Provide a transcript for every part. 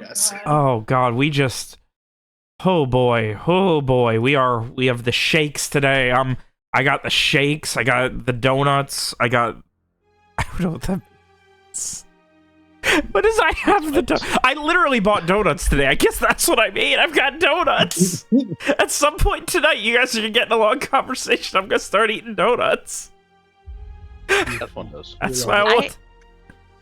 Yes. Oh God, we just. Oh boy, we have the shakes today. I got the shakes, I got the donuts, I got. I don't know what that means. What does I have I literally bought donuts today. I guess that's what I mean. I've got donuts. At some point tonight, you guys are getting a long conversation. I'm gonna start eating donuts. That's one of those. That's what I want.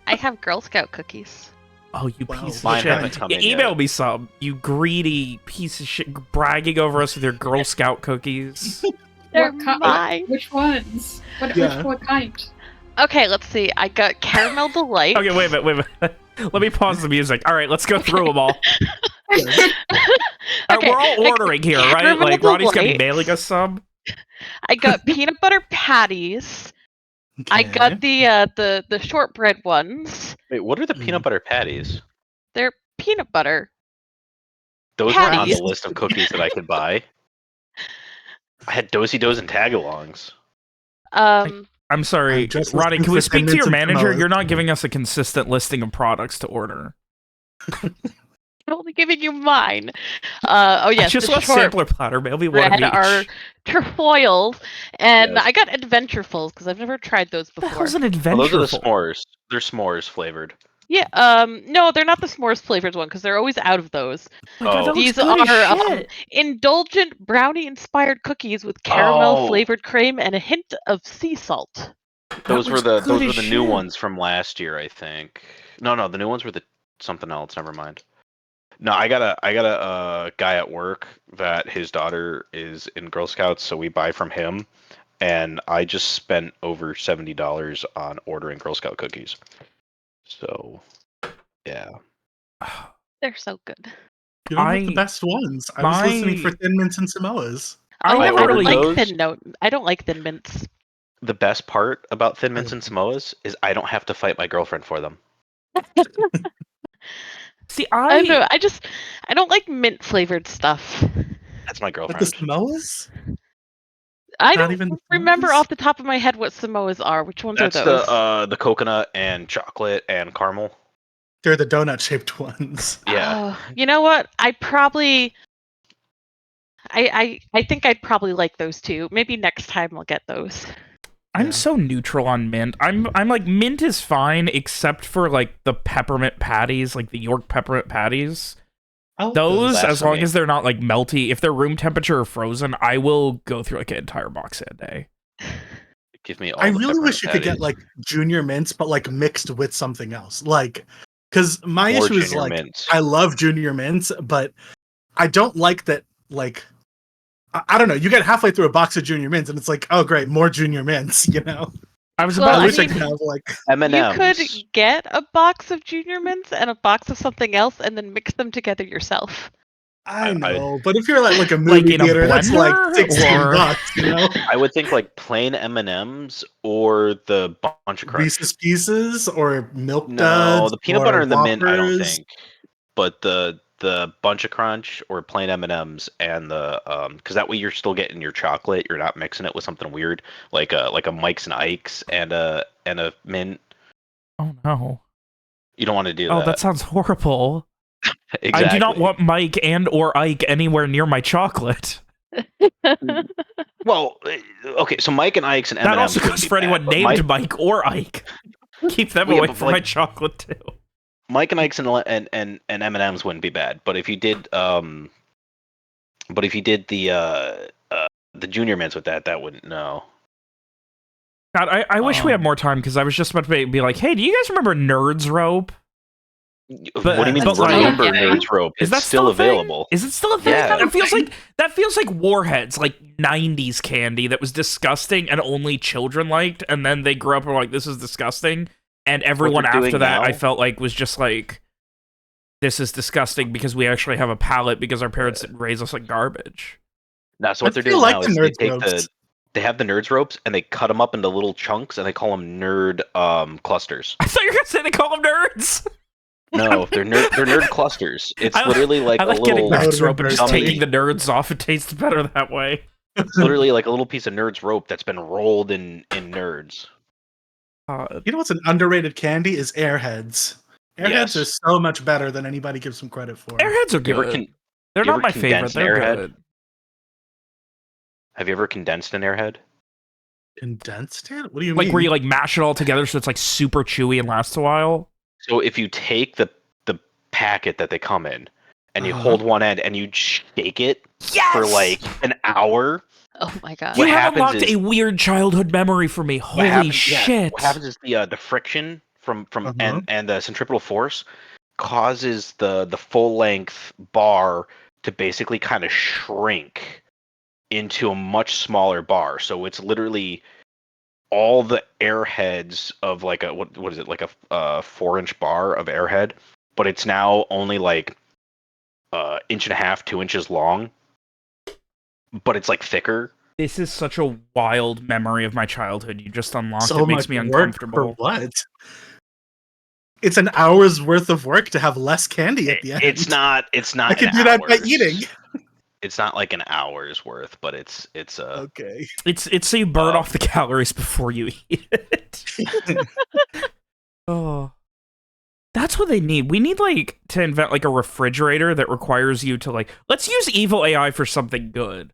I have Girl Scout cookies. Oh, you piece of Mine shit. haven't come in Email yet. me some, you greedy piece of shit, bragging over us with your Girl Scout cookies. They're What mine. Which ones? Yeah. What kind? Okay, let's see. I got Caramel Delight. Okay, wait a minute. Let me pause the music. All right, let's go through them all. All right, Okay, we're all ordering here, right? Caramel Like, Ronnie's gonna be Delight. mailing us some. I got peanut butter patties. I got the shortbread ones. Wait, what are the peanut butter patties? They're peanut butter. Those weren't on the Patties. list of cookies that I could buy. I had Do-si-dos and tagalongs. I'm sorry, I'm just Ronnie, listening can we for speak 10 to your minutes of manager? Samoa. You're not giving us a consistent listing of products to order. I'm only giving you mine. Oh yes, I just the want a sampler platter, maybe one of shortbread each. are trefoils, and Yes. I got Adventurefuls because I've never tried those What the before. hell's an Oh, those are the adventureful? s'mores. They're s'mores flavored. Yeah, no, they're not the s'mores flavored one because they're always out of those. Oh my God, that looks These good as are shit. indulgent brownie-inspired cookies with caramel Oh. flavored cream and a hint of sea salt. Those were looks good the as new shit. ones from last year, I think. No, the new ones were the something else. Never mind. No, I got a guy at work that his daughter is in Girl Scouts, so we buy from him, and I just spent over $70 on ordering Girl Scout cookies. So, yeah. They're so good. You don't have I- the best ones. I was listening for Thin Mints and Samoas. I Oh, never don't really- like those. I don't like Thin Mints. The best part about Thin Mints and Samoas is I don't have to fight my girlfriend for them. See, I don't know. I don't like mint flavored stuff. That's my But the girlfriend. Samoas? I Not don't even the remember Samoas? off the top of my head what Samoas are. Which ones That's are those? the coconut and chocolate and caramel. They're the donut-shaped ones. Yeah. Oh, you know what? I think I'd probably like those too. Maybe next time I'll get those. I'm Yeah. so neutral on mint. I'm like, mint is fine except for like the peppermint patties, like the York peppermint patties. I like Those, as long Blasphemy. as they're not like melty, if they're room temperature or frozen, I will go through like an entire box in a day. Give me all I the really wish you peppermint could get patties. like junior mints, but like mixed with something else. Like, because my More issue is Junior like Mints. I love junior mints, but I don't like that. Like, I don't know. You get halfway through a box of junior mints, and it's like, oh great, more junior mints. You know, I was Well, about I to wish I mean, could have like. you could M&Ms. get a box of Junior Mints and a box of something else, and then mix them together yourself. I I- know, but if you're at like a Like movie in a theater, that's like blender, 16 or- bucks. You know, I would think like plain M&Ms or the bunch of crunch. Reese's Pieces or Milk No, Duds. the peanut or butter and the mint, I don't Whoppers. think. But the bunch of crunch or plain M&Ms and the because that way you're still getting your chocolate. You're not mixing it with something weird like a Mike's and Ike's and a mint. Oh no. You don't want to do Oh, that. that sounds horrible. Exactly. I do not want Mike and or Ike anywhere near my chocolate. Well, okay, so Mike and Ike's and M&Ms. That also wouldn't goes be for bad, anyone but named Mike or Ike. Keep them Well, yeah, away but from like- my chocolate too. Mike and Ike's and M&Ms wouldn't be bad, but if you did the junior mints with that wouldn't. No. God, I wish we had more time because I was just about to be like, hey, do you guys remember Nerds Rope? What do you mean? but like- Remember Yeah. Nerds Rope? Is It's that still a thing? available. Is it still a thing? Yeah. It feels like Warheads, like 90s candy that was disgusting and only children liked, and then they grew up and were like, this is disgusting. And everyone they're after doing that, I now- felt like, was just like, this is disgusting because we actually have a palate because our parents didn't raise us like garbage. No, so what I they're feel doing like now the is they Nerds take Ropes. they have the Nerds ropes and they cut them up into little chunks and they call them nerd clusters. I thought you were going to say they call them nerds. No, they're nerd clusters. It's I- literally like I a like getting little. Nerds Rope and just gummy. taking the nerds off. It tastes better that way. It's literally like a little piece of Nerds rope that's been rolled in nerds. You know what's an underrated candy is Airheads. Airheads Yes. are so much better than anybody gives them credit for. Airheads are You ever good. They're you not ever my favorite. condensed an They're Airhead? good. Have you ever condensed an Airhead? Condensed it? What do you Like mean? where you like mash it all together so it's like super chewy and lasts a while. So if you take the packet that they come in and you Uh-huh. hold one end and you shake it Yes! for like an hour, Oh my god. You What have happens unlocked is- a weird childhood memory for me. Holy shit. what happens is the friction from Uh-huh. and the centripetal force causes the full length bar to basically kind of shrink into a much smaller bar. So it's literally all the airheads of like a what is it, like a 4-inch bar of airhead, but it's now only like inch and a half, 2 inches long, but it's like thicker. This is such a wild memory of my childhood. You just unlocked So it. Makes much me work uncomfortable. for what? It's an hour's worth of work to have less candy at the end. It's not I can an do that by hour's- eating. It's not like an hour's worth, but it's Okay. It's so you burn off the calories before you eat it. Oh. That's what they need. We need like to invent like a refrigerator that requires you to like, let's use evil AI for something good.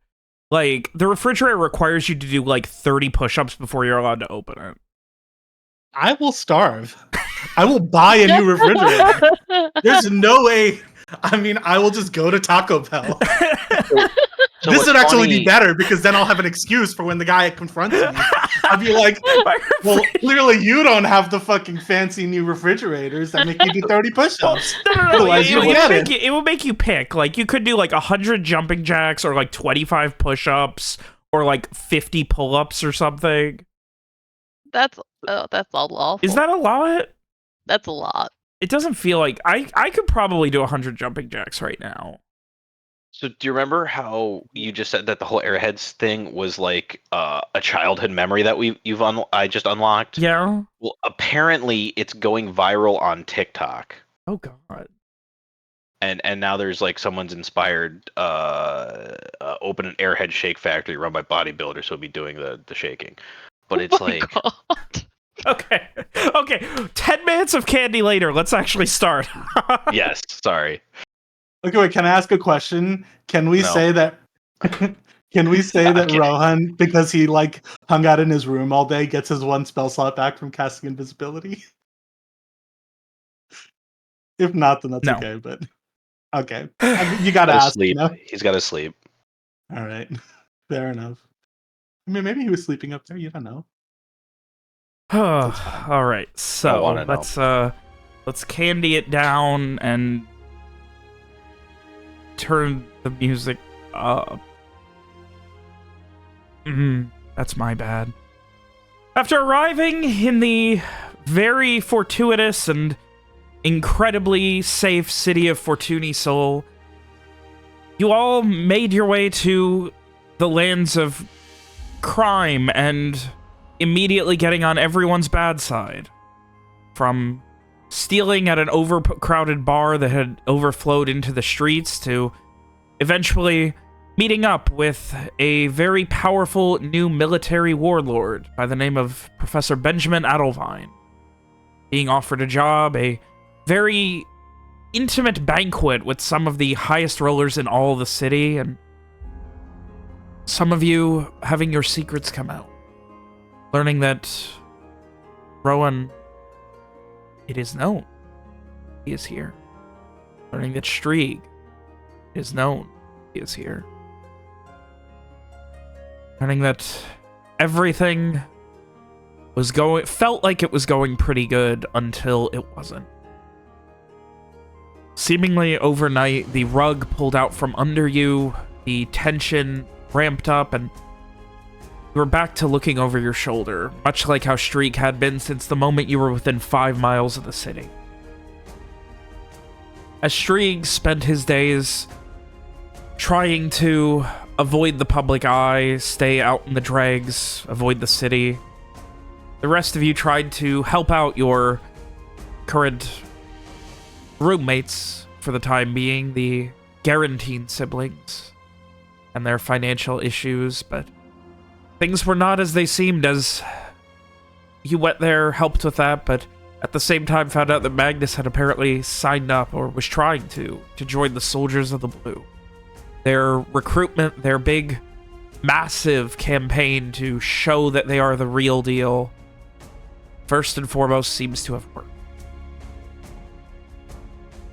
Like the refrigerator requires you to do like 30 push-ups before you're allowed to open it. I will starve. I will buy a new refrigerator. There's no way. I mean, I will just go to Taco Bell. So This what's would actually funny- be better because then I'll have an excuse for when the guy confronts me. I'll be like, well, clearly you don't have the fucking fancy new refrigerators that make you do 30 push-ups. No. Otherwise, It you'll would get make it. it would make you pick. Like you could do like 100 jumping jacks or like 25 push-ups or like 50 pull-ups or something. That's all awful. Is that a lot? That's a lot. It doesn't feel like I could probably do 100 jumping jacks right now. So do you remember how you just said that the whole Airheads thing was like a childhood memory that I just unlocked? Yeah. Well, apparently it's going viral on TikTok. Oh god. And now there's like someone's inspired open an Airhead shake factory run by bodybuilders who'll be doing the shaking. But it's Oh my like God. Okay. Okay. 10 minutes of candy later. Let's actually start. yes, sorry. Okay, wait, can I ask a question? Can we No. say that can we say I'm that kidding. Rohan, because he like hung out in his room all day, gets his one spell slot back from casting invisibility? If not, then that's No. okay, but okay. I mean, you gotta Gotta ask, sleep. you know? He's got to sleep. All right. Fair enough. I mean, maybe he was sleeping up there, you don't know. All right. So wanna know. let's candy it down and turn the music up. That's my bad. After arriving in the very fortuitous and incredibly safe city of Fortuny Sol, you all made your way to the lands of crime and immediately getting on everyone's bad side. From stealing at an overcrowded bar that had overflowed into the streets to eventually meeting up with a very powerful new military warlord by the name of Professor Benjamin Adelvine. Being offered a job, a very intimate banquet with some of the highest rollers in all the city, and some of you having your secrets come out. Learning that Rowan, it is known he is here. Learning that Strieg is known he is here. Learning that everything felt like it was going pretty good until it wasn't. Seemingly overnight, the rug pulled out from under you, the tension ramped up, and you were back to looking over your shoulder, much like how Strieg had been since the moment you were within 5 miles of the city. As Strieg spent his days trying to avoid the public eye, stay out in the dregs, avoid the city, the rest of you tried to help out your current roommates for the time being, the Guarantine siblings, and their financial issues, but things were not as they seemed as you went there, helped with that, but At the same time, found out that Magnus had apparently signed up, or was trying to join the Soldiers of the Blue. Their recruitment, their big, massive campaign to show that they are the real deal, first and foremost, seems to have worked.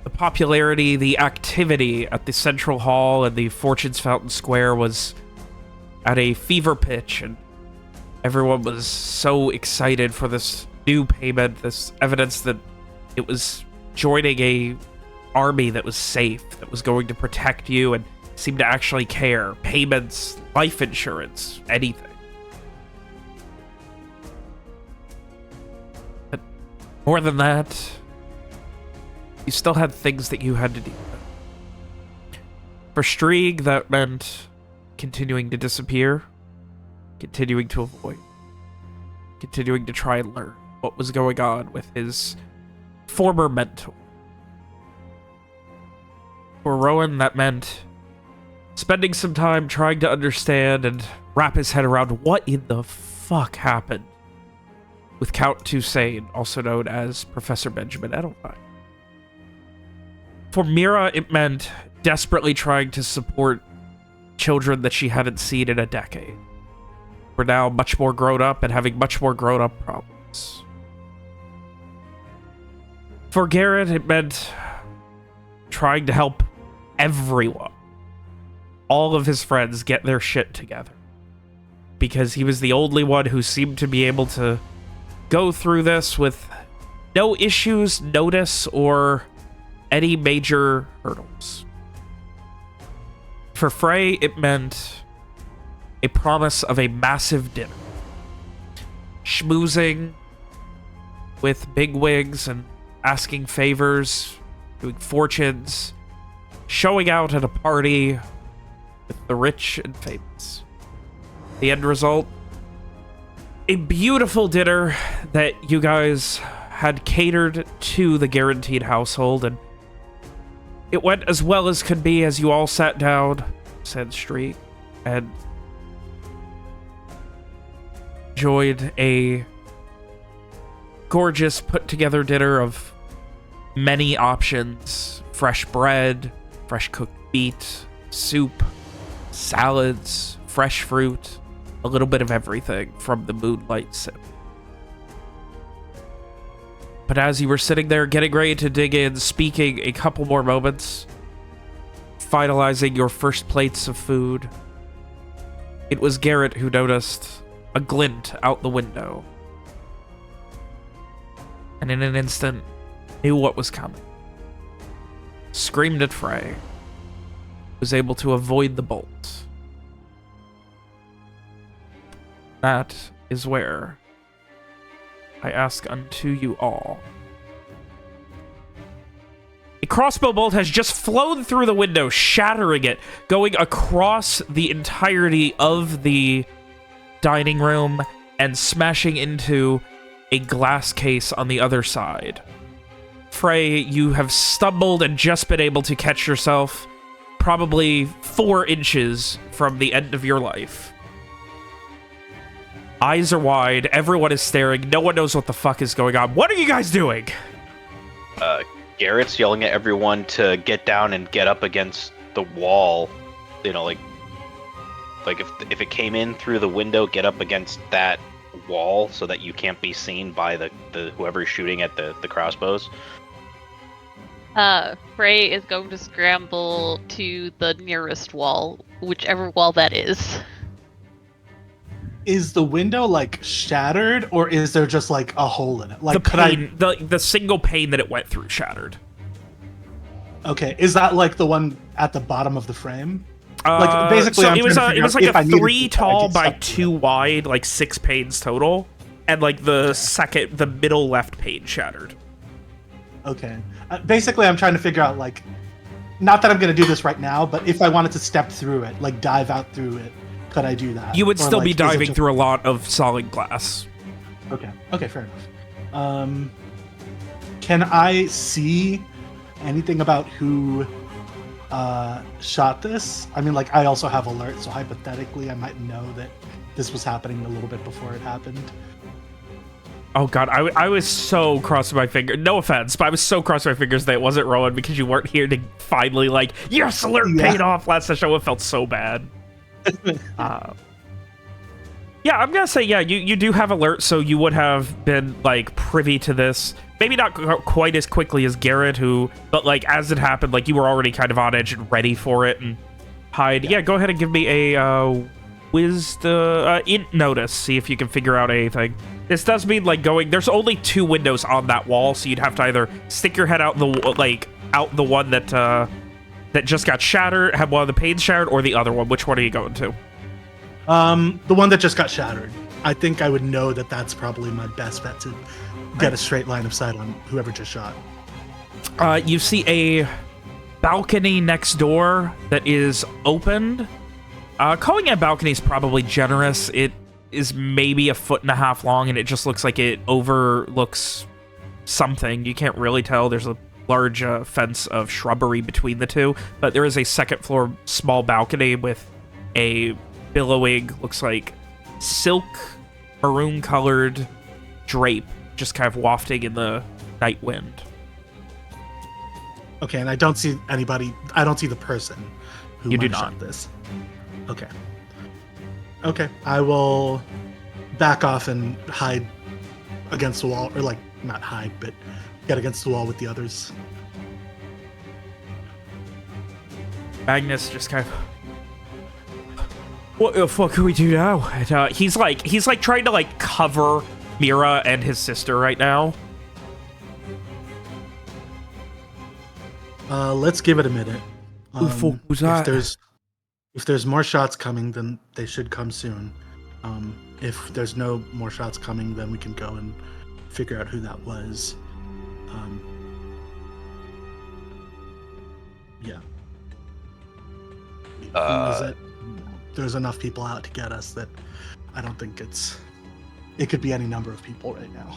The popularity, the activity at the Central Hall and the Fortune's Fountain Square was at a fever pitch, and everyone was so excited for this new payment, this evidence that it was joining a army that was safe, that was going to protect you and seemed to actually care. Payments, life insurance, anything. But more than that, you still had things that you had to deal with. For Strieg, that meant continuing to disappear, continuing to avoid, continuing to try and learn what was going on with his former mentor. For Rowan, that meant spending some time trying to understand and wrap his head around what in the fuck happened with Count Toussaint, also known as Professor Benjamin Edelfine. For Mira, it meant desperately trying to support children that she hadn't seen in a decade. We're now much more grown up and having much more grown up problems. For Garrett, it meant trying to help everyone, all of his friends, get their shit together. Because he was the only one who seemed to be able to go through this with no issues, notice, or any major hurdles. For Frey, it meant a promise of a massive dinner. Schmoozing with bigwigs and asking favors, doing fortunes, showing out at a party with the rich and famous. The end result? A beautiful dinner that you guys had catered to the Guaranteed household, and it went as well as could be as you all sat down, said Street, and enjoyed a gorgeous put-together dinner of many options. Fresh bread, fresh cooked meat, soup, salads, fresh fruit, a little bit of everything from the Moonlight Sip. But as you were sitting there getting ready to dig in, speaking a couple more moments, finalizing your first plates of food, it was Garrett who noticed a glint out the window. And in an instant, knew what was coming. Screamed at Frey. Was able to avoid the bolt. That is where I ask unto you all. A crossbow bolt has just flown through the window, shattering it, going across the entirety of the dining room and smashing into a glass case on the other side. Frey, you have stumbled and just been able to catch yourself probably 4 inches from the end of your life. Eyes are wide, everyone is staring, no one knows what the fuck is going on. What are you guys doing? Garrett's yelling at everyone to get down and get up against the wall. You know, like if it came in through the window, get up against that wall so that you can't be seen by the whoever's shooting at the crossbows. Frey is going to scramble to the nearest wall, whichever wall that is. Is the window like shattered, or is there just like a hole in it? Like the single pane that it went through shattered. Okay, is that like the one at the bottom of the frame? Like basically, so it was like a 3 tall by 2 wide, like 6 panes total, and like the middle left pane shattered. Okay, basically, I'm trying to figure out like, not that I'm gonna do this right now, but if I wanted to step through it, like dive out through it, could I do that? You would still like, be diving through a lot of solid glass. Okay, fair enough. Can I see anything about who shot this? I mean, like, I also have alert, so hypothetically I might know that this was happening a little bit before it happened. Oh god, I was so crossing my fingers. No offense, but I was so crossing my fingers that it wasn't Rowan because you weren't here to finally like, yes, alert paid off last session. It felt so bad. Yeah, I'm gonna say, yeah, you do have alert, so you would have been like privy to this. Maybe not quite as quickly as Garrett, but like as it happened, like you were already kind of on edge and ready for it and hide. Yeah, go ahead and give me a int notice. See if you can figure out anything. This does mean like there's only 2 windows on that wall, so you'd have to either stick your head out the one that just got shattered, have one of the panes shattered, or the other one. Which one are you going to? The one that just got shattered. I think I would know that that's probably my best bet to get a straight line of sight on whoever just shot. You see a balcony next door that is opened. Calling it a balcony is probably generous. It is maybe 1.5 feet long, and it just looks like it overlooks something. You can't really tell. There's a large fence of shrubbery between the two, but there is a second floor small balcony with a billowing, looks like silk maroon colored drape just kind of wafting in the night wind. Okay, and I don't see anybody. I don't see the person who might have shot this. Okay. Okay, I will back off and hide against the wall, or like not hide, but get against the wall with the others. Magnus just kind of, what the fuck can we do now? And, he's like trying to like cover Mira and his sister right now. Let's give it a minute. Who the fuck was that? If there's more shots coming, then they should come soon. If there's no more shots coming, then we can go and figure out who that was. Yeah. There's enough people out to get us that I don't think it could be any number of people right now.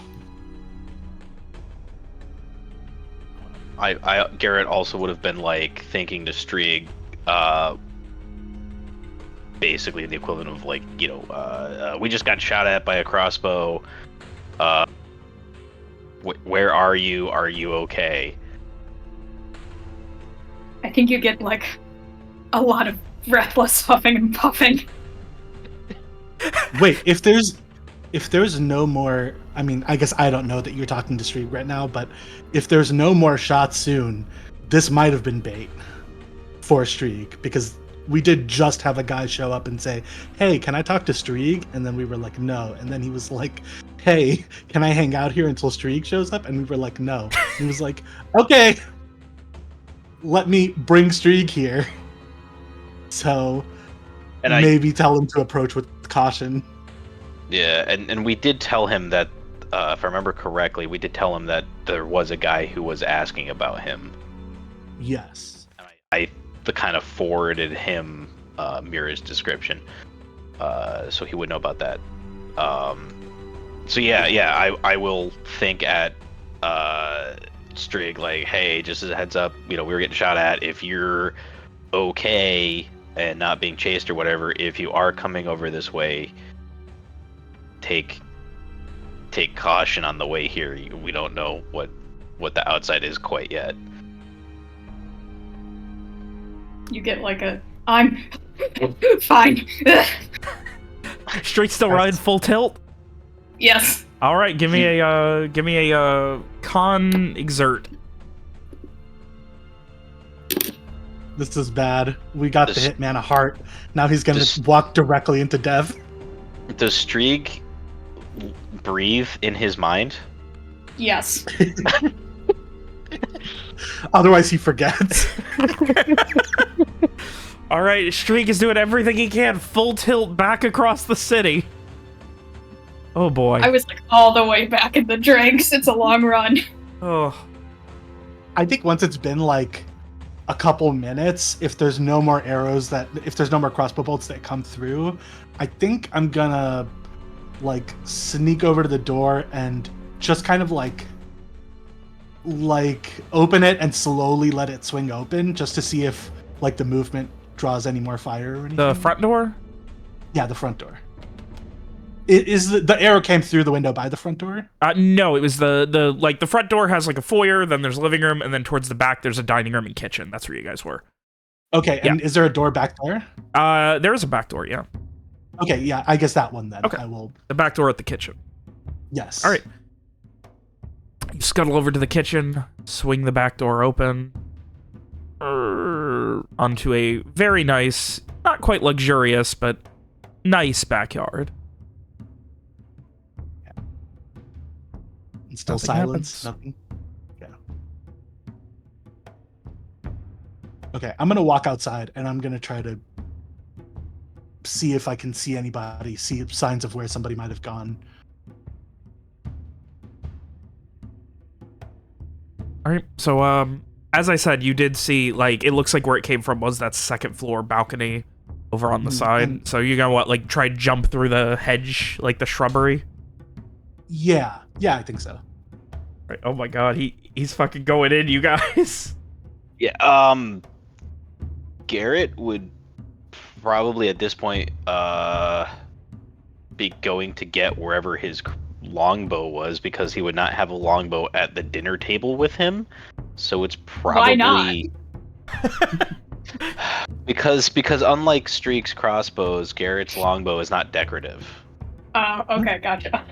Garrett also would have been like thinking to Strieg, basically the equivalent of like, you know, we just got shot at by a crossbow. Where are you? Are you okay? I think you get like a lot of breathless huffing and puffing. Wait, if there's no more, I mean, I guess I don't know that you're talking to Strieg right now, but if there's no more shots soon, this might have been bait for Strieg, because we did just have a guy show up and say, hey, can I talk to Strieg? And then we were like, no. And then he was like, hey, can I hang out here until Strieg shows up? And we were like, no. And he was like, okay, let me bring Strieg here. So and maybe tell him to approach with caution. Yeah, and we did tell him that, if I remember correctly, we did tell him that there was a guy who was asking about him. Yes. And I kind of forwarded him Mira's description, so he would know about that. So yeah, I will think at Strieg like, hey, just as a heads up, you know, we were getting shot at. If you're okay and not being chased or whatever, if you are coming over this way, take caution on the way here. We don't know what the outside is quite yet. You get like I'm fine. Strieg's still riding full tilt? Yes. All right, give me a con exert. This is bad. We got the hitman a heart. Now he's gonna walk directly into death. Does Strieg breathe in his mind? Yes. Otherwise he forgets. All right, Strieg is doing everything he can. Full tilt back across the city. Oh boy. I was like all the way back in the drinks. It's a long run. Oh. I think once it's been like a couple minutes, if there's no more crossbow bolts that come through, I think I'm gonna like sneak over to the door and just kind of like open it and slowly let it swing open, just to see if like the movement draws any more fire or anything. The front door? Yeah, the front door. The arrow came through the window by the front door? No, it was the front door has like a foyer, then there's a living room, and then towards the back there's a dining room and kitchen. That's where you guys were. Okay, and is there a door back there? There is a back door, yeah. Okay, yeah, I guess that one then. Okay. I will. The back door at the kitchen. Yes. All right. You scuttle over to the kitchen, swing the back door open, onto a very nice, not quite luxurious, but nice backyard. And still Nothing silence. happens. Nothing. Yeah. Okay, I'm gonna walk outside and I'm gonna try to see if I can see anybody, see signs of where somebody might have gone. All right. So, as I said, you did see, like, it looks like where it came from was that second floor balcony over on the side. And so you're gonna, what, like, try jump through the hedge, like the shrubbery? yeah, I think so. Right. Oh my god, he's fucking going in, you guys. Yeah. Garrett would probably at this point be going to get wherever his longbow was, because he would not have a longbow at the dinner table with him. So it's probably Why because unlike Streak's crossbows, Garrett's longbow is not decorative. Okay, gotcha.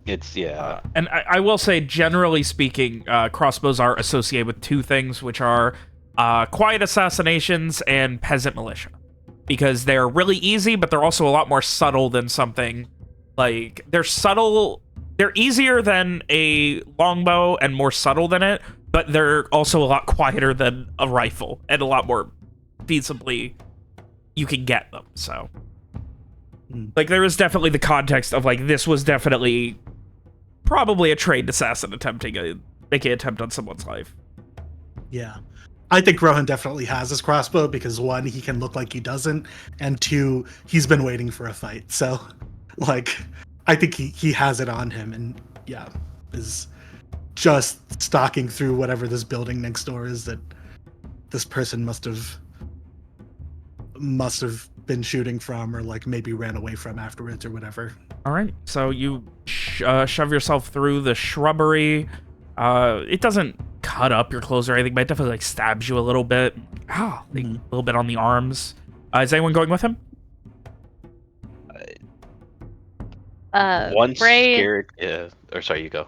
It's And I will say, generally speaking, crossbows are associated with two things, which are quiet assassinations and peasant militia. Because they're really easy, but they're also a lot more subtle than something. Like, they're subtle. They're easier than a longbow and more subtle than it, but they're also a lot quieter than a rifle and a lot more feasibly you can get them, so. Like, there is definitely the context of, like, this was definitely probably a trained assassin making an attempt on someone's life. Yeah. I think Rohan definitely has his crossbow because, one, he can look like he doesn't, and two, he's been waiting for a fight. So, like, I think he has it on him and, yeah, is just stalking through whatever this building next door is that this person must have been shooting from, or, like, maybe ran away from afterwards or whatever. All right, so you shove yourself through the shrubbery. It doesn't cut up your clothes or anything, but it definitely, like, stabs you a little bit. A little bit on the arms. Is anyone going with him? once Frey, Garrett. Yeah. Or sorry, you go.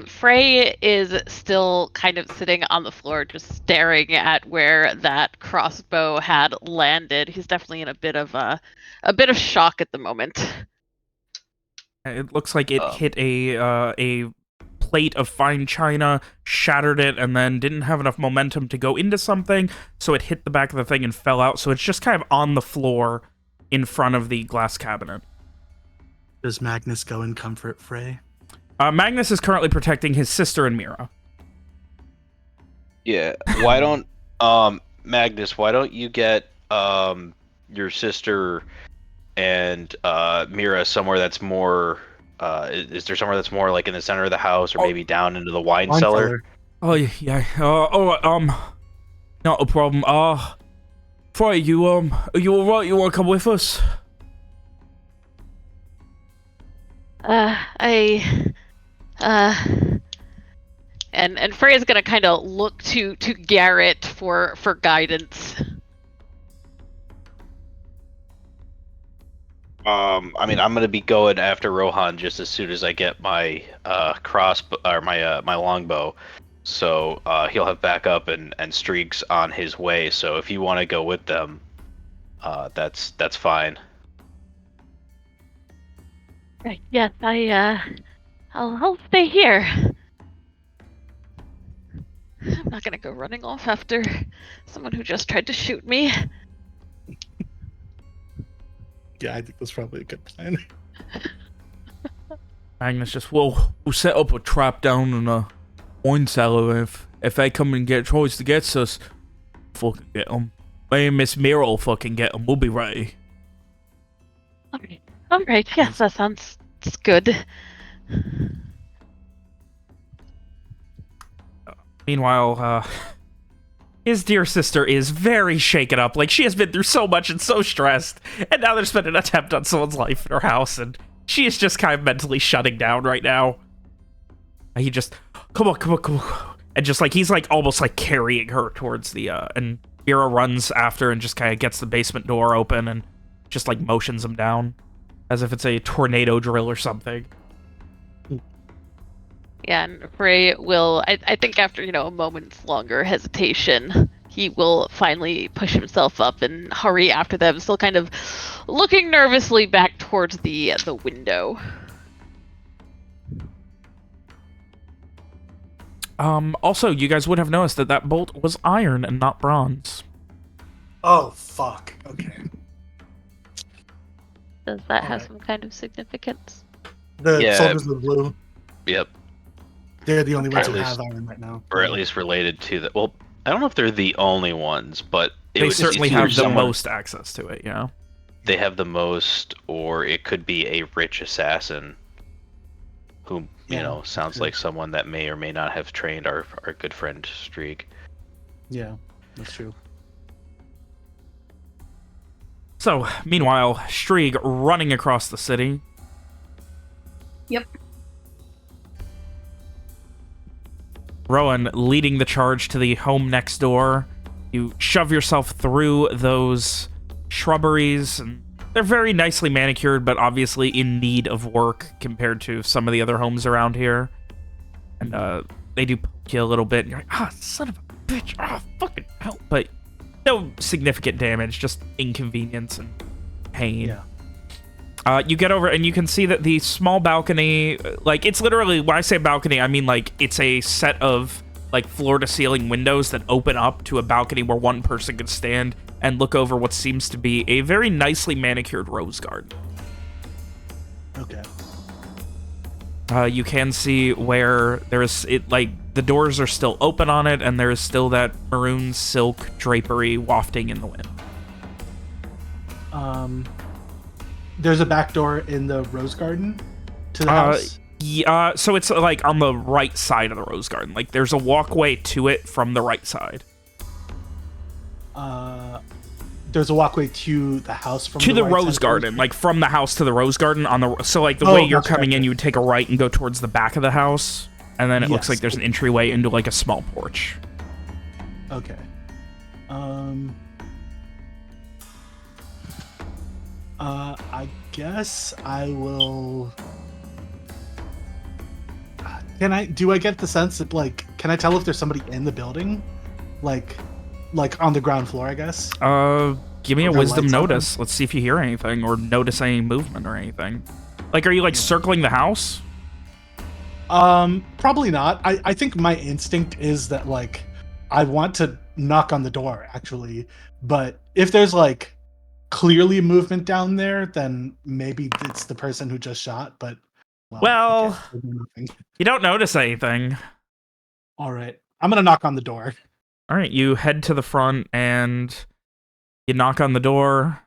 Frey is still kind of sitting on the floor, just staring at where that crossbow had landed. He's definitely in a bit of shock at the moment. It looks like it hit a plate of fine china, shattered it, and then didn't have enough momentum to go into something, so it hit the back of the thing and fell out. So it's just kind of on the floor in front of the glass cabinet. Does Magnus go and comfort Frey? Magnus is currently protecting his sister and Mira. Yeah. Why don't Magnus? Why don't you get your sister and Mira somewhere that's more? Is there somewhere that's more like in the center of the house, or maybe down into the wine cellar? Oh yeah. Not a problem. Frey, are you alright? You want to come with us? And Frey is gonna kind of look to Garrett for guidance. I mean, I'm gonna be going after Rohan just as soon as I get my my longbow. So he'll have backup and streaks on his way. So if you want to go with them, that's fine. Right. Yes, I'll stay here. I'm not gonna go running off after someone who just tried to shoot me. Yeah, I think that's probably a good plan. Magnus just, we'll set up a trap down in a wine cellar. If they come and tries to get us, fucking get them. Me and Miss Mira will fucking get them. We'll be ready. All right. Yes, that sounds good. Meanwhile, His dear sister is very shaken up. Like, she has been through so much and so stressed. And now there's been an attempt on someone's life in her house, and she is just kind of mentally shutting down right now. And he just, come on. And just, like, he's, like, almost, like, carrying her towards the, and Mira runs after and just kind of gets the basement door open and just, like, motions him down. As if it's a tornado drill or something. Yeah, and Frey will, I think after, a moment's longer hesitation, he will finally push himself up and hurry after them, still kind of looking nervously back towards the window. Also, you guys would have noticed that that bolt was iron and not bronze. Oh, fuck. Okay. Does that have Alright. some kind of significance? The soldiers of blue, Yep. they're the only ones At who least- have iron right now. Or at least related to the. Well, I don't know if they're the only ones, but They certainly have the someone- most access to it, you know? They have the most, or it could be a rich assassin who, Yeah, sounds true. like someone that may or may not have trained our good friend Streak. Yeah, that's true. So, meanwhile, Strieg running across the city. Yep. Rowan leading the charge to the home next door. You shove yourself through those shrubberies, and they're very nicely manicured, but obviously in need of work compared to some of the other homes around here. And they do poke you a little bit, and you're like, son of a bitch, fucking hell. But no significant damage, just inconvenience and pain. Yeah. You get over and you can see that the small balcony, like, it's literally, when I say balcony, I mean, like, it's a set of, like, floor-to-ceiling windows that open up to a balcony where one person could stand and look over what seems to be a very nicely manicured rose garden. Okay. You can see where there's, the doors are still open on it, and there's still that maroon silk drapery wafting in the wind. There's a back door in the rose garden to the house. Yeah, so it's like on the right side of the rose garden. Like there's a walkway to it from the right side. There's a walkway to the house from To the right rose side. garden, like from the house to the rose garden on the so like the Oh, way you're gotcha, coming in, gotcha. you would take a right and go towards the back of the house, and then it looks Yes. like there's an entryway into like a small porch. Okay. I guess I will. Do I get the sense that, like, can I tell if there's somebody in the building? Like on the ground floor, I guess? Give me a Are there wisdom lights on? notice. Let's see if you hear anything or notice any movement or anything. Like, are you like circling the house? Probably not. I think my instinct is that, like, I want to knock on the door, actually. But if there's, like, clearly movement down there, then maybe it's the person who just shot, but... Well, okay, I do nothing. You don't notice anything. All right. I'm gonna knock on the door. All right, you head to the front and you knock on the door.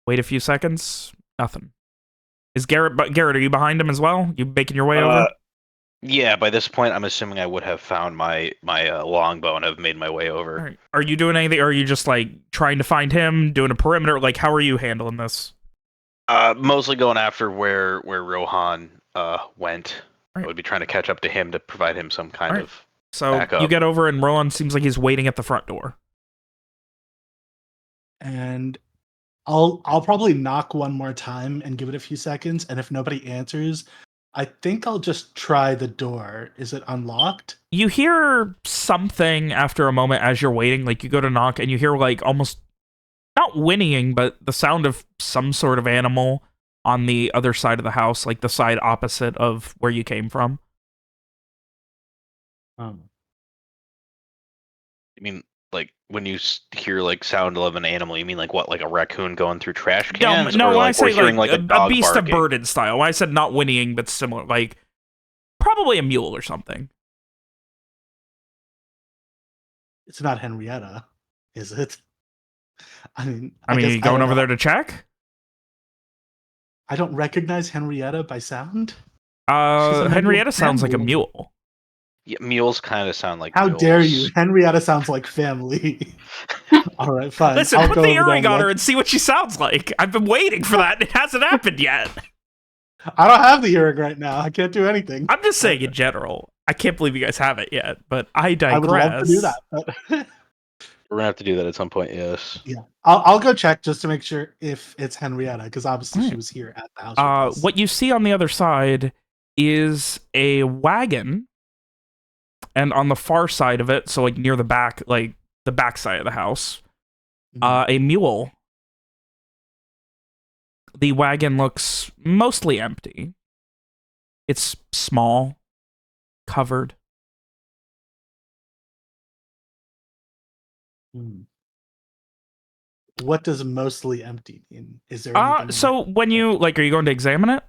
Wait a few seconds. Nothing. Is Garrett? But Garrett, are you behind him as well? You making your way over? Yeah, by this point, I'm assuming I would have found my longbow and have made my way over. All right. Are you doing anything? Or are you just like trying to find him, doing a perimeter? Like, how are you handling this? Mostly going after where Rohan went. Right. I would be trying to catch up to him to provide him some kind Right. of So back up. you get over, and Rowan seems like he's waiting at the front door. And I'll probably knock one more time and give it a few seconds, and if nobody answers, I think I'll just try the door. Is it unlocked? You hear something after a moment as you're waiting. Like, you go to knock, and you hear, like, almost not whinnying, but the sound of some sort of animal on the other side of the house, like the side opposite of where you came from. I mean, like when you hear like sound of an animal, you mean like what, like a raccoon going through trash cans? No, or when I like say we're hearing like like a dog beast barking? of burden style. When I said not whinnying, but similar, like probably a mule or something. It's not Henrietta, is it? I mean, I mean, guess you going don't over know. there to check? I don't recognize Henrietta by sound. She's a Henrietta sounds like a mule. mule. Yeah, mules kind of sound like How mules. dare you? Henrietta sounds like family. All right, fine. Listen, I'll put go the over there earring and on her look. and see what she sounds like. I've been waiting for that, and it hasn't happened yet. I don't have the earring right now. I can't do anything. I'm just saying in general. I can't believe you guys have it yet, but I digress. I would love to do that. But We're gonna have to do that at some point. Yes. yeah, I'll go check just to make sure if it's Henrietta, because obviously she was here at the house. With us. What you see on the other side is a wagon, and on the far side of it, so like near the back, like the back side of the house, a mule. The wagon looks mostly empty. It's small, covered. What does mostly empty mean? Is there anything? So when you like, are you going to examine it?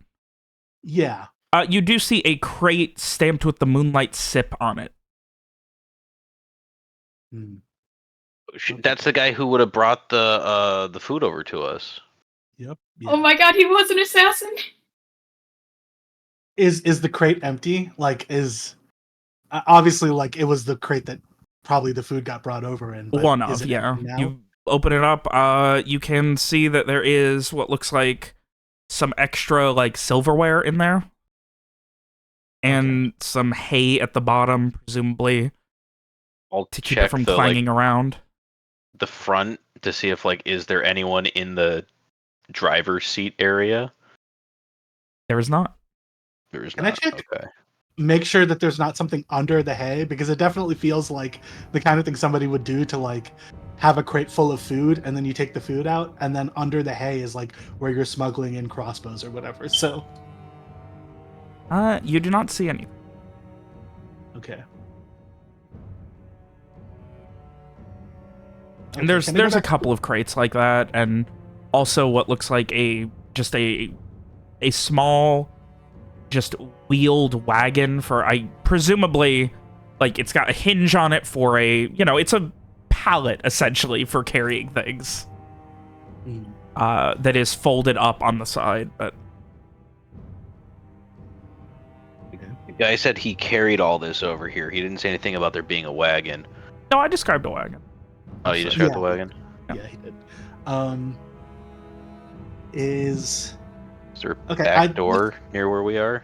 Yeah. You do see a crate stamped with the moonlight sip on it. That's the guy who would have brought the food over to us. Yep. Yeah. Oh my god, he was an assassin. Is the crate empty? Like, is obviously like it was the crate that probably the food got brought over in. But One is of, it yeah. empty now? You open it up, you can see that there is what looks like some extra like silverware in there. And some hay at the bottom, presumably, I'll to keep check it from the, clanging around. the front to see if like is there anyone in the driver's seat area? There is not. There is Can I not. check? Okay. Make sure that there's not something under the hay, because it definitely feels like the kind of thing somebody would do to like have a crate full of food and then you take the food out and then under the hay is like where you're smuggling in crossbows or whatever. So You do not see anything. okay. And there's a couple of crates like that, and also what looks like a small, just wheeled wagon for presumably, like it's got a hinge on it for it's a pallet essentially for carrying things. That is folded up on the side, but. The guy said he carried all this over here. He didn't say anything about there being a wagon. No, I described a wagon. Oh, you described the wagon? Yeah, he did. Is there a back door near where we are?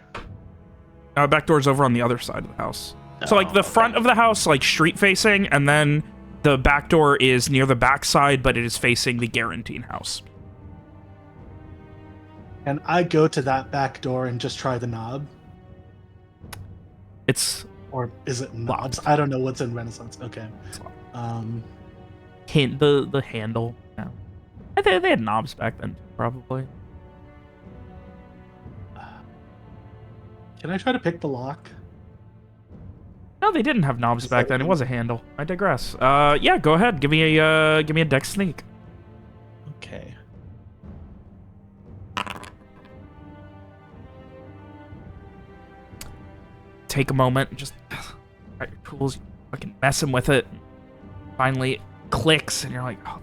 Back door's over on the other side of the house. So, like, the front of the house, like, street-facing, and then the back door is near the back side, but it is facing the Guarantine house. Can I go to that back door and just try the knob? It's... Or is it knobs? locked. I don't know what's in Renaissance. Okay. The handle. Yeah. I think they had knobs back then, probably. Can I try to pick the lock? No, they didn't have knobs back then. It was a handle. I digress. Yeah, go ahead. Give me a dex sneak. Okay. Take a moment, just got your tools, fucking messing with it. Finally, it clicks, and you're like, oh.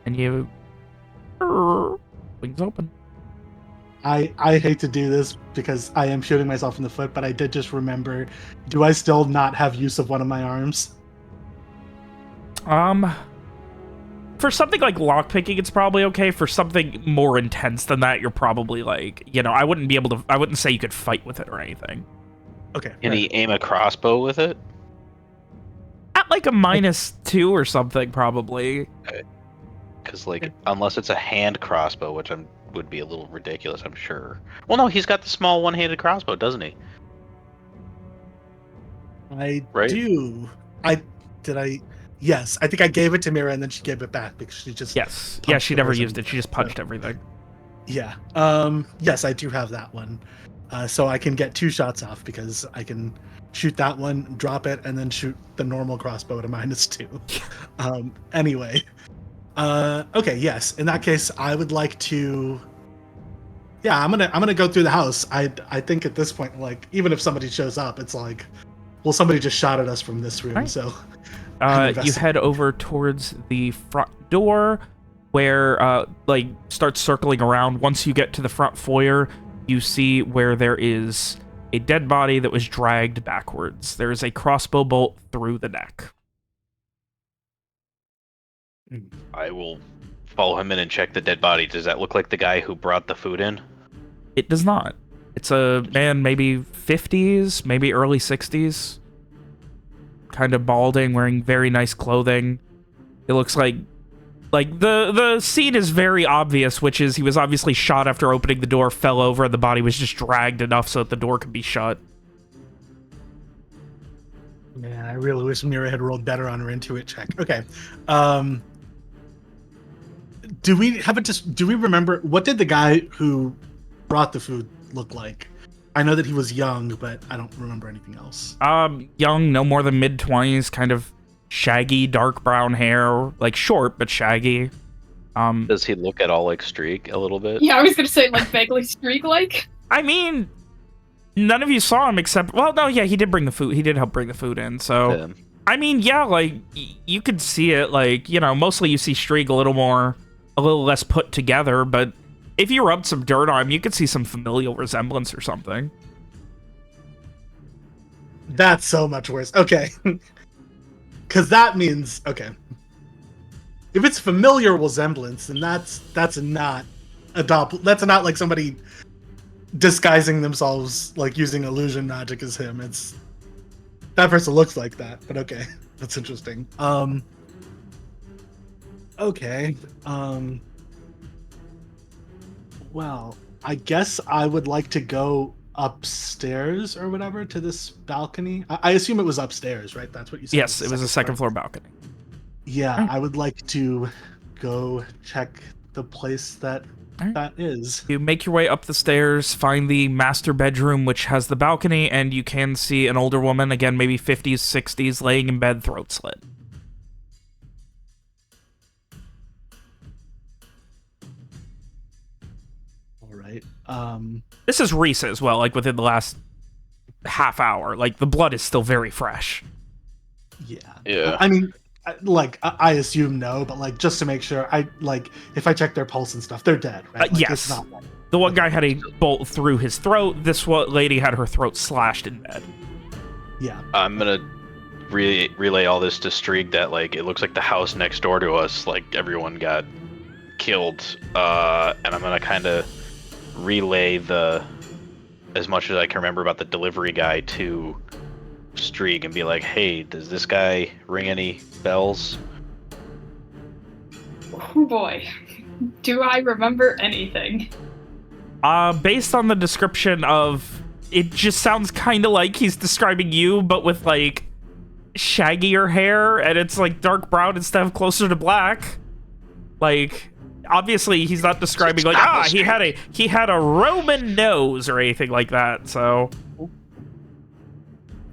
And you... Wings open. I hate to do this because I am shooting myself in the foot, but I did just remember, do I still not have use of one of my arms? For something like lockpicking, it's probably okay. For something more intense than that, you're probably like, I wouldn't say you could fight with it or anything. Okay. Can he aim a crossbow with it? At like a -2 or something, probably. Because, like, unless it's a hand crossbow, which would be a little ridiculous, I'm sure. Well, no, he's got the small one-handed crossbow, doesn't he? I Right? do. Yes, I think I gave it to Mira and then she gave it back because she just... Yes. Yeah, she never used it. She just punched everything. Yeah. Yes, I do have that one. So I can get 2 shots off because I can shoot that one, drop it, and then shoot the normal crossbow at a -2. Anyway. Okay, yes. In that case, I would like to... Yeah, I'm gonna go through the house. I think at this point, like, even if somebody shows up, it's like, well, somebody just shot at us from this room, Right. so... You head over towards the front door, where, start circling around. Once you get to the front foyer, you see where there is a dead body that was dragged backwards. There is a crossbow bolt through the neck. I will follow him in and check the dead body. Does that look like the guy who brought the food in? It does not. It's a man, maybe 50s, maybe early 60s. Kind of balding, wearing very nice clothing. It looks like the scene is very obvious, which is he was obviously shot after opening the door, fell over, and the body was just dragged enough so that the door could be shut. Man, I really wish Mira had rolled better on her Intuit check. Okay. Do we remember, what did the guy who brought the food look like? I know that he was young, but I don't remember anything else. Young, no more than mid-20s, kind of shaggy, dark brown hair, like short but shaggy. Does he look at all like Streak a little bit? Yeah, I was gonna say, like, vaguely streak-like. I mean, none of you saw him except... Well, no, yeah, he did bring the food. He did help bring the food in, so... Yeah. I mean, yeah, like, you could see it, like, you know, mostly you see Streak a little less put together, but if you rubbed some dirt on him, you could see some familial resemblance or something. That's so much worse. Okay. Because that means, okay. If it's familiar resemblance, then that's not like somebody disguising themselves, like using illusion magic as him. It's that person looks like that, but okay. That's interesting. Okay. Well, I guess I would like to go upstairs or whatever to this balcony. I assume it was upstairs, right? That's what you said. Yes, it was a second floor balcony. Yeah, I would like to go check the place that is. You make your way up the stairs, find the master bedroom, which has the balcony, and you can see an older woman, again, maybe 50s, 60s, laying in bed, throat slit. Right. This is recent as well, like within the last half hour. Like, the blood is still very fresh. Yeah. I mean, I assume no, but like just to make sure, if I check their pulse and stuff, they're dead, right? Like, yes. It's not like, The one guy had a bolt through his throat. This lady had her throat slashed in bed. yeah. I'm gonna relay all this to Streak that, like, it looks like the house next door to us, like, everyone got killed. And I'm gonna kind of relay as much as I can remember about the delivery guy to Streak and be like, hey, does this guy ring any bells? Oh boy. Do I remember anything? Based on the description of... It just sounds kind of like he's describing you, but with, like, shaggier hair, and it's, like, dark brown instead of closer to black. Like... Obviously, he's not describing like, he had a Roman nose or anything like that, so...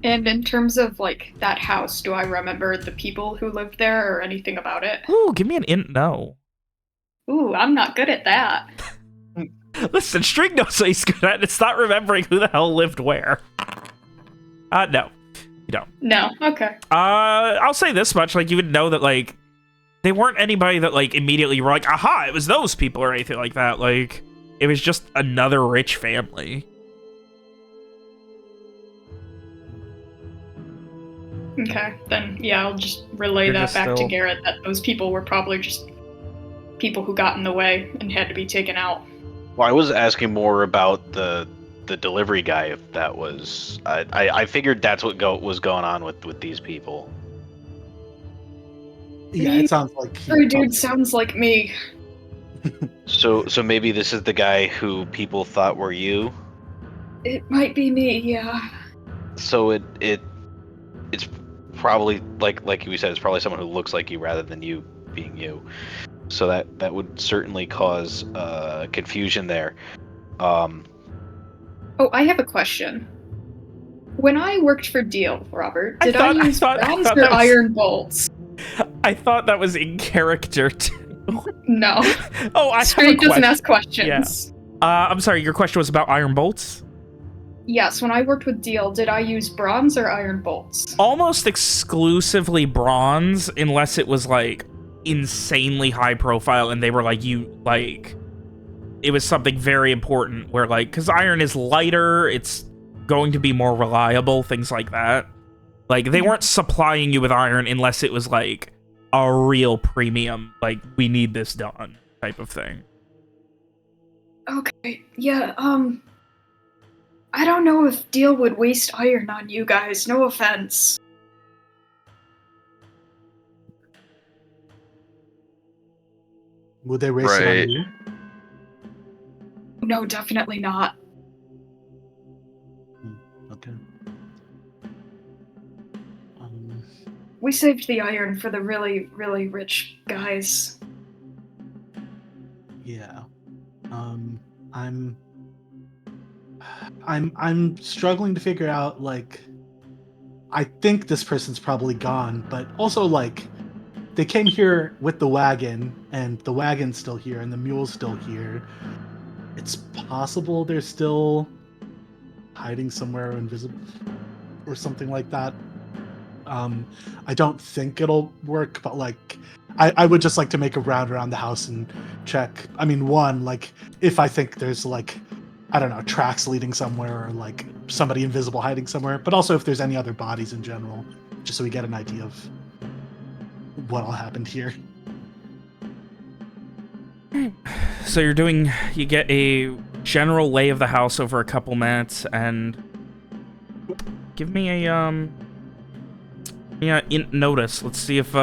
And in terms of, like, that house, do I remember the people who lived there or anything about it? Ooh, give me an int no. Ooh, I'm not good at that. Listen, Streak knows what he's good at. It's not remembering who the hell lived where. No. You don't. No, okay. I'll say this much, like, you would know that, like, they weren't anybody that, like, immediately were like, aha, it was those people or anything like that. Like, it was just another rich family. Okay, then, yeah, I'll just relay You're that just back to still- Garrett, that those people were probably just people who got in the way and had to be taken out. Well, I was asking more about the delivery guy, if that was... I figured that's what was going on with these people. Yeah, it sounds like Every dude sounds like me. So maybe this is the guy who people thought were you? It might be me, yeah. So it's probably, like you said, it's probably someone who looks like you rather than you being you. So that would certainly cause confusion there. Oh, I have a question. When I worked for Deal, Robert, did I use bronze or iron bolts? I thought that was in character, too. No. Oh, I have a Streak doesn't question. ask questions. Yeah. I'm sorry, your question was about iron bolts? Yes, when I worked with Deal, did I use bronze or iron bolts? Almost exclusively bronze, unless it was, like, insanely high profile and they were like, it was something very important where, like, because iron is lighter, it's going to be more reliable, things like that. Like, they weren't supplying you with iron unless it was, like, a real premium, like, we need this done type of thing. Okay, yeah, I don't know if Deal would waste iron on you guys, no offense. Would they waste it on you? No, definitely not. Okay. We saved the iron for the really, really rich guys. Yeah. I'm struggling to figure out, like, I think this person's probably gone, but also, like, they came here with the wagon, and the wagon's still here, and the mule's still here. It's possible they're still hiding somewhere invisible or something like that. I don't think it'll work, but, like, I would just like to make a round around the house and check. I mean, one, like, if I think there's, like, I don't know, tracks leading somewhere, or, like, somebody invisible hiding somewhere, but also if there's any other bodies in general, just so we get an idea of what all happened here. So you get a general lay of the house over a couple minutes, and give me a, notice. Let's see if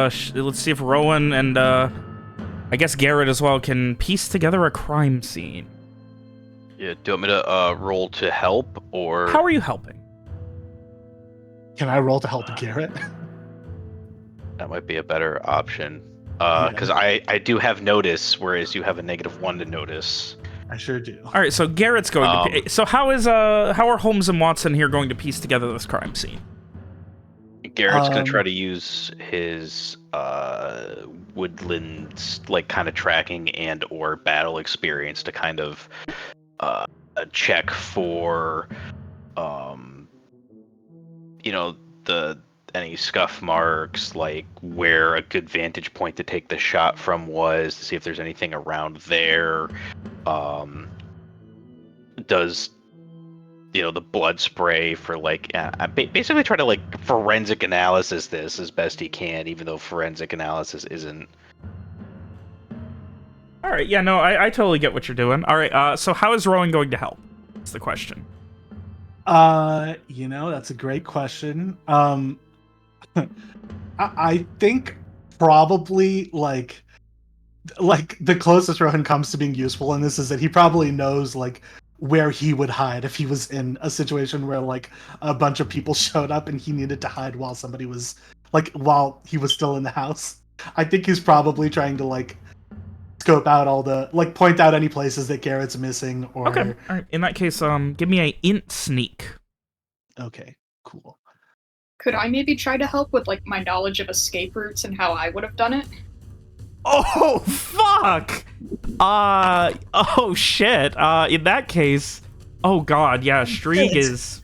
Rowan and, I guess Garrett as well can piece together a crime scene. Yeah, do you want me to roll to help, or how are you helping? Can I roll to help Garrett? That might be a better option. Because I do have notice, whereas you have a -1 to notice. I sure do. All right, so Garrett's going to. So how are Holmes and Watson here going to piece together this crime scene? Garrett's going to try to use his woodlands, like, kind of tracking and or battle experience to kind of check for, any scuff marks, like where a good vantage point to take the shot from was, to see if there's anything around there. Does the blood spray for, like, basically try to, like, forensic analysis this as best he can, even though forensic analysis isn't. All right, yeah, no, I totally get what you're doing. All right, so how is Rowan going to help? That's the question. That's a great question. I think probably, like the closest Rowan comes to being useful in this is that he probably knows, like, where he would hide if he was in a situation where, like, a bunch of people showed up and he needed to hide while while he was still in the house. I think he's probably trying to, like, scope out all the, like, point out any places that Garrett's missing, or... Okay, all right. In that case, give me a int sneak. Okay, cool. Could I maybe try to help with, like, my knowledge of escape routes and how I would have done it? Oh, fuck! Oh, shit. In that case... Oh, God, yeah, Streak is...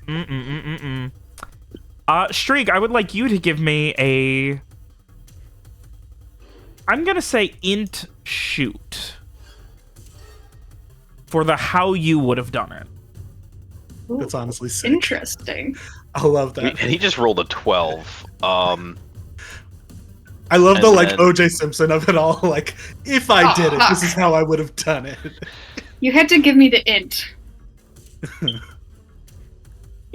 Streak, I would like you to give me a... I'm gonna say int shoot. For the how you would have done it. Ooh, that's honestly sick. Interesting. I love that. And he just rolled a 12. I love the, like, O.J. Simpson of it all. Like, if I did it, this is how I would have done it. You had to give me the int. You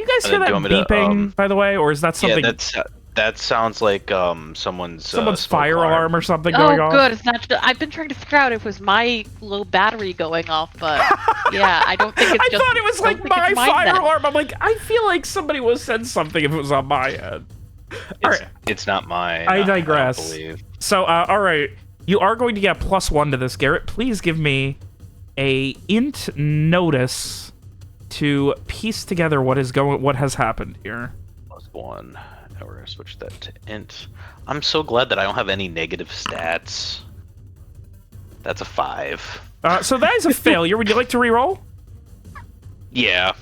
guys hear that beeping, by the way? Or is that something... Yeah, that sounds like someone's fire alarm or something going off. Oh, good. It's not. I've been trying to figure out if it was my low battery going off, but yeah, I don't think it's just... I thought it was like my fire alarm. I'm like, I feel like somebody would have said something if it was on my end. It's not mine. I digress. I don't believe. So, all right. You are going to get +1 to this, Garrett. Please give me a int notice to piece together what has happened here. +1. Now we're gonna switch that to int. I'm so glad that I don't have any negative stats. That's a 5. So that is a failure. Would you like to reroll? Yeah.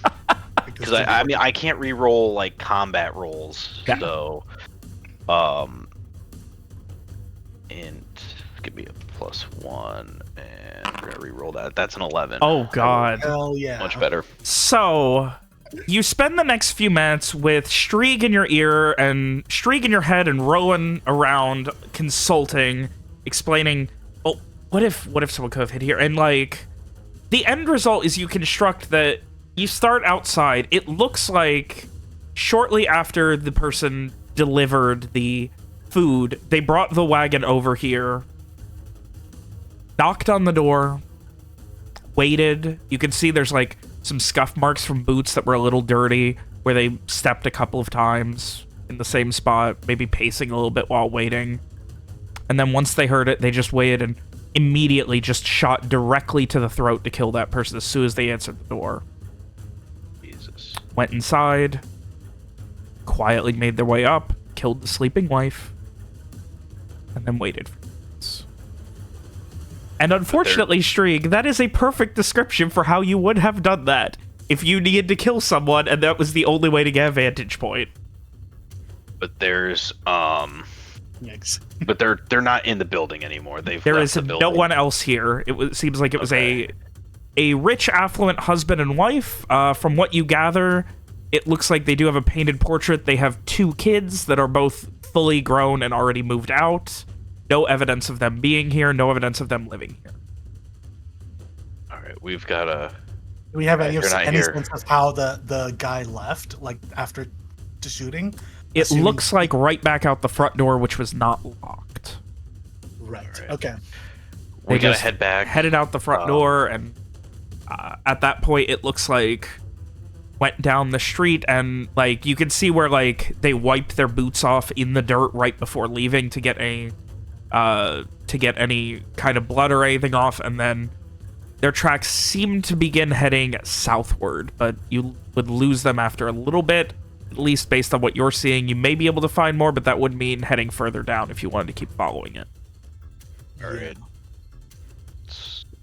Because I mean, I can't re-roll, like, combat rolls, so int, give me a +1, and we're gonna re-roll that. That's an 11. Oh God! Hell yeah! Much better. So you spend the next few minutes with Strieg in your ear and Strieg in your head and Rowan around consulting, explaining, well, what if someone could have hit here? And, like, the end result is you construct that you start outside. It looks like shortly after the person delivered the food, they brought the wagon over here, knocked on the door, waited. You can see there's, like, some scuff marks from boots that were a little dirty, where they stepped a couple of times in the same spot, maybe pacing a little bit while waiting. And then once they heard it, they just waited and immediately just shot directly to the throat to kill that person as soon as they answered the door. Jesus. Went inside, quietly made their way up, killed the sleeping wife, and then waited for minutes. And unfortunately, Strieg, that is a perfect description for how you would have done that if you needed to kill someone and that was the only way to get a vantage point. But there's Yikes. but they're not in the building anymore. There left is the no building. one else here. Seems like it was a rich, affluent husband and wife. From what you gather, it looks like they do have a painted portrait. They have 2 kids that are both fully grown and already moved out. No evidence of them being here. No evidence of them living here. All right, we've got a. Do we have any They're not here. sense of how the guy left, like after the shooting? It Assuming- looks like right back out the front door, which was not locked. Right. Alright. Okay. We They gotta just head back. Headed out the front door, and at that point, it looks like went down the street, and like you can see where like they wiped their boots off in the dirt right before leaving to get any kind of blood or anything off, and then their tracks seem to begin heading southward, but you would lose them after a little bit, at least based on what you're seeing. You may be able to find more, but that would mean heading further down if you wanted to keep following it. All right. Yeah.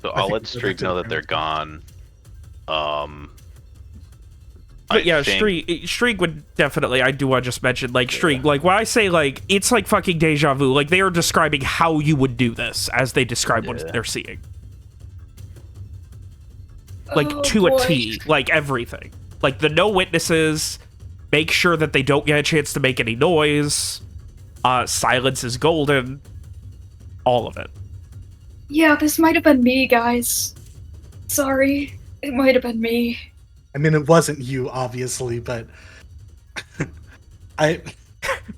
So I I'll think let we'll go Streak to know the that they're gone. But yeah, think- Strieg would definitely, I do want to just mention, like, Strieg, like, when I say, like, it's like fucking deja vu, like, they are describing how you would do this as they describe what they're seeing. Like, to a T, like, everything. Like, the no witnesses, make sure that they don't get a chance to make any noise, silence is golden, all of it. Yeah, this might have been me, guys. Sorry. It might have been me. I mean, it wasn't you, obviously, but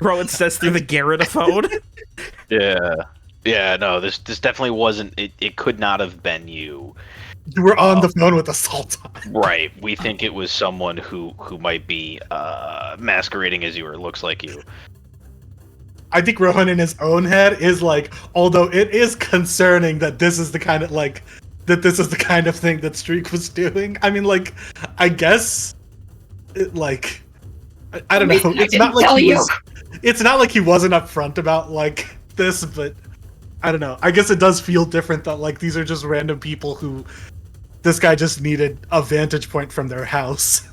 Rowan says through the Garretophone. Yeah, no, this definitely wasn't. It could not have been you. You were on the phone with Assault on. Right. We think it was someone who might be masquerading as you or looks like you. I think Rohan in his own head is like, although it is concerning that this is the kind of like that this is the kind of thing that Streak was doing. I mean, like, I guess, like, I don't know. It's not like he was. It's not like he wasn't upfront about like this, but I don't know. I guess it does feel different that like these are just random people who this guy just needed a vantage point from their house.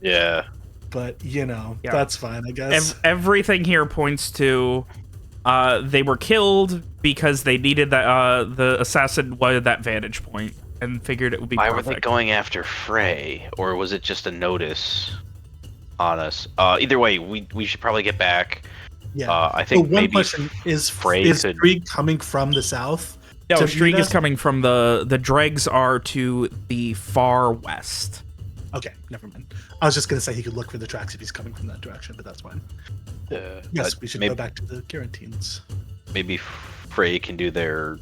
Yeah. But you know, Yeah. that's fine, I guess. Everything here points to they were killed because they needed that the assassin wanted that vantage point and figured it would be Why perfect. were they going after Frey, or was it just a notice on us? Either way, we should probably get back. Yeah. I think one maybe question is Frey is could- Streak coming from the south? No, to Strieg meet is us? coming from the dregs are to the far west. Okay, never mind. I was just gonna say he could look for the tracks if he's coming from that direction, but that's fine. Yes, we should maybe, go back to the Guarantines. Maybe Frey can do their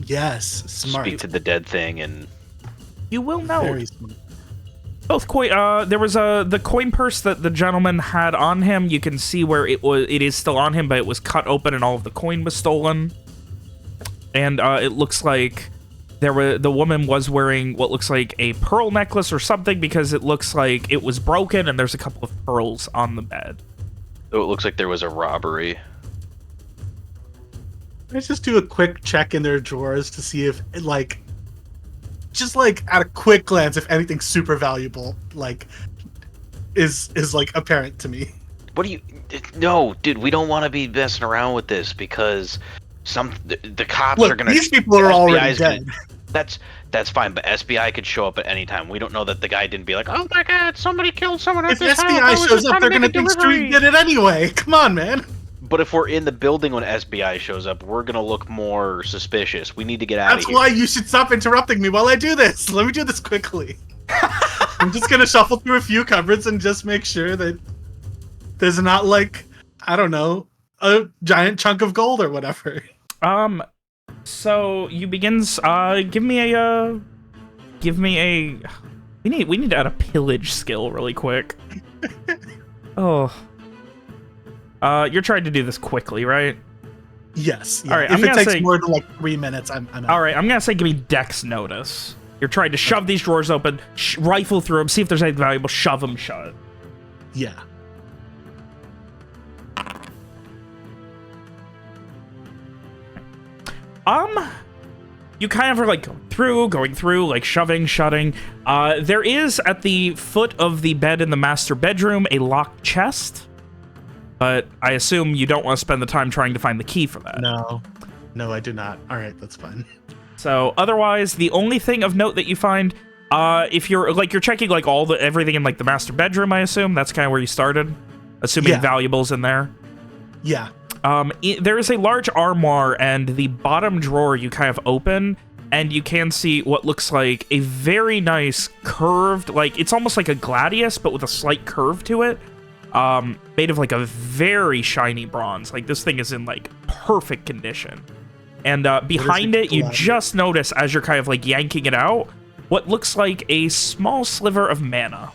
Yes, smart. speak to the dead thing, and You will know. Very smart. Both coin. There was the coin purse that the gentleman had on him. You can see where it was. It is still on him, but it was cut open and all of the coin was stolen. And it looks like the woman was wearing what looks like a pearl necklace or something, because it looks like it was broken and there's a couple of pearls on the bed. so it looks like there was a robbery. Let's just do a quick check in their drawers to see if, like, just like at a quick glance, if anything super valuable, like, is like apparent to me. What do you? No, dude, we don't want to be messing around with this because the cops Look, are gonna. these people are the already FBI's dead. That's fine, but SBI could show up at any time. We don't know that the guy didn't be like, oh my god, somebody killed someone at this house. If SBI shows up, they're gonna think Streak did it anyway. Come on, man. But if we're in the building when SBI shows up, we're gonna look more suspicious. We need to get out of here. That's why you should stop interrupting me while I do this. Let me do this quickly. I'm just gonna shuffle through a few cupboards and just make sure that there's not, like, I don't know, a giant chunk of gold or whatever. So you begins. Give me a. We need to add a pillage skill really quick. Oh. You're trying to do this quickly, right? Yes. Yeah. All right. If it takes more than like 3 minutes, I'm out. All right. I'm gonna say give me Dex notice. You're trying to shove these drawers open, rifle through them, see if there's anything valuable, shove them shut. Yeah. You kind of are like going through, like shoving, shutting. There is at the foot of the bed in the master bedroom a locked chest, but I assume you don't want to spend the time trying to find the key for that. No, I do not. All right, that's fine. So otherwise, the only thing of note that you find, if you're checking like everything in like the master bedroom, I assume that's kind of where you started, assuming valuables in there. Yeah. There is a large armoire, and the bottom drawer you kind of open, and you can see what looks like a very nice curved, like, it's almost like a gladius, but with a slight curve to it, made of, like, a very shiny bronze. Like, this thing is in, like, perfect condition. And behind it, you just notice, as you're kind of, like, yanking it out, what looks like a small sliver of mana.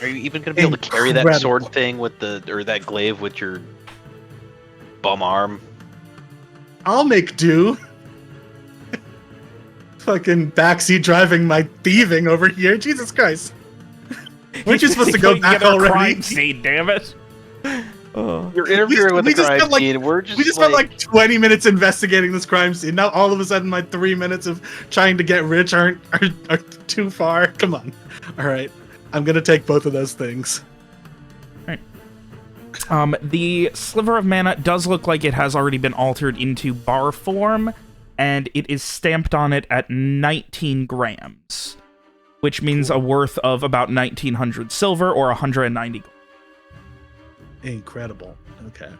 Are you even going to be able to carry that sword thing with or that glaive with your bum arm? I'll make do. Fucking backseat driving my thieving over here. Jesus Christ. We're just supposed to go back already. Crime scene, damn it. You're interfering with the crime scene. We just spent like 20 minutes investigating this crime scene. Now all of a sudden my 3 minutes of trying to get rich are too far. Come on. All right. I'm going to take both of those things. The sliver of mana does look like it has already been altered into bar form, and it is stamped on it at 19 grams, which means a worth of about 1,900 silver or 190 gold. Incredible. Okay.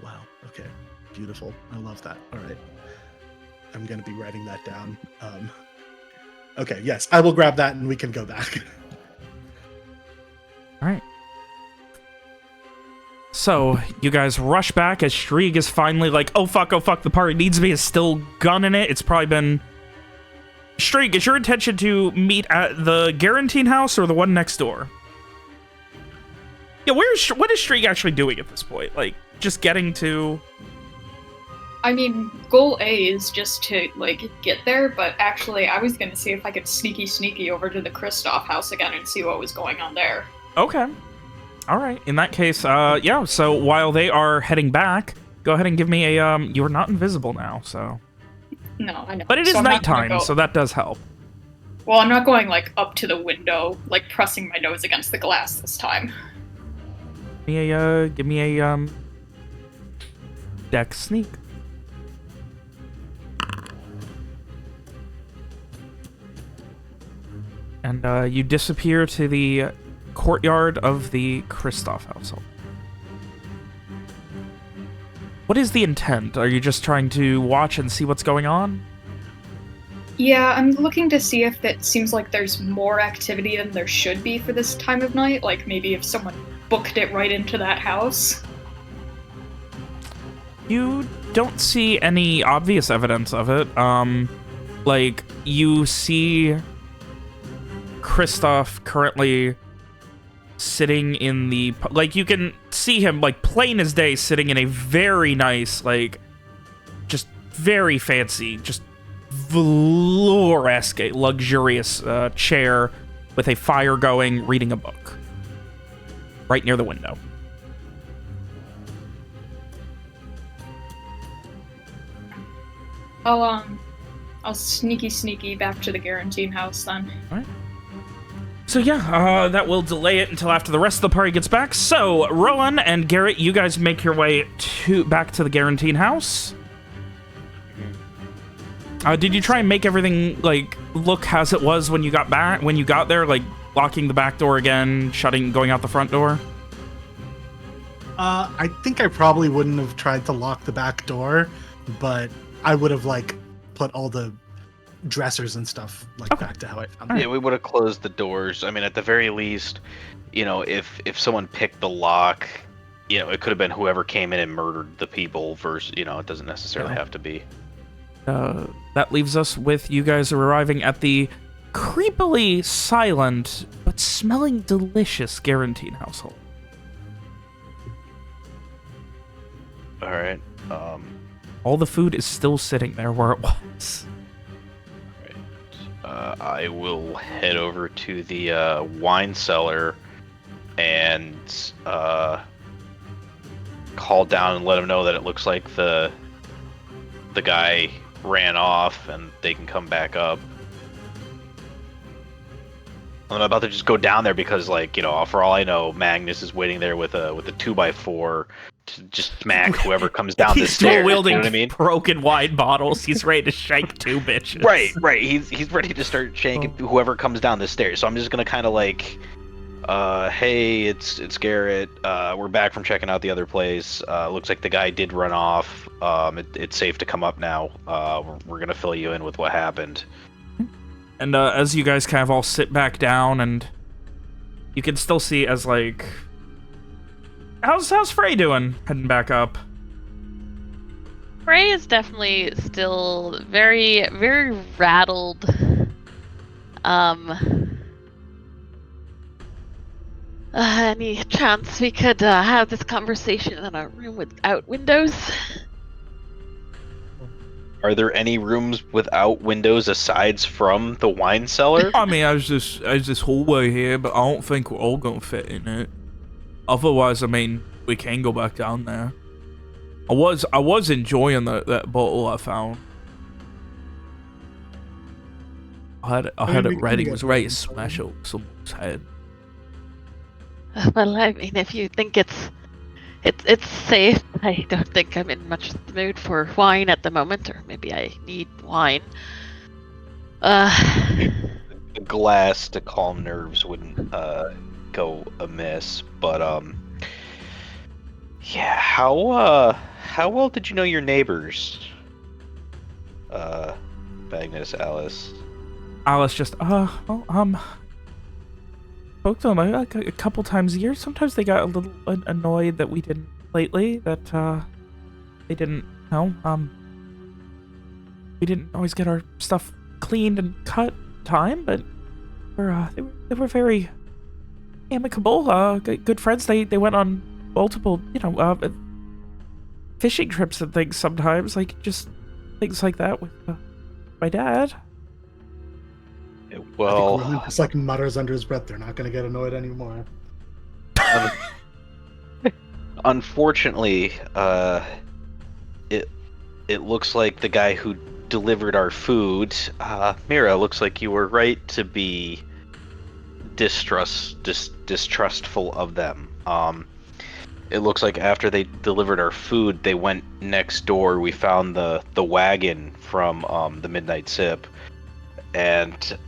Wow. Okay. Beautiful. I love that. All right. I'm going to be writing that down. Okay. Yes, I will grab that and we can go back. All right. So, you guys rush back as Shrieg is finally like, oh fuck, the party needs me, is still gunning it. It's probably been... Shrieg, is your intention to meet at the Guarantine house or the one next door? Yeah, what is Shrieg actually doing at this point? Like, just getting to... I mean, goal A is just to, like, get there, but actually I was gonna see if I could sneaky over to the Kristoff house again and see what was going on there. Okay. All right. In that case, yeah, so while they are heading back, go ahead and give me a, you're not invisible now, so... No, I know. But it is nighttime, so that does help. Well, I'm not going, like, up to the window, like, pressing my nose against the glass this time. Give me a, Dex sneak. And, you disappear to the courtyard of the Kristoff household. What is the intent? Are you just trying to watch and see what's going on? Yeah, I'm looking to see if it seems like there's more activity than there should be for this time of night. Like, maybe if someone booked it right into that house. You don't see any obvious evidence of it. Like, you see Kristoff currently sitting in the... Like, you can see him, like, plain as day, sitting in a very nice, like, just very fancy, just velour-esque, luxurious chair with a fire going, reading a book. Right near the window. I'll sneaky back to the Guarantine house then. All right. So yeah, that will delay it until after the rest of the party gets back. So, Rowan and Garrett, you guys make your way back to the Guarantine house. Did you try and make everything, like, look as it was when you got back, when you got there, like, locking the back door again, going out the front door? I think I probably wouldn't have tried to lock the back door, but I would have, like, put all the dressers and stuff, like, back to how I found them. Yeah, we would have closed the doors. I mean, at the very least, you know, if someone picked the lock, you know, it could have been whoever came in and murdered the people versus, you know, it doesn't necessarily have to be. That leaves us with you guys arriving at the creepily silent but smelling delicious Guaranteed household. All right. All the food is still sitting there where it was. I will head over to the wine cellar and call down and let them know that it looks like the guy ran off and they can come back up. I'm about to just go down there because, like, you know, for all I know, Magnus is waiting there with a 2x4 to just smack whoever comes down the He's stairs. still wielding You know what I mean? broken wine bottles. He's ready to shank 2 bitches. Right. He's ready to start shanking whoever comes down the stairs. So I'm just gonna kind of like, hey, it's Garrett. We're back from checking out the other place. Looks like the guy did run off. It's safe to come up now. We're gonna fill you in with what happened. And as you guys kind of all sit back down, and you can still see as, like, how's Frey doing heading back up? Frey is definitely still very, very rattled. Any chance we could have this conversation in a room without windows? Are there any rooms without windows aside from the wine cellar? I mean, there's this hallway here, but I don't think we're all gonna fit in it. Otherwise, I mean, we can go back down there. I was enjoying that bottle I found. I had it ready. Was ready to smash up someone's head. Well, I mean, if you think it's safe, I don't think I'm in much the mood for wine at the moment, or maybe I need wine. A glass to calm nerves wouldn't go amiss, but yeah. How well did you know your neighbors? Magnus, Alice. Alice just spoke to them like a couple times a year. Sometimes they got a little annoyed that we didn't lately. That they didn't, we didn't always get our stuff cleaned and cut in time. But they were very amicable, good friends. They went on multiple, fishing trips and things sometimes, like just things like that with my dad. Well, Roman just like mutters under his breath, they're not going to get annoyed anymore. Unfortunately, it looks like the guy who delivered our food, Mira, looks like you were right to be distrustful of them. It looks like after they delivered our food, they went next door. We found the wagon from the Midnight Sip. And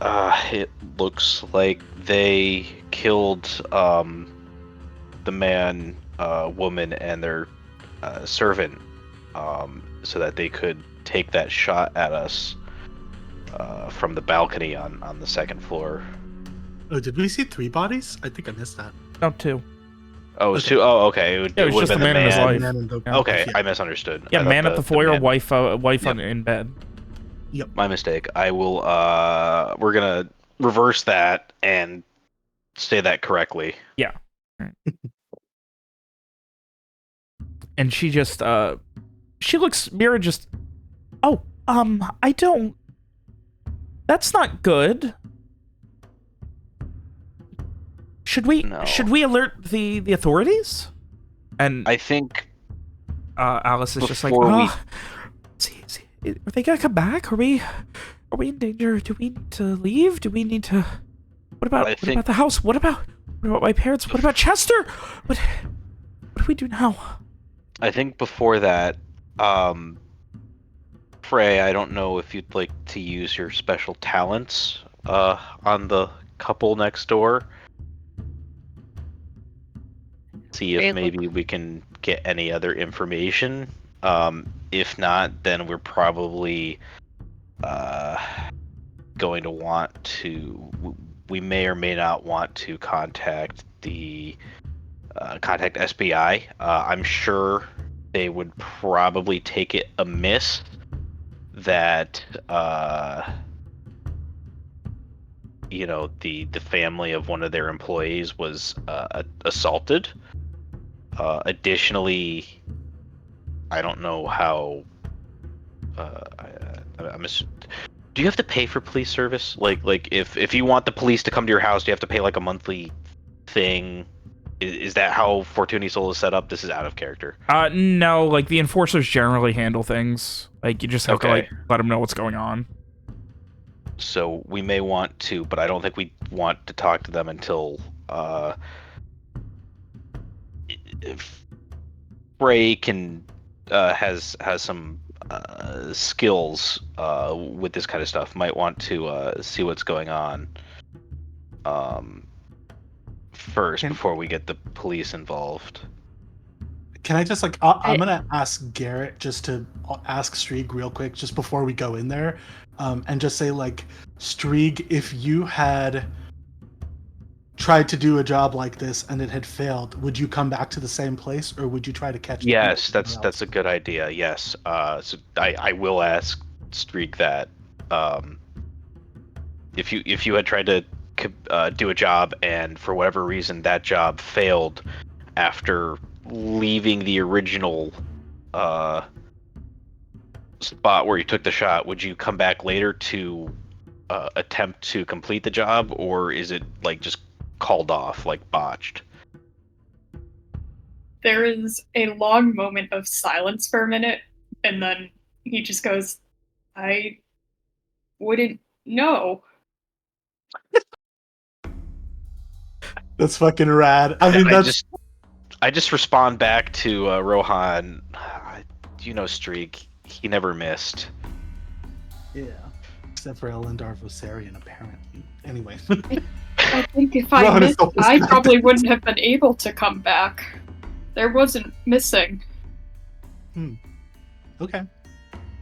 it looks like they killed the man, woman, and their servant, so that they could take that shot at us from the balcony on the second floor. Oh, did we see 3 bodies? I think I missed that. No, 2. Oh, it was Okay. 2? Oh, okay. It Yeah, it was would've just been the man in his life. Man and the- Okay, yeah. I misunderstood. Yeah, I thought man at the foyer, man- wife Yep. in bed. My mistake. I will. We're gonna reverse that and say that correctly. Yeah. And she just, she looks, Mira just, I don't, that's not good. Should we alert the authorities? And I think Alice is just like, before we- see, are they gonna come back? Are we in danger? Do we need to leave? Do we need to, what about the house? What about my parents? What about Chester? What do we do now? I think before that, Frey, I don't know if you'd like to use your special talents on the couple next door. See if Frey maybe we can get any other information. If not, then we're probably going to want to. We may or may not want to contact contact SBI. I'm sure they would probably take it amiss that the family of one of their employees was assaulted. Additionally, I don't know how. Do you have to pay for police service? Like if you want the police to come to your house, do you have to pay like a monthly thing? Is that how Fortuny Soul is set up? This is out of character. No, like the enforcers generally handle things. Like you just have to like let them know what's going on. So we may want to, but I don't think we want to talk to them until if Frey can has some skills with this kind of stuff. Might want to see what's going on first before we get the police involved. Can I just like I'm gonna ask Garrett just to ask Strieg real quick just before we go in there, and just say like, Strieg, if you had tried to do a job like this and it had failed, would you come back to the same place or would you try to catch? Yes, that's a good idea. Yes, so I will ask Strieg that if you had tried to do a job and for whatever reason that job failed after leaving the original spot where you took the shot, would you come back later to attempt to complete the job, or is it like just called off, like botched? There is a long moment of silence for a minute, and then he just goes, I wouldn't know. That's fucking rad. I mean, I just respond back to Rohan. You know, Streak, he never missed. Yeah, except for Elendar Vosarian, apparently. Anyway. I think if I missed, I probably wouldn't have been able to come back. There wasn't missing. Okay.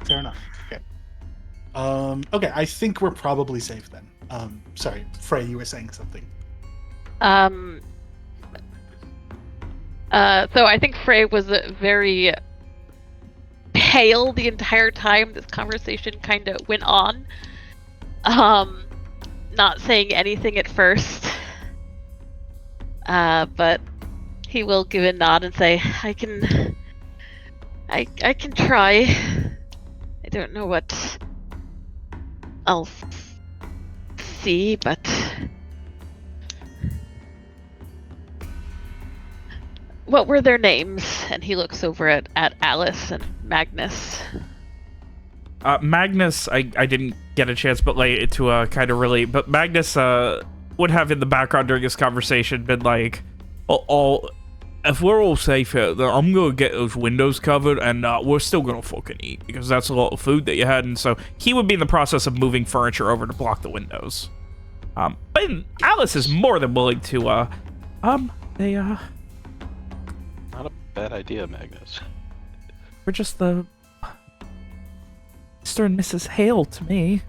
Fair enough. Okay. Okay, I think we're probably safe then. Sorry, Frey, you were saying something. So I think Frey was very pale the entire time this conversation kind of went on. Not saying anything at first. But he will give a nod and say, I can try. I don't know what I'll see, but what were their names? And he looks over at Alice and Magnus. Magnus, I didn't get a chance, but like to kind of relate. But Magnus would have in the background during this conversation been like, if we're all safe here, then I'm gonna get those windows covered, and we're still gonna fucking eat because that's a lot of food that you had. And so he would be in the process of moving furniture over to block the windows. But Alice is more than willing to. They Not a bad idea, Magnus. We're just the Mr. and Mrs. Hale to me.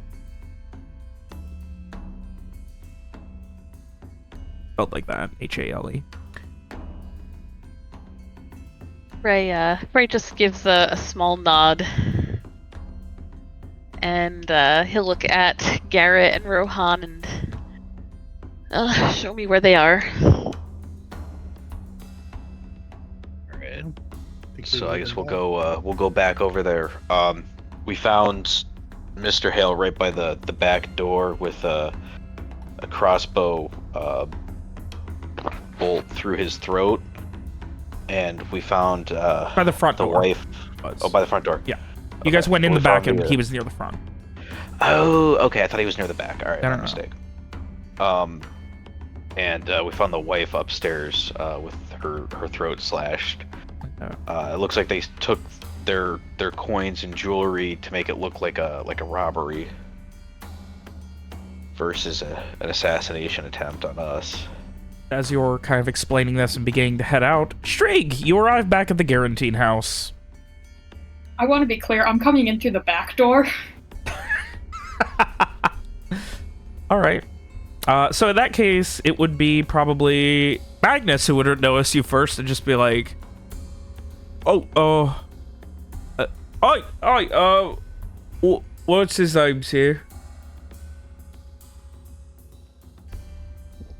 Felt like that. H-A-L-E. Frey just gives a small nod. And he'll look at Garrett and Rohan and show me where they are. Alright. So I guess we'll go back over there. We found Mr. Hale right by the back door with a crossbow bolt through his throat, and we found by the front door. Wife. Oh, by the front door. Yeah. You guys went in the back, and he was near the front. Oh, okay. I thought he was near the back. All right, no, my mistake. And we found the wife upstairs with her throat slashed. It looks like they took their coins and jewelry to make it look like a robbery versus an assassination attempt on us. As you're kind of explaining this and beginning to head out, Strig, you arrive back at the Guarantine house. I want to be clear, I'm coming in through the back door. Alright. So in that case, it would be probably Magnus who would notice you first and just be like, what's his name here?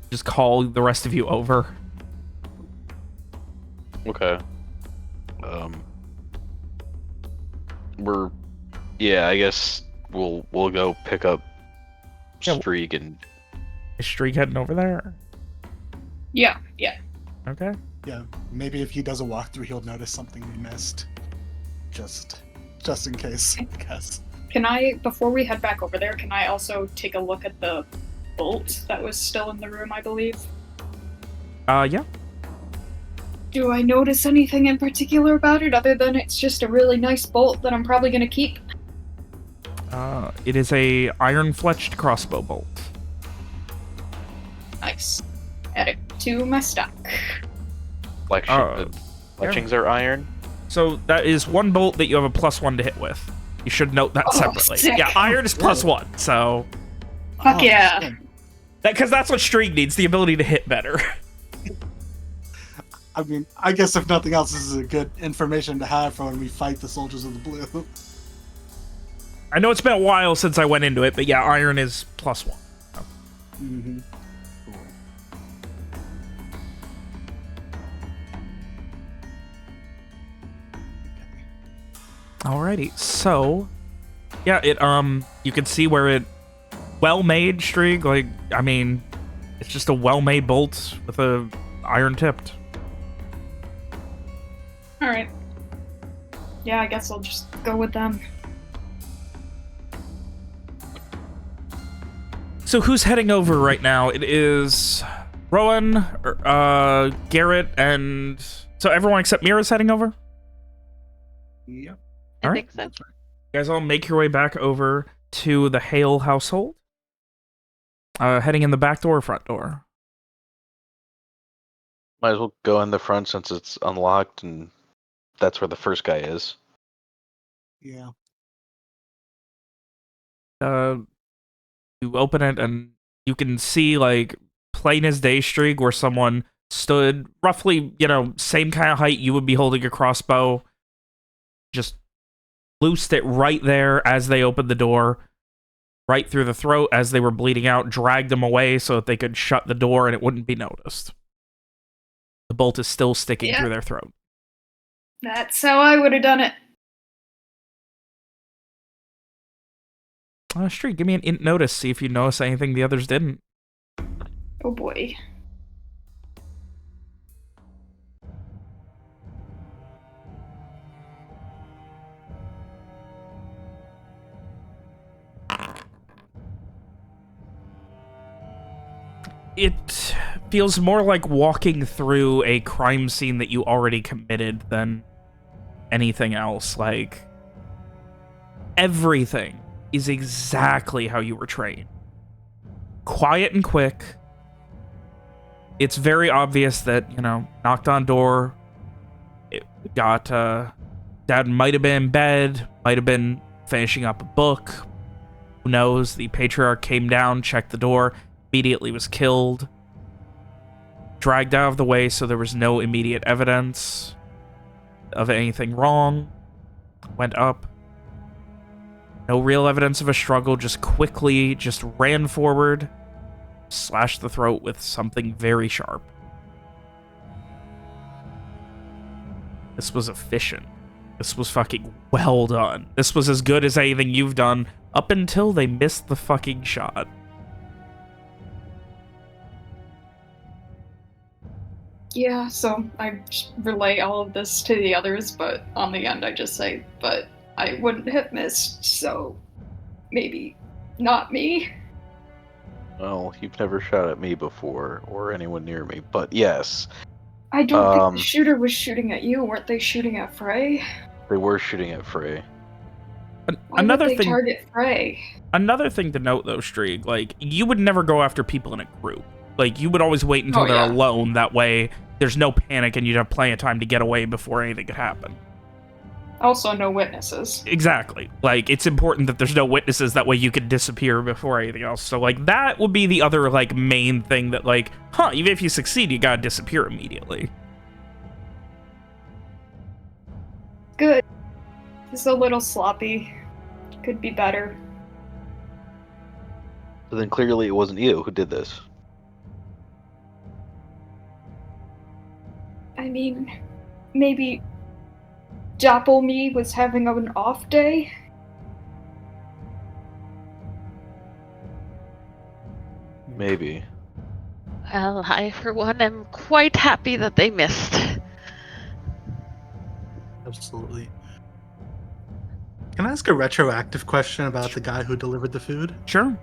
Just call the rest of you over. Okay. I guess we'll go pick up Streak and... Is Streak heading over there? Yeah. Okay. Yeah, maybe if he does a walkthrough, he'll notice something we missed. Just in case, I guess. Can I, before we head back over there, can I also take a look at the bolt that was still in the room, I believe? Yeah. Do I notice anything in particular about it other than it's just a really nice bolt that I'm probably gonna keep? It is a iron-fletched crossbow bolt. Nice. Add it to my stock. Fletchings are iron? So that is one bolt that you have a +1 to hit with. You should note that separately. Sick. Yeah, iron is +1, so... Fuck yeah. Because that's what Streak needs, the ability to hit better. I mean, I guess if nothing else, this is a good information to have for when we fight the Soldiers of the Blue. I know it's been a while since I went into it, but yeah, iron is +1. So. Mm-hmm. Alrighty, so... Yeah, it, you can see where it... Well-made, Streak, like, I mean... It's just a well-made bolt with a iron-tipped. Alright. Yeah, I guess I'll just go with them. So who's heading over right now? It is Rowan, Garrett, and... So everyone except Mira's heading over? Yep. I Alright. think so. You guys all make your way back over to the Hale household. Heading in the back door or front door? Might as well go in the front since it's unlocked and that's where the first guy is. Yeah. You open it and you can see, like, plain as day, Streak, where someone stood roughly, you know, same kind of height you would be holding a crossbow. Just loosed it right there as they opened the door, right through the throat as they were bleeding out, dragged them away so that they could shut the door and it wouldn't be noticed. The bolt is still sticking through their throat. That's how I would have done it. Streak, give me an int notice, see if you notice anything the others didn't. Oh boy. It feels more like walking through a crime scene that you already committed than anything else. Like, everything is exactly how you were trained. Quiet and quick. It's very obvious that, you know, knocked on door, it got, Dad might have been in bed, might have been finishing up a book. Who knows? The patriarch came down, checked the door, immediately was killed. Dragged out of the way so there was no immediate evidence of anything wrong. Went up. No real evidence of a struggle, just quickly just ran forward, slashed the throat with something very sharp. This was efficient. This was fucking well done. This was as good as anything you've done up until they missed the fucking shot. Yeah, so I just relay all of this to the others, but on the end I just say, but I wouldn't have missed, so maybe not me. Well, you've never shot at me before, or anyone near me, but yes. I don't think the shooter was shooting at you. Weren't they shooting at Frey? They were shooting at Frey. Why Another would they thing. target Frey? Another thing to note, though, Streak, like, you would never go after people in a group. Like, you would always wait until they're yeah. alone. That way, there's no panic and you'd have plenty of time to get away before anything could happen. Also, no witnesses. Exactly. Like, it's important that there's no witnesses. That way you could disappear before anything else. So, like, that would be the other, like, main thing that, like, even if you succeed, you gotta disappear immediately. Good. It's a little sloppy. Could be better. So then clearly it wasn't you who did this. I mean, maybe Me was having an off day? Maybe. Well, I, for one, am quite happy that they missed. Absolutely. Can I ask a retroactive question about the guy who delivered the food? Sure.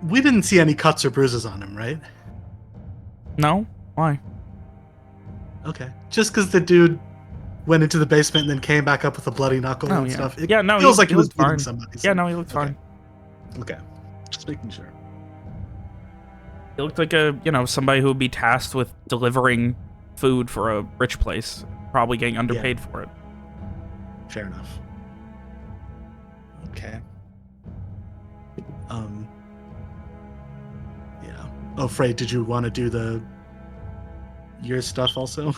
We didn't see any cuts or bruises on him, right? No? Why? Okay. Just because the dude went into the basement and then came back up with a bloody knuckle and stuff. It feels like he was beating fine. somebody. Yeah, no, he looked fine. Okay. Just making sure. He looked like somebody who would be tasked with delivering food for a rich place, probably getting underpaid for it. Fair enough. Okay. Yeah. Oh, Frey, did you want to do your stuff also?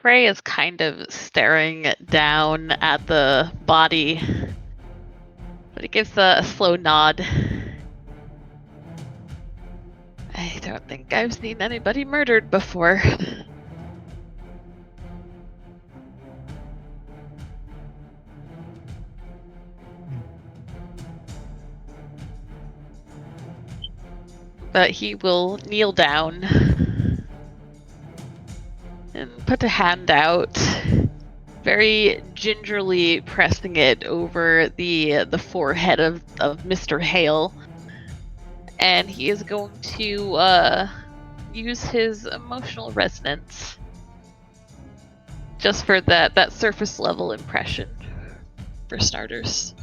Frey is kind of staring down at the body, but he gives a slow nod. I don't think I've seen anybody murdered before. But he will kneel down and put a hand out, very gingerly pressing it over the forehead of Mr. Hale. And he is going to use his emotional resonance just for that surface level impression, for starters.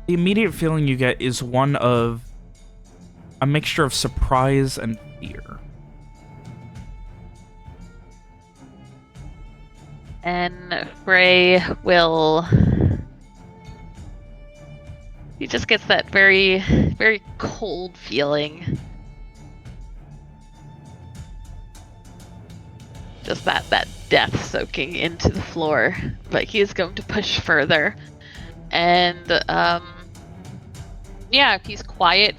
The immediate feeling you get is one of a mixture of surprise and fear. And Frey will... He just gets that very, very cold feeling. Just that death soaking into the floor. But he is going to push further. And, yeah, he's quiet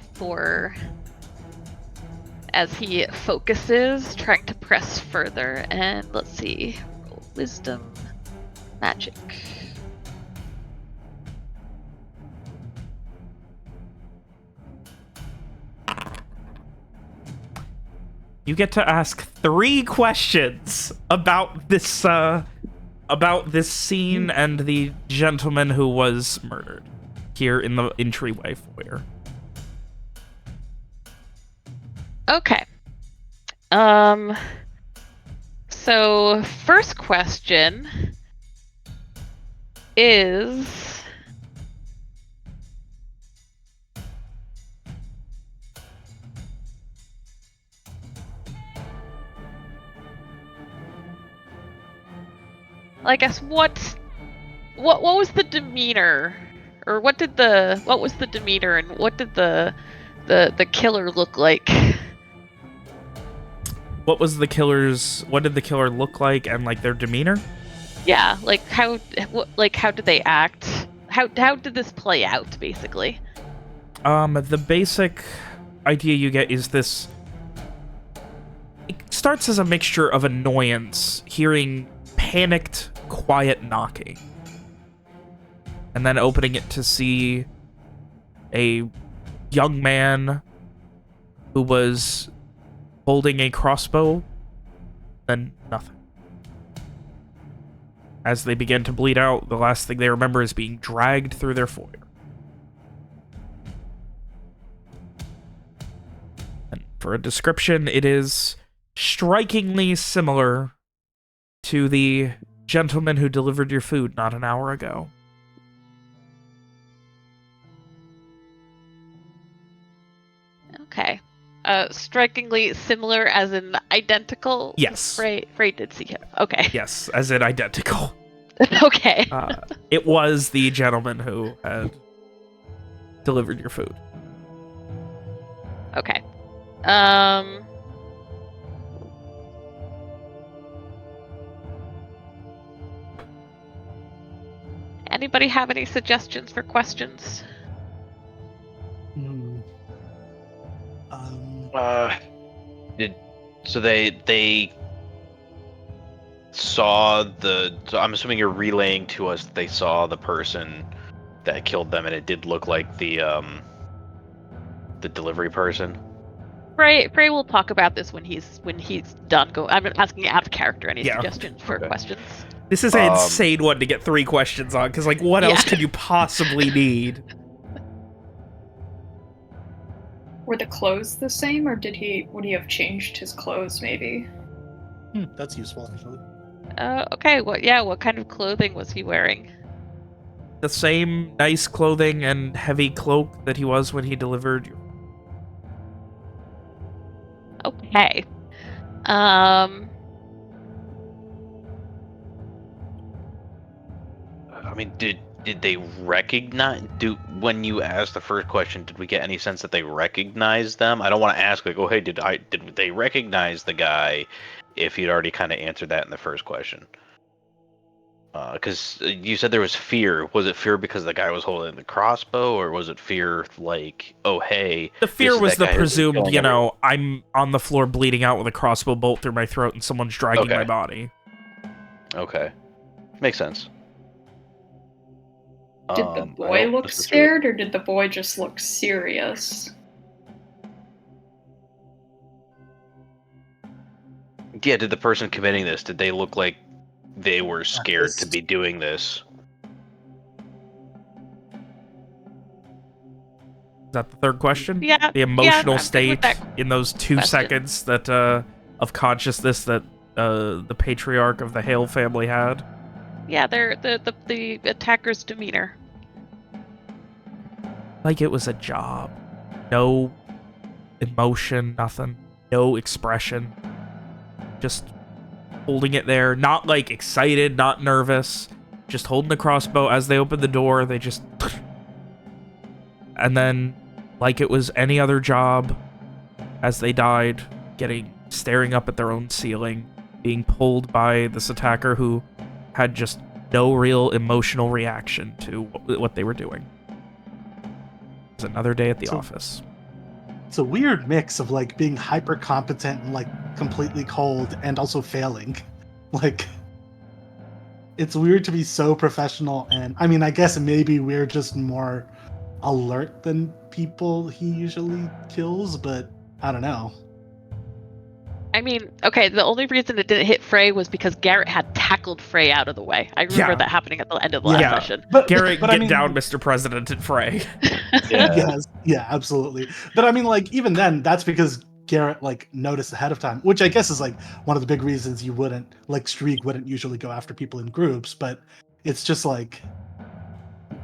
as he focuses, trying to press further. And let's see, roll wisdom, magic. You get to ask 3 questions about this scene and the gentleman who was murdered here in the entryway foyer. Okay. So first question is, I guess what was the demeanor, or what was the demeanor, and what did the killer look like? What did the killer look like, and like their demeanor? Yeah, how did they act? How did this play out, basically? The basic idea you get is this. It starts as a mixture of annoyance, hearing panicked, quiet knocking, and then opening it to see a young man who was holding a crossbow, then nothing. As they begin to bleed out, the last thing they remember is being dragged through their foyer. And For a description, it is strikingly similar to the gentleman who delivered your food not an hour ago. Okay. Strikingly similar as in identical? Yes. Frey did see him. Okay. Yes, as in identical. Okay. It was the gentleman who had delivered your food. Okay. Anybody have any suggestions for questions? Hmm. So they saw the. So I'm assuming you're relaying to us that they saw the person that killed them, and it did look like the delivery person. Frey will talk about this when he's done. I'm asking out of character. Any suggestions for questions? This is an insane one to get 3 questions on, because, like, what else could you possibly need? Were the clothes the same, or would he have changed his clothes, maybe? That's useful, actually. Okay. What kind of clothing was he wearing? The same nice clothing and heavy cloak that he was when he delivered you. Okay. I mean, did they recognize? When you asked the first question, did we get any sense that they recognized them? I don't want to ask like, oh hey, did they recognize the guy? If you'd already kind of answered that in the first question. Because you said there was fear. Was it fear because the guy was holding the crossbow, or was it fear like, oh hey? The fear was the guy who's presumed, killing you everyone? know, I'm on the floor bleeding out with a crossbow bolt through my throat and someone's dragging my body. Okay, makes sense. Did the boy look scared, or did the boy just look serious? Yeah, did the person committing this, did they look like they were scared to be doing this? Is that the third question? Yeah. The emotional I'm good with state that in those 2 question. seconds that of consciousness that the patriarch of the Hale family had. Yeah, they're the attacker's demeanor. Like it was a job. No emotion, nothing. No expression. Just holding it there. Not like excited, not nervous. Just holding the crossbow. As they opened the door, they just... And then, like it was any other job, as they died, staring up at their own ceiling, being pulled by this attacker who had just no real emotional reaction to what they were doing. It was another day at the office. It's a weird mix of like being hyper competent and like completely cold and also failing. Like, it's weird to be so professional, and I mean, I guess maybe we're just more alert than people he usually kills, but I don't know. I mean, okay, the only reason it didn't hit Frey was because Garrett had tackled Frey out of the way. I remember that happening at the end of the last session. But Garrett, but get I mean, down, Mr. President, and Frey. Yes, yeah, absolutely. But I mean, like, even then, that's because Garrett like noticed ahead of time, which I guess is like one of the big reasons you wouldn't like Strieg wouldn't usually go after people in groups. But it's just like,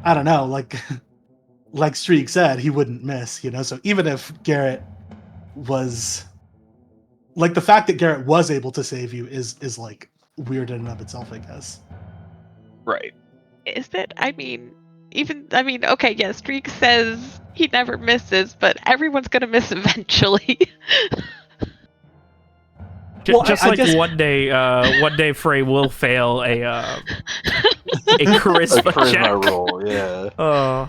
I don't know, like like Strieg said, he wouldn't miss, you know. So even if Garrett was like, the fact that Garrett was able to save you is like weird in and of itself, I guess. Right. Is it? I mean, okay, yeah, Streak says he never misses, but everyone's gonna miss eventually. Well, Just I like guess... one day Frey will fail a charisma check. roll, yeah.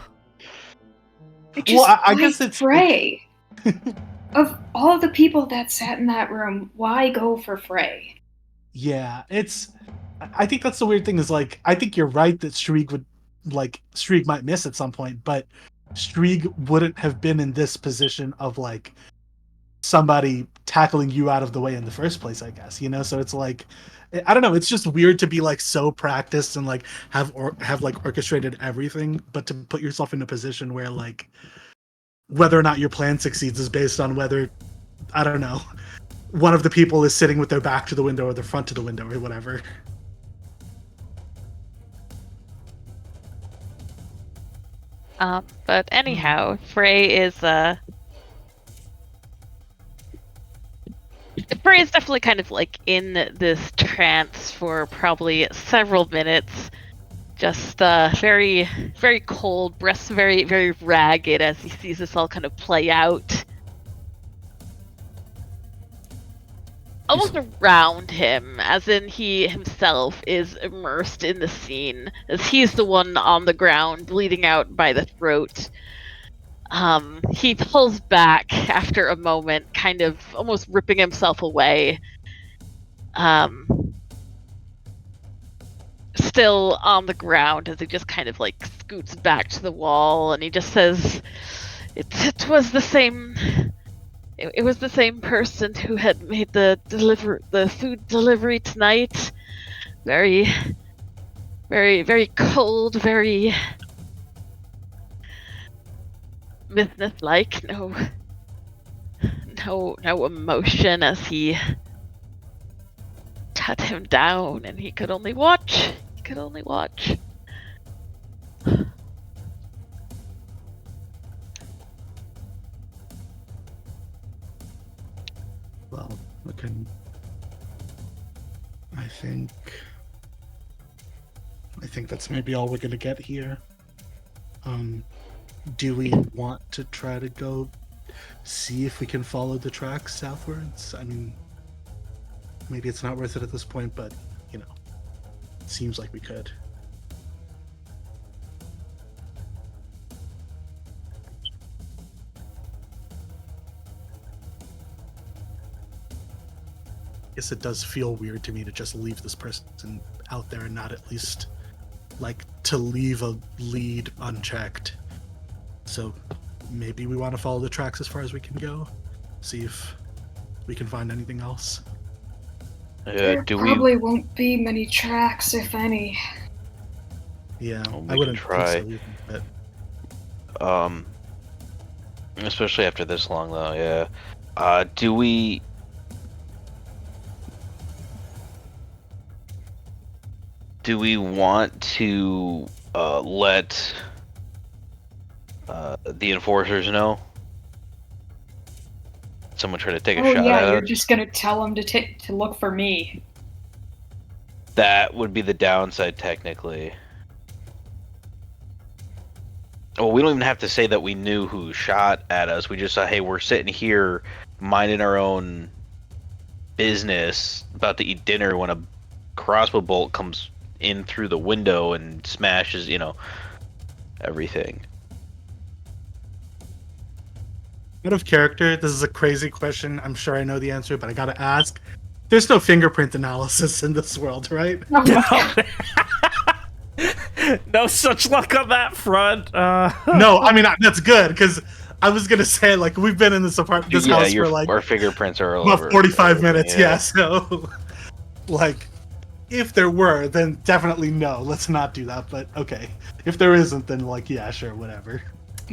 I guess it's Frey. Of all the people that sat in that room, why go for Frey? Yeah, I think that's the weird thing is like, I think you're right that Strieg might miss at some point, but Strieg wouldn't have been in this position of like somebody tackling you out of the way in the first place, I guess, you know? So it's like, I don't know, it's just weird to be like so practiced and like have like orchestrated everything, but to put yourself in a position where like whether or not your plan succeeds is based on whether I don't know, one of the people is sitting with their back to the window or the front to the window or whatever. But anyhow, Frey is Frey is definitely kind of like in this trance for probably several minutes. Just very, very cold, breaths very, very ragged as he sees this all kind of play out. Almost around him, as in he himself is immersed in the scene, as he's the one on the ground, bleeding out by the throat. He pulls back after a moment, kind of almost ripping himself away. Still on the ground as he just kind of like scoots back to the wall, and he just says, "It was the same. It was the same person who had made the food delivery tonight. Very, very, very cold, very business-like. No emotion as he cut him down, and he could only watch. He could only watch." Well, I think that's maybe all we're gonna get here. Do we want to try to go see if we can follow the tracks southwards? I mean, maybe it's not worth it at this point, but you know, it seems like we could. Guess it does feel weird to me to just leave this person out there and not at least like to leave a lead unchecked. So maybe we want to follow the tracks as far as we can go, see if we can find anything else. There probably won't be many tracks, if any. Yeah, Well, I wouldn't try. think so either, but Especially after this long, though. Yeah. Do we want to let the enforcers know? Someone try to take a shot at you're us? just gonna tell them to look for me. That would be the downside, technically. Well, we don't even have to say that we knew who shot at us. We just said, hey, we're sitting here minding our own business, about to eat dinner, when a crossbow bolt comes in through the window and smashes, everything. out of character, this is a crazy question. I'm sure I know the answer, but I gotta ask. There's no fingerprint analysis in this world, right? No such luck on that front. No, I mean that's good because I was gonna say like we've been in this house for like our fingerprints are all about over 45 minutes. yeah. So like if there were, then definitely no. Let's not do that. But okay, if there isn't, then like yeah, sure, whatever.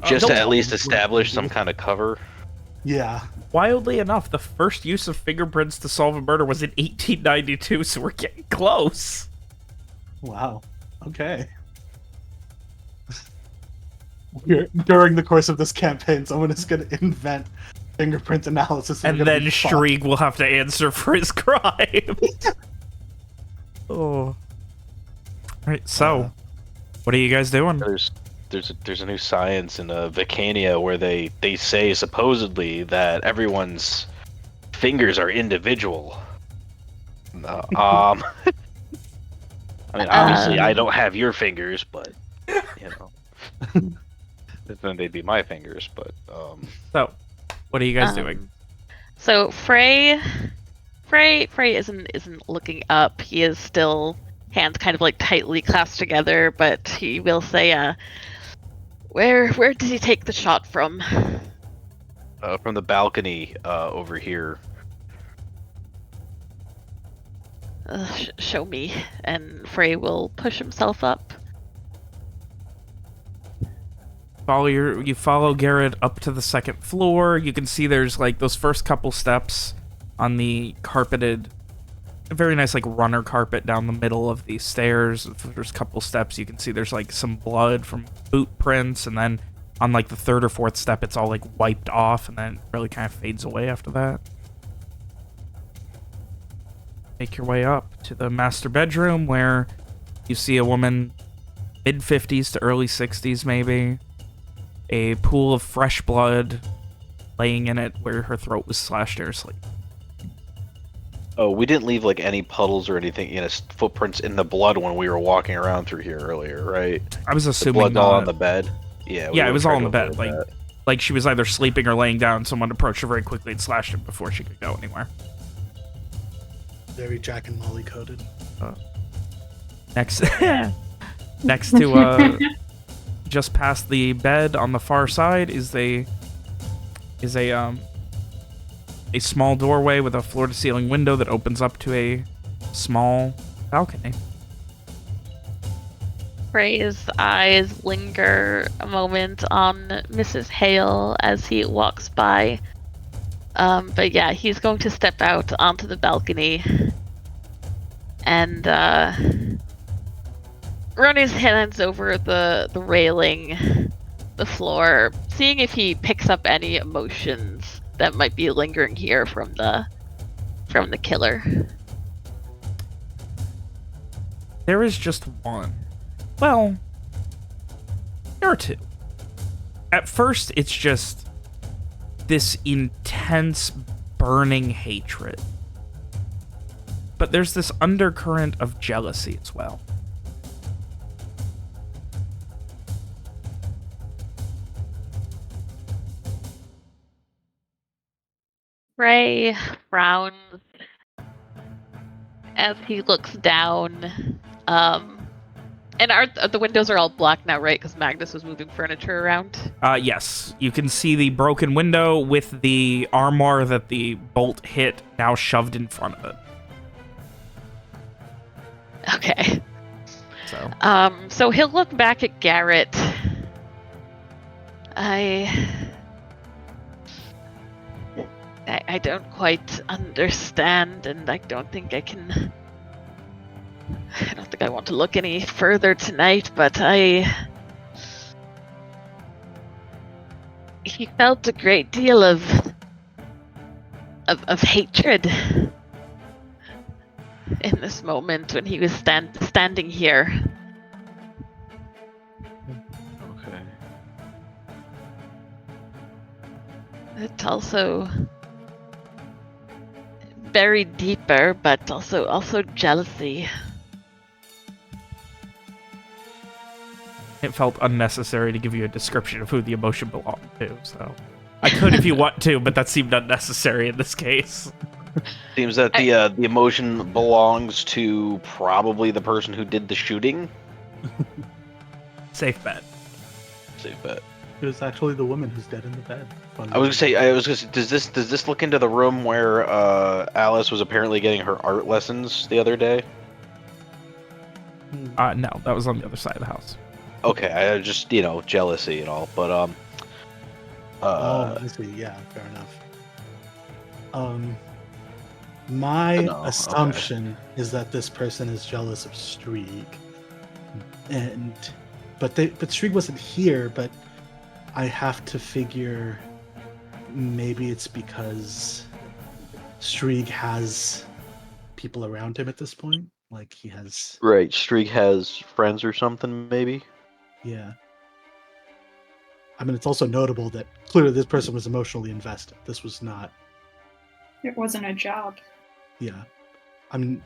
Just to at least establish some kind of cover. Yeah. Wildly enough, the first use of fingerprints to solve a murder was in 1892, so we're getting close. Wow. Okay. During the course of this campaign, someone is going to invent fingerprint analysis. And then Shriek will have to answer for his crime. Oh. Alright, so, what are you guys doing? There's a new science in Vicania where they say supposedly that everyone's fingers are individual. I mean, obviously I don't have your fingers, but then they'd be my fingers. But So, what are you guys doing? So Frey isn't looking up. He is still hands kind of like tightly clasped together, but he will say, where did he take the shot from? from the balcony over here. Show me. And Frey will push himself up. you follow Garrett up to the second floor. You can see there's like those first couple steps on the carpeted, very nice like runner carpet down the middle of these stairs. There's a couple steps. You can see there's like some blood from boot prints, and then on like the third or fourth step, it's all like wiped off, and then it really kind of fades away after that. Make your way up to the master bedroom, where you see a woman, mid-50s to early 60s maybe, a pool of fresh blood laying in it where her throat was slashed during sleep. Oh, we didn't leave like any puddles or anything, footprints in the blood when we were walking around through here earlier, right? I was The assuming blood's all not. on the bed. Yeah. Yeah, it were was all trying on to the bed. avoid that. Like she was either sleeping or laying down. Someone approached her very quickly and slashed her before she could go anywhere. Very Jack and Molly coded. Next, next to just past the bed on the far side is a small doorway with a floor-to-ceiling window that opens up to a small balcony. Frey's eyes linger a moment on Mrs. Hale as he walks by. But yeah, he's going to step out onto the balcony and run his hands over the railing, the floor, seeing if he picks up any emotions that might be lingering here from the killer. There is just one. Well, there are two. At first, it's just this intense, burning hatred. But there's this undercurrent of jealousy as well. Frey frowns as he looks down. And the windows are all black now, right? Because Magnus was moving furniture around. Yes. You can see the broken window with the armoire that the bolt hit now shoved in front of it. Okay. So. So he'll look back at Garrett. I don't quite understand, and I don't think I want to look any further tonight, but he felt a great deal of hatred in this moment when he was standing here. Okay. It's also buried deeper, but also jealousy. It felt unnecessary to give you a description of who the emotion belonged to, so... I could if you want to, but that seemed unnecessary in this case. Seems that the emotion belongs to probably the person who did the shooting. Safe bet. Safe bet. It was actually the woman who's dead in the bed. I was gonna say, does this look into the room where Alice was apparently getting her art lessons the other day? No, that was on the other side of the house. Okay, I just jealousy and all, but oh, I see. Yeah, fair enough. My assumption is that this person is jealous of Strieg, but Strieg wasn't here. But I have to figure maybe it's because Strieg has people around him at this point. Like he has. Right, Strieg has friends or something, maybe. Yeah. I mean, it's also notable that clearly this person was emotionally invested. This was not. It wasn't a job. Yeah. I mean,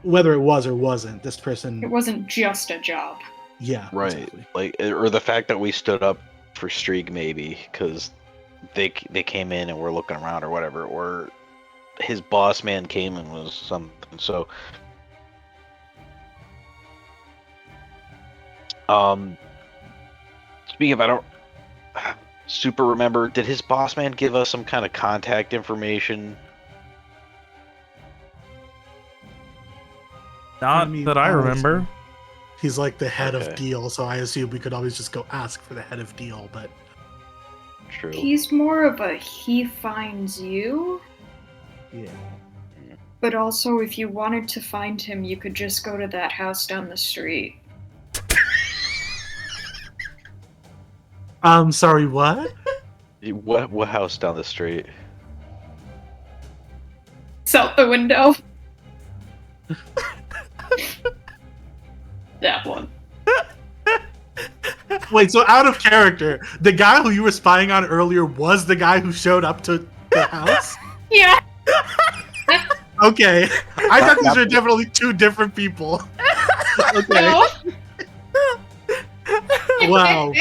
whether it was or wasn't, this person. It wasn't just a job. Yeah. Right. Exactly. Like, or the fact that we stood up for Strieg, maybe, because they came in and were looking around or whatever, or his boss man came and was something. So. Speaking of, I don't super remember, did his boss man give us some kind of contact information? Not I mean, that I Alice- remember. He's like the head Okay. of deal, so I assume we could always just go ask for the head of deal, but True. He's more of a he finds you, yeah. but also if you wanted to find him, you could just go to that house down the street. Sorry, what? What house down the street? It's out the window. That one. Wait, so out of character, the guy who you were spying on earlier was the guy who showed up to the house? Yeah. Okay. I thought these were definitely two different people. Okay. Wow.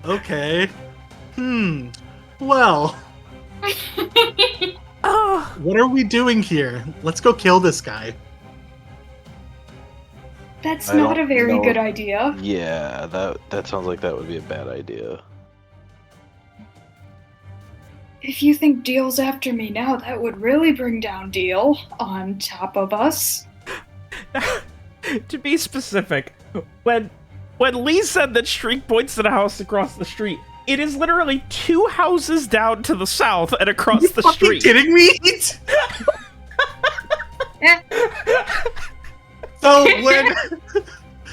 Okay. Well, Oh, what are we doing here? Let's go kill this guy. That's I not don't a very know. good idea. Yeah, that sounds like that would be a bad idea. If you think Deal's after me now, that would really bring down Deal on top of us. to be specific, when Lee said that Shriek points to the house across the street, it is literally 2 houses down to the south and across the Fucking street. kidding me?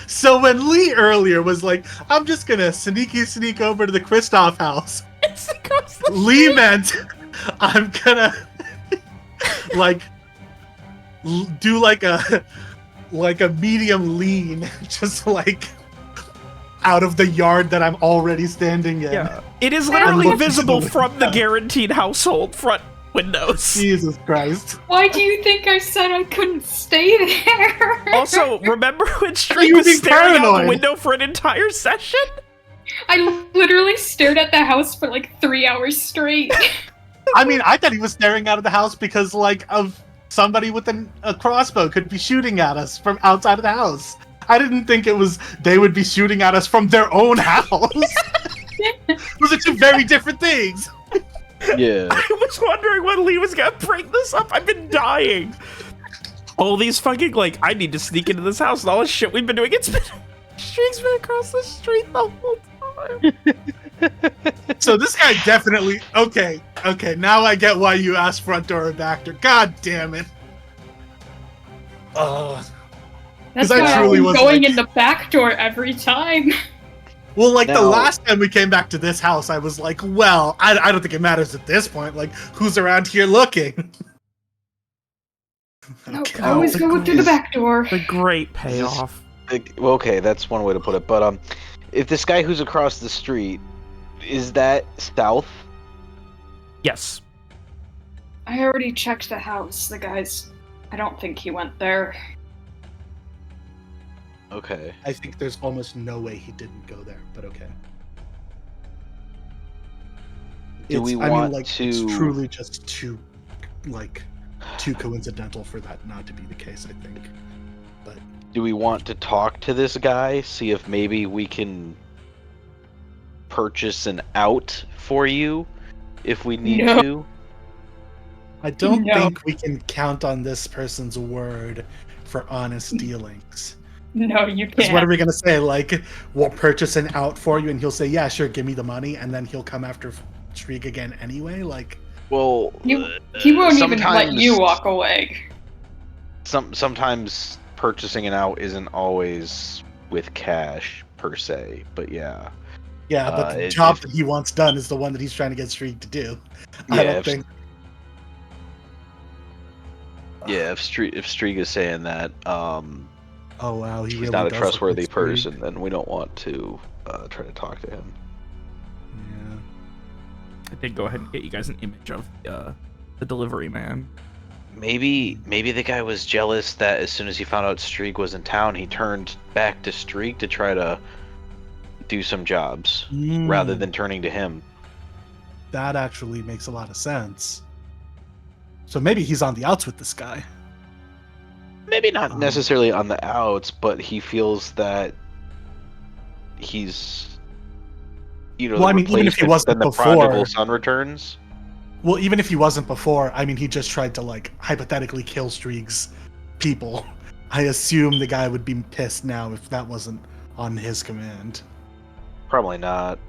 So when Lee earlier was like, I'm just gonna sneak over to the Kristoff house, It's across the Lee meant I'm gonna like do like a medium lean, just like out of the yard that I'm already standing in. Yeah. It is literally looking visible to the from the window. guaranteed household front windows. Jesus Christ. Why do you think I said I couldn't stay there? Also, remember when you Shriek were was being staring out the paranoid. window for an entire session? I literally stared at the house for like 3 hours straight. I mean, I thought he was staring out of the house because like of somebody with a crossbow could be shooting at us from outside of the house. I didn't think it was they would be shooting at us from their own house. Those are two very different things. Yeah. I was wondering when Lee was gonna bring this up. I've been dying. All these fucking, like, I need to sneak into this house and all this shit we've been doing. Shriek's been across the street the whole time. So this guy definitely okay. Now I get why you asked front door or back door. God damn it. That's I why truly I'm was going like- in the back door every time. Well, like the Now- last time we came back to this house, I was like, well, I don't think it matters at this point. Like, who's around here looking? No, Okay. always the go through the is- back door. The great payoff. Well, okay, that's one way to put it. But if this guy who's across the street, is that south? Yes. I already checked the house. The guy's... I don't think he went there. Okay. I think there's almost no way he didn't go there, but okay. Do we I want mean, like, to- it's truly just too coincidental for that not to be the case, I think. But Do we want to talk to this guy? See if maybe we can purchase an out for you if we need No. to? I don't No. think we can count on this person's word for honest dealings. No, you Because what are can't. we gonna say? Like, we'll purchase an out for you, and he'll say, "Yeah, sure, give me the money," and then he'll come after Shriek again anyway. Like, Well, He won't even let sometimes- you walk away. Sometimes purchasing an out isn't always with cash per se, but yeah. yeah, but the If- job that he wants done is the one that he's trying to get Shriek to do. I Yeah, don't if- think. Yeah, if Streak is saying that Oh wow, he he's really not a does look trustworthy like Shriek. person, then we don't want to try to talk to him. Yeah. I did go ahead and get you guys an image of the delivery man. Maybe the guy was jealous that as soon as he found out Streak was in town, he turned back to Streak to try to do some jobs rather Mm, than turning to him. that actually makes a lot of sense. So maybe he's on the outs with this guy. Maybe not necessarily on the outs, but he feels that he's, Well, I mean, even if he replacement, wasn't then the before- prodigal son returns. Well, even if he wasn't before, I mean, he just tried to like hypothetically kill Streak's people I assume the guy would be pissed now if that wasn't on his command. Probably not.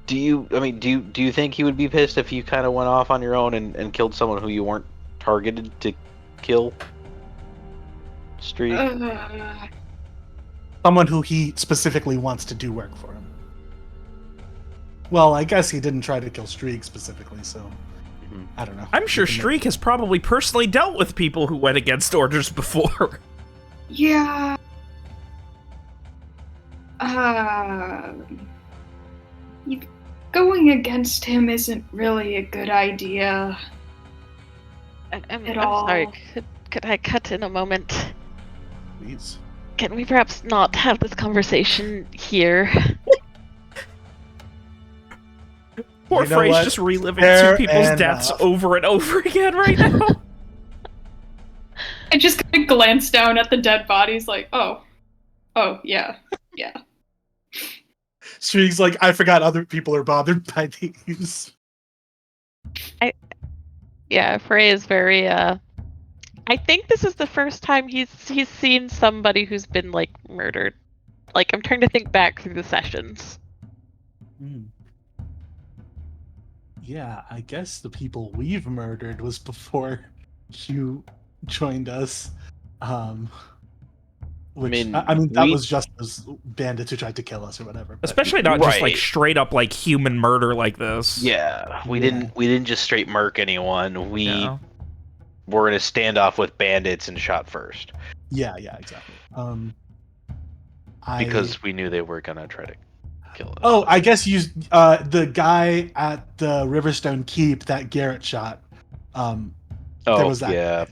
Do you think he would be pissed if you kind of went off on your own and killed someone who you weren't targeted to kill? Streak? Someone who he specifically wants to do work for him. Well, I guess he didn't try to kill Streak specifically, so I don't know. I'm sure Streak has probably personally dealt with people who went against orders before. Yeah. Going against him isn't really a good idea. I'm all. sorry. Could I cut in a moment? Please. Can we perhaps not have this conversation here? Poor You know Frey's what? just reliving Fair two people's enough. deaths over and over again right now. I just kind of glance down at the dead bodies, like, oh, yeah. Streak's like, I forgot other people are bothered by these. Yeah, Frey is very. I think this is the first time he's seen somebody who's been like murdered. Like, I'm trying to think back through the sessions. Yeah, I guess the people we've murdered was before you joined us. Which, I mean, that was just those bandits who tried to kill us or whatever. But. Especially not just like Right. straight up like human murder like this. Yeah, we didn't just straight murk anyone. We Yeah. were in a standoff with bandits and shot first Yeah, exactly. because we knew they were gonna try to kill us. Oh, I guess you, the guy at the Riverstone Keep that Garrett shot. There was that. Yeah,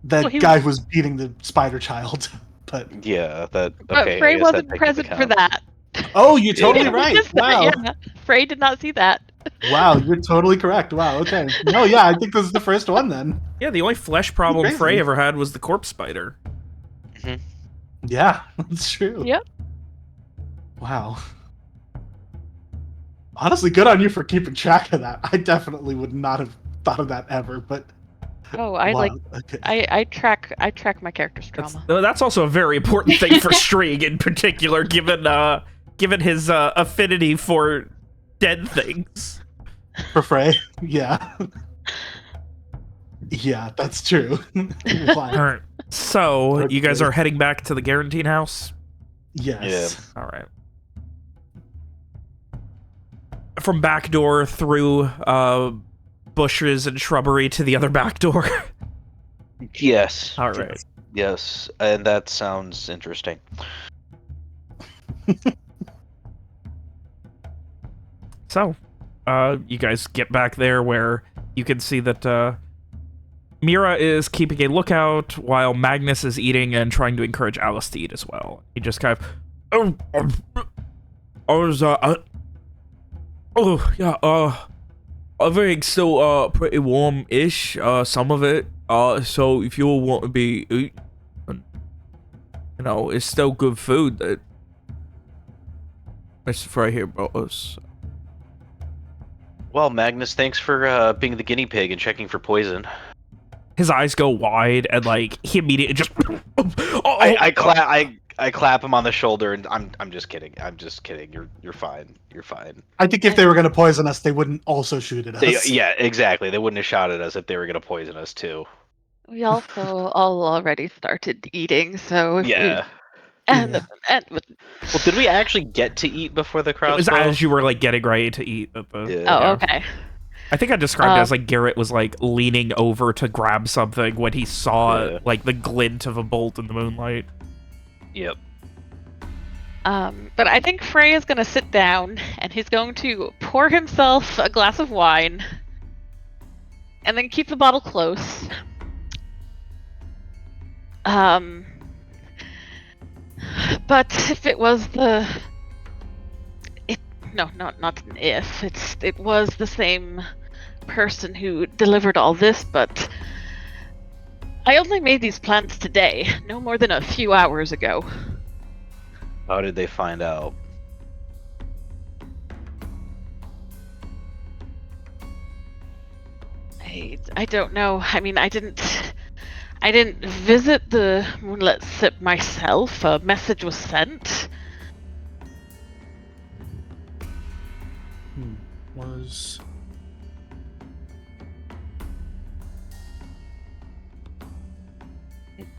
That Well, he guy was- who was beating the spider child. But yeah. That But okay. I Frey guess wasn't that present for technically counts. that. oh, you're totally Yeah. right. Missed that, Wow. yeah. Frey did not see that. Wow, you're totally correct. Wow, okay. No, yeah, I think this is the first one then. Yeah, the only flesh problem Crazy. Frey ever had was the corpse spider. Yeah, that's true. Yep. Wow. Honestly, good on you for keeping track of that. I definitely would not have thought of that ever, but Oh, I wow, like. okay. I track my character's trauma. That's also a very important thing for Streak in particular, given his affinity for dead things. For Frey. Yeah. Yeah, that's true. Fine. All right. So, you guys Okay. are heading back to the Guarantine house? Yes. All right. From back door through bushes and shrubbery to the other back door. Yes. All right. Yes, and that sounds interesting. So, you guys get back there where you can see that Mira is keeping a lookout while Magnus is eating and trying to encourage Alice to eat as well. He just kind of, everything's still pretty warm-ish, some of it. So if you all want to be eating, you know, it's still good food that Mr. Frey here brought us. Well, Magnus, thanks for being the guinea pig and checking for poison. His eyes go wide and like he immediately just. I clap him on the shoulder and I'm just kidding. I'm just kidding. You're fine. You're fine. I think if they were going to poison us, they wouldn't also shoot at us. Yeah, exactly. They wouldn't have shot at us if they were gonna poison us too. We also all already started eating, so if Yeah. and Well, did we actually get to eat before the It was crossbow? as you were like getting ready to eat. At the, Yeah. oh, okay. I think I described it as like Garrett was like leaning over to grab something when he saw Yeah. like the glint of a bolt in the moonlight. Yep. But I think Frey is gonna sit down and he's going to pour himself a glass of wine, and then keep the bottle close. But if it was not an if. It was the same person who delivered all this, but I only made these plans today, no more than a few hours ago. How did they find out? I don't know. I mean, I didn't I didn't visit the Moonlit Sip myself. A message was sent. Was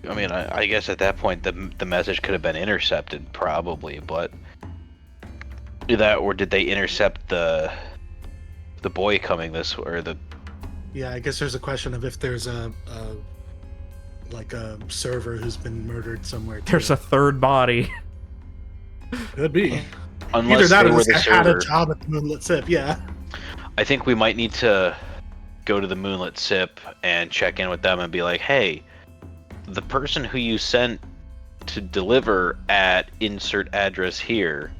I mean, I guess at that point the message could have been intercepted, probably, but that, or did they intercept the boy coming this, or the? I guess there's a question of if there's a server who's been murdered somewhere. There's a third body. Could be. Unless Either that they or were this the guy had a server. job at the Moonlit Sip. Yeah. I think we might need to go to the Moonlit Sip and check in with them and be like, hey, the person who you sent to deliver at insert address here,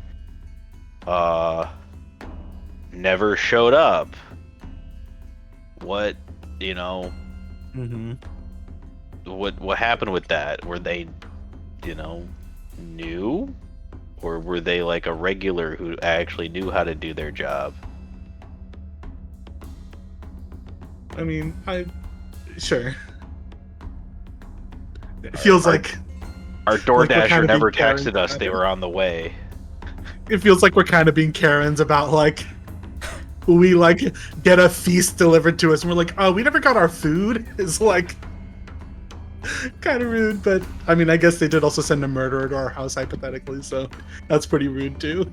never showed up. What, Mm-hmm. what happened with that? Were they, new? Or were they like a regular who actually knew how to do their job? I mean, sure. It feels like Our Like we're DoorDasher kinda never being Karens texted us about they it. were on the way. it feels like we're kind of being Karens about like we like get a feast delivered to us and we're like, oh, we never got our food. It's like kind of rude, but I mean, I guess they did also send a murderer to our house hypothetically, so that's pretty rude too.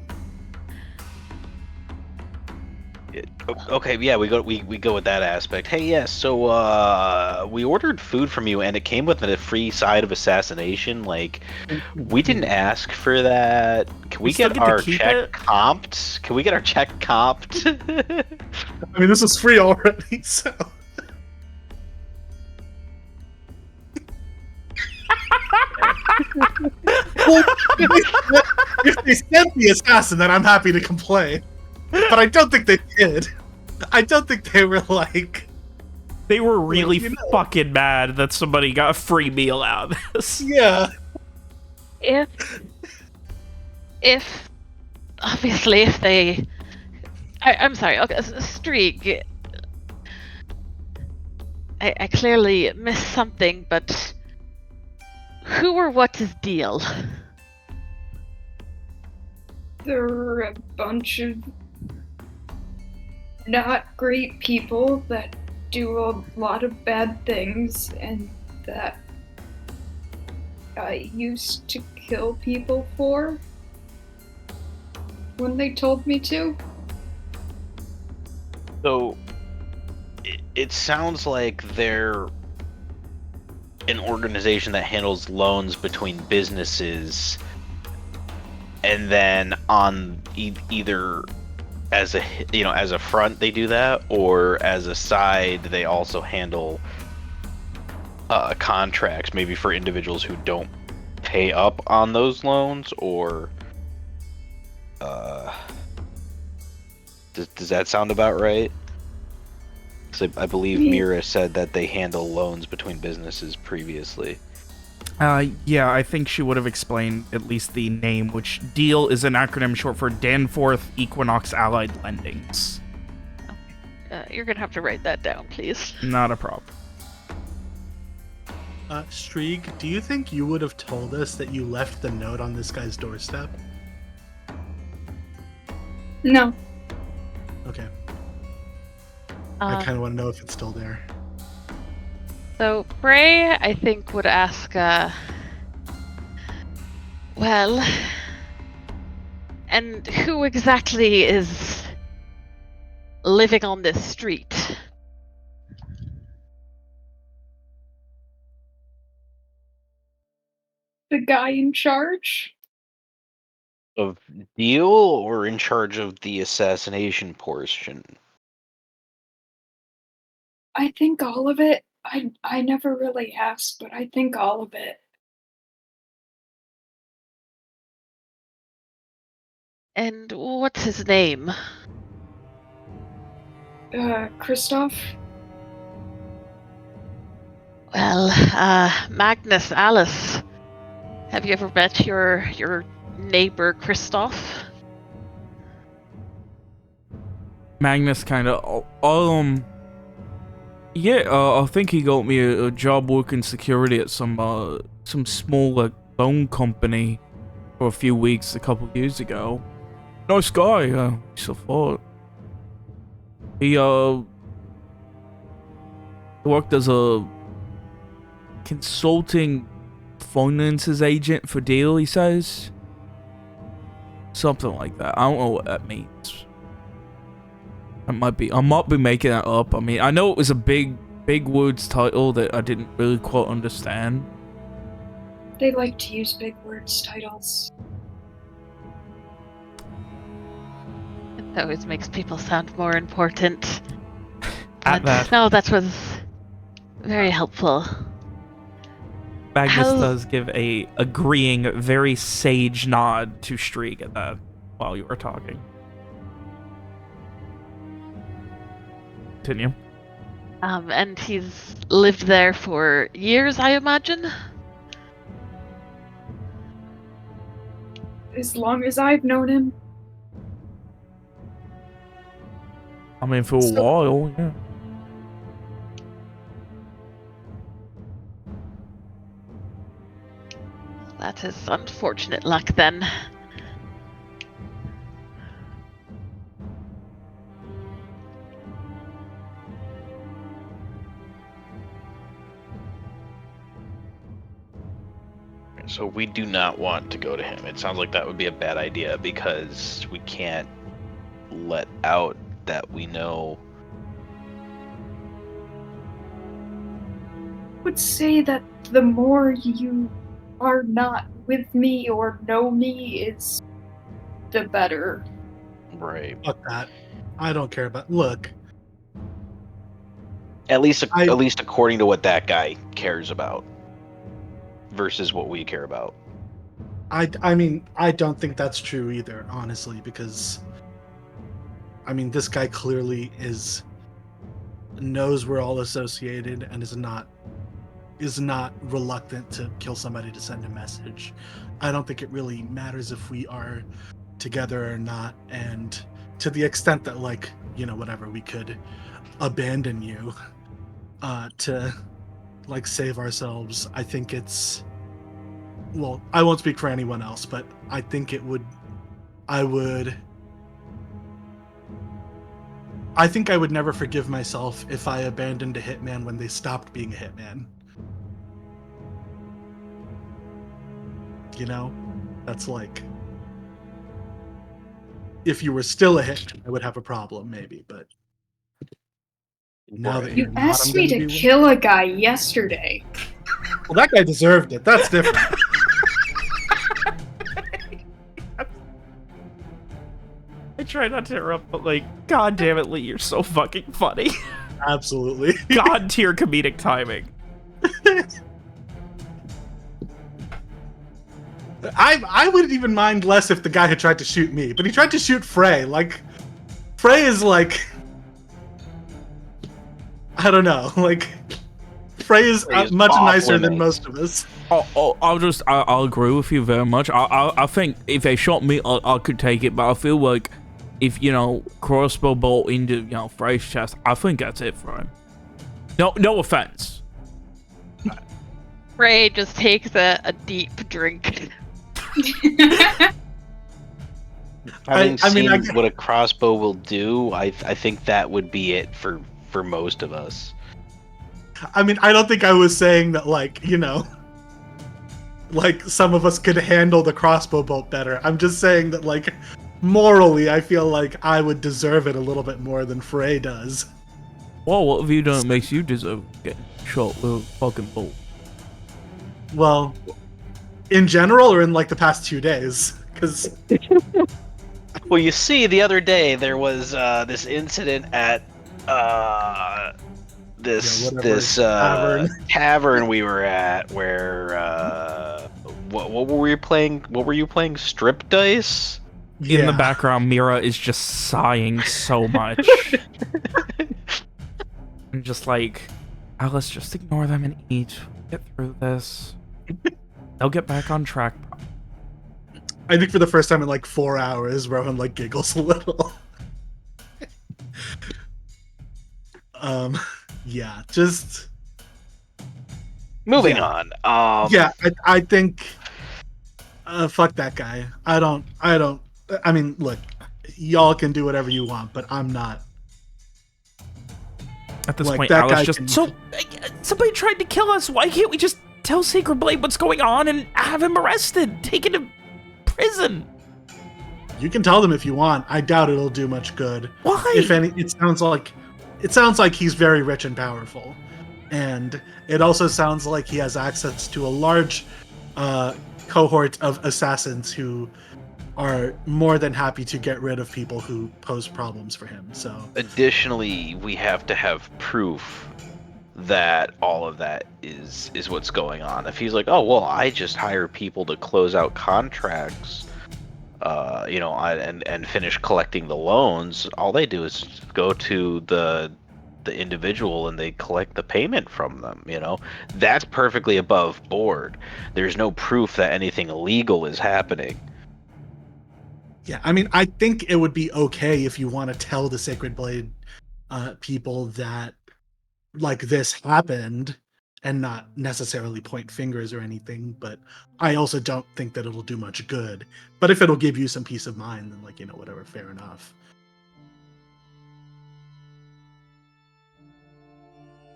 Okay, yeah, we go with that aspect. Hey, yeah, so we ordered food from you and it came with a free side of assassination. Like, we didn't ask for that. Can we still get get to our keep check it? comped? Can we get our check comped? I mean, this is free already, so. Well, if they sent the assassin, then I'm happy to complain. But I don't think they did. I don't think they were like. They were really you know. fucking mad that somebody got a free meal out of this. Yeah. If obviously if they, I'm sorry. Okay, Streak. I clearly missed something, but who or what's his deal? There are a bunch of not great people that do a lot of bad things, and that I used to kill people for when they told me to. So, it sounds like they're an organization that handles loans between businesses, and then on either as a front they do that, or as a side they also handle contracts, maybe for individuals who don't pay up on those loans, or does that sound about right? So I believe Mira said that they handle loans between businesses previously. Yeah, I think she would have explained at least the name, which DEAL is an acronym short for Danforth Equinox Allied Lendings. You're gonna have to write that down, please. Not a problem. Streak, do you think you would have told us that you left the note on this guy's doorstep? No. Okay. I kind of want to know if it's still there. So Frey, I think, would ask, well, and who exactly is living on this street? The guy in charge? Of deal, or in charge of the assassination portion? I think all of it. I never really asked, but I think all of it. And what's his name? Christoph? Well, Magnus Alice. Have you ever met your neighbor Christoph? Magnus kind of, Yeah, I think he got me a job working security at some small like phone company for a few weeks a couple years ago. Nice guy, so thought. He worked as a consulting finances agent for deal, he says. Something like that. I don't know what that means. I might be making that up. I mean, I know it was a big words title that I didn't really quite understand. They like to use big words titles. It always makes people sound more important. At that. No, that was very helpful. Magnus How- does give a agreeing, very sage nod to Streak at that while you were talking. Continue. And he's lived there for years, I imagine? As long as I've known him. I mean, for a So- while, yeah. That is unfortunate luck then. So we do not want to go to him. It sounds like that would be a bad idea because we can't let out that we know. I would say that the more you are not with me or know me, is the better. Right. Fuck that. I don't care about. Look, At least I- according to what that guy cares about versus what we care about. I mean, I don't think that's true either, honestly, because I mean, this guy clearly knows we're all associated and is not reluctant to kill somebody to send a message. I don't think it really matters if we are together or not, and to the extent that, like, you know, whatever, we could abandon you to like save ourselves. I think it's, well, I won't speak for anyone else, but I think I think I would never forgive myself if I abandoned a hitman when they stopped being a hitman. You know? That's like, if you were still a hitman, I would have a problem, maybe, but now that You you're not, asked I'm me gonna to be one. kill a guy yesterday. Well, that guy deserved it. That's different. I try not to interrupt, but like, god damn it, Lee, you're so fucking funny. Absolutely. God tier comedic timing. I wouldn't even mind less if the guy had tried to shoot me, but he tried to shoot Frey. Like, Frey is like, I don't know, like, Frey is Frey is much off nicer than limits. most of us. I'll agree with you very much. I think if they shot me, I could take it, but I feel like if, you know, crossbow bolt into, you know, Frey's chest, I think that's it for him. No offense. Frey just takes a deep drink. Having I mean, seen what a crossbow will do, I think that would be it for most of us. I mean, I don't think I was saying that, like, you know, like some of us could handle the crossbow bolt better. I'm just saying that, like, morally, I feel like I would deserve it a little bit more than Frey does. Well, what have you done that makes you deserve getting shot with a fucking bolt? Well, in general, or in like the past 2 days, because Well, you see, the other day there was this incident at this tavern. tavern we were at where what were we playing? What were you playing? Strip dice? In the background, Mira is just sighing so much. I'm just like, Alice, just ignore them and eat. Get through this. They'll get back on track. I think for the first time in like 4 hours, Rohan like giggles a little. yeah, just Moving Yeah. on. yeah. I think fuck that guy. I don't. I mean, look, y'all can do whatever you want, but I'm not. At this Like point, that Alice guy just... can. So, somebody tried to kill us. Why can't we just tell Sacred Blade what's going on and have him arrested, taken to prison? You can tell them if you want. I doubt it'll do much good. Why? If any, it sounds like he's very rich and powerful, and it also sounds like he has access to a large cohort of assassins who are more than happy to get rid of people who pose problems for him. So Additionally, we have to have proof that all of that is what's going on. If he's like, oh well, I just hire people to close out contracts, and finish collecting the loans, all they do is go to the individual and they collect the payment from them. That's perfectly above board. There's no proof that anything illegal is happening. yeah, I mean, I think it would be okay if you want to tell the Sacred Blade people that like this happened and not necessarily point fingers or anything, but I also don't think that it'll do much good. But if it'll give you some peace of mind, then like, whatever, fair enough.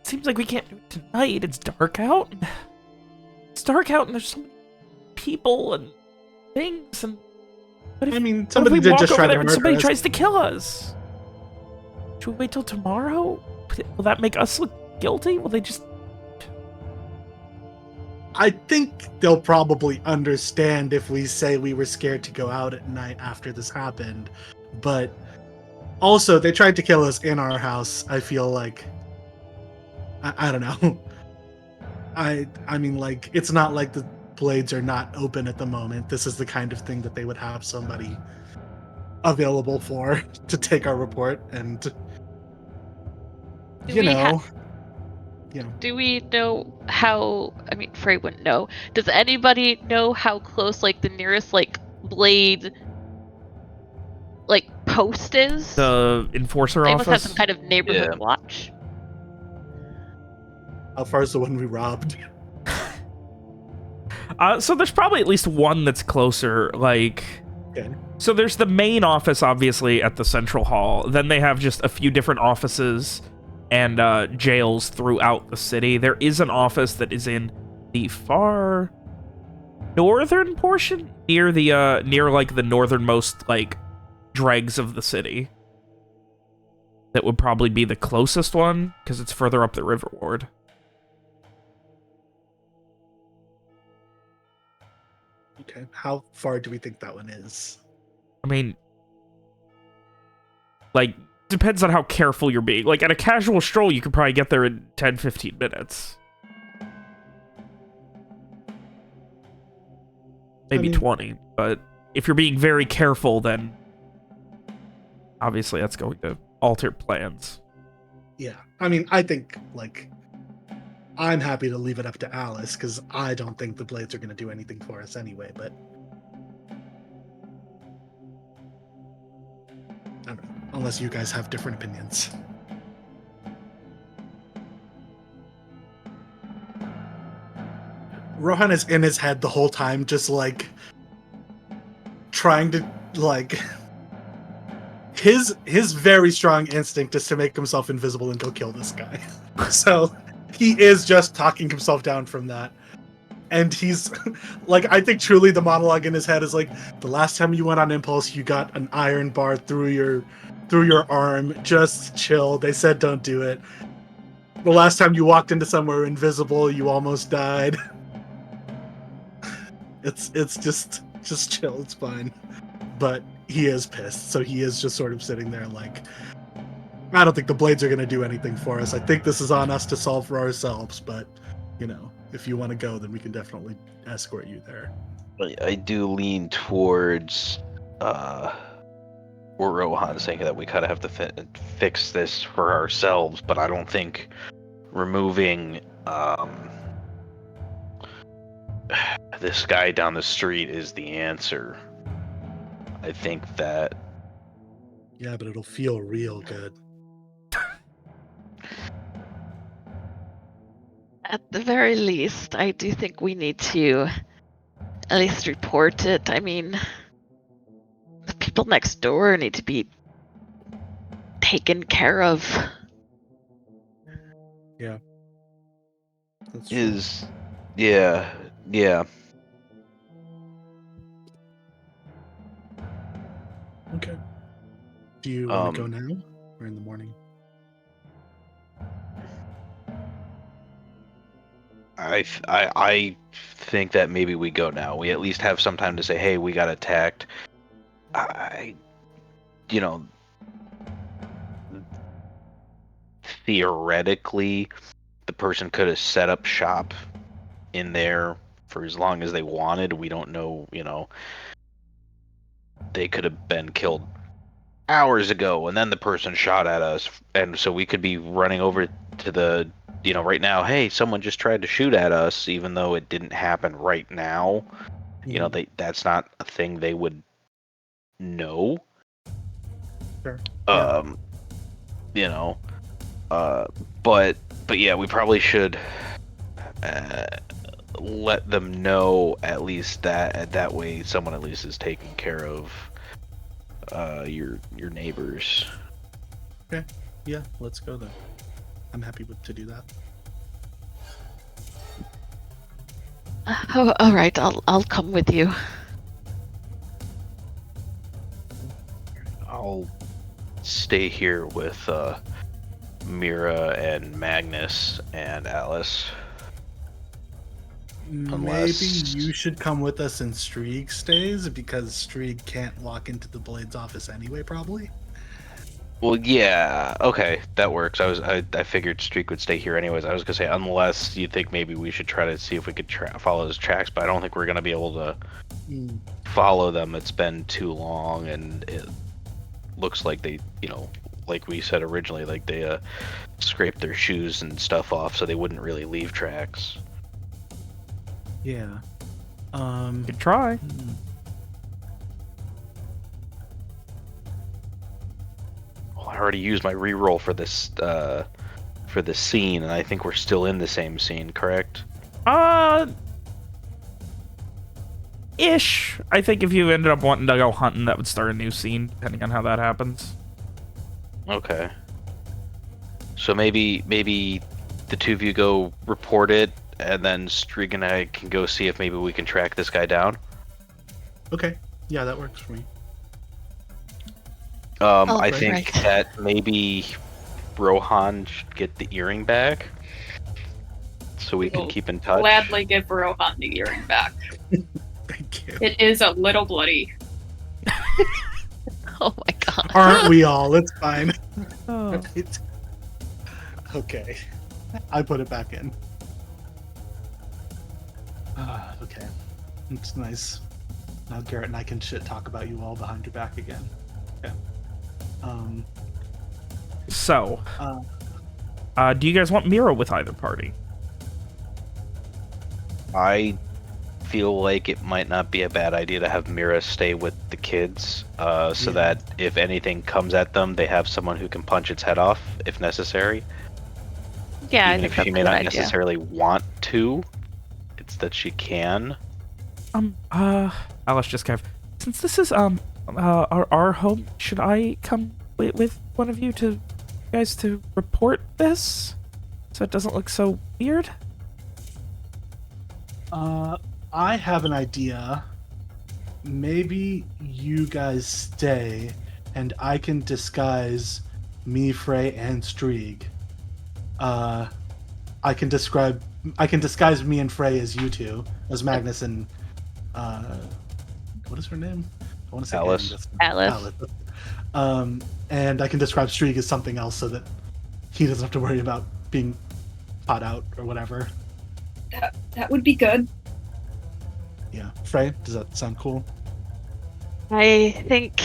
Seems like we can't do it tonight. It's dark out. It's dark out and there's so many people and things and... What if, I mean, what if somebody we did walk just over try to there and murder somebody us. tries to kill us? Should we wait till tomorrow? Will that make us look guilty? Will they just... I think they'll probably understand if we say we were scared to go out at night after this happened. But also, they tried to kill us in our house. I feel like... I don't know. I mean, like, it's not like the blades are not open at the moment. This is the kind of thing that they would have somebody available for to take our report, and Do we know how? I mean, Frey wouldn't know. Does anybody know how close, like, the nearest, like, blade, like, post is? The enforcer They must have office? some kind of neighborhood Yeah. watch. how far is the one we robbed? So there's probably at least one that's closer, like... Okay. So there's the main office, obviously, at the Central Hall. Then they have just a few different offices and jails throughout the city. There is an office that is in the far northern portion, near the like the northernmost like dregs of the city. That would probably be the closest one because it's further up the river ward. Okay. How far do we think that one is? I mean, like, depends on how careful you're being. Like, at a casual stroll, you could probably get there in 10, 15 minutes. Maybe 20. But if you're being very careful, then obviously that's going to alter plans. Yeah. I mean, I think, like, I'm happy to leave it up to Alice, because I don't think the blades are going to do anything for us anyway, but... I don't know. Unless you guys have different opinions. Rohan is in his head the whole time, just, like, trying to, like... His very strong instinct is to make himself invisible and go kill this guy. So... he is just talking himself down from that. And he's like, I think truly the monologue in his head is like, the last time you went on impulse, you got an iron bar through your arm. Just chill. They said don't do it. The last time you walked into somewhere invisible, you almost died. It's just chill. It's fine. But he is pissed. So he is just sort of sitting there like, I don't think the blades are going to do anything for us. I think this is on us to solve for ourselves, but, if you want to go, then we can definitely escort you there. I do lean towards or Rohan saying that we kind of have to fix this for ourselves, but I don't think removing this guy down the street is the answer. I think that... Yeah, but it'll feel real good. At the very least, I do think we need to at least report it. I mean, the people next door need to be taken care of. That's true. Yeah. Okay. Do you want to go now or in the morning? I think that maybe we go now. We at least have some time to say, hey, we got attacked. You know, theoretically, the person could have set up shop in there for as long as they wanted. We don't know, they could have been killed hours ago, and then the person shot at us, and so we could be running over to the, right now, hey, someone just tried to shoot at us, even though it didn't happen right now. That's not a thing they would know. Sure. Um, you know, but yeah, we probably should let them know at least that way someone at least is taking care of your neighbors. Okay. Yeah, let's go then. I'm happy to do that. Oh, all right. I'll come with you. I'll stay here with Mira and Magnus and Alice. Maybe you should come with us in Strieg stays, because Strieg can't walk into the Blades office anyway, probably. Well, yeah, okay, that works. I figured Streak would stay here anyways. I was gonna say, unless you think maybe we should try to see if we could follow his tracks, but I don't think we're gonna be able to follow them. It's been too long, and it looks like they, like we said originally, like they scraped their shoes and stuff off, so they wouldn't really leave tracks. Yeah. Could try. Well, I already used my reroll for this scene, and I think we're still in the same scene, correct? Ish. I think if you ended up wanting to go hunting, that would start a new scene, depending on how that happens. Okay. So maybe the two of you go report it, and then Streak and I can go see if maybe we can track this guy down. Okay. Yeah, that works for me. I think that maybe Rohan should get the earring back, so we can keep in touch. Gladly give Rohan the earring back. Thank you. It is a little bloody. Oh my god. Aren't we all? It's fine. Oh. Okay. I put it back in. Okay. It's nice. Now Garrett and I can shit talk about you all behind your back again. Okay. So, do you guys want Mira with either party? I feel like it might not be a bad idea to have Mira stay with the kids, so that if anything comes at them, they have someone who can punch its head off if necessary. Yeah, Even I think if that's she a may good not idea. necessarily want to, it's that she can. Alice just kind of, since this is our home, should I come with one of you guys to report this, so it doesn't look so weird? I have an idea. Maybe you guys stay, and I can disguise me, Frey, and Strieg. I can disguise me and Frey as you two, as Magnus and what is her name? I want to say Alice. Alice. And I can describe Strieg as something else, so that he doesn't have to worry about being caught out or whatever. That would be good. Yeah, Frey, does that sound cool? I think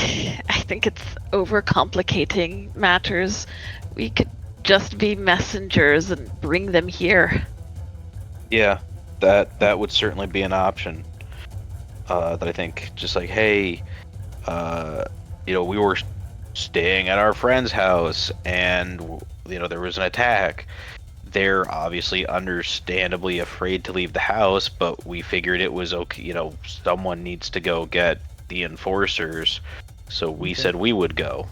it's overcomplicating matters. We could just be messengers and bring them here. Yeah, that would certainly be an option. That I think, just like, hey, we were staying at our friend's house, and there was an attack. they're obviously understandably afraid to leave the house, but we figured it was okay, you know, someone needs to go get the enforcers, so we Okay. said we would go.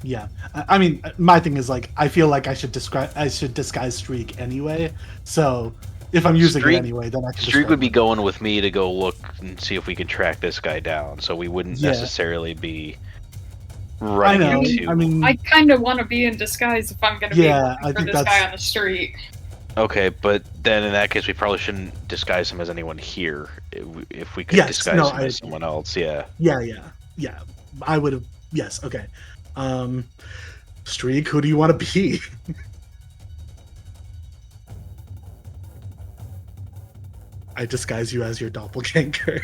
Yeah, I mean, my thing is like I feel like I should disguise Streak anyway. So if I'm using Streak- it anyway, then I can. Streak would be describe going with me to go look and see if we can track this guy down, so we wouldn't Yeah. necessarily be I running know. into. I mean, I kind of want to be in disguise if I'm going to Yeah, be I looking for think this guy that's- on the street. Okay, but then in that case, we probably shouldn't disguise him as anyone here. If we could Yes, disguise no, him I as agree. someone else, yeah. yeah. I would have. Yes. Okay. Streak, who do you want to be? I disguise you as your doppelganger.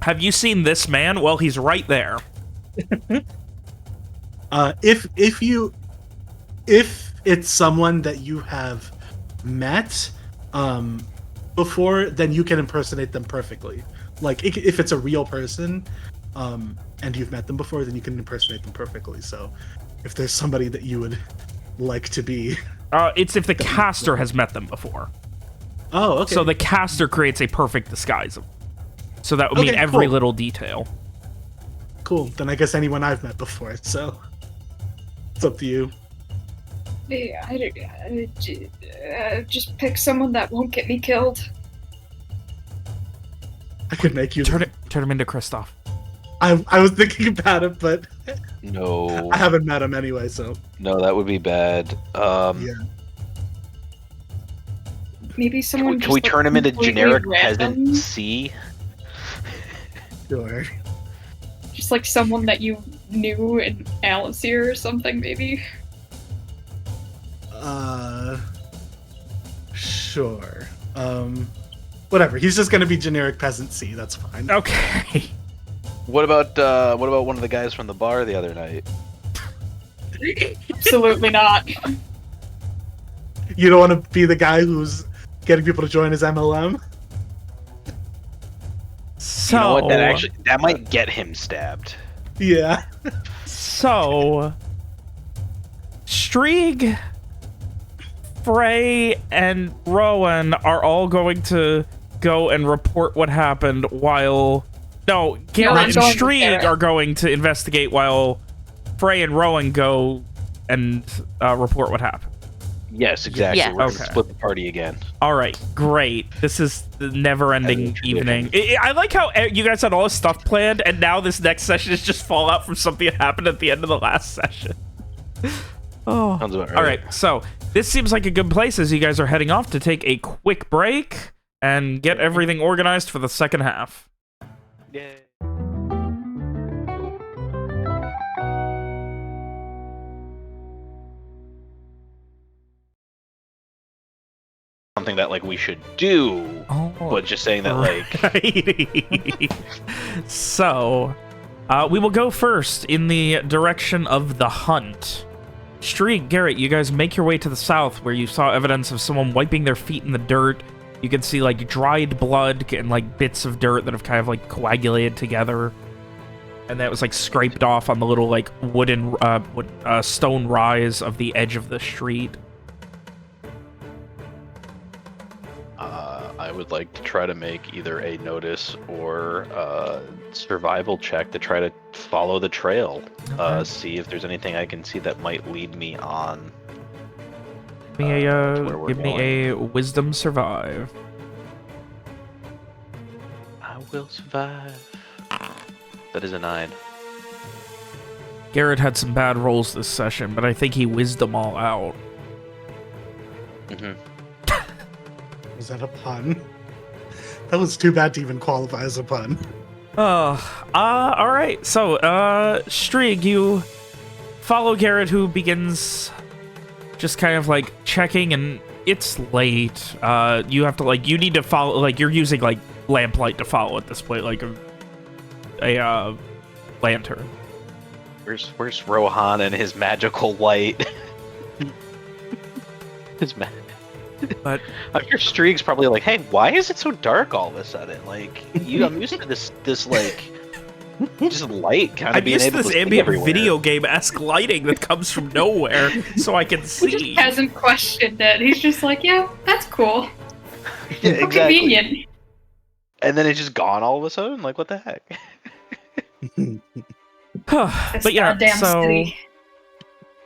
Have you seen this man? Well, he's right there. If it's someone that you have met before, then you can impersonate them perfectly. Like if it's a real person, and you've met them before, then you can impersonate them perfectly. So if there's somebody that you would like to be, It's if the caster has met them before. oh, okay. So the caster creates a perfect disguise of them. So that would mean Okay, every cool. little detail. Cool. Then I guess anyone I've met before. So it's up to you. Yeah, just pick someone that won't get me killed. I could make you. Turn him into Kristoff. I was thinking about it, but No, I haven't met him anyway. So no, that would be bad. yeah. Maybe someone. Can we just, turn him into completely generic random? peasant C? Sure. Just like someone that you knew in Alistair or something, maybe. Sure. Whatever. He's just gonna be generic peasant C. That's fine. Okay. What about one of the guys from the bar the other night? Absolutely not. You don't want to be the guy who's getting people to join his MLM. So, You know what? That might get him stabbed. Yeah. so Strieg, Frey, and Rowan are all going to go and report what happened while... No, Garrett I'm and going with Strieg Garrett. are going to investigate while Frey and Rowan go and report what happened. Yes, exactly. Yeah. We're gonna Okay. split the party again. All right, great. This is the never-ending As a tradition. evening. I like how you guys had all this stuff planned, and now this next session is just fallout from something that happened at the end of the last session. Oh. Sounds about right. All right, so this seems like a good place as you guys are heading off to take a quick break and get everything organized for the second half. Yay. Something that like we should do, Oh, but just saying that like Alrighty. So, we will go first in the direction of the hunt. Streak, Garrett, you guys make your way to the south where you saw evidence of someone wiping their feet in the dirt. You can see like dried blood and like bits of dirt that have kind of like coagulated together. And that was like scraped off on the little like wooden stone rise of the edge of the street. I would like to try to make either a notice or a survival check to try to follow the trail. Okay. See if there's anything I can see that might lead me on. Give me to where we're give me a wisdom survive. I will survive. That is a 9. Garrett had some bad rolls this session, but I think he whizzed them all out. Mm-hmm. Was that a pun? That was too bad to even qualify as a pun. All right. So, Strieg, you follow Garrett, who begins just kind of like checking, and it's late. You have to like, you need to follow, like, you're using like lamplight to follow at this point, like a lantern. Where's Rohan and his magical light? his But I'm sure Streeg's probably like, hey, why is it so dark all of a sudden? Like, I'm used to this like, just light kind of I'm being used to able this to see ambient everywhere. video game-esque lighting that comes from nowhere, so I can He see. just hasn't questioned it. He's just like, yeah, that's cool. Yeah, How exactly. convenient. And then it's just gone all of a sudden. Like, what the heck? This But yeah, goddamn so city.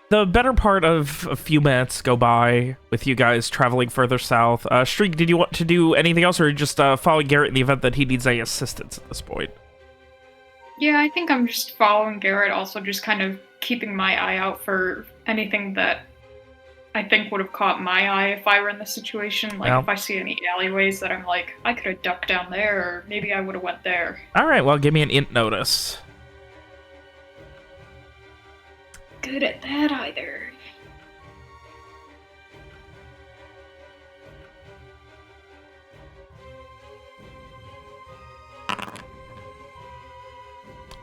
the better part of a few minutes go by with you guys traveling further south. Streak, did you want to do anything else, or just following Garrett in the event that he needs any assistance at this point? Yeah, I think I'm just following Garrett, also just kind of keeping my eye out for anything that I think would have caught my eye if I were in this situation. Like, Yeah. if I see any alleyways that I'm like, I could have ducked down there, or maybe I would have went there. All right, well, give me an int notice. Good at that either.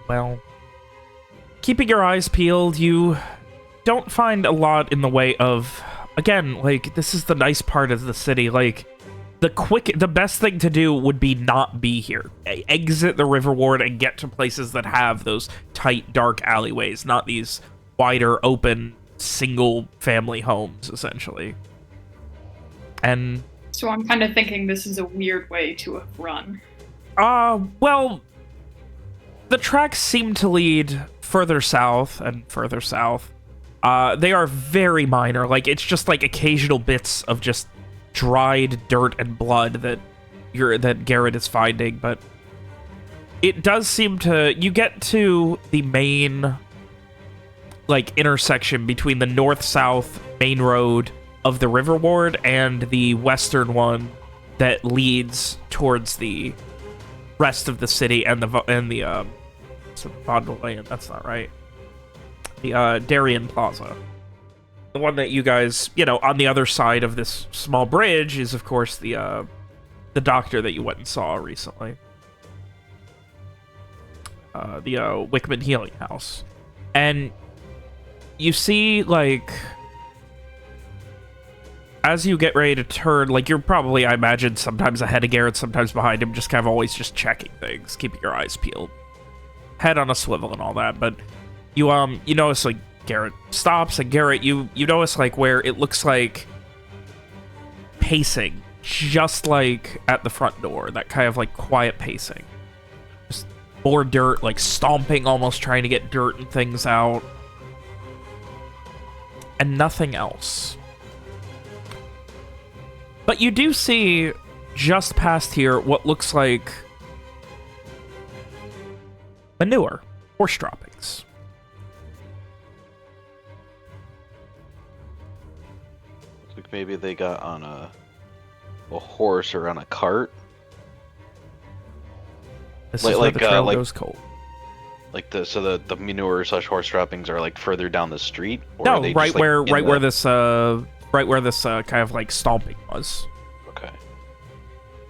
Well, keeping your eyes peeled, you don't find a lot in the way of... Again, like, this is the nice part of the city. Like, the best thing to do would be not be here. Exit the river ward and get to places that have those tight, dark alleyways, not these wider, open, single-family homes, essentially. And... So I'm kind of thinking this is a weird way to have run. Well... The tracks seem to lead further south and further south. They are very minor. Like, it's just like occasional bits of just dried dirt and blood that Garrett is finding, but it does seem to... You get to the main, like, intersection between the north-south main road of the River Ward and the western one that leads towards the rest of the city and the Vaudevillian, that's not right. The Darien Plaza. The one that you guys, you know, on the other side of this small bridge is, of course, the doctor that you went and saw recently. The Wickman Healing House. And you see, like, as you get ready to turn, like, you're probably, I imagine, sometimes ahead of Garrett, sometimes behind him, just kind of always just checking things, keeping your eyes peeled. Head on a swivel and all that, but you notice, like, Garrett stops, and Garrett, you notice, like, where it looks like pacing, just like at the front door, that kind of, like, quiet pacing. Just more dirt, like, stomping, almost trying to get dirt and things out. And nothing else. But you do see, just past here, what looks like manure, horse droppings. Like maybe they got on a horse or on a cart. This Like- is where like, the trail like- goes cold. Like the manure / horse droppings are like further down the street. Or No, are they right just, like, where in this kind of like stomping was. Okay.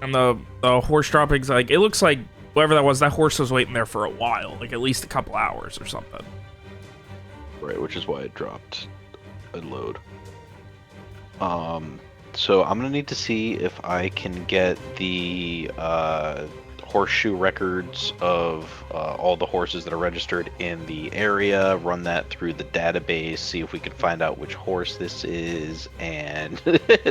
And the horse droppings, like, it looks like whoever that horse was waiting there for a while, like at least a couple hours or something. Right, which is why it dropped a load. So I'm gonna need to see if I can get the horseshoe records of all the horses that are registered in the area, run that through the database, see if we can find out which horse this is, and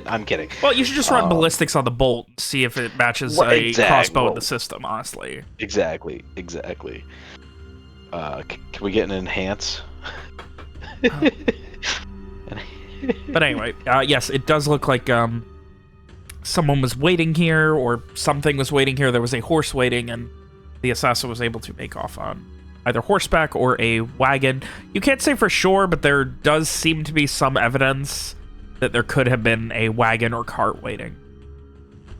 I'm kidding. Well, you should just run ballistics on the bolt and see if it matches Well, a exact- crossbow in well- the system, honestly. Exactly. Can we get an enhance? But anyway, yes, it does look like someone was waiting here, or something was waiting here. There was a horse waiting, and the assassin was able to make off on either horseback or a wagon. You can't say for sure, but there does seem to be some evidence that there could have been a wagon or cart waiting.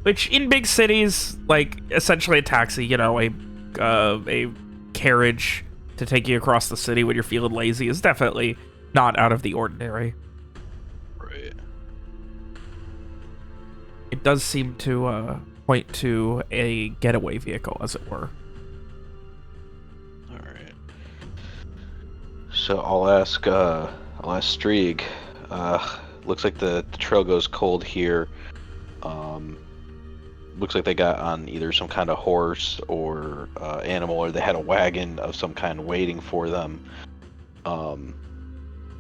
Which, in big cities, like, essentially a taxi, you know, a carriage to take you across the city when you're feeling lazy is definitely not out of the ordinary. Right. It does seem to point to a getaway vehicle, as it were. All right. So I'll ask Strieg. looks like the trail goes cold here. Looks like they got on either some kind of horse or animal, or they had a wagon of some kind waiting for them.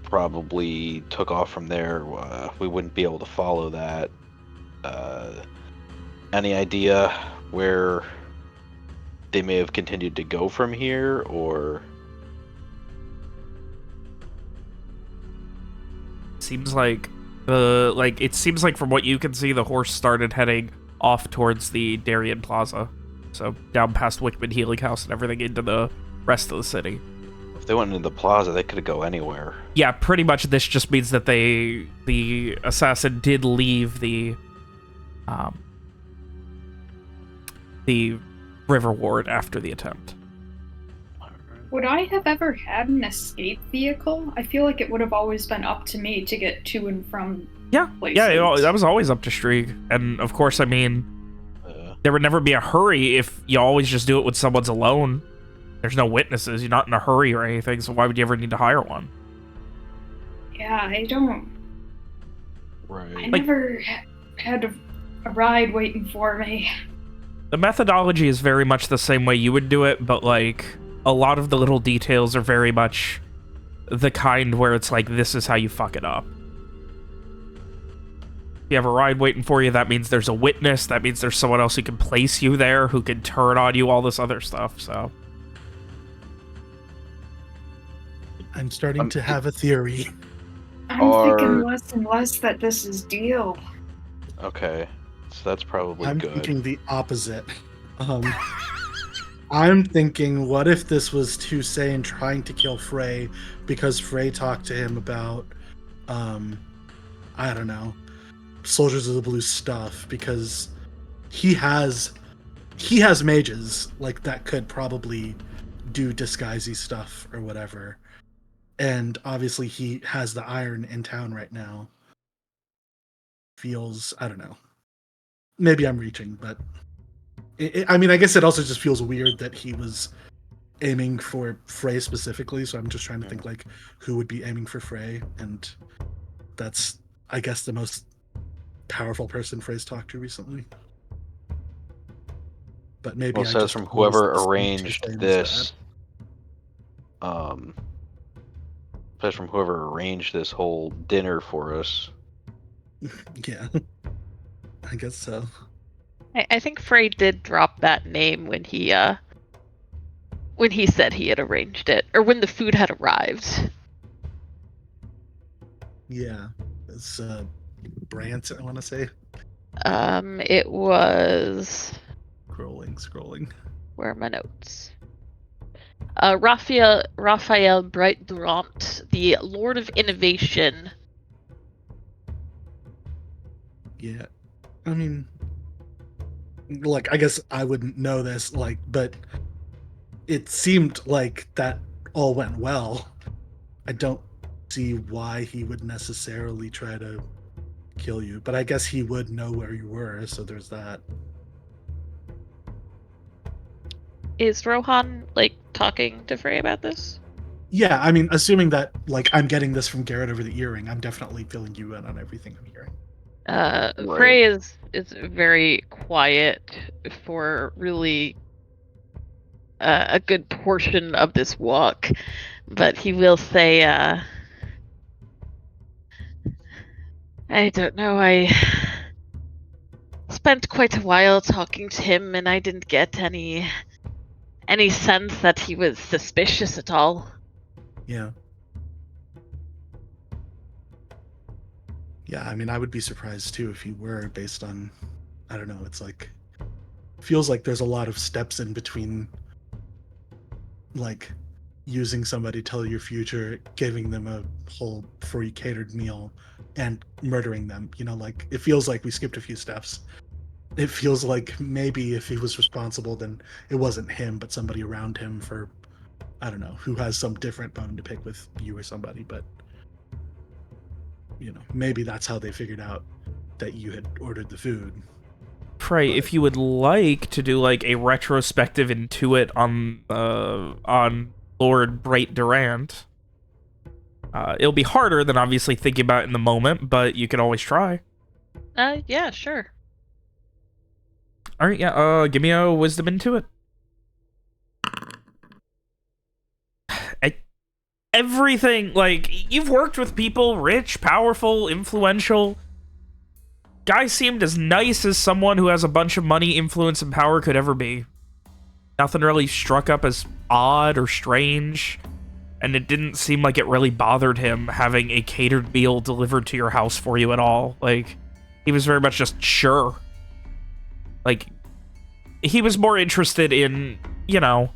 Probably took off from there. We wouldn't be able to follow that. Any idea where they may have continued to go from here, or? Seems like it seems like from what you can see, the horse started heading off towards the Darien Plaza, so down past Wickman Healing House and everything into the rest of the city. If they went into the plaza, they could go anywhere. Yeah, pretty much. This just means that the assassin did leave the river ward after the attempt. Would I have ever had an escape vehicle? I feel like it would have always been up to me to get to and from places. Yeah, that was always up to Strieg. And of course, I mean, there would never be a hurry if you always just do it when someone's alone. There's no witnesses. You're not in a hurry or anything, so why would you ever need to hire one? Yeah, I don't... Right. I never had a ride waiting for me. The methodology is very much the same way you would do it, but, like, a lot of the little details are very much the kind where it's like, this is how you fuck it up. If you have a ride waiting for you, that means there's a witness, that means there's someone else who can place you there, who can turn on you, all this other stuff, so... I'm starting to have a theory. I'm thinking less and less that this is deal. Okay, so that's probably I'm good. thinking the opposite. I'm thinking, what if this was Toussaint trying to kill Frey because Frey talked to him about, I don't know, Soldiers of the Blue stuff, because he has mages like that could probably do disguisey stuff or whatever. And obviously he has the iron in town right now. Feels, I don't know. Maybe I'm reaching, but I mean, I guess it also just feels weird that he was aiming for Frey specifically. So I'm just trying to think like who would be aiming for Frey, and that's, I guess, the most powerful person Frey's talked to recently. But maybe Well, it says from whoever arranged this. Says from whoever arranged this whole dinner for us. Yeah, I guess so. I think Frey did drop that name when he said he had arranged it, or when the food had arrived. Yeah, it's Brant, I want to say. It was... Scrolling. Where are my notes? Raphael Bright Durant, the Lord of Innovation. Yeah, I mean, like, I guess I wouldn't know this, like, but it seemed like that all went well. I don't see why he would necessarily try to kill you, but I guess he would know where you were, so there's that. Is Rohan, like, talking to Frey about this? Yeah, I mean, assuming that, like, I'm getting this from Garrett over the earring, I'm definitely filling you in on everything I'm hearing. Right. Frey is very quiet for really a good portion of this walk, but he will say, I don't know, I spent quite a while talking to him and I didn't get any sense that he was suspicious at all. Yeah. Yeah, I mean, I would be surprised too if you were, based on, I don't know, it's like, feels like there's a lot of steps in between, like, using somebody to tell your future, giving them a whole free catered meal, and murdering them. You know, like, it feels like we skipped a few steps. It feels like maybe if he was responsible, then it wasn't him, but somebody around him for, I don't know, who has some different bone to pick with you or somebody, but, you know, maybe that's how they figured out that you had ordered the food. Frey, if you would like to do like a retrospective Intuit on Lord Bright Durant. It'll be harder than obviously thinking about it in the moment, but you can always try. Yeah, sure. All right, yeah, give me a wisdom into it. Everything, like, you've worked with people, rich, powerful, influential. Guy seemed as nice as someone who has a bunch of money, influence, and power could ever be. Nothing really struck up as odd or strange, and it didn't seem like it really bothered him having a catered meal delivered to your house for you at all. Like, he was very much just sure. Like, he was more interested in, you know,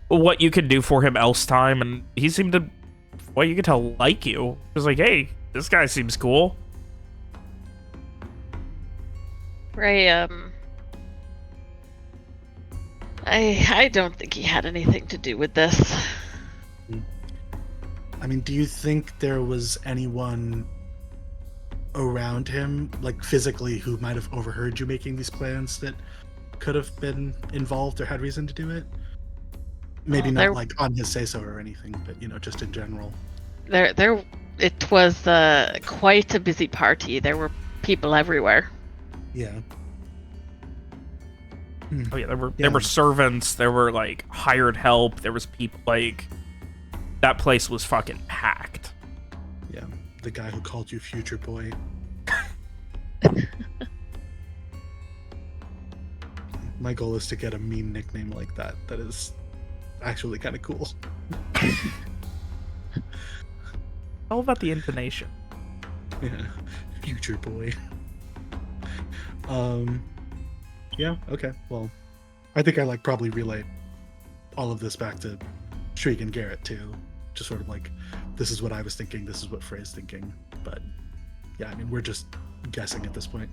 what you could do for him else time, and he seemed to, well, you could tell, like you. He was like, hey, this guy seems cool. Frey, I don't think he had anything to do with this. I mean, do you think there was anyone around him, like physically, who might have overheard you making these plans that could have been involved or had reason to do it? Maybe not like on his say-so or anything, but, you know, just in general. It was quite a busy party. There were people everywhere. Yeah. Oh yeah, there were servants, there were like hired help, there was people, like, that place was fucking packed. Yeah, the guy who called you Future Boy. My goal is to get a mean nickname like that. That is actually kind of cool. All about the intonation. Yeah, Future Boy. Yeah, okay. Well, I think I like probably relay all of this back to Shriek and Garrett too. Just sort of like, this is what I was thinking, this is what Frey's thinking. But yeah, I mean, we're just guessing at this point.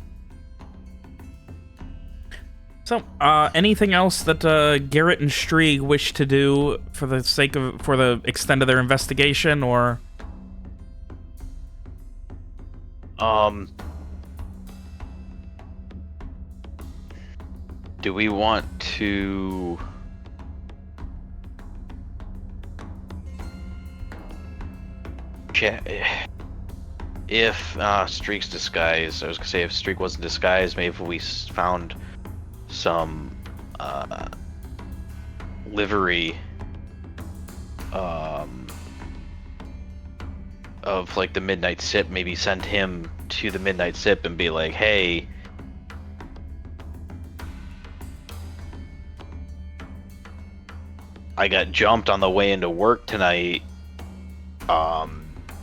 So, anything else that Garrett and Shriek wish to do for the extent of their investigation, or? Do we want to check if Streak's disguise? I was gonna say, if Streak wasn't disguised, maybe if we found some livery of like the Midnight Sip, maybe send him to the Midnight Sip and be like, hey, I got jumped on the way into work tonight.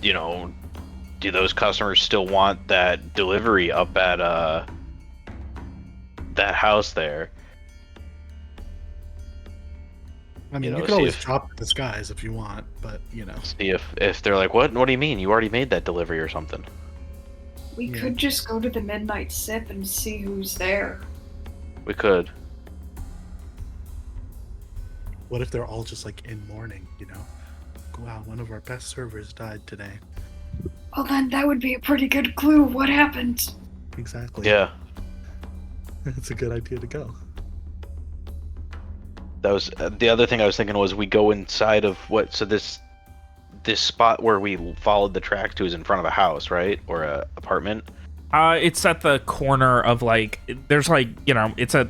You know, do those customers still want that delivery up at that house there? I mean, you could always drop the disguise if you want, but, you know. See if they're like, what do you mean? You already made that delivery or something. We could just go to the Midnight Sip and see who's there. We could. What if they're all just like in mourning, you know? Wow, one of our best servers died today. Well, then that would be a pretty good clue of what happened. Exactly. Yeah. It's a good idea to go. That was the other thing I was thinking was we go inside of what? So this spot where we followed the track to is in front of a house, right? Or a apartment? It's at the corner of, like, there's, like, you know, it's a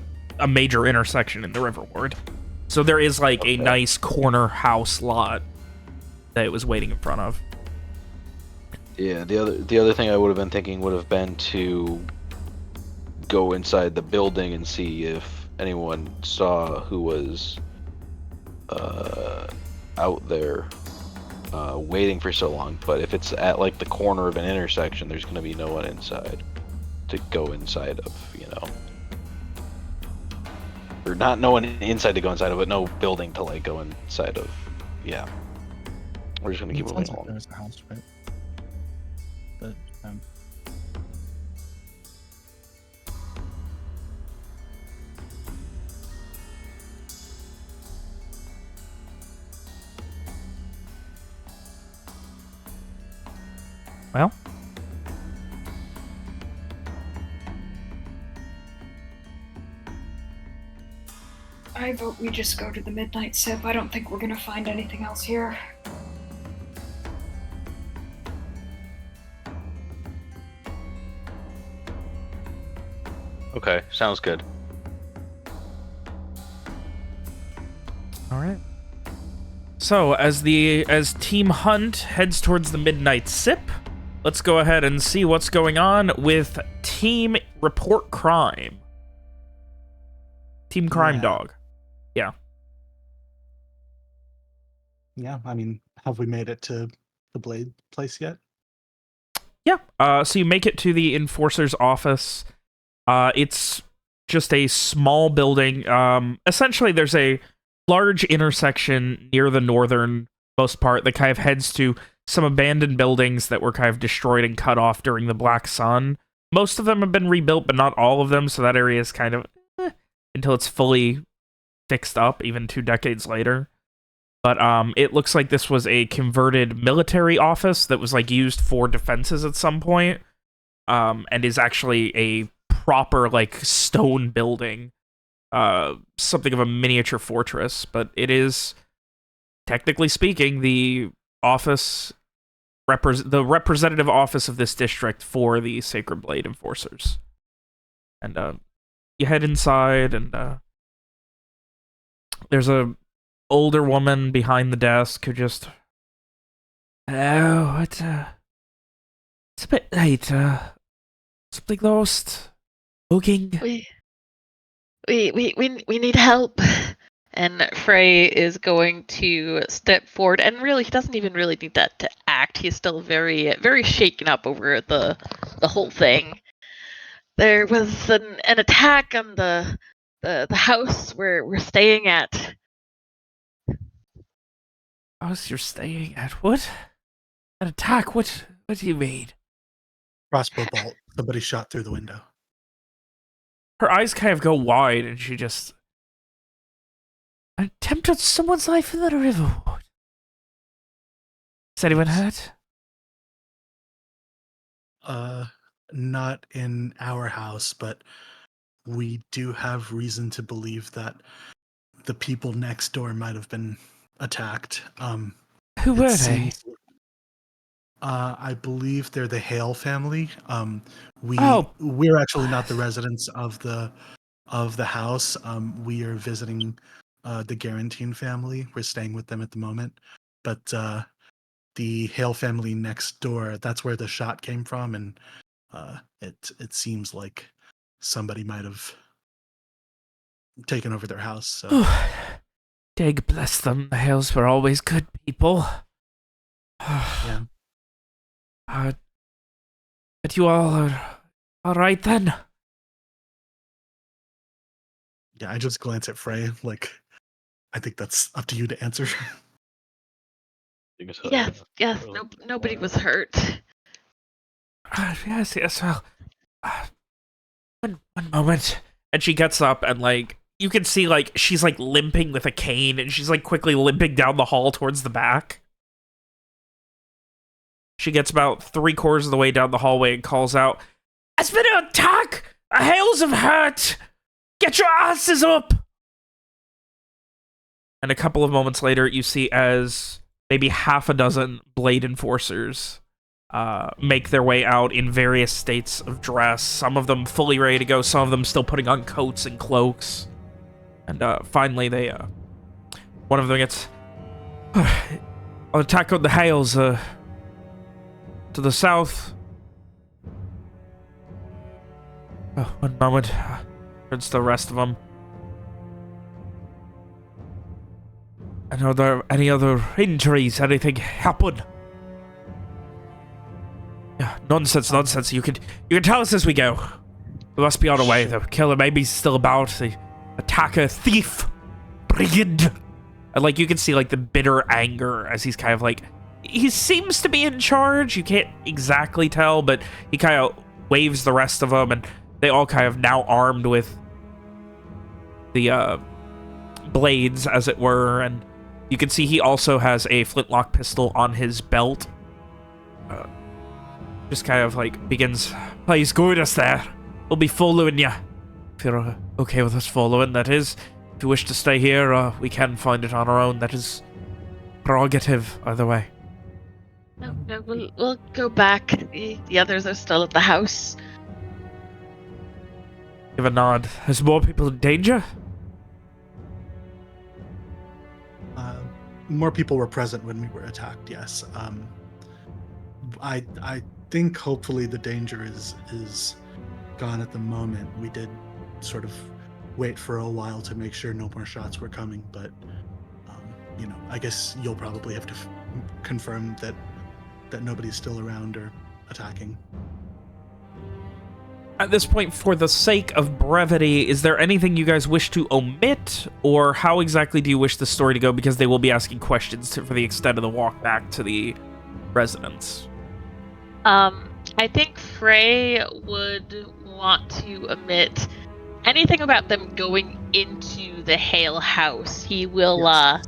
major intersection in the River Ward. So there is, like, a nice corner house lot that it was waiting in front of. Yeah, the other thing I would have been thinking would have been to go inside the building and see if anyone saw who was out there waiting for so long. But if it's at, like, the corner of an intersection, there's going to be no one inside to go inside of, you know. Or not no one inside to go inside of, but no building to, like, go inside of. Yeah. We're just gonna keep moving along. There's a house, right? But, Well, I vote we just go to the Midnight Sip. I don't think we're gonna find anything else here. Okay, sounds good. All right. So as Team Hunt heads towards the midnight sip, let's go ahead and see what's going on with Team Report Crime. Team Crime Yeah. Dog. Yeah. Yeah, I mean, have we made it to the Blade place yet? Yeah. So you make it to the Enforcer's office. It's just a small building. Essentially, there's a large intersection near the northernmost part that kind of heads to some abandoned buildings that were kind of destroyed and cut off during the Black Sun. Most of them have been rebuilt, but not all of them, so that area is kind of until it's fully fixed up, even 2 decades later. But it looks like this was a converted military office that was like used for defenses at some point, and is actually a proper like stone building, something of a miniature fortress. But it is, technically speaking, the office, the representative office of this district for the Sacred Blade Enforcers. And you head inside, and there's a older woman behind the desk who just, oh, it's a bit late. Something lost. Looking. We need help. And Frey is going to step forward, and really, he doesn't even really need that to act. He's still very, very shaken up over the whole thing. There was an attack on the house where we're staying at. House you're staying at? What? An attack? What do you mean? Crossbow bolt. Somebody shot through the window. Her eyes kind of go wide, and she just... attempted someone's life in the Riverwood. Is anyone hurt? Not in our house, but we do have reason to believe that the people next door might have been attacked. Who were they? I believe they're the Hale family. Oh. We're actually not the residents of the house. We are visiting the Garantine family. We're staying with them at the moment. But the Hale family next door, that's where the shot came from, and it seems like somebody might have taken over their house. So. Dag bless them. The Hales were always good people. Yeah. But you all are alright then? Yeah, I just glance at Frey, like, I think that's up to you to answer. Yes, nobody was hurt. Yes, well, one moment. And she gets up and, like, you can see, like, she's, like, limping with a cane, and she's, like, quickly limping down the hall towards the back. She gets about 3/4 of the way down the hallway and calls out, "There's been an attack! The Hales have hurt! Get your asses up!" And a couple of moments later, you see as maybe half a dozen Blade Enforcers make their way out in various states of dress. Some of them fully ready to go, some of them still putting on coats and cloaks. And finally, one of them gets an attack on the Hales to the south. Oh, one moment. Turns to the rest of them. And are there any other injuries? Anything happen? Yeah, nonsense. You can tell us as we go. We must be on our way. The killer may be still about. The attacker, thief, brigand. And like you can see like the bitter anger as he's kind of like, he seems to be in charge. You can't exactly tell, but he kind of waves the rest of them, and they all kind of now armed with the blades, as it were. And you can see he also has a flintlock pistol on his belt. Just kind of like begins, "Please go with us there. We'll be following you. If you're okay with us following, that is. If you wish to stay here, we can find it on our own. That is prerogative, either way." No, we'll go back. The others are still at the house. Give a nod. Is more people in danger? More people were present when we were attacked. Yes. I think hopefully the danger is gone at the moment. We did sort of wait for a while to make sure no more shots were coming, but I guess you'll probably have to confirm that nobody's still around or attacking. At this point, for the sake of brevity, is there anything you guys wish to omit, or how exactly do you wish the story to go? Because they will be asking questions for the extent of the walk back to the residence. I think Frey would want to omit anything about them going into the Hale house. He will, Yes.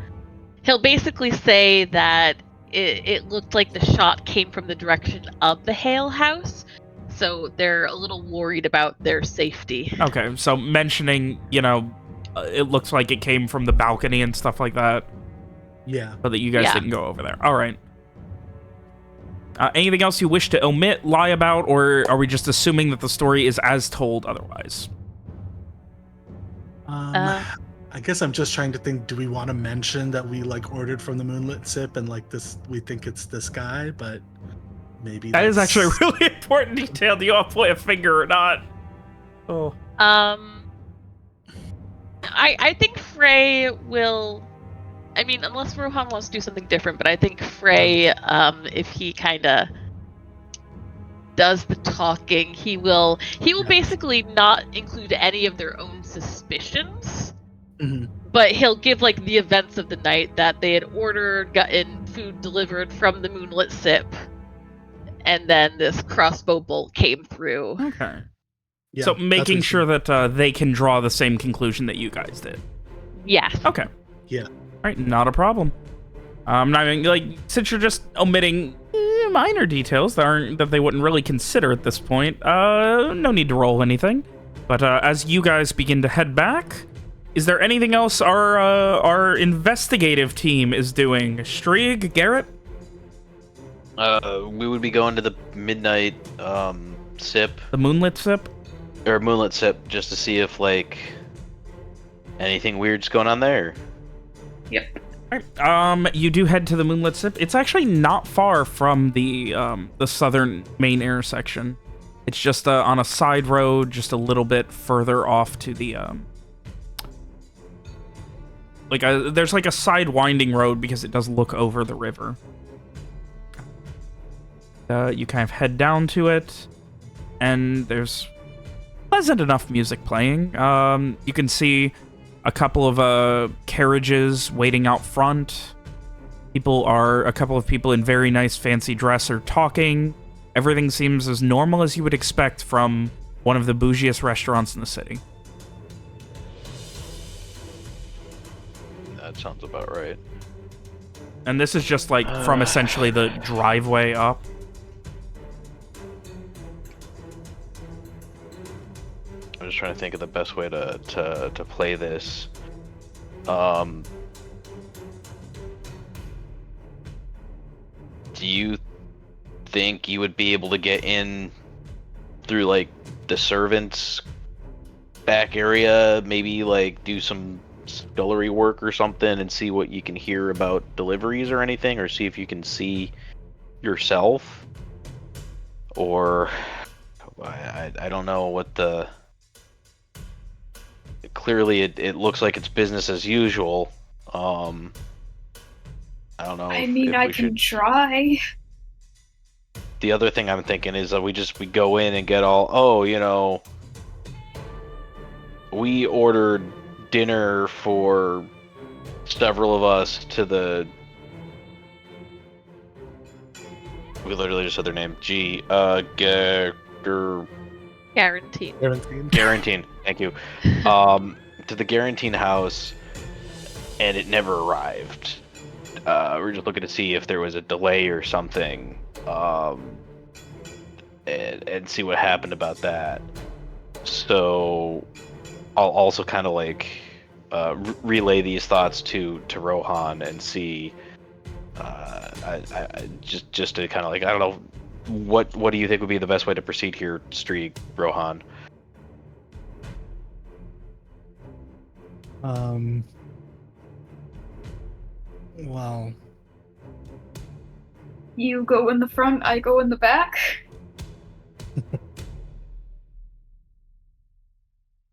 He'll basically say that it looked like the shot came from the direction of the Hale house, so they're a little worried about their safety. Okay, so mentioning, it looks like it came from the balcony and stuff like that. Yeah. But that you guys didn't go over there. All right. Anything else you wish to omit, lie about, or are we just assuming that the story is as told otherwise? I guess I'm just trying to think, do we want to mention that we ordered from the Moonlit Sip and this, we think it's this guy, but maybe that is actually a really important detail. Do you all point a finger or not? Oh. I think Frey will, I mean, unless Rohan wants to do something different, but I think Frey, if he kind of does the talking, he will basically not include any of their own suspicions. Mm-hmm. But he'll give the events of the night, that they had gotten food delivered from the Moonlit Sip, and then this crossbow bolt came through. Okay. Yeah, so making sure that they can draw the same conclusion that you guys did. Yes. Okay. Yeah. All right, not a problem. Since you're just omitting minor details that they wouldn't really consider at this point, no need to roll anything. But as you guys begin to head back, is there anything else our investigative team is doing? Strieg, Garrett? We would be going to the midnight sip. The Moonlit Sip? Or Moonlit Sip, just to see if, anything weird's going on there. Yep. All right. You do head to the Moonlit Sip. It's actually not far from the southern main intersection. It's just on a side road, just a little bit further off to the there's a side winding road because it does look over the river. You kind of head down to it, and there's pleasant enough music playing. You can see a couple of carriages waiting out front. A couple of people in very nice fancy dress are talking. Everything seems as normal as you would expect from one of the bougiest restaurants in the city. That sounds about right. And this is just from essentially the driveway up. I'm just trying to think of the best way to play this. Do you think you would be able to get in through the servants' back area? Maybe do some scullery work or something and see what you can hear about deliveries or anything, or see if you can see yourself, or I don't know what the. Clearly, it looks like it's business as usual. I don't know. I mean, I can try. The other thing I'm thinking is that we go in and get all. We ordered dinner for several of us to the. We literally just said their name. Guaranteed. Guaranteed. Thank you. To the Guaranteed house, and it never arrived. We're just looking to see if there was a delay or something, and see what happened about that. So, I'll also kind of relay these thoughts to Rohan and see. I just to kind of I don't know. What do you think would be the best way to proceed here, Streak, Rohan? Um. Well. You go in the front, I go in the back.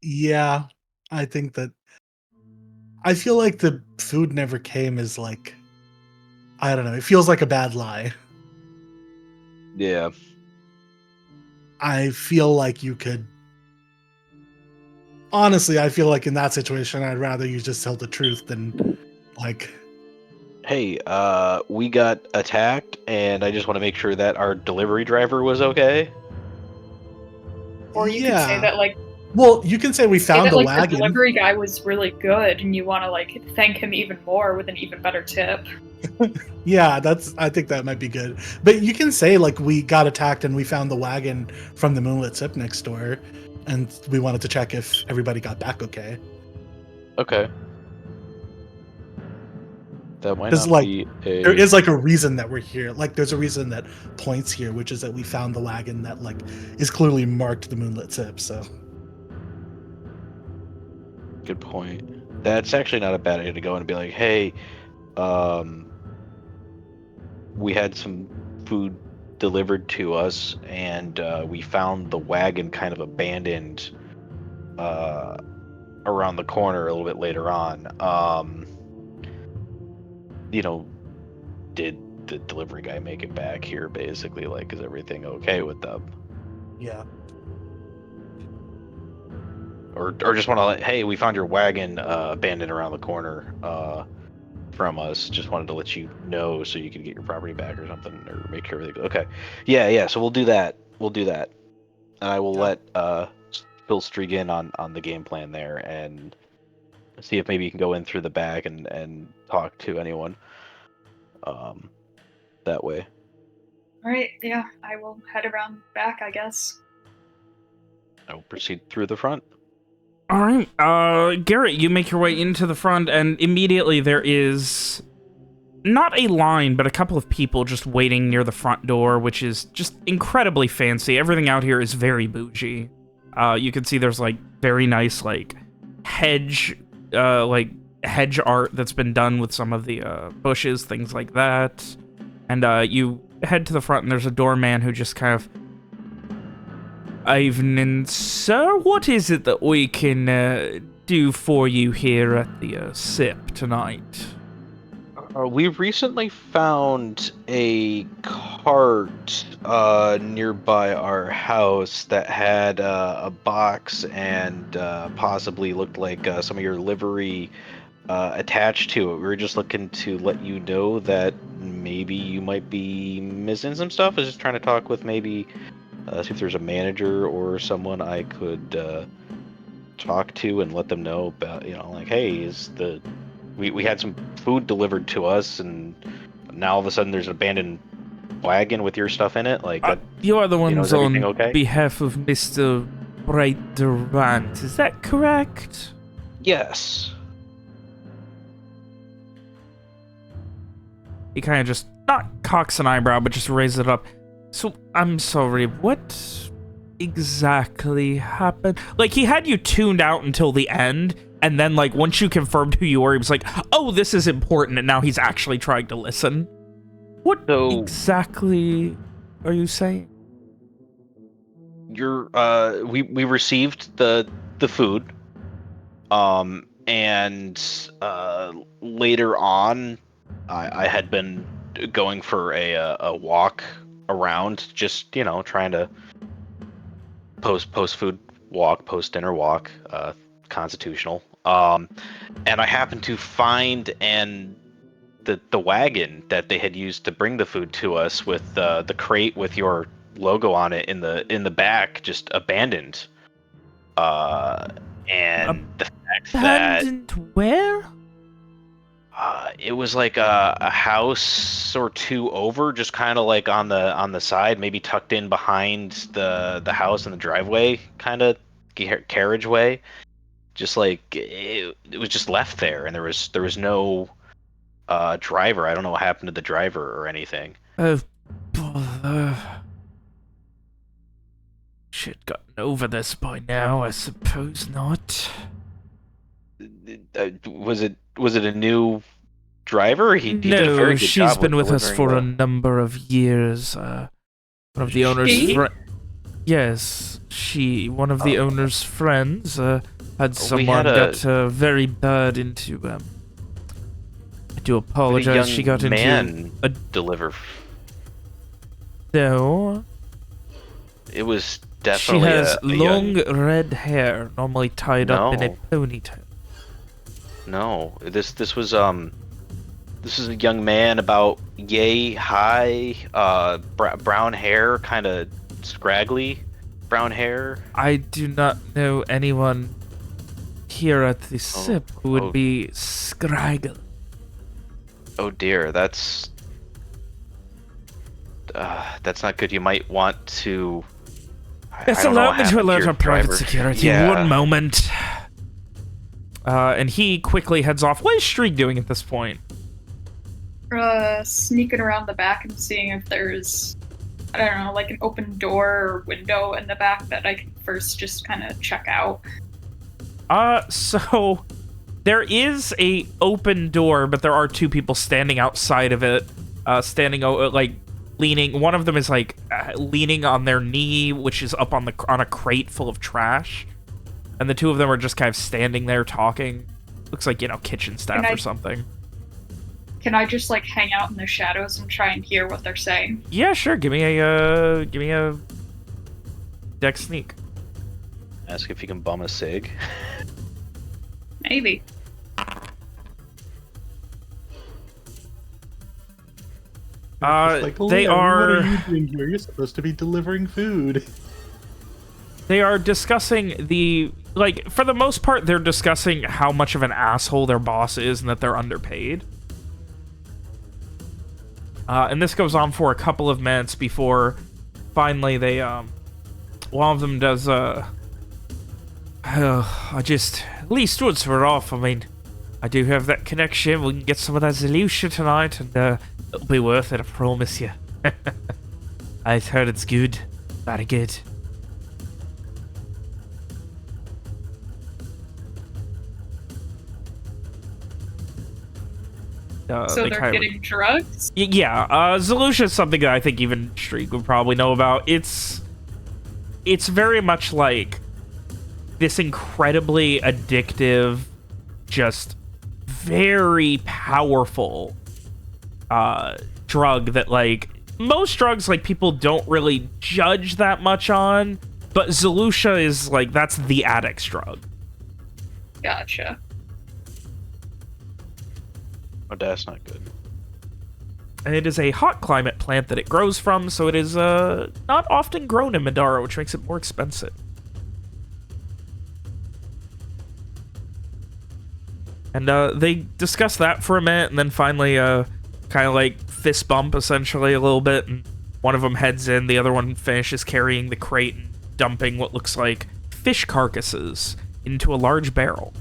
Yeah, I think that. I feel like the food never came as like. I don't know. It feels like a bad lie. Yeah. I feel like you could. Honestly, I feel like in that situation, I'd rather you just tell the truth than like. Hey, we got attacked, and I just want to make sure that our delivery driver was okay. Or you could say Yeah. that like Well, you can say we found the the wagon. delivery guy was really good and you wanna like thank him even more with an even better tip. Yeah, I think that might be good. But you can say like we got attacked and we found the wagon from the Moonlit Sip next door, and we wanted to check if everybody got back okay. Okay. That might Because not like be there a is like a reason that we're here. Like there's a reason that points here, which is that we found the wagon that like is clearly marked the Moonlit Sip. So good point. That's actually not a bad idea to go and be like, hey, um, we had some food delivered to us, and we found the wagon kind of abandoned uh, around the corner a little bit later on. You know, did the delivery guy make it back here? Basically, like, is everything okay with them? yeah, Or just want to like, hey, we found your wagon abandoned around the corner from us. Just wanted to let you know so you could get your property back or something, or make sure everything. Okay, yeah. So we'll do that. We'll do that, and I will yeah. let Phil Streak in on the game plan there and see if maybe you can go in through the back and talk to anyone um, that way. Alright, yeah, I will head around back, I guess. I will proceed through the front. All right, Garrett, you make your way into the front, and immediately there is not a line, but a couple of people just waiting near the front door, which is just incredibly fancy. Everything out here is very bougie. You can see there's like very nice hedge, hedge art that's been done with some of the bushes, things like that. And you head to the front, and there's a doorman who just kind of, evening, sir. What is it that we can do for you here at the SIP tonight? We've recently found a cart nearby our house that had a box and possibly looked like some of your livery attached to it. We were just looking to let you know that maybe you might be missing some stuff. I was just trying to talk with maybe see if there's a manager or someone I could talk to and let them know about, like, hey, we had some food delivered to us, and now all of a sudden there's an abandoned wagon with your stuff in it. Like that, You are the is ones everything on okay? behalf of Mr. Bright Durant, is that correct? Yes. He kind of just, not cocks an eyebrow, but just raises it up. So, I'm sorry, what exactly happened? Like, he had you tuned out until the end, and then, like, once you confirmed who you were, he was like, oh, this is important, and now he's actually trying to listen. What exactly are you saying? We received the food, and later on, I had been going for a walk around, just trying to post food walk, post dinner walk, constitutional. And I happened to find the wagon that they had used to bring the food to us, with the crate with your logo on it in the back, just abandoned. And the fact that Abandoned where? it was like a house or two over, just kind of like on the side, maybe tucked in behind the house and the driveway, kind of carriageway. Just like it was just left there, and there was no driver. I don't know what happened to the driver or anything. Oh, bother. Should gotten over this by now, I suppose not. Was it a new driver? He did a No, very good she's job been with us delivering for a the- number of years. One of the owner's She? Yes, one of the owner's friends, had someone had a- got very bad into, I do What a apologize, young she got into man a... deliver. No, It was she definitely has a long young... red hair, normally tied up in a No. ponytail. No, this was this is a young man about yay high, brown hair, kind of scraggly brown hair. I do not know anyone here at the SIP who would oh. be scraggle. Oh dear, that's not good. You might want to. Yes, I don't know allow what me to happened alert your our private driver. security. Yeah. One moment. And he quickly heads off. What is Streak doing at this point? Sneaking around the back and seeing if there's, I don't know, like an open door or window in the back that I can first just kind of check out. So there is a open door, but there are two people standing outside of it, like leaning. One of them is like leaning on their knee, which is up on a crate full of trash, and the two of them are just kind of standing there talking. Looks like, kitchen staff or something. Can I just like hang out in the shadows and try and hear what they're saying? Yeah, sure. Give me a dex sneak. Ask if you can bum a cig. Maybe. Like, They Leon, What are are you doing here? You're supposed to be delivering food. They are discussing for the most part, they're discussing how much of an asshole their boss is and that they're underpaid. And this goes on for a couple of minutes before finally they, one of them does, at least once we're off, I mean, I do have that connection. We can get some of that solution tonight, and, it'll be worth it, I promise you. I've heard it's good. Very good. So they're getting drugs? Yeah, Zalusha is something that I think even Streak would probably know about. It's very much like this incredibly addictive, just very powerful drug that, like, most drugs, like, people don't really judge that much on, but Zalusha is, like, that's the addict's drug. Gotcha. Oh, that's not good. And it is a hot climate plant that it grows from, so it is not often grown in Madara, which makes it more expensive. And they discuss that for a minute, and then finally kind of like fist bump, essentially, a little bit, and one of them heads in, the other one finishes carrying the crate and dumping what looks like fish carcasses into a large barrel.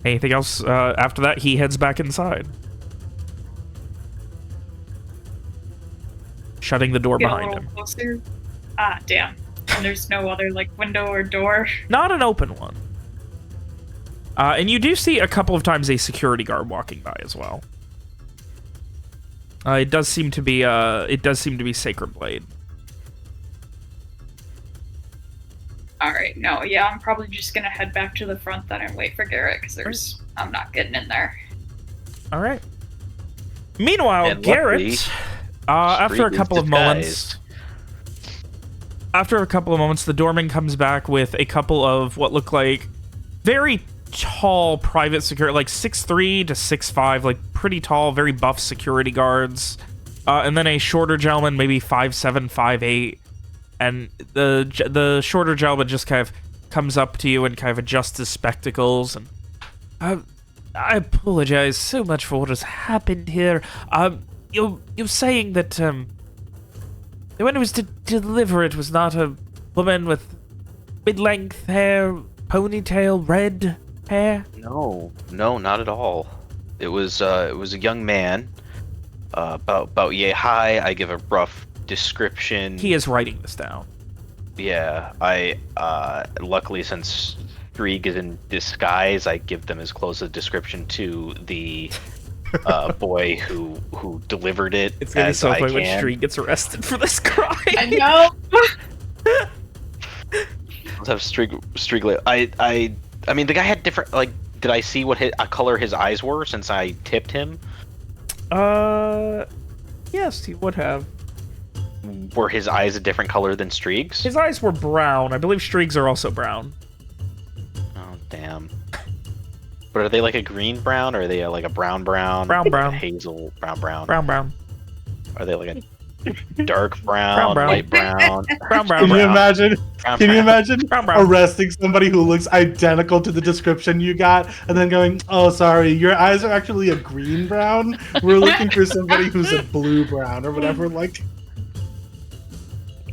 Anything else? After that, he heads back inside, shutting the door Get a behind little him. closer. Ah, damn. And there's no other, like, window or door. Not an open one. And you do see a couple of times a security guard walking by as well. It does seem to be Sacred Blade. Alright, no, yeah, I'm probably just gonna head back to the front then and wait for Garrett, because I'm not getting in there. All right. Meanwhile, And Garrett, luckily, after a Streak couple is of moments, the doorman comes back with a couple of what look like very tall private security, like 6'3" to 6'5", like pretty tall, very buff security guards, and then a shorter gentleman, maybe 5'7", 5'8", and the shorter gentleman just kind of comes up to you and kind of adjusts his spectacles, and I apologize so much for what has happened here. You're saying that when it was to deliver, it was not a woman with mid-length hair, ponytail, red hair? No, not at all. It was a young man. about yay high. I give a rough description. He is writing this down. Yeah, I luckily since Strieg is in disguise, I give them as close a description to the boy who delivered it It's gonna be as so I funny when can. Street gets arrested for this crime. I know. Let's have Strieg. I mean, the guy had different. Like, did I see what color his eyes were since I tipped him? Yes, he would have. Were his eyes a different color than Strieg's? His eyes were brown. I believe Streaks are also brown. Oh damn. But are they like a green brown, or are they like a brown? Brown. Hazel brown. Brown. Are they like a dark brown, Brown. light brown? Brown. Can you imagine? Brown, Can you brown. imagine Brown. arresting somebody who looks identical to the description you got, and then going, "Oh, sorry, your eyes are actually a green brown. We're looking for somebody who's a blue brown or whatever." Like,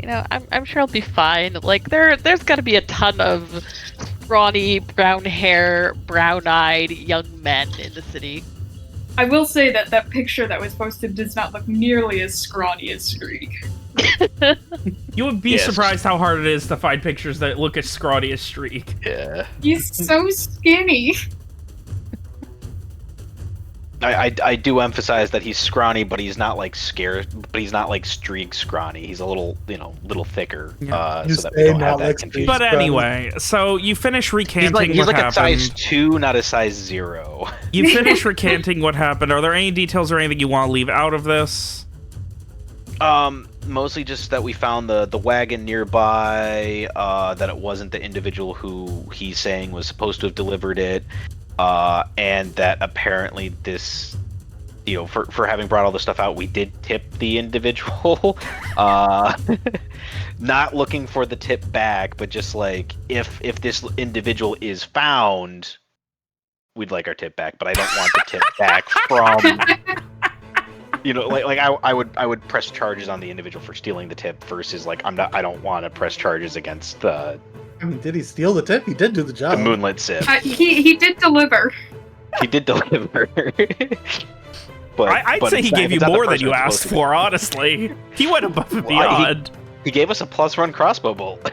You know, I'm sure I'll be fine. Like there's got to be a ton of scrawny, brown hair, brown-eyed young men in the city. I will say that that picture that was posted does not look nearly as scrawny as Streak. You would be Yes. surprised how hard it is to find pictures that look as scrawny as Streak. Yeah. He's so skinny. I do emphasize that he's scrawny, but he's not like scared. But he's not like Strieg scrawny. He's a little, little thicker, Yeah. You so that we say don't not have that like confusion. But Scrawny. anyway, so you finish recanting He's what like a happened. size 2, not a size 0. You finish recanting what happened. Are there any details or anything you want to leave out of this? Mostly just that we found the wagon nearby, that it wasn't the individual who he's saying was supposed to have delivered it, and that apparently this, for having brought all this stuff out, we did tip the individual. Not looking for the tip back, but just like, if this individual is found, we'd like our tip back, but I don't want the tip back from... I would press charges on the individual for stealing the tip versus like I don't want to press charges against the I mean, did he steal the tip? He did do the job. Moonlit Sip. He did deliver. He did deliver. But I'd say he gave you more than you asked for, honestly. He went above and beyond. He gave us a +1 crossbow bolt.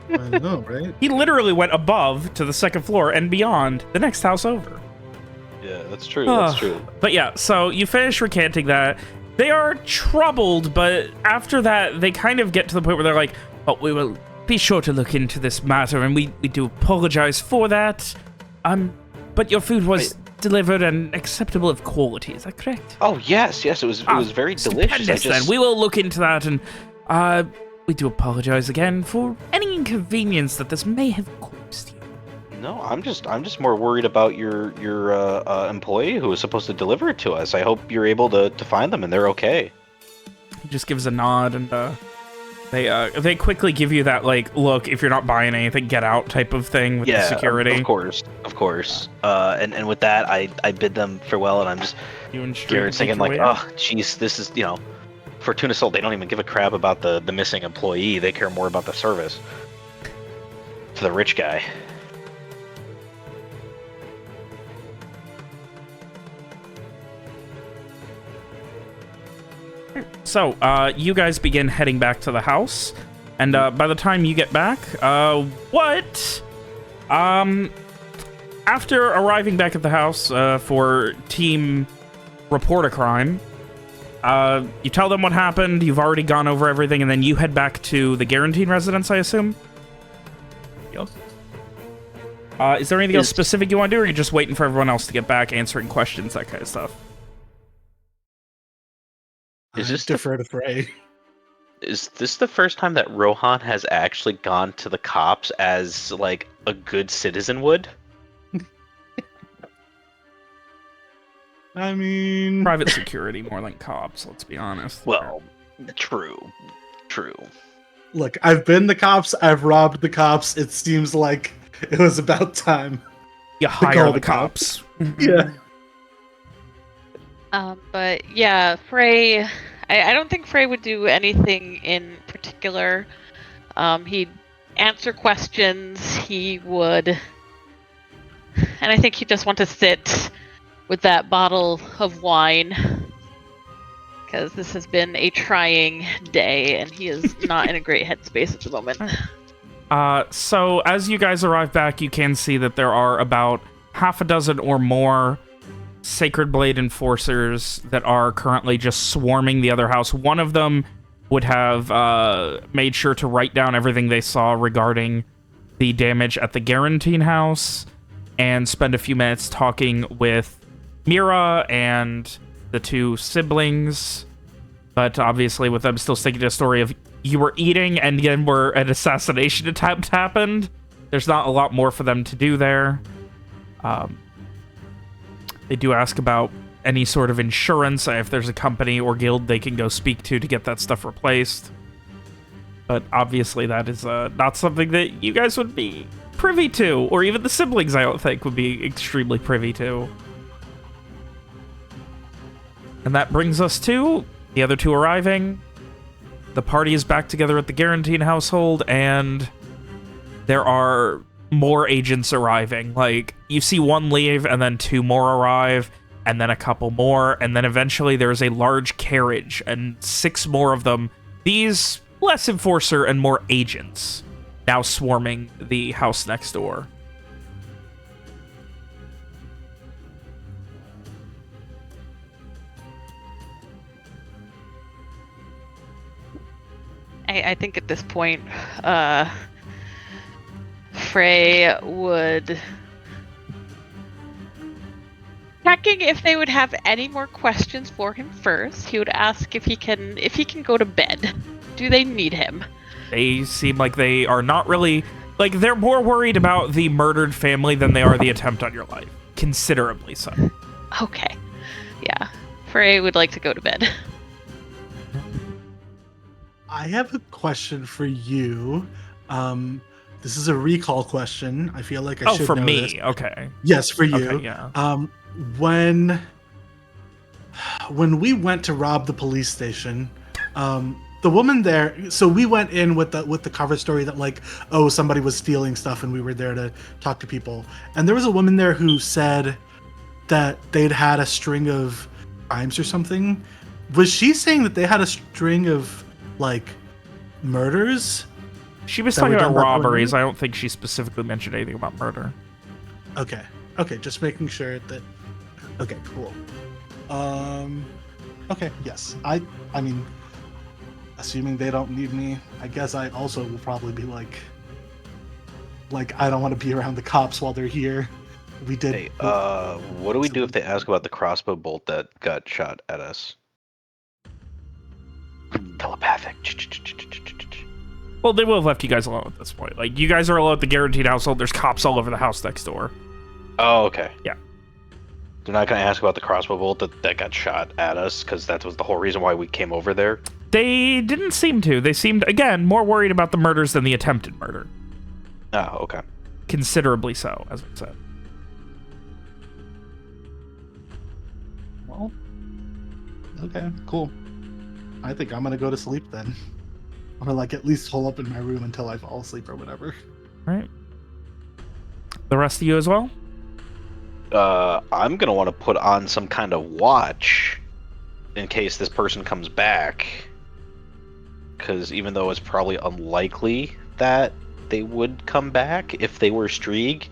I know, right? He literally went above to the second floor and beyond, the next house over. Yeah, that's true. That's true. But yeah, so you finish recanting that. They are troubled, but after that, they kind of get to the point where they're like, "Oh, we will be sure to look into this matter, and we do apologize for that. But your food was delivered and acceptable of quality. Is that correct?" Oh yes, it was very delicious. Stupendous, then. We will look into that, and we do apologize again for any inconvenience that this may have caused you. No, I'm just more worried about your employee who was supposed to deliver it to us. I hope you're able to find them and they're okay. He just gives a nod, and they quickly give you that like look, if you're not buying anything, get out type of thing with the security. Of course. And with that, I bid them farewell, and I'm just Garrett's thinking like, oh, jeez, this is Fortuna Soul. They don't even give a crap about the missing employee. They care more about the service to the rich guy. So, you guys begin heading back to the house, and by the time you get back, after arriving back at the house for team report a crime, you tell them what happened, you've already gone over everything, and then you head back to the Guaranteed residence, I assume? Yes. Is there anything else specific you want to do, or are you just waiting for everyone else to get back, answering questions, that kind of stuff? Is this defer to Frey? Is this the first time that Rohan has actually gone to the cops as like a good citizen would? I mean, Private security more than cops, let's be honest. Well, true. Look, I've been the cops. I've robbed the cops. It seems like it was about time. You hire call the the cops. Yeah. But yeah, Frey, I don't think Frey would do anything in particular. He'd answer questions, he would... And I think he'd just want to sit with that bottle of wine because this has been a trying day, and he is not in a great headspace at the moment. So as you guys arrive back, you can see that there are about half a dozen or more Sacred Blade Enforcers that are currently just swarming the other house. One of them would have made sure to write down everything they saw regarding the damage at the Guarantine house and spend a few minutes talking with Mira and the two siblings. But obviously with them still sticking to the story of you were eating and again where an assassination attempt happened, there's not a lot more for them to do there. They do ask about any sort of insurance, if there's a company or guild they can go speak to get that stuff replaced. But obviously that is not something that you guys would be privy to, or even the siblings, I don't think, would be extremely privy to. And that brings us to the other two arriving. The party is back together at the Guarantine household, and there are more agents arriving. Like, you see one leave, and then two more arrive, and then a couple more, and then eventually there's a large carriage, and 6 more of them. These less enforcer and more agents now swarming the house next door. I think at this point, Frey would... Checking if they would have any more questions for him first, he would ask if he can go to bed. Do they need him? They seem like they are not really... Like, they're more worried about the murdered family than they are the attempt on your life. Considerably so. Okay. Yeah. Frey would like to go to bed. I have a question for you. This is a recall question. I feel like I should for know me. this. Okay. Yes, for you. Okay, yeah. When we went to rob the police station, the woman there. So we went in with the cover story that, like, oh, somebody was stealing stuff, and we were there to talk to people. And there was a woman there who said that they'd had a string of crimes or something. Was she saying that they had a string of, like, murders? She was that talking were about done by robberies. women? I don't think she specifically mentioned anything about murder. Okay, just making sure that. Okay, cool. Okay, yes. I mean, assuming they don't need me, I guess I also will probably be like I don't want to be around the cops while they're here. We did. Hey, what do we do if they ask about the crossbow bolt that got shot at us? Telepathic. Well, they will have left you guys alone at this point. Like, you guys are alone at the Guaranteed household. There's cops all over the house next door. Oh, okay. Yeah. They're not going to ask about the crossbow bolt that got shot at us, because that was the whole reason why we came over there? They didn't seem to. They seemed, again, more worried about the murders than the attempted murder. Oh, okay. Considerably so, as I said. Well, okay, cool. I think I'm gonna go to sleep then. Or, like, at least hole up in my room until I fall asleep or whatever. All right. The rest of you as well? I'm going to want to put on some kind of watch in case this person comes back. Because even though it's probably unlikely that they would come back if they were Strieg,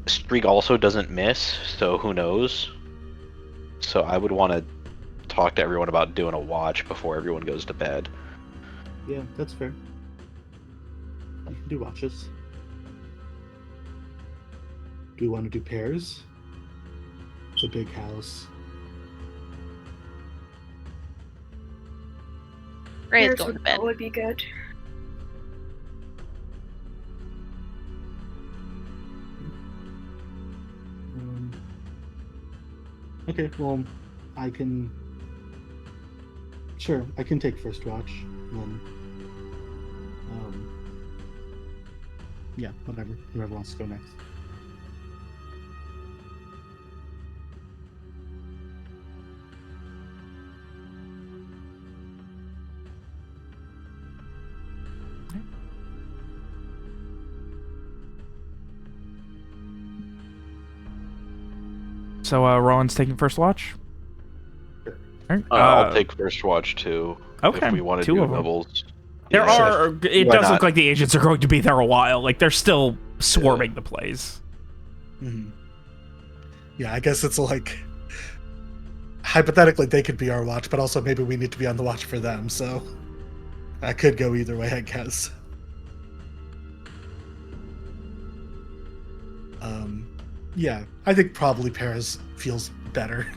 Strieg also doesn't miss, so who knows? So I would want to talk to everyone about doing a watch before everyone goes to bed. Yeah, that's fair. You can do watches. Do you want to do pairs? It's a big house. Frey is Yours going to would bed. probably be good. Okay, well, I can. Sure, I can take first watch. Then, yeah, whatever. Whoever wants to go next. So, Rowan's taking first watch? Alright, I'll take first watch too. Okay, If we want to two do of them. doubles. There Yeah. are. It Why does not? look like the agents are going to be there a while. Like they're still swarming the place. Mhm. Yeah, I guess it's like hypothetically they could be our watch, but also maybe we need to be on the watch for them. So that could go either way, I guess. Yeah, I think probably Paris feels better.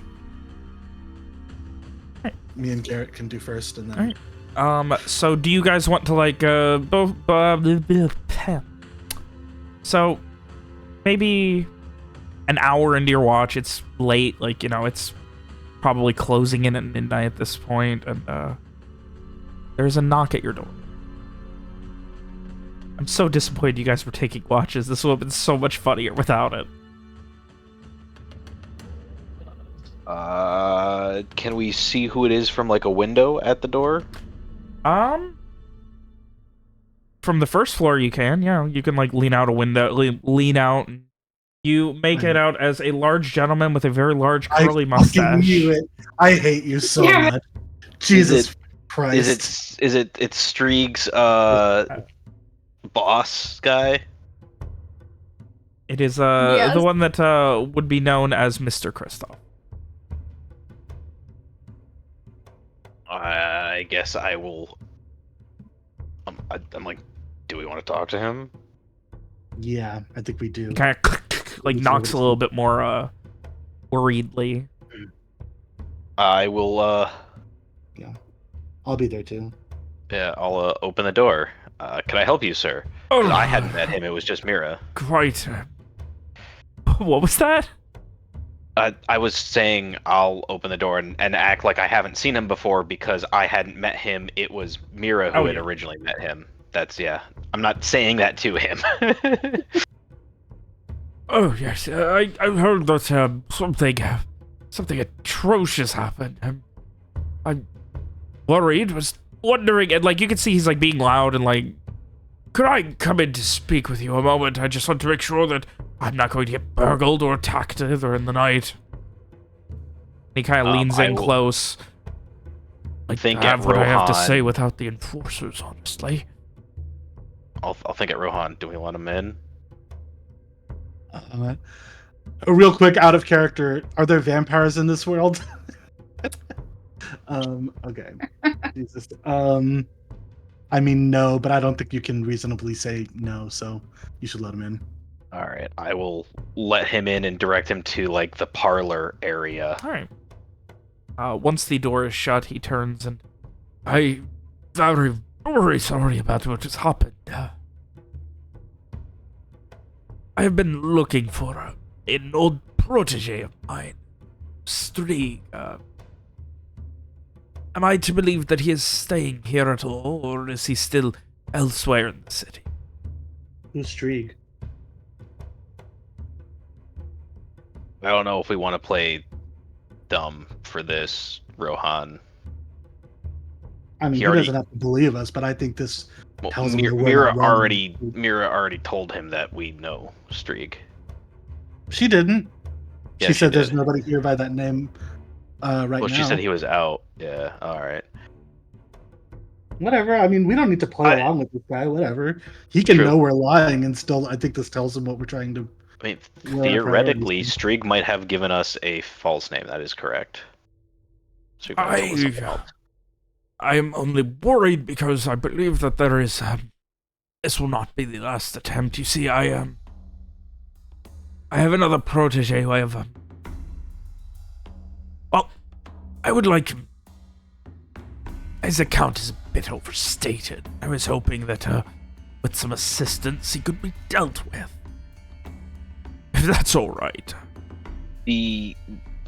Me and Garrett can do first, and then. Alright. So do you guys want to like both? So maybe an hour into your watch. It's late. Like it's probably closing in at midnight at this point, and there's a knock at your door. I'm so disappointed you guys were taking watches. This would have been so much funnier without it. Can we see who it is from like a window at the door? From the first floor you can, yeah. You can like lean out a window, lean out. And you make it out as a large gentleman with a very large curly I mustache. fucking knew it. I hate you so much. Jesus Christ. Is it Strieg's boss guy? It is Yes. the one that would be known as Mr. Kristoff. I guess I will. I'm like, do we want to talk to him? Yeah, I think we do. Kind of like knocks a little bit more worriedly. I will. Yeah, I'll be there too. Yeah, I'll open the door. Can I help you, sir? 'Cause I hadn't met him. It was just Mira. Quite. What was that? I was saying I'll open the door and act like I haven't seen him before because I hadn't met him. It was Mira who had originally met him. That's, yeah. I'm not saying that to him. Oh, yes. I heard that something atrocious happened. I'm worried, was wondering, and like you can see he's like being loud and like, could I come in to speak with you a moment? I just want to make sure that I'm not going to get burgled or attacked either in the night. He kind of leans in close. Like, think I have at what I have to Rohan. say without the enforcers, honestly. I'll think at Rohan. Do we let him in? A real quick, out of character. Are there vampires in this world? Okay. Jesus. I mean, no, but I don't think you can reasonably say no, so you should let him in. All right. I will let him in and direct him to like the parlor area. All right. Once the door is shut, he turns and I'm very, very sorry about what has happened. I have been looking for an old protege of mine, Strieg. Am I to believe that he is staying here at all, or is he still elsewhere in the city? Who's Strieg? I don't know if we want to play dumb for this, Rohan. I mean, He he already- doesn't have to believe us, but I think this Well, tells him that we're Mira not wrong. already told him that we know Strieg. She didn't. Yeah, she said did. there's nobody here by that name right now. Well, she said he was out. Yeah. All right. Whatever. I mean, we don't need to play along with this guy. Whatever. He can True. know we're lying, and still, I think this tells him what we're trying to. I mean, Where our theoretically, priorities Strieg might have given us a false name. That is correct. Strieg might have told us something else. I am only worried because I believe that there is, this will not be the last attempt. You see, I have another protege who I have, well, I would like him. His account is a bit overstated. I was hoping that, with some assistance, he could be dealt with. If that's all right.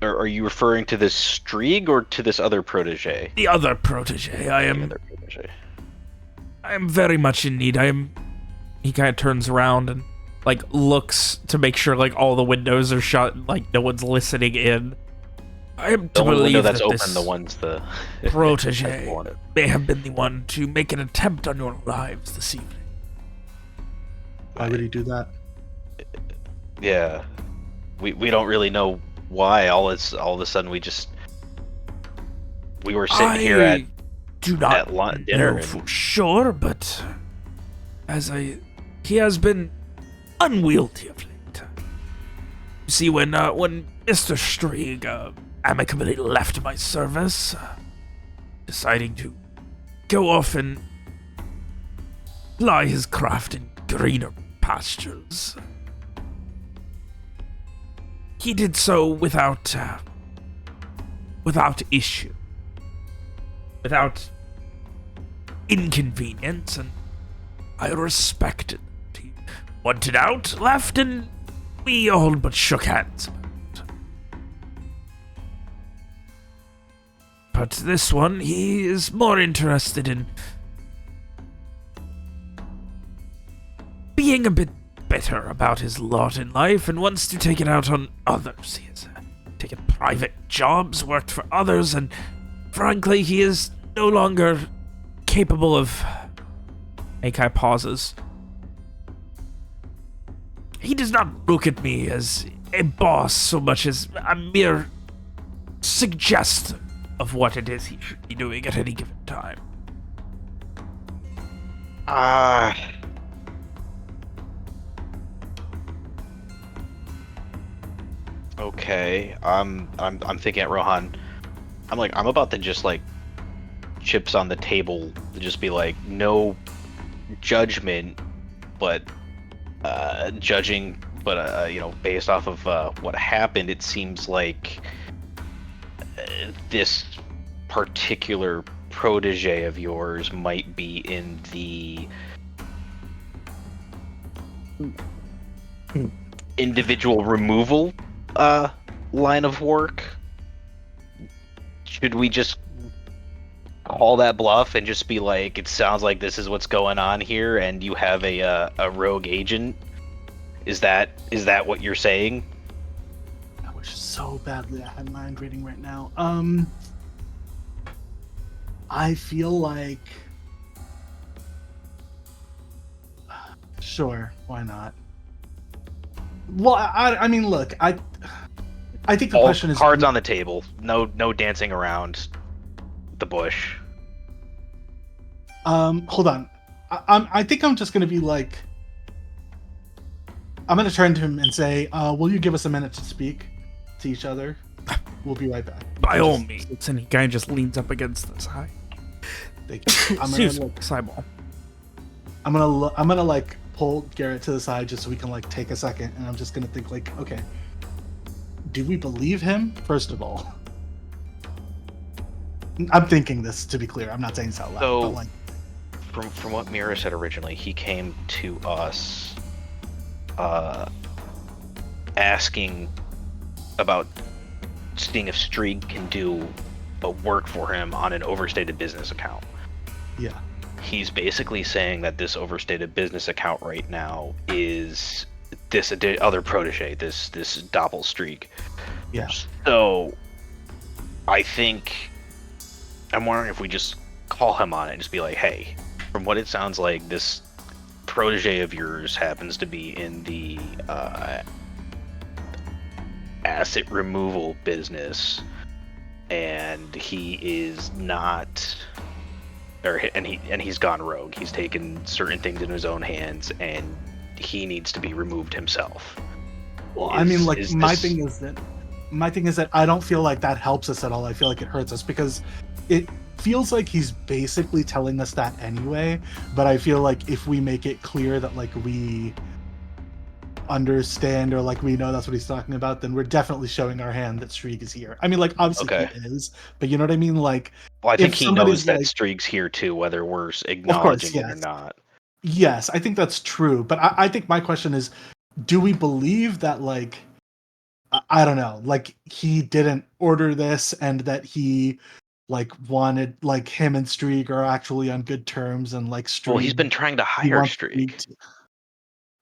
Are you referring to this Strieg or to this other protege? The other protege, I am very much in need. He kind of turns around and, like, looks to make sure, like, all the windows are shut, like, no one's listening in. I am to The only believe window that's that open, this the one's the protege may have been the one to make an attempt on your lives this evening. Why would he do that? Yeah, we don't really know why. All of a sudden we just We were sitting here at do not dinner know and for sure, but he has been unwieldy of late. You see, when Mr. Strieg amicably left my service, deciding to go off and ply his craft in greener pastures, he did so without issue, without inconvenience, and I respected it. He wanted out, left, and we all but shook hands about it. But this one, he is more interested in being a bit bitter about his lot in life and wants to take it out on others. He has taken private jobs, worked for others, and frankly, he is no longer capable of... Akai pauses. He does not look at me as a boss so much as a mere suggestion of what it is he should be doing at any given time. Okay. I'm thinking at Rohan. I'm about to just like chips on the table to just be like, no judgment, but judging, but based off of what happened, it seems like this particular protege of yours might be in the individual removal line of work. Should we just call that bluff and just be like, it sounds like this is what's going on here, and you have a rogue agent? Is that what you're saying? I wish so badly I had mind reading right now. I feel like, sure, why not? Well, I mean, look, I think the All question is cards on the table. No dancing around the bush. Hold on. I think I'm just gonna be like, I'm gonna turn to him and say, "Will you give us a minute to speak to each other? We'll be right back." By all means. And he kind of just leans up against the side. Thank you. Sideball. I'm gonna like pull Garrett to the side just so we can like take a second, and I'm just gonna think like, okay, do we believe him? First of all, I'm thinking this to be clear. I'm not saying this out loud. So, but like, from what Mira said originally, he came to us asking about seeing if Strieg can do a work for him on an overstated business account. yeah, He's basically saying that this overstated business account right now is this other protege, this Doppel Strieg. yeah. So I think I'm wondering if we just call him on it and just be like, hey, from what it sounds like, this protege of yours happens to be in the asset removal business, and he is not, and he's gone rogue. He's taken certain things in his own hands, and he needs to be removed himself. Well, I mean, like my thing is that I don't feel like that helps us at all. I feel like it hurts us because it feels like he's basically telling us that anyway. But I feel like if we make it clear that like we understand or like we know that's what he's talking about, then we're definitely showing our hand that Strieg is here. I mean, like obviously he is, but you know what I mean? Like, well, I think he knows that like, Strieg's here too, whether we're acknowledging it or not. Yes, I think that's true. But I think my question is, do we believe that like I don't know, like he didn't order this and that he like wanted like him and Strieg are actually on good terms and like Strieg, Well, he's been trying to hire Strieg.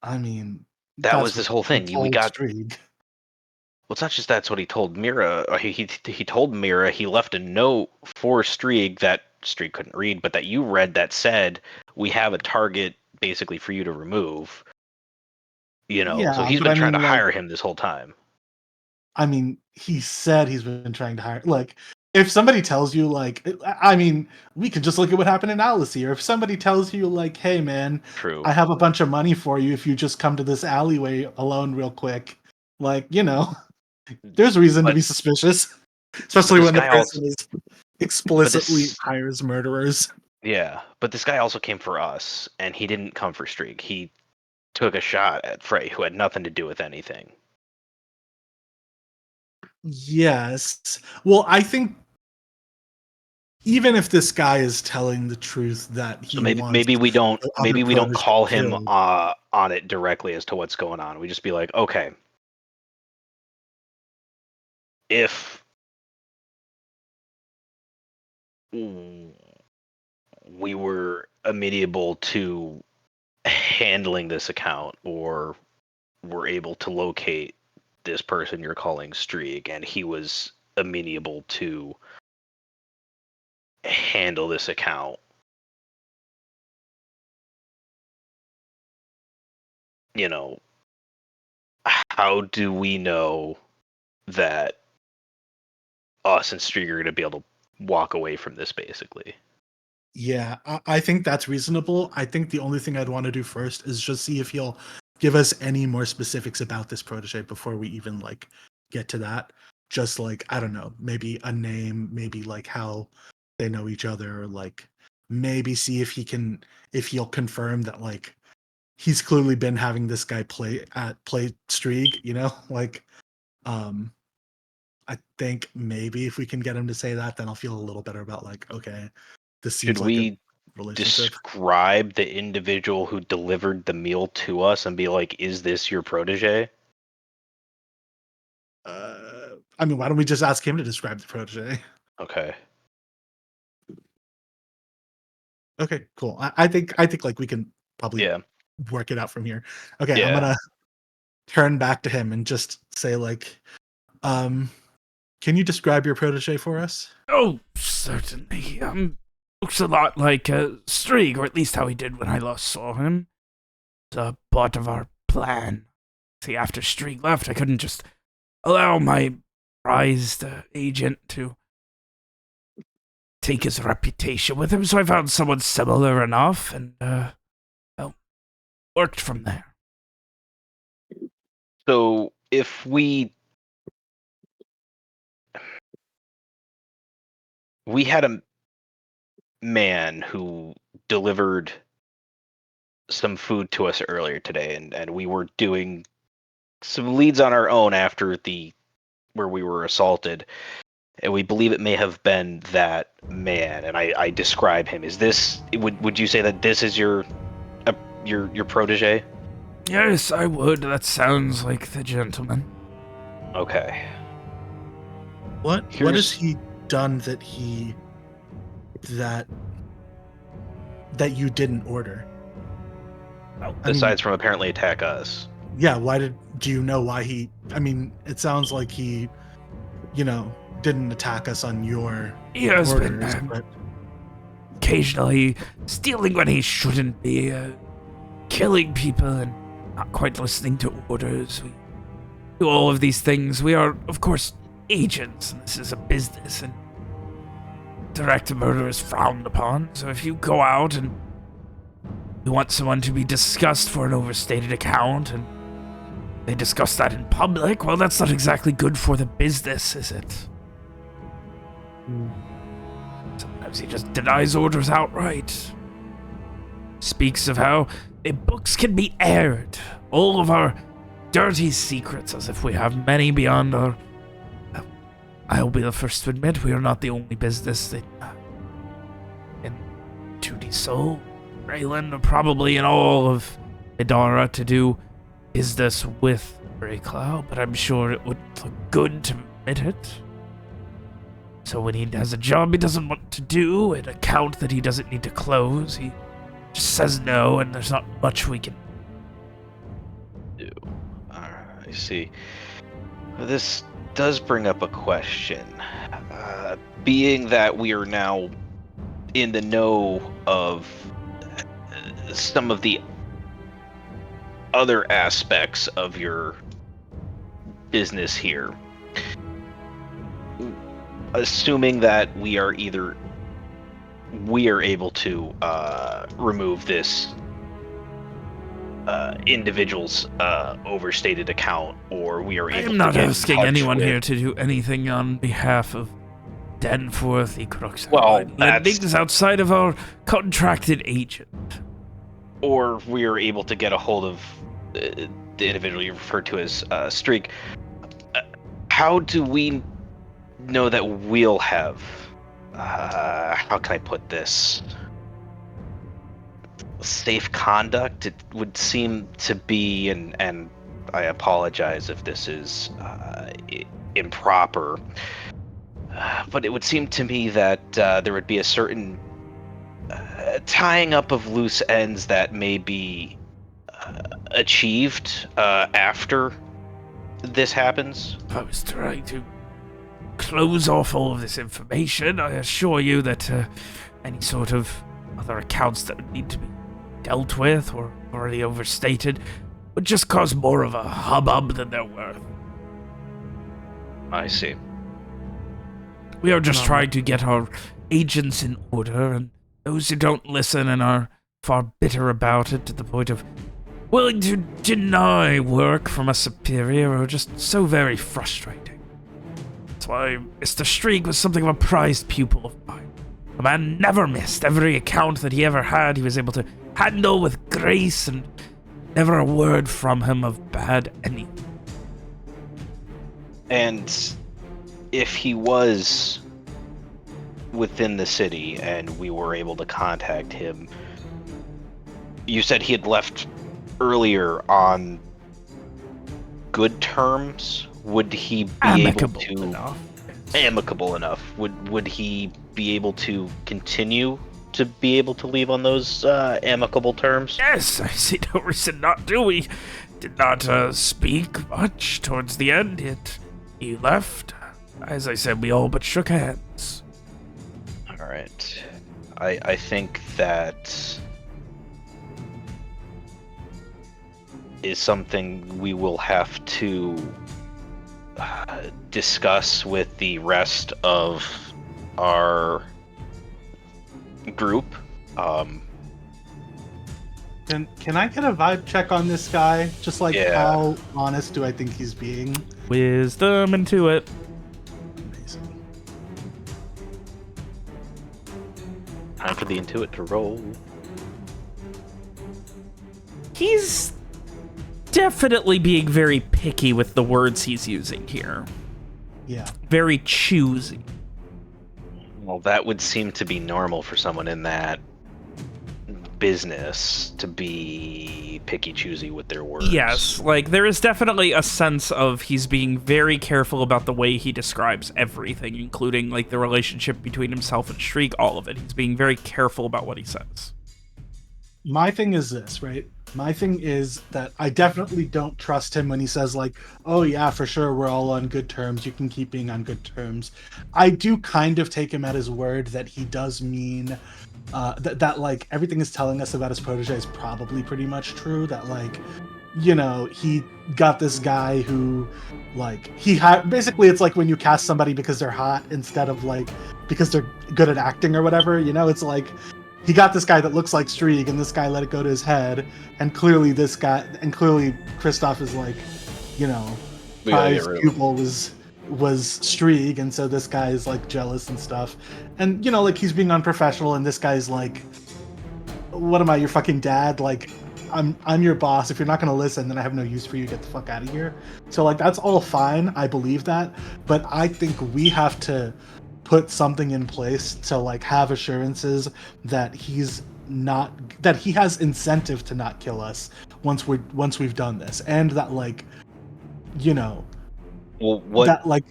I mean, that was this whole thing. We got Strieg. Well, it's not just that's what he told Mira. He told Mira he left a note for Strieg that Strieg couldn't read, but that you read that said, we have a target basically for you to remove. Yeah, so he's been trying to hire him this whole time. I mean, he said he's been trying to hire. Like, if somebody tells you like, I mean, we could just look at what happened in Alice here. If somebody tells you like, hey man, True. I have a bunch of money for you if you just come to this alleyway alone real quick, like, you know, there's reason to But- be suspicious, especially this when the guy person is But explicitly this, hires murderers. yeah, but this guy also came for us, and he didn't come for Streak. He took a shot at Frey, who had nothing to do with anything. Yes. Well, I think even if this guy is telling the truth that he So maybe wants maybe we don't the other maybe we don't protege call him killed. on it directly as to what's going on. We just be like, okay, if we were amenable to handling this account, or were able to locate this person you're calling Streak, and he was amenable to handle this account, you know, how do we know that us and Streak are going to be able to walk away from this, basically? Yeah, I think that's reasonable. I think the only thing I'd want to do first is just see if he'll give us any more specifics about this protege before we even like get to that. Just like, I don't know, maybe a name, maybe like how they know each other, or like maybe see if he'll confirm that like he's clearly been having this guy play Streak, you know? Like um I think maybe if we can get him to say that, then I'll feel a little better about like, okay, this Should seems like a we relationship. describe the individual who delivered the meal to us and be like, is this your protege? I mean, why don't we just ask him to describe the protege? Okay. Okay, cool. I think like we can probably Yeah. work it out from here. Okay, I'm Yeah. gonna turn back to him and just say like, um, can you describe your protege for us? Oh, certainly. Looks a lot like Streak, or at least how he did when I last saw him. It's a part of our plan. See, after Streak left, I couldn't just allow my prized agent to take his reputation with him, so I found someone similar enough, and, well, worked from there. So if we had a man who delivered some food to us earlier today, and we were doing some leads on our own after where we were assaulted, and we believe it may have been that man, and I describe him. Is this, would you say that this is your protege? Yes, I would. That sounds like the gentleman. Okay. What Here's- has he done that you didn't order? Well, I mean- aside from apparently attack us. Yeah, do you know why he, I mean, it sounds like he, you know, didn't attack us on your He has orders, been but occasionally stealing when he shouldn't be, killing people and not quite listening to orders. We do all of these things. We are, of course, agents, and this is a business, and direct murder is frowned upon. So if you go out and you want someone to be discussed for an overstated account, and they discuss that in public, well, that's not exactly good for the business, is it? Sometimes he just denies orders outright. Speaks of how books can be aired, all of our dirty secrets, as if we have many beyond our... I'll be the first to admit we are not the only business that in 2D Soul, Raylan, or probably in all of Idara to do business with Grey Cloud, but I'm sure it would look good to admit it. So when he has a job he doesn't want to do, an account that he doesn't need to close, he just says no, and there's not much we can do. Alright, I see. This does bring up a question. Being that we are now in the know of some of the other aspects of your business here, assuming that we are able to remove this individual's overstated account, or we are I able am to not get in asking touch anyone with... here to do anything on behalf of Danforth, the Crux. Well, Landings outside of our contracted agent. Or we are able to get a hold of the individual you referred to as Streak. How do we know that we'll have... how can I put this? Safe conduct? It would seem to be, and I apologize if this is improper, but it would seem to me that there would be a certain tying up of loose ends that may be achieved after this happens. I was trying to close off all of this information. I assure you that any sort of other accounts that would need to be dealt with or already overstated would just cause more of a hubbub than they're worth. I see. We are just trying to get our agents in order, and those who don't listen and are far bitter about it to the point of willing to deny work from a superior are just so very frustrating. That's why Mr. Streak was something of a prized pupil of mine. The man never missed. Every account that he ever had, he was able to handle with grace, and never a word from him of bad anything. And if he was within the city and we were able to contact him, you said he had left earlier on good terms. Would he be Amicable able to... enough. Amicable enough. Would he be able to continue to be able to leave on those amicable terms? Yes, I see no reason not to. We did not speak much towards the end, yet he left. As I said, we all but shook hands. All right. I think that is something we will have to discuss with the rest of our group. Can I get a vibe check on this guy? Just like how honest do I think he's being? Wisdom into it. Amazing. Time for the Intuit to roll. He's definitely being very picky with the words he's using here. Yeah. Very choosy. Well, that would seem to be normal for someone in that business to be picky choosy with their words. Yes, like there is definitely a sense of he's being very careful about the way he describes everything, including like the relationship between himself and Shriek, all of it. He's being very careful about what he says. My thing is this, right? My thing is that I definitely don't trust him when he says like, oh yeah, for sure, we're all on good terms. You can keep being on good terms. I do kind of take him at his word that he does mean that like everything is telling us about his protege is probably pretty much true. That like, you know, he got this guy who like basically it's like when you cast somebody because they're hot instead of like because they're good at acting or whatever, you know, it's like he got this guy that looks like Streak, and this guy let it go to his head, and clearly Kristoff is like, you know, Pride's pupil was Streak, and so this guy is like jealous and stuff, and you know, like he's being unprofessional, and this guy's like, what am I, your fucking dad? Like, I'm your boss. If you're not gonna listen, then I have no use for you. Get the fuck out of here. So like that's all fine. I believe that, but I think we have to put something in place to like have assurances that he has incentive to not kill us once we've done this, and that like, you know, that like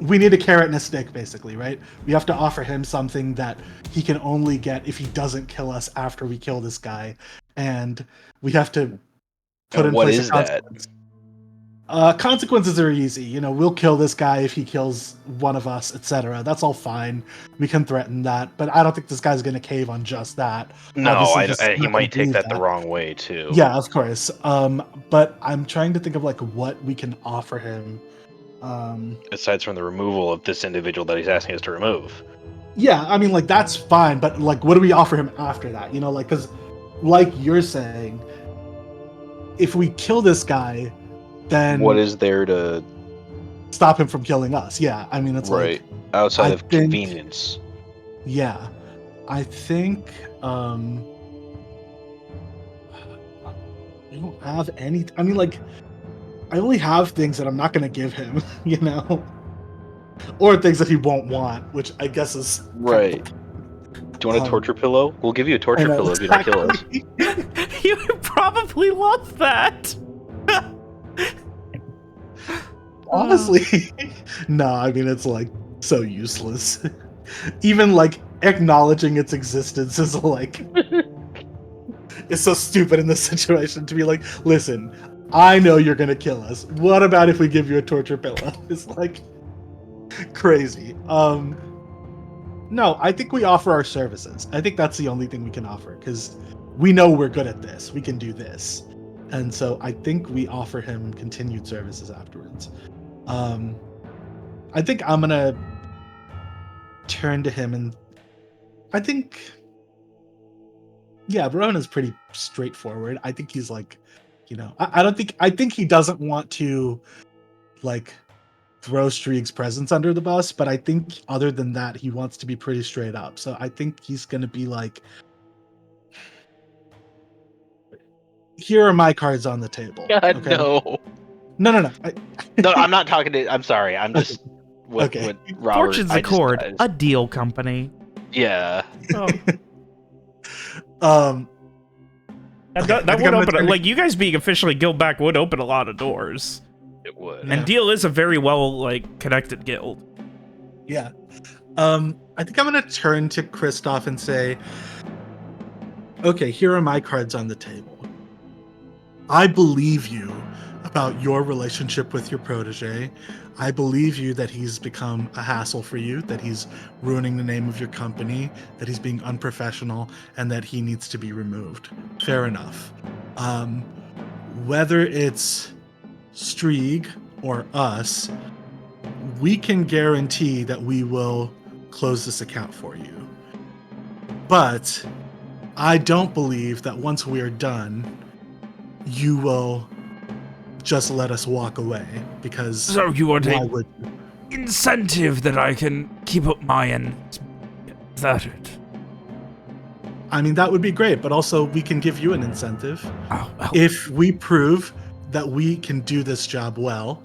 we need a carrot and a stick, basically, right? We have to offer him something that he can only get if he doesn't kill us after we kill this guy, and we have to put in place a consequence. Consequences are easy. You know, we'll kill this guy if he kills one of us, etc. That's all fine. We can threaten that, but I don't think this guy's going to cave on just that. No, he might take that the wrong way too. Yeah, of course. But I'm trying to think of like what we can offer him Aside from the removal of this individual that he's asking us to remove. Yeah, I mean, like, that's fine, but, like, what do we offer him after that? You know, like, because, like you're saying, if we kill this guy, then What is there to stop him from killing us? Yeah, I mean, it's right like, outside I of think- convenience? yeah, I think, I don't have any, I mean, like, I only have things that I'm not going to give him, you know? Or things that he won't want, which I guess is kind of Right. the- Do you want a torture pillow? We'll give you a I torture know, pillow if you don't kill us. exactly. You would probably love that. Honestly, no, I mean, it's like so useless. Even like acknowledging its existence is like, it's so stupid in this situation to be like, listen, I know you're gonna kill us. What about if we give you a torture pillow? It's like crazy. No, I think we offer our services. I think that's the only thing we can offer because we know we're good at this. We can do this. And so I think we offer him continued services afterwards. I think I'm gonna turn to him and I think, yeah, Verona's pretty straightforward. I think he's like, you know, I think he doesn't want to like throw Strieg's presence under the bus, but I think other than that, he wants to be pretty straight up. So I think he's gonna be like, here are my cards on the table. God, Okay? no. No. No, I'm not talking to. I'm sorry. I'm just with Okay. Robert. Fortune's I Accord, just- a deal company. yeah. Oh. Um, That, Okay, that I think would I'm gonna open, turn to- like, you guys being officially Guildback would open a lot of doors. It would. Yeah. And Deal is a very well, like, connected guild. yeah. I think I'm gonna turn to Kristoff and say, okay, here are my cards on the table. I believe you about your relationship with your protege. I believe you that he's become a hassle for you, that he's ruining the name of your company, that he's being unprofessional, and that he needs to be removed. Fair enough. Whether it's Strieg or us, we can guarantee that we will close this account for you. But I don't believe that once we are done, you will just let us walk away, because So you want why a would you? incentive that I can keep up my end. Is that it? I mean, that would be great, but also we can give you an incentive. Oh, well, If we prove that we can do this job well,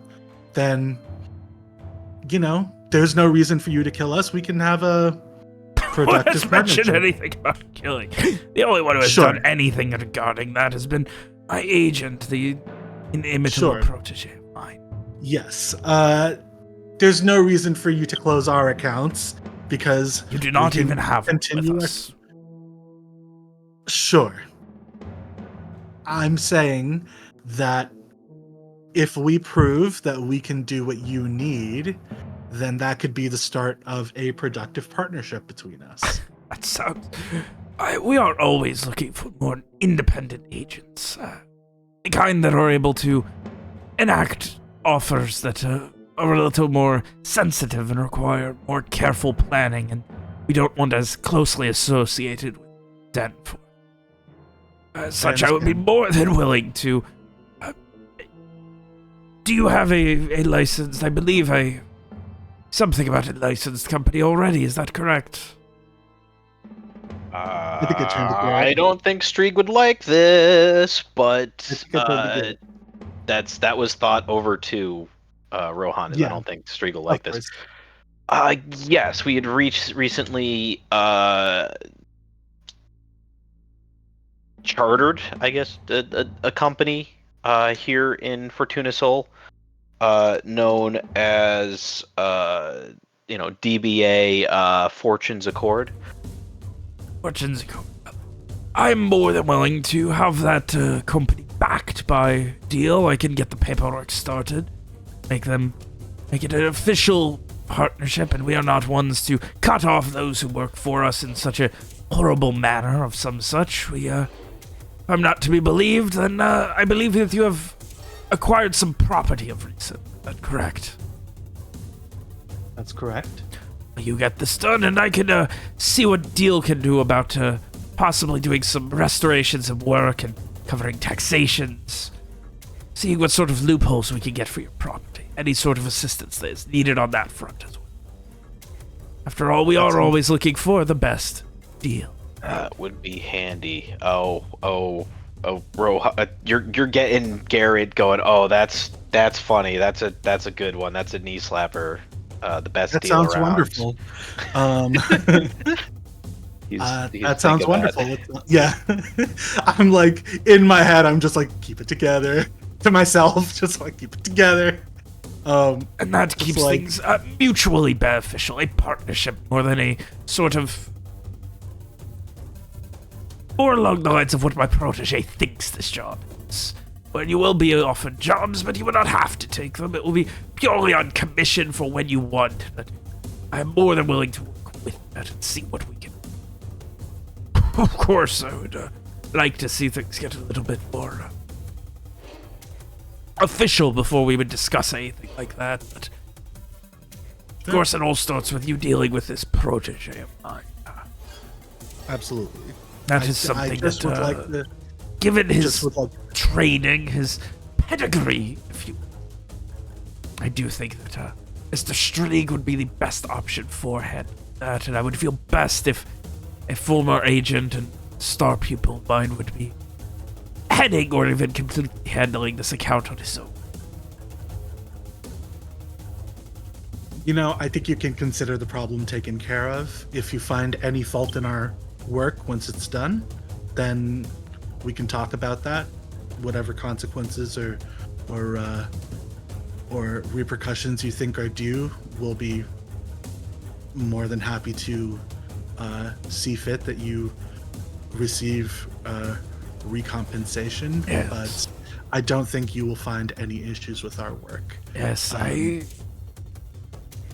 then, you know, there's no reason for you to kill us. We can have a productive let's mention partnership. anything about killing. The only one who has Sure. done anything regarding that has been my agent, the inimitable Sure. protege of mine. Yes. There's no reason for you to close our accounts because You do we not can even have one continue with our- us. Sure. I'm saying that if we prove that we can do what you need, then that could be the start of a productive partnership between us. That sounds... we are always looking for more independent agents. The kind that are able to enact offers that are a little more sensitive and require more careful planning, and we don't want as closely associated with Denver. As such, I would be understand. more than willing to... do you have a license? I believe something about a licensed company already, is that correct? think I turned it I right. don't think Strieg would like this, but think I turned it that was thought over to Rohan. Yeah. I don't think Strieg will like Of this. course. Yes, we had recently chartered, I guess, a company here in Fortuna Sol, known as DBA Fortune's Accord. Fortune's Accord. I'm more than willing to have that company backed by Deal. I can get the paperwork started, make it an official partnership, and we are not ones to cut off those who work for us in such a horrible manner of some such. If I'm not to be believed, then I believe that you have acquired some property of recent. Is that correct? That's correct. You get this done, and I can see what Deal can do about possibly doing some restorations of work and covering taxations. Seeing what sort of loopholes we can get for your property. Any sort of assistance that is needed on that front as well. After all, we are always looking for the best deal. That would be handy. Oh, bro, you're getting Garrett going. Oh, that's funny. That's a good one. That's a knee slapper. The best That deal sounds around. wonderful. He's that sounds thinking that. wonderful. Yeah. I'm like, in my head, I'm just like, keep it together. To myself, just like, keep it together. And that keeps like- things mutually beneficial. A partnership more than a sort of... More along the lines of what my protege thinks this job is. When you will be offered jobs, but you will not have to take them. It will be purely on commission for when you want. But I am more than willing to work with that and see what we can... Of course, I would like to see things get a little bit more... official before we would discuss anything like that, but of course it all starts with you dealing with this protege of mine. Absolutely. That is something I just that, would like to, given his just would like, training, his pedigree, if you... I do think that Mr. Strieg would be the best option for him. That, and I would feel best if a former agent and star pupil of mine would be heading or even completely handling this account on his own. you know, I think you can consider the problem taken care of. If you find any fault in our work once it's done, then we can talk about that. Whatever consequences or repercussions you think are due, we'll be more than happy to see fit that you receive recompensation. Yes. But I don't think you will find any issues with our work. Yes,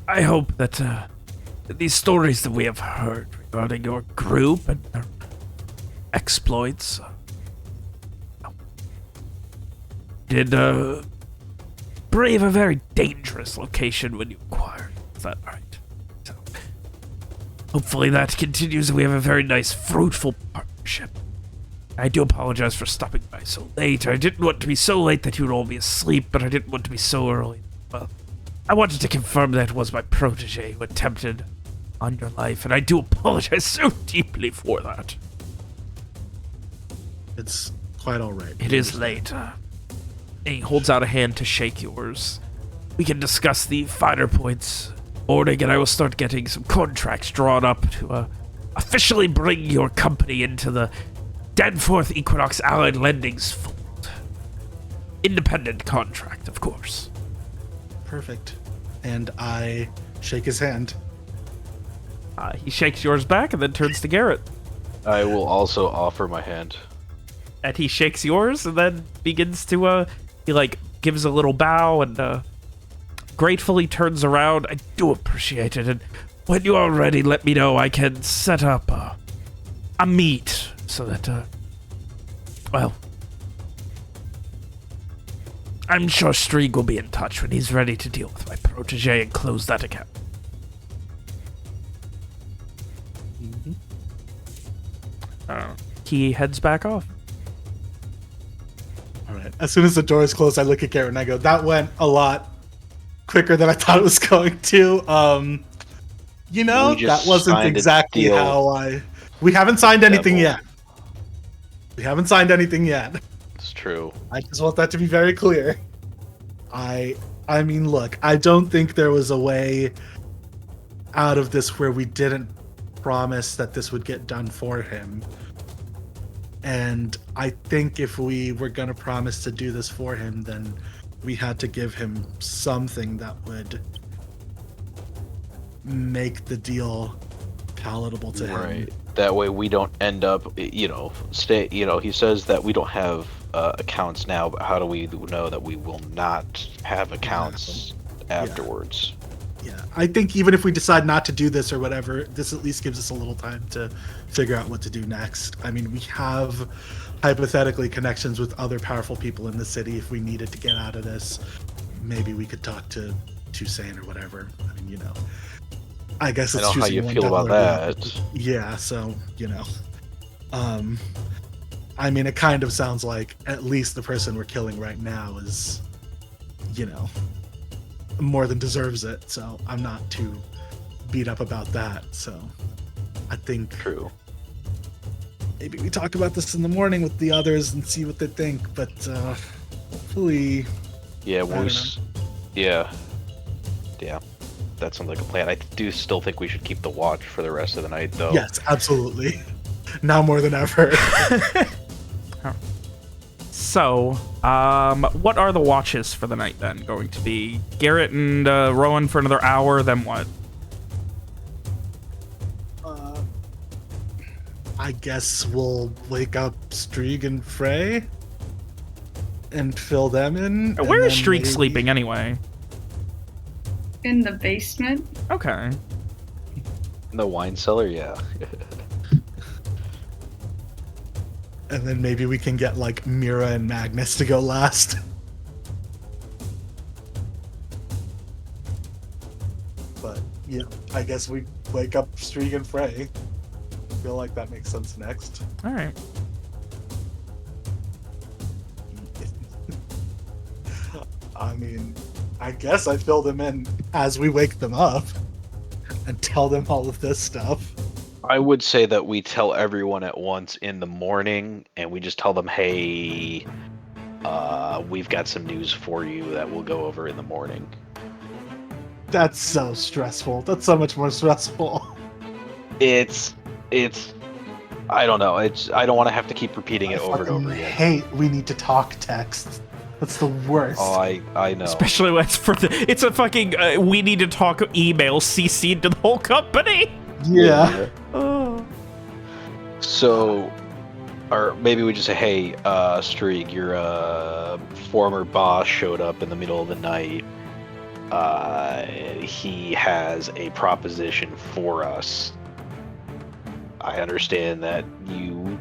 I hope that these stories that we have heard regarding your group and their exploits did brave a very dangerous location when you acquired. Is that right? So, hopefully that continues and we have a very nice, fruitful partnership. I do apologize for stopping by so late. I didn't want to be so late that you would all be asleep, but I didn't want to be so early. Well, I wanted to confirm that it was my protege who attempted on your life, and I do apologize so deeply for that. It's quite all right. It is late. He holds out a hand to shake yours. We can discuss the finer points morning, and I will start getting some contracts drawn up to officially bring your company into the Danforth Equinox Allied Lending's fold. Independent contract, of course. Perfect. And I shake his hand. He shakes yours back and then turns to Garrett. I will also offer my hand. And he shakes yours and then begins to, he gives a little bow and gratefully turns around. I do appreciate it. And when you are ready, let me know. I can set up a meet so that, well, I'm sure Strieg will be in touch when he's ready to deal with my protege and close that account. He heads back off. All right. As soon as the door is closed, I look at Garrett and I go, that went a lot quicker than I thought it was going to. You know, We just that wasn't signed a exactly deal. how we haven't signed anything Devil. yet. We haven't signed anything yet. It's true. I just want that to be very clear. I mean, look, I don't think there was a way out of this where we didn't promise that this would get done for him. And I think if we were going to promise to do this for him, then we had to give him something that would make the deal palatable to him. That way we don't end up, he says that we don't have accounts now, but how do we know that we will not have accounts afterwards? Yeah, I think even if we decide not to do this or whatever, this at least gives us a little time to figure out what to do next. I mean, we have hypothetically connections with other powerful people in the city. If we needed to get out of this, maybe we could talk to too sane or whatever. I mean, I guess I it's know how choosing you one feel devil about or the other. that. Yeah, so I mean, it kind of sounds like at least the person we're killing right now is, more than deserves it. So I'm not too beat up about that. So I think True. maybe we talk about this in the morning with the others and see what they think. But hopefully, Yeah, I don't know. yeah. That sounds like a plan. I do still think we should keep the watch for the rest of the night, though. Yes, absolutely. Now more than ever. So, what are the watches for the night then going to be? Garrett and Rowan for another hour, then what? I guess we'll wake up Strieg and Frey and fill them in. Where is and then Streak maybe- sleeping anyway? In the basement. Okay. In the wine cellar, yeah. And then maybe we can get like Mira and Magnus to go last. But yeah, I guess we wake up Strieg and Frey. I feel like that makes sense next. All right. I mean, I guess I fill them in as we wake them up and tell them all of this stuff. I would say that we tell everyone at once in the morning, and we just tell them, hey, we've got some news for you that we'll go over in the morning. That's so stressful. That's so much more stressful. It's, I don't know. I don't want to have to keep repeating it I over and fucking over again. hate we need to talk text. That's the worst. Oh, I know. Especially when it's a fucking we need to talk email CC'd to the whole company. yeah. Oh. So, or maybe we just say, hey, Streak, your former boss showed up in the middle of the night. He has a proposition for us. I understand that you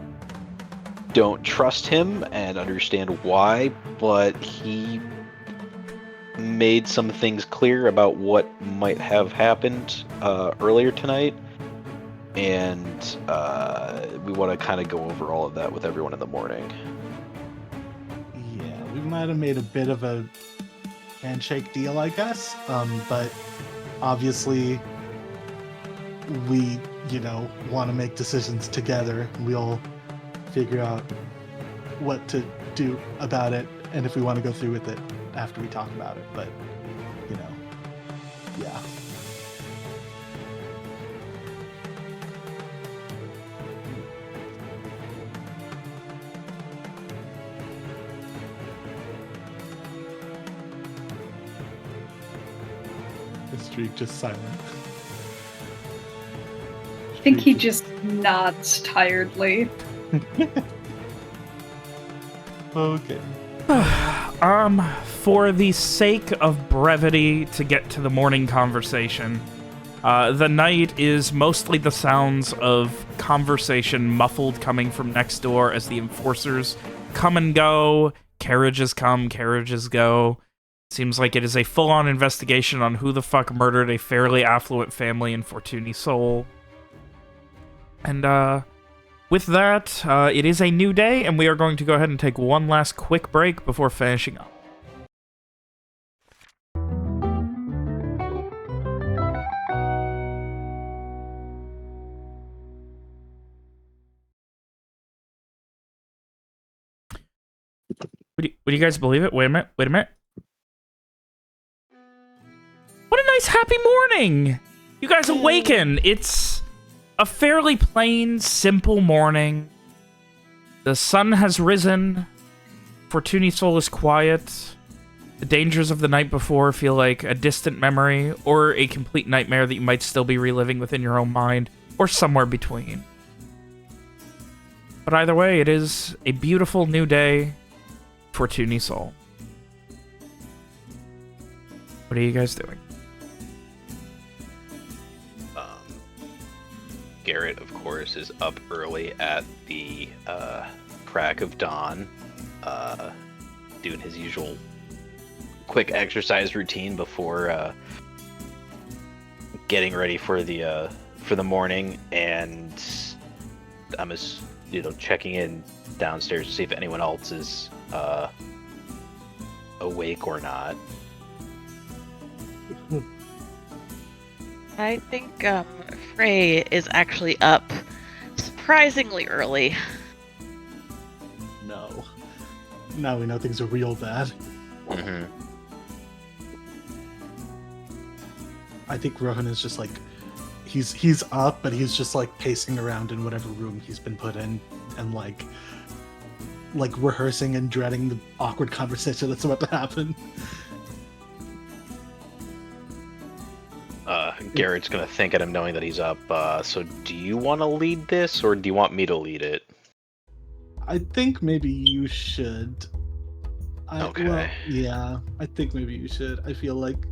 don't trust him and understand why, but he made some things clear about what might have happened earlier tonight. And we want to kind of go over all of that with everyone in the morning. Yeah, we might have made a bit of a handshake deal, I guess. But obviously, we, want to make decisions together. We'll figure out what to do about it, and if we want to go through with it after we talk about it. But, yeah. The streak just silent. I think he just nods tiredly. Okay. For the sake of brevity to get to the morning conversation, the night is mostly the sounds of conversation muffled coming from next door as the enforcers come and go, carriages come, carriages go. Seems like it is a full-on investigation on who the fuck murdered a fairly affluent family in Fortuny Sol. And, with that, it is a new day, and we are going to go ahead and take one last quick break before finishing up. Would you guys believe it? Wait a minute. What a nice happy morning! You guys awaken! It's a fairly plain, simple morning. The sun has risen. Fortuny Sol is quiet. The dangers of the night before feel like a distant memory, or a complete nightmare that you might still be reliving within your own mind, or somewhere between. But either way, it is a beautiful new day for Fortuny Sol. What are you guys doing? Garrett, of course, is up early at the crack of dawn, doing his usual quick exercise routine before getting ready for the morning, and I'm just checking in downstairs to see if anyone else is awake or not. I think Frey is actually up surprisingly early. No. Now we know things are real bad. Mm-hmm. I think Rohan is just like he's up, but he's just like pacing around in whatever room he's been put in, and like rehearsing and dreading the awkward conversation that's about to happen. Garrett's gonna think at him knowing that he's up. So do you want to lead this, or do you want me to lead it? I think maybe you should. Okay. Well, yeah, I think maybe you should. I feel like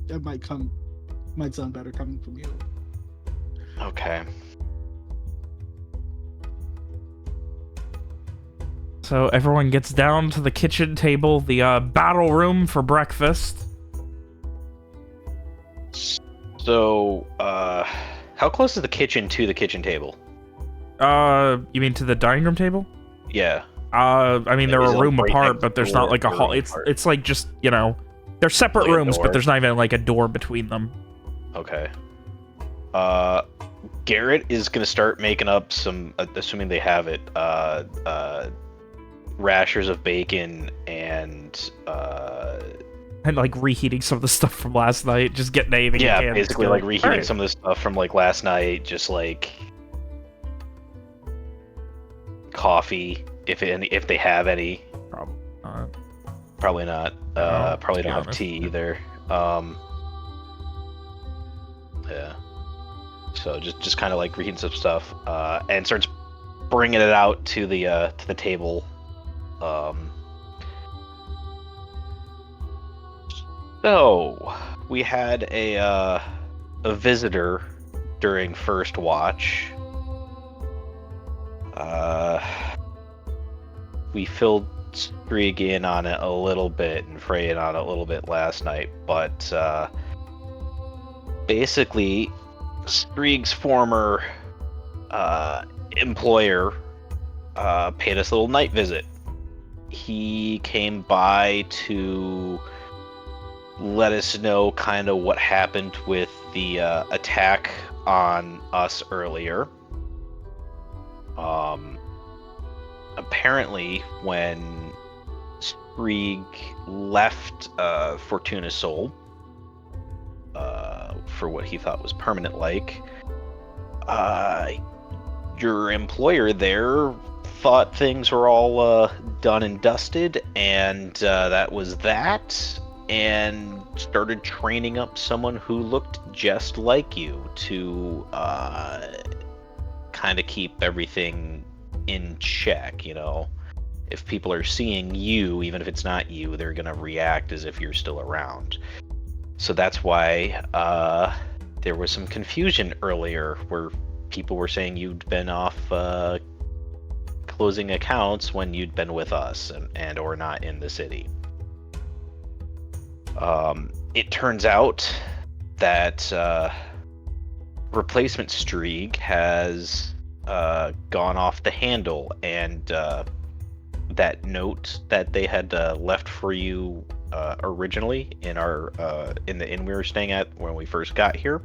it might sound better coming from you. Okay. So everyone gets down to the kitchen table, the battle room for breakfast. So, how close is the kitchen to the kitchen table? You mean to the dining room table? Yeah. I mean, they're Is a it, room right apart, next but there's door not like a or hall. room It's apart? it's like just, they're separate Like a rooms, but door? there's not even like a door between them. Okay. Garrett is gonna start making up some, assuming they have it, rashers of bacon and And like reheating some of the stuff from last night, just getting anything you yeah, can. basically like reheating Alright. some of the stuff from like last night, just like coffee, if they have any. Probably not. Probably not. No, Probably to be don't have honest. tea either. Yeah. So just kind of like reheating some stuff, and starts bringing it out to the table. So we had a visitor during first watch. We filled Strieg in on it a little bit and Frey in on it a little bit last night, but basically Strieg's former employer paid us a little night visit. He came by to let us know kind of what happened with the attack on us earlier. Apparently, when Strieg left Fortuna Soul for what he thought was permanent, your employer there thought things were all done and dusted, and that was that, and started training up someone who looked just like you to kind of keep everything in check. If people are seeing you, even if it's not you, they're gonna react as if you're still around. So that's why there was some confusion earlier where people were saying you'd been off closing accounts when you'd been with us and or not in the city. It turns out that replacement Strieg has gone off the handle, and that note that they had left for you originally in the inn we were staying at when we first got here,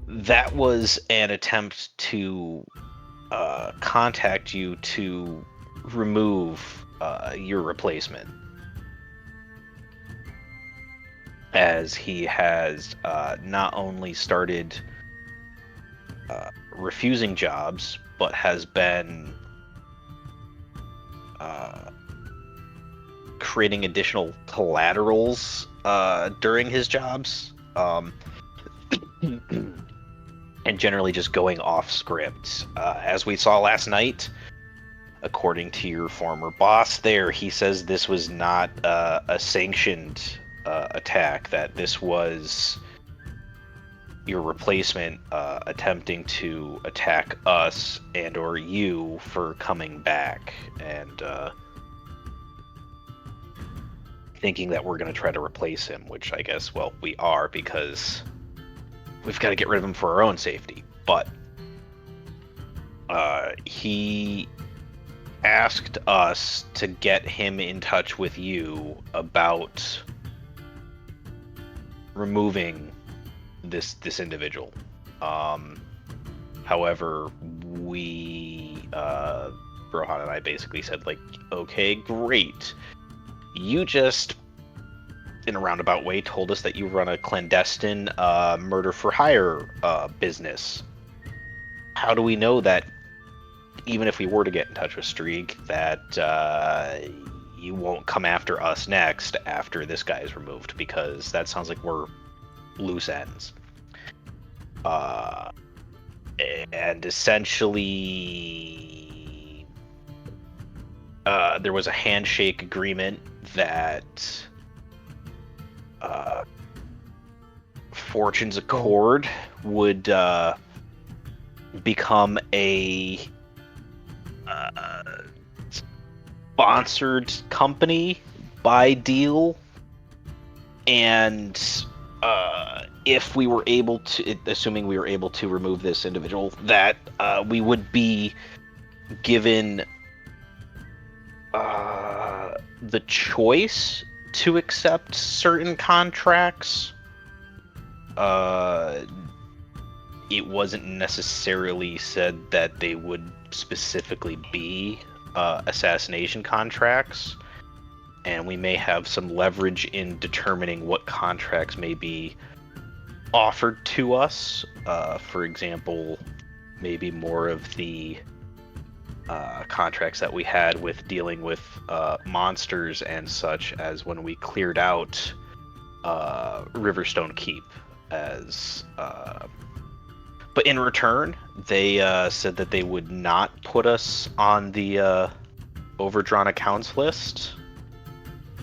that was an attempt to contact you to remove your replacement, as he has not only started refusing jobs, but has been creating additional collaterals during his jobs, and generally just going off script. As we saw last night, according to your former boss there, he says this was not a sanctioned attack, that this was your replacement attempting to attack us and or you for coming back. And thinking that we're going to try to replace him, which I guess, well, we are because we've got to get rid of him for our own safety. But he asked us to get him in touch with you about removing this individual. However, we Rohan and I basically said, like, okay, great. You just, in a roundabout way, told us that you run a clandestine murder for hire business. How do we know that even if we were to get in touch with Streak, that you won't come after us next after this guy is removed? Because that sounds like we're loose ends. And essentially, there was a handshake agreement that Fortune's Accord would become a sponsored company by deal, and if we were able to, assuming we were able to remove this individual, that we would be given the choice to accept certain contracts. It wasn't necessarily said that they would specifically be assassination contracts, and we may have some leverage in determining what contracts may be offered to us. For example, maybe more of the contracts that we had with dealing with monsters and such, as when we cleared out Riverstone Keep. But in return, they said that they would not put us on the overdrawn accounts list,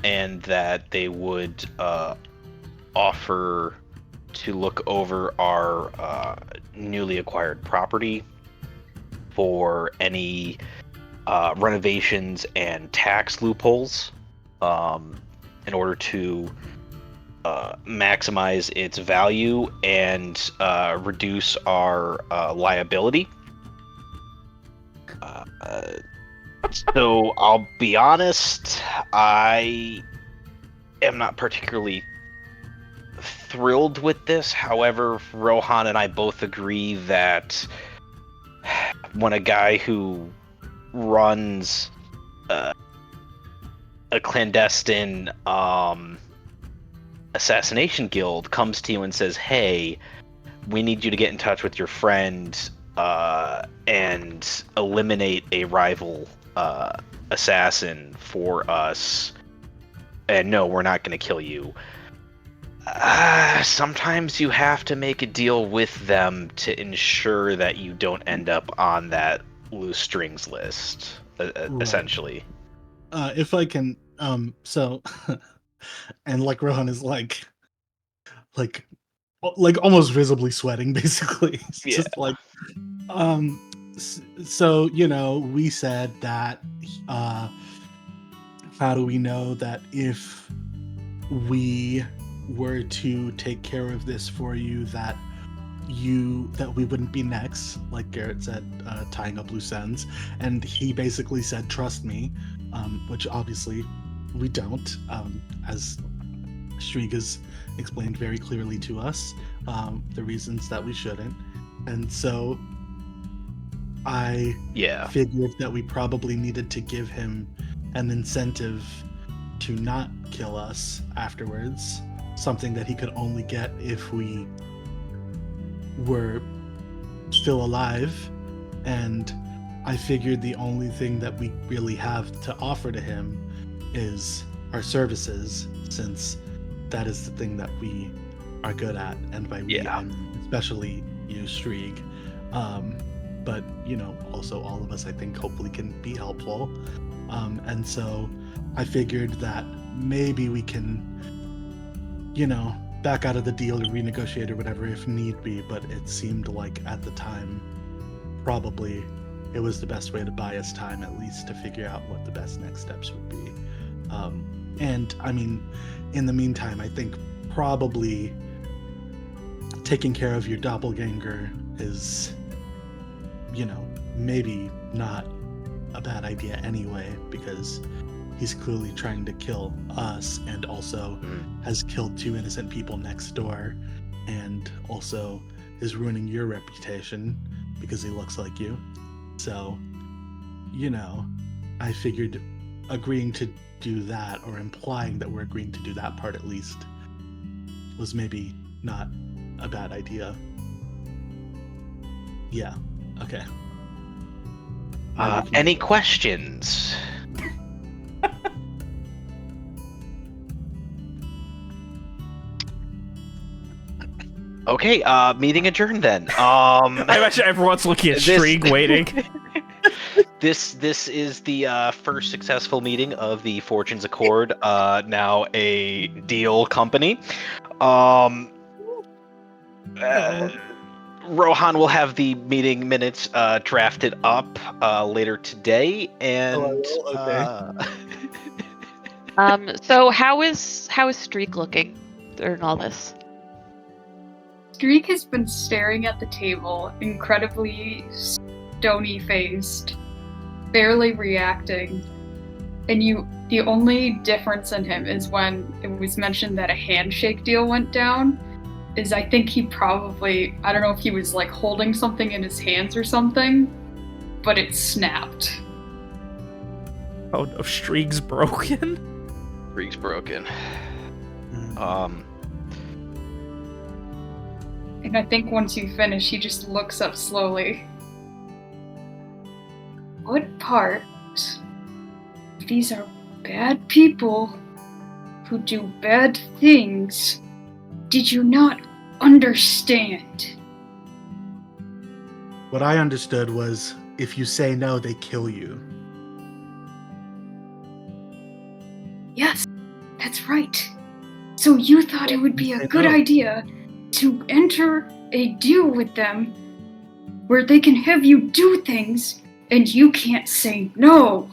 and that they would offer to look over our newly acquired property for any renovations and tax loopholes in order to maximize its value and reduce our liability. So I'll be honest, I am not particularly thrilled with this. However, Rohan and I both agree that when a guy who runs a clandestine assassination guild comes to you and says, hey, we need you to get in touch with your friend and eliminate a rival assassin for us, and no, we're not going to kill you. Sometimes you have to make a deal with them to ensure that you don't end up on that loose strings list, essentially. If I can, so, and like Rohan is like almost visibly sweating, basically. It's Yeah. just like, so, you know, we said that, how do we know that if we were to take care of this for you, that we wouldn't be next, like Garrett said, tying up loose ends. And he basically said, trust me, which obviously we don't, as Shrieg has explained very clearly to us, the reasons that we shouldn't. And so I figured that we probably needed to give him an incentive to not kill us afterwards, something that he could only get if we were still alive. And I figured the only thing that we really have to offer to him is our services, since that is the thing that we are good at, and by we I mean especially you, Shrieg. But you know, also all of us, I think, hopefully can be helpful. And so I figured that maybe we can, you know, back out of the deal or renegotiate or whatever if need be. But it seemed like at the time, probably it was the best way to buy us time, at least to figure out what the best next steps would be. And I mean, in the meantime, I think probably taking care of your doppelganger is, maybe not a bad idea anyway, because he's clearly trying to kill us and also has killed 2 innocent people next door, and also is ruining your reputation because he looks like you. So, I figured agreeing to do that, or implying that we're agreeing to do that part at least, was maybe not a bad idea. Yeah, okay. Any questions? Okay, meeting adjourned then. I imagine everyone's looking at Shriek waiting. This is the first successful meeting of the Fortunes Accord, now a deal company. Rohan will have the meeting minutes drafted up later today, and So how is Streak looking during all this? Streak has been staring at the table, incredibly stony-faced, barely reacting. And the only difference in him is when it was mentioned that a handshake deal went down, is I think he probably, I don't know if he was like holding something in his hands or something, but it snapped. Oh no, Shriek's broken. Shriek's broken. And I think once you finish, he just looks up slowly. What part? These are bad people who do bad things. Did you not understand? What I understood was, if you say no, they kill you. Yes, that's right. So you thought it would be a good idea to enter a deal with them where they can have you do things and you can't say no.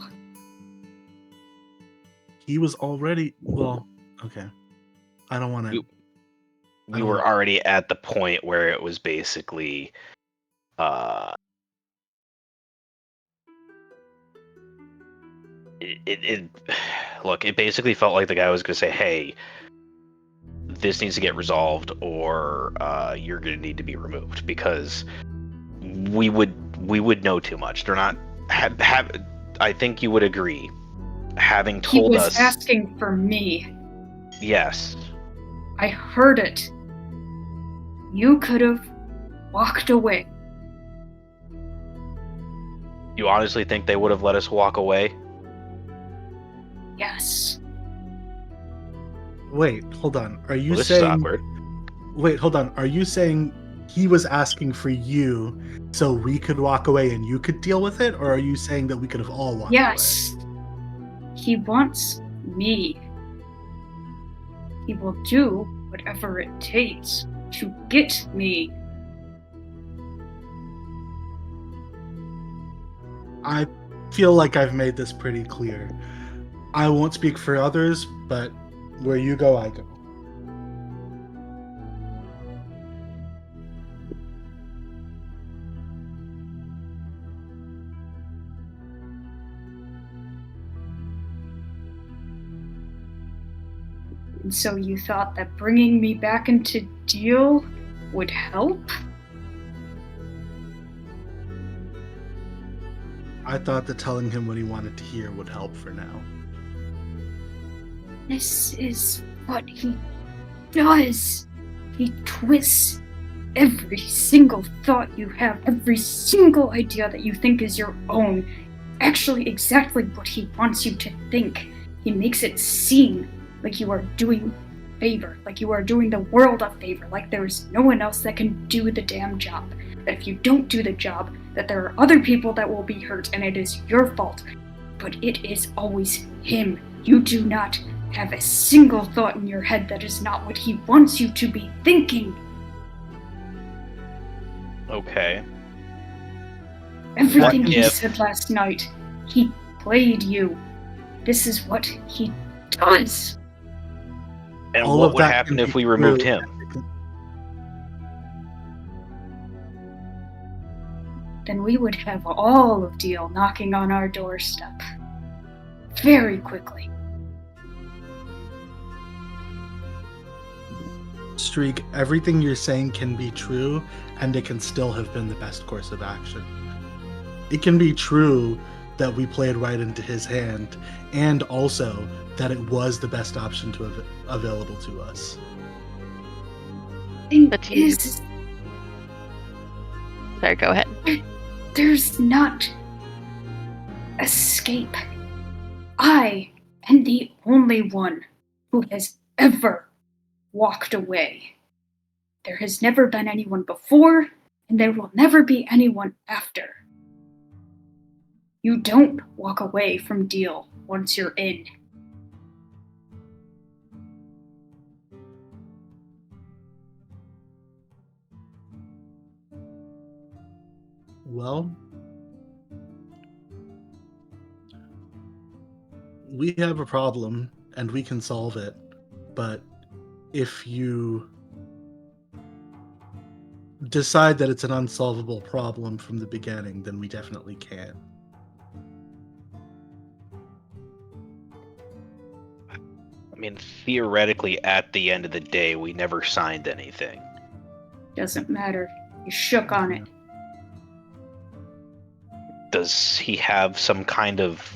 He was already, well, okay. I don't want to. We were already at the point where it was basically look, it basically felt like the guy was going to say, hey, this needs to get resolved, or you're going to need to be removed, because we would know too much. They're not I think you would agree, having told us. He was asking for me. Yes. I heard it. You could have walked away. You honestly think they would have let us walk away? Yes. Wait, hold on. Are you This saying? is awkward. Wait, hold on. Are you saying he was asking for you so we could walk away and you could deal with it, or are you saying that we could have all walked away? Yes. He wants me. He will do whatever it takes to get me. I feel like I've made this pretty clear. I won't speak for others, but where you go, I go. And so you thought that bringing me back into deal would help? I thought that telling him what he wanted to hear would help for now. This is what he does. He twists every single thought you have, every single idea that you think is your own, actually exactly what he wants you to think. He makes it seem like you are doing a favor, like you are doing the world a favor, like there's no one else that can do the damn job. That if you don't do the job, that there are other people that will be hurt and it is your fault. But it is always him. You do not have a single thought in your head that is not what he wants you to be thinking. Okay. Everything he said last night, he played you. This is what he does. And All what of would that happen can if be we removed true. him? Then we would have all of Deal knocking on our doorstep. Very quickly. Streak, everything you're saying can be true, and it can still have been the best course of action. It can be true that we played right into his hand, and also that it was the best option to have available to us. Thing But you- is, Sorry, go ahead. there's not escape. I am the only one who has ever walked away. There has never been anyone before, and there will never be anyone after. You don't walk away from Deal once you're in. Well, we have a problem, and we can solve it, but if you decide that it's an unsolvable problem from the beginning, then we definitely can. I mean, theoretically, at the end of the day, we never signed anything. Doesn't matter. You shook on it. Does he have some kind of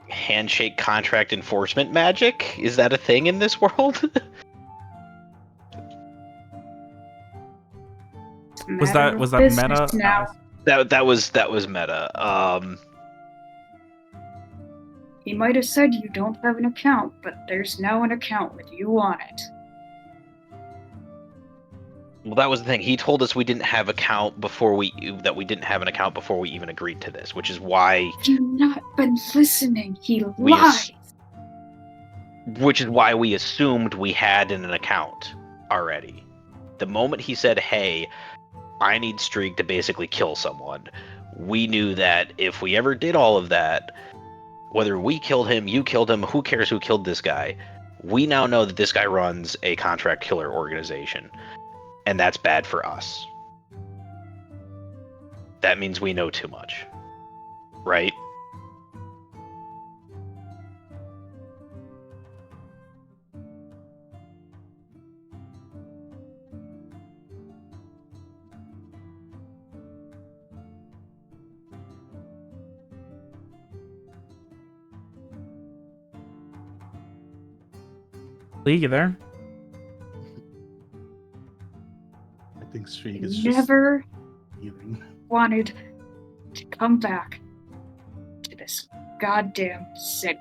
handshake contract enforcement magic? Is that a thing in this world? Was that meta? Now. that was meta. He might have said you don't have an account, but there's now an account with you on it. Well, that was the thing. He told us we didn't have account before we didn't have an account before we even agreed to this, which is why You've not been listening. He We lies. we assumed we had an account already. The moment he said, "Hey, I need Streak to basically kill someone," we knew that if we ever did all of that, whether we killed him, you killed him, who cares who killed this guy? We now know that this guy runs a contract killer organization, and that's bad for us. That means we know too much, right? Lee, you there? I think Streak I is just never leaving. wanted to come back to this goddamn city.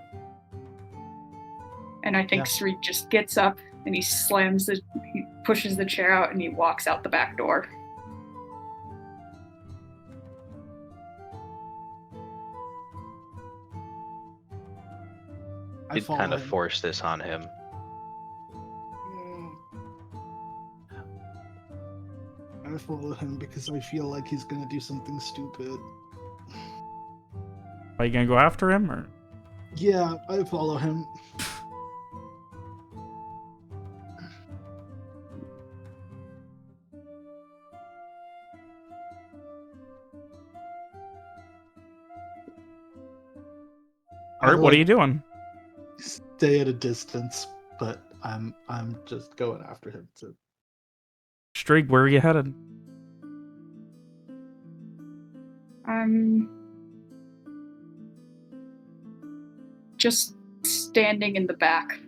And I think Yeah. Sreek just gets up and he pushes the chair out and he walks out the back door. I Did follow kind of him. force this on him. I follow him because I feel like he's gonna do something stupid. Are you gonna go after him or? Yeah, I follow him. Art, what are you doing? Stay at a distance, but I'm just going after him to. Streak, where are you headed? I'm just standing in the back.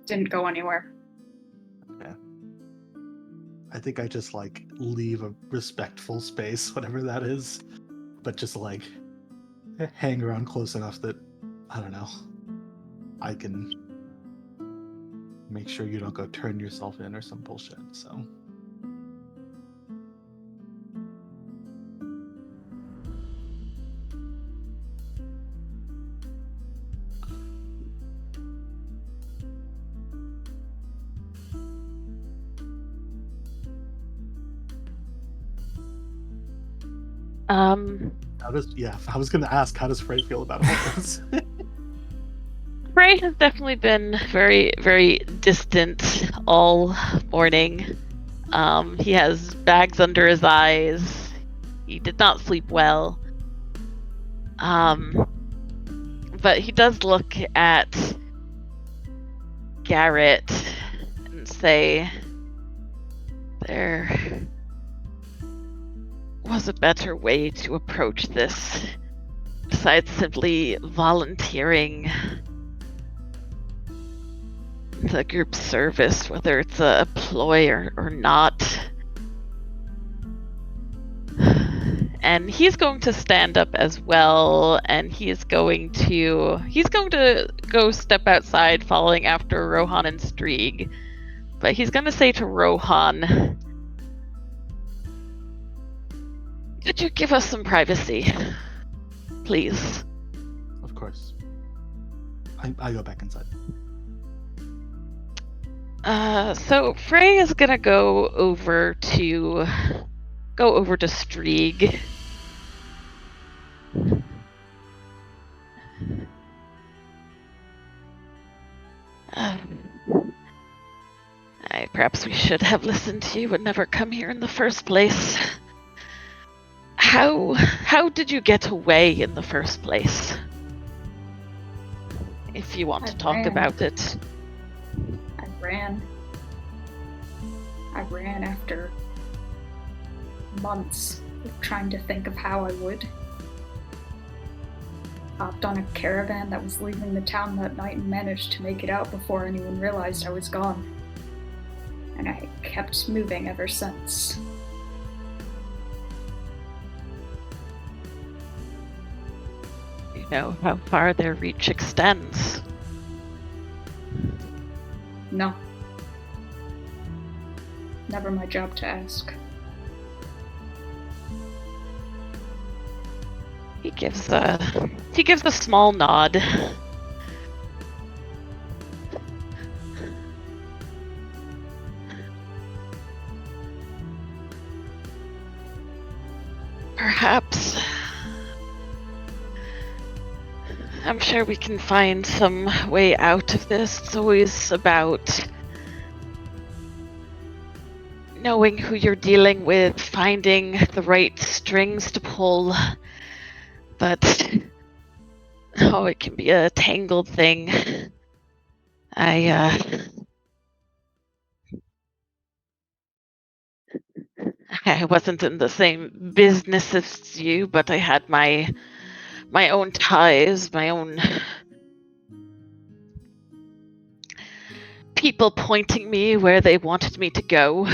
Didn't go anywhere. I think I just like leave a respectful space, whatever that is, but just like hang around close enough that I don't know. I can make sure you don't go turn yourself in or some bullshit. So. I was gonna ask, how does Frey feel about all this? Frey has definitely been very, very distant all morning. He has bags under his eyes. He did not sleep well. But he does look at Garrett and say, there was a better way to approach this besides simply volunteering the group service, whether it's a ploy or not. And he's going to stand up as well, and he's going to go step outside following after Rohan and Strieg. But he's going to say to Rohan, could you give us some privacy, please? Of course. I go back inside. So Frey is gonna go over to Strieg. Perhaps we should have listened to you and never come here in the first place. How did you get away in the first place? If you want to talk about it. I ran after months of trying to think of how I would. Hopped on a caravan that was leaving the town that night and managed to make it out before anyone realized I was gone. And I kept moving ever since. You know how far their reach extends? No. Never my job to ask. He gives a small nod. Perhaps. I'm sure we can find some way out of this. It's always about knowing who you're dealing with, finding the right strings to pull. But it can be a tangled thing. I wasn't in the same business as you, but I had my own ties, my own people pointing me where they wanted me to go.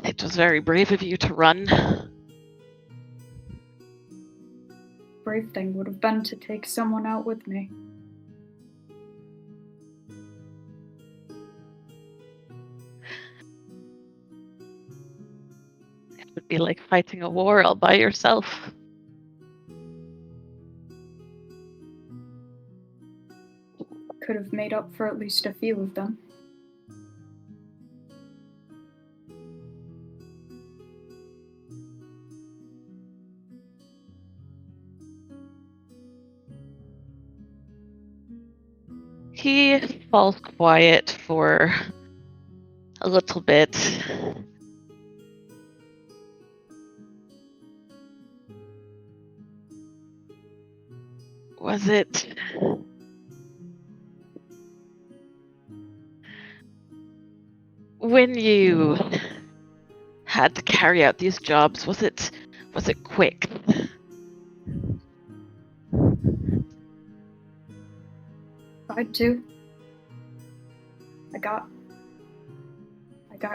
It was very brave of you to run. Brave thing would have been to take someone out with me. It would be like fighting a war all by yourself. Could have made up for at least a few of them. He falls quiet for a little bit. Was it when you had to carry out these jobs, was it quick? Tried to. I got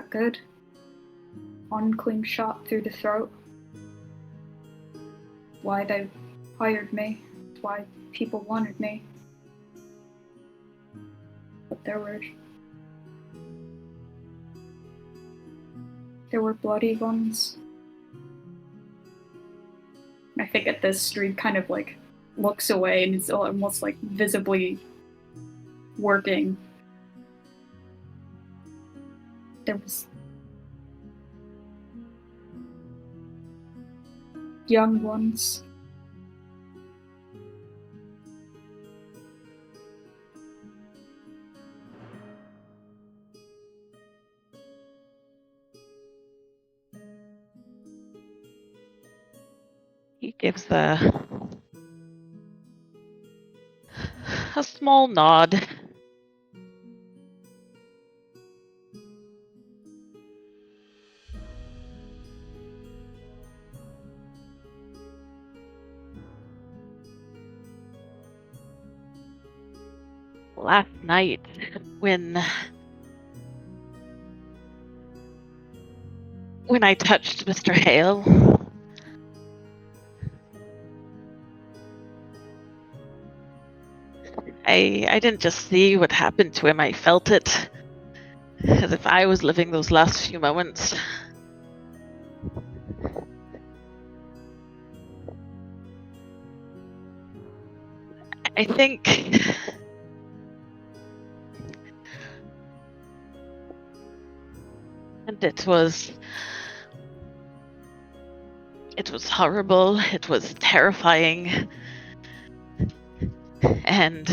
good. One clean shot through the throat. Why they hired me. Why people wanted me. But there were bloody ones. I think at this Street kind of like looks away and is almost like visibly working there was young ones. He gives a small nod. Last night, when I touched Mr. Hale, I didn't just see what happened to him, I felt it. As if I was living those last few moments. I think and it was horrible, it was terrifying, and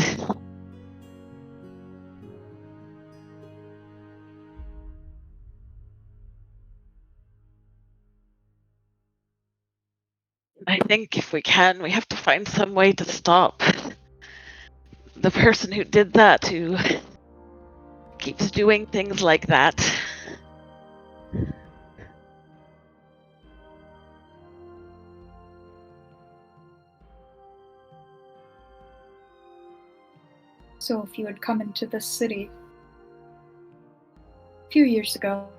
I think if we can, we have to find some way to stop the person who did that, who keeps doing things like that. So if you had come into this city a few years ago,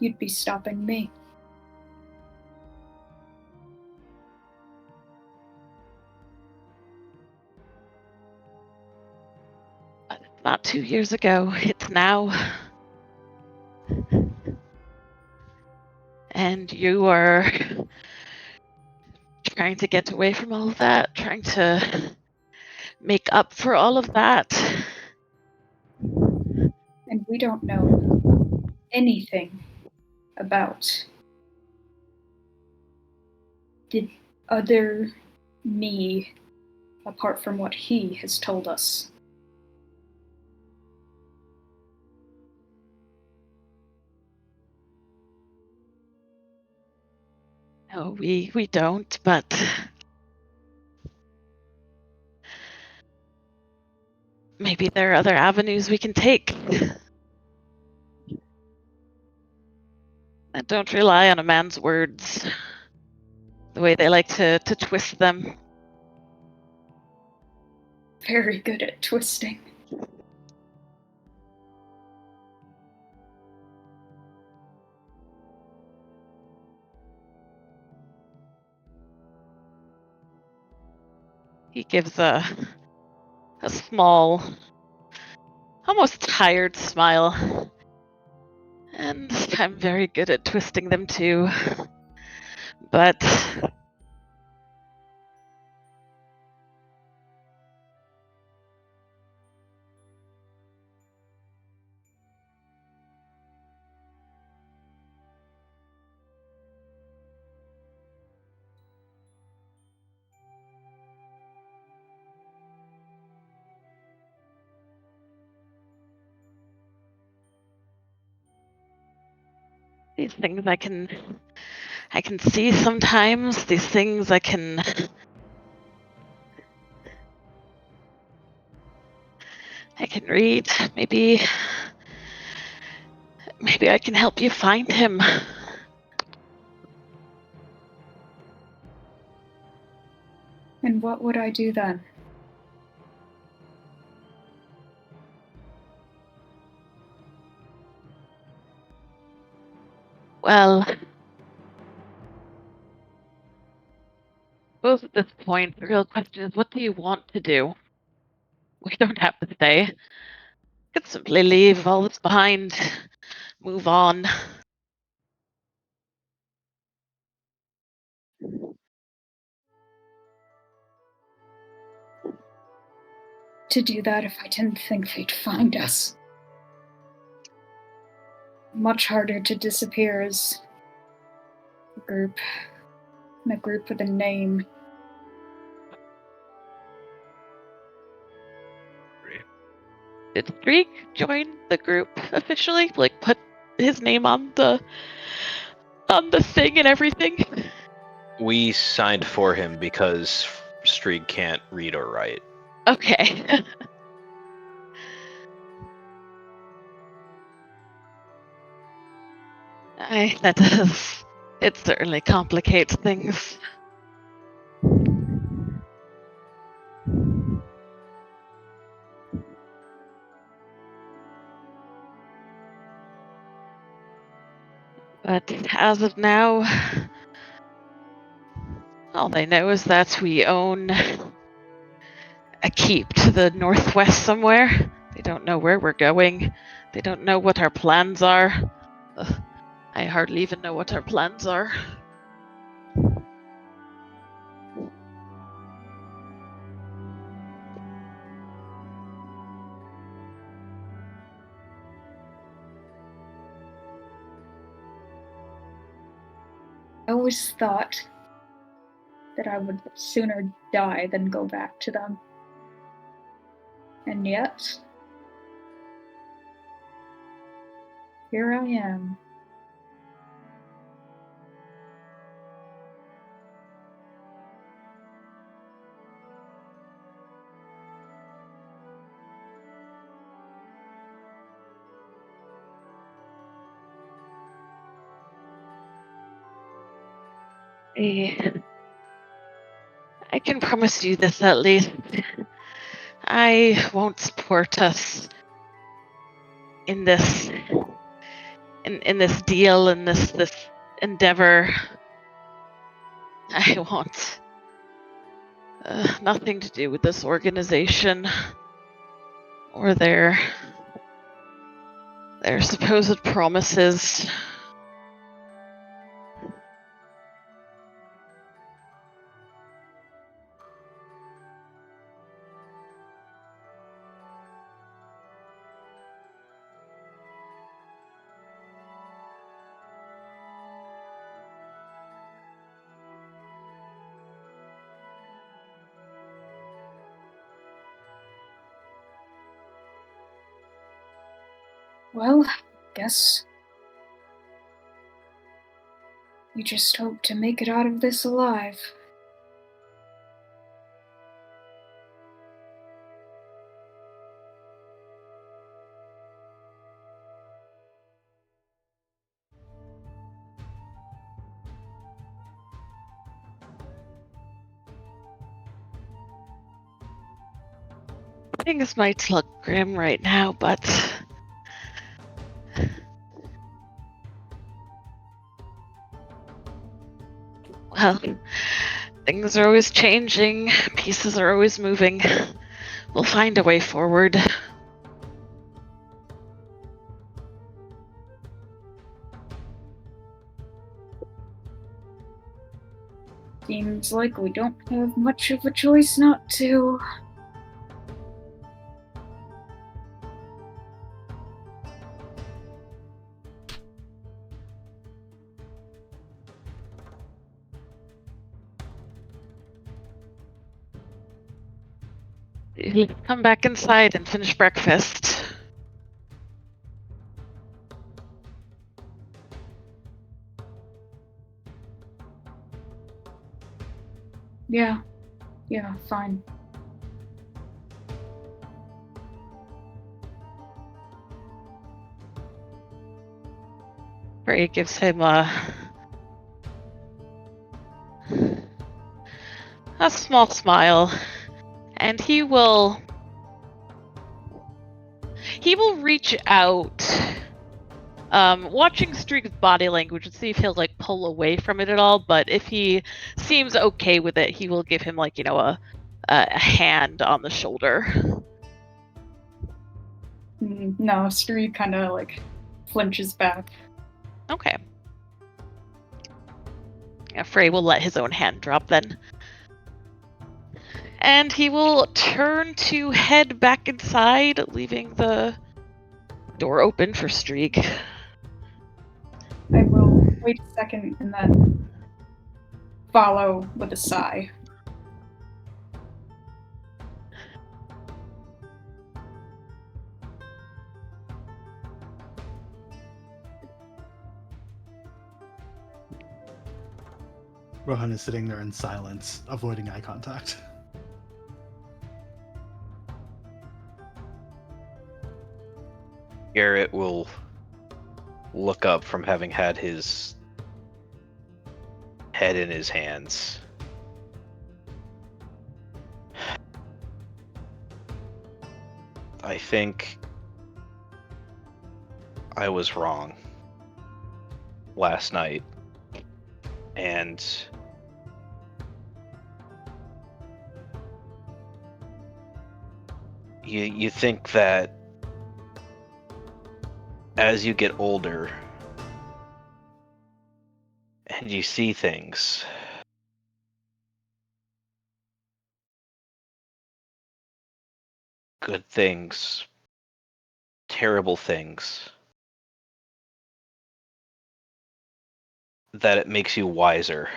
you'd be stopping me. But it's not 2 years ago, it's now. And you are trying to get away from all of that, trying to make up for all of that. And we don't know anything about the other me apart from what he has told us. No, we don't, but maybe there are other avenues we can take. And don't rely on a man's words, the way they like to twist them. Very good at twisting. He gives a small, almost tired smile. And I'm very good at twisting them too. But these things I can see sometimes, these things I can read. Maybe I can help you find him. And what would I do then? Well, both at this point, the real question is, what do you want to do? We don't have to stay. We could simply leave all this behind, move on. to do that if I didn't think they'd find us. Much harder to disappear as a group. And a group with a name. Did Streak join the group officially? Like, put his name on the thing and everything? We signed for him because Streak can't read or write. Okay. That does. It certainly complicates things. But as of now, all they know is that we own a keep to the northwest somewhere. They don't know where we're going. They don't know what our plans are. I hardly even know what our plans are. I always thought that I would sooner die than go back to them. And yet, here I am. I can promise you this at least. I won't support us in this in this deal, in this endeavor. I want nothing to do with this organization or their supposed promises. Well, guess we just hope to make it out of this alive. Things might look grim right now, but well, things are always changing, pieces are always moving. We'll find a way forward. Seems like we don't have much of a choice not to. Come back inside and finish breakfast. Yeah, fine. Frey gives him a small smile, and he will reach out, watching Streak's body language and see if he'll like pull away from it at all. But if he seems okay with it, he will give him like a hand on the shoulder. No, Streak kind of like flinches back. Okay. Yeah, Frey will let his own hand drop then. And he will turn to head back inside, leaving the door open for Streak. I will wait a second and then follow with a sigh. Rohan is sitting there in silence, avoiding eye contact. Garrett will look up from having had his head in his hands. I think I was wrong last night. And you think that as you get older and you see things, good things, terrible things, that it makes you wiser.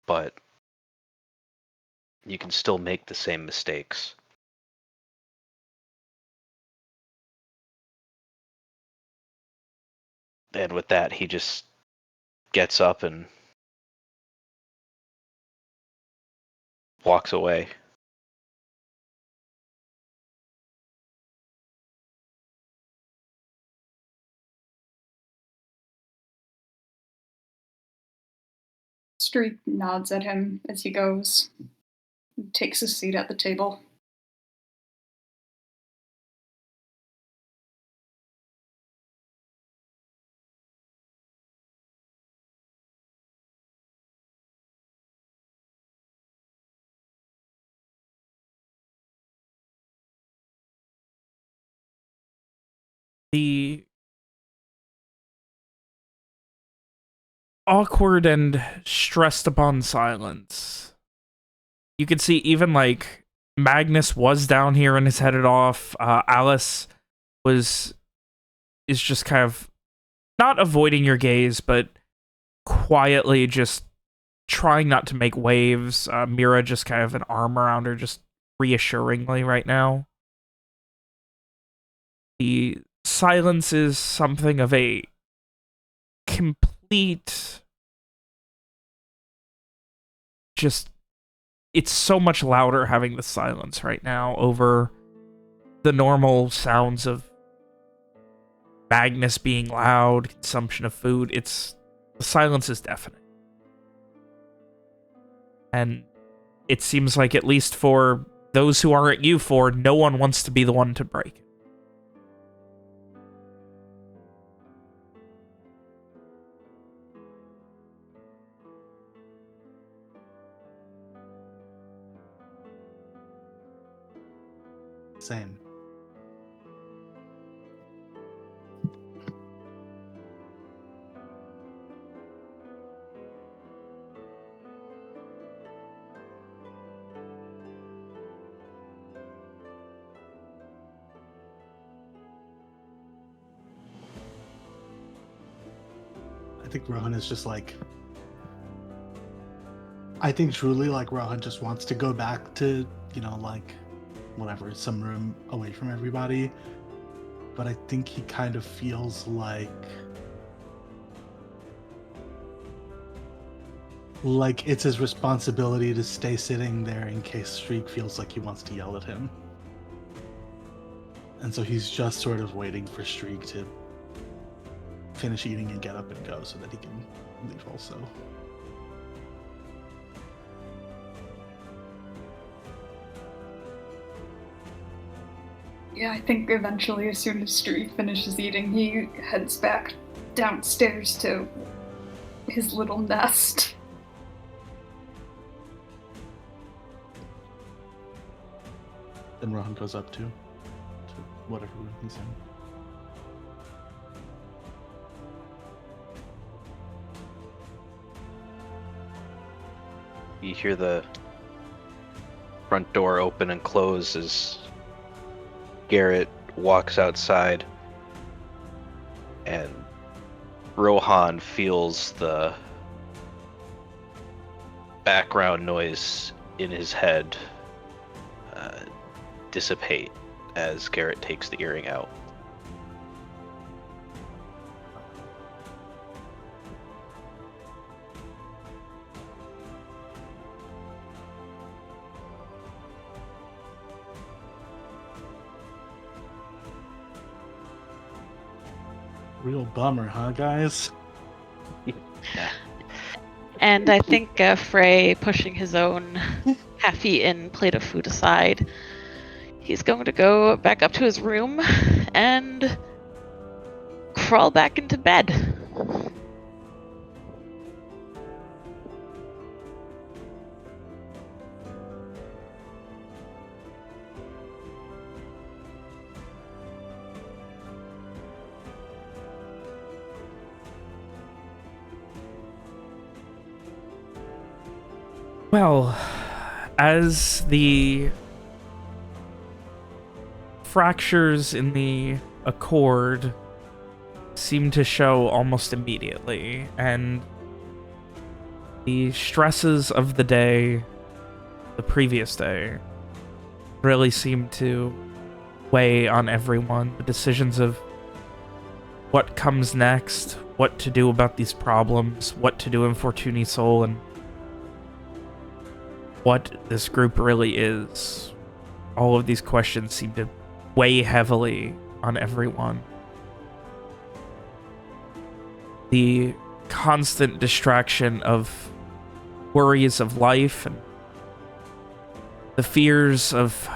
But you can still make the same mistakes. And with that, he just gets up and walks away. Streak nods at him as he goes, and takes a seat at the table. The awkward and stressed upon silence. You can see even like Magnus was down here and is headed off. Alice is just kind of not avoiding your gaze, but quietly just trying not to make waves. Mira just kind of an arm around her, just reassuringly right now. The silence is something of a complete, just, it's so much louder having the silence right now over the normal sounds of Magnus being loud, consumption of food. The silence is deafening. And it seems like, at least for those who aren't you four, no one wants to be the one to break it. Same. I think Rohan is just like, I think truly like Rohan just wants to go back to, like whatever, some room away from everybody. But I think he kind of feels like it's his responsibility to stay sitting there in case Streak feels like he wants to yell at him. And so he's just sort of waiting for Streak to finish eating and get up and go so that he can leave also. Yeah, I think eventually, as soon as Streak finishes eating, he heads back downstairs to his little nest. Then Rohan goes up to whatever room he's in. You hear the front door open and close as Garrett walks outside, and Rohan feels the background noise in his head dissipate as Garrett takes the earring out. Real bummer, huh, guys? And I think Frey, pushing his own half-eaten plate of food aside, he's going to go back up to his room and crawl back into bed. Well, as the fractures in the accord seem to show almost immediately, and the stresses of the day, the previous day, really seem to weigh on everyone. The decisions of what comes next, what to do about these problems, what to do in Fortuny Soul, and what this group really is. All of these questions seem to weigh heavily on everyone. The constant distraction of worries of life and the fears of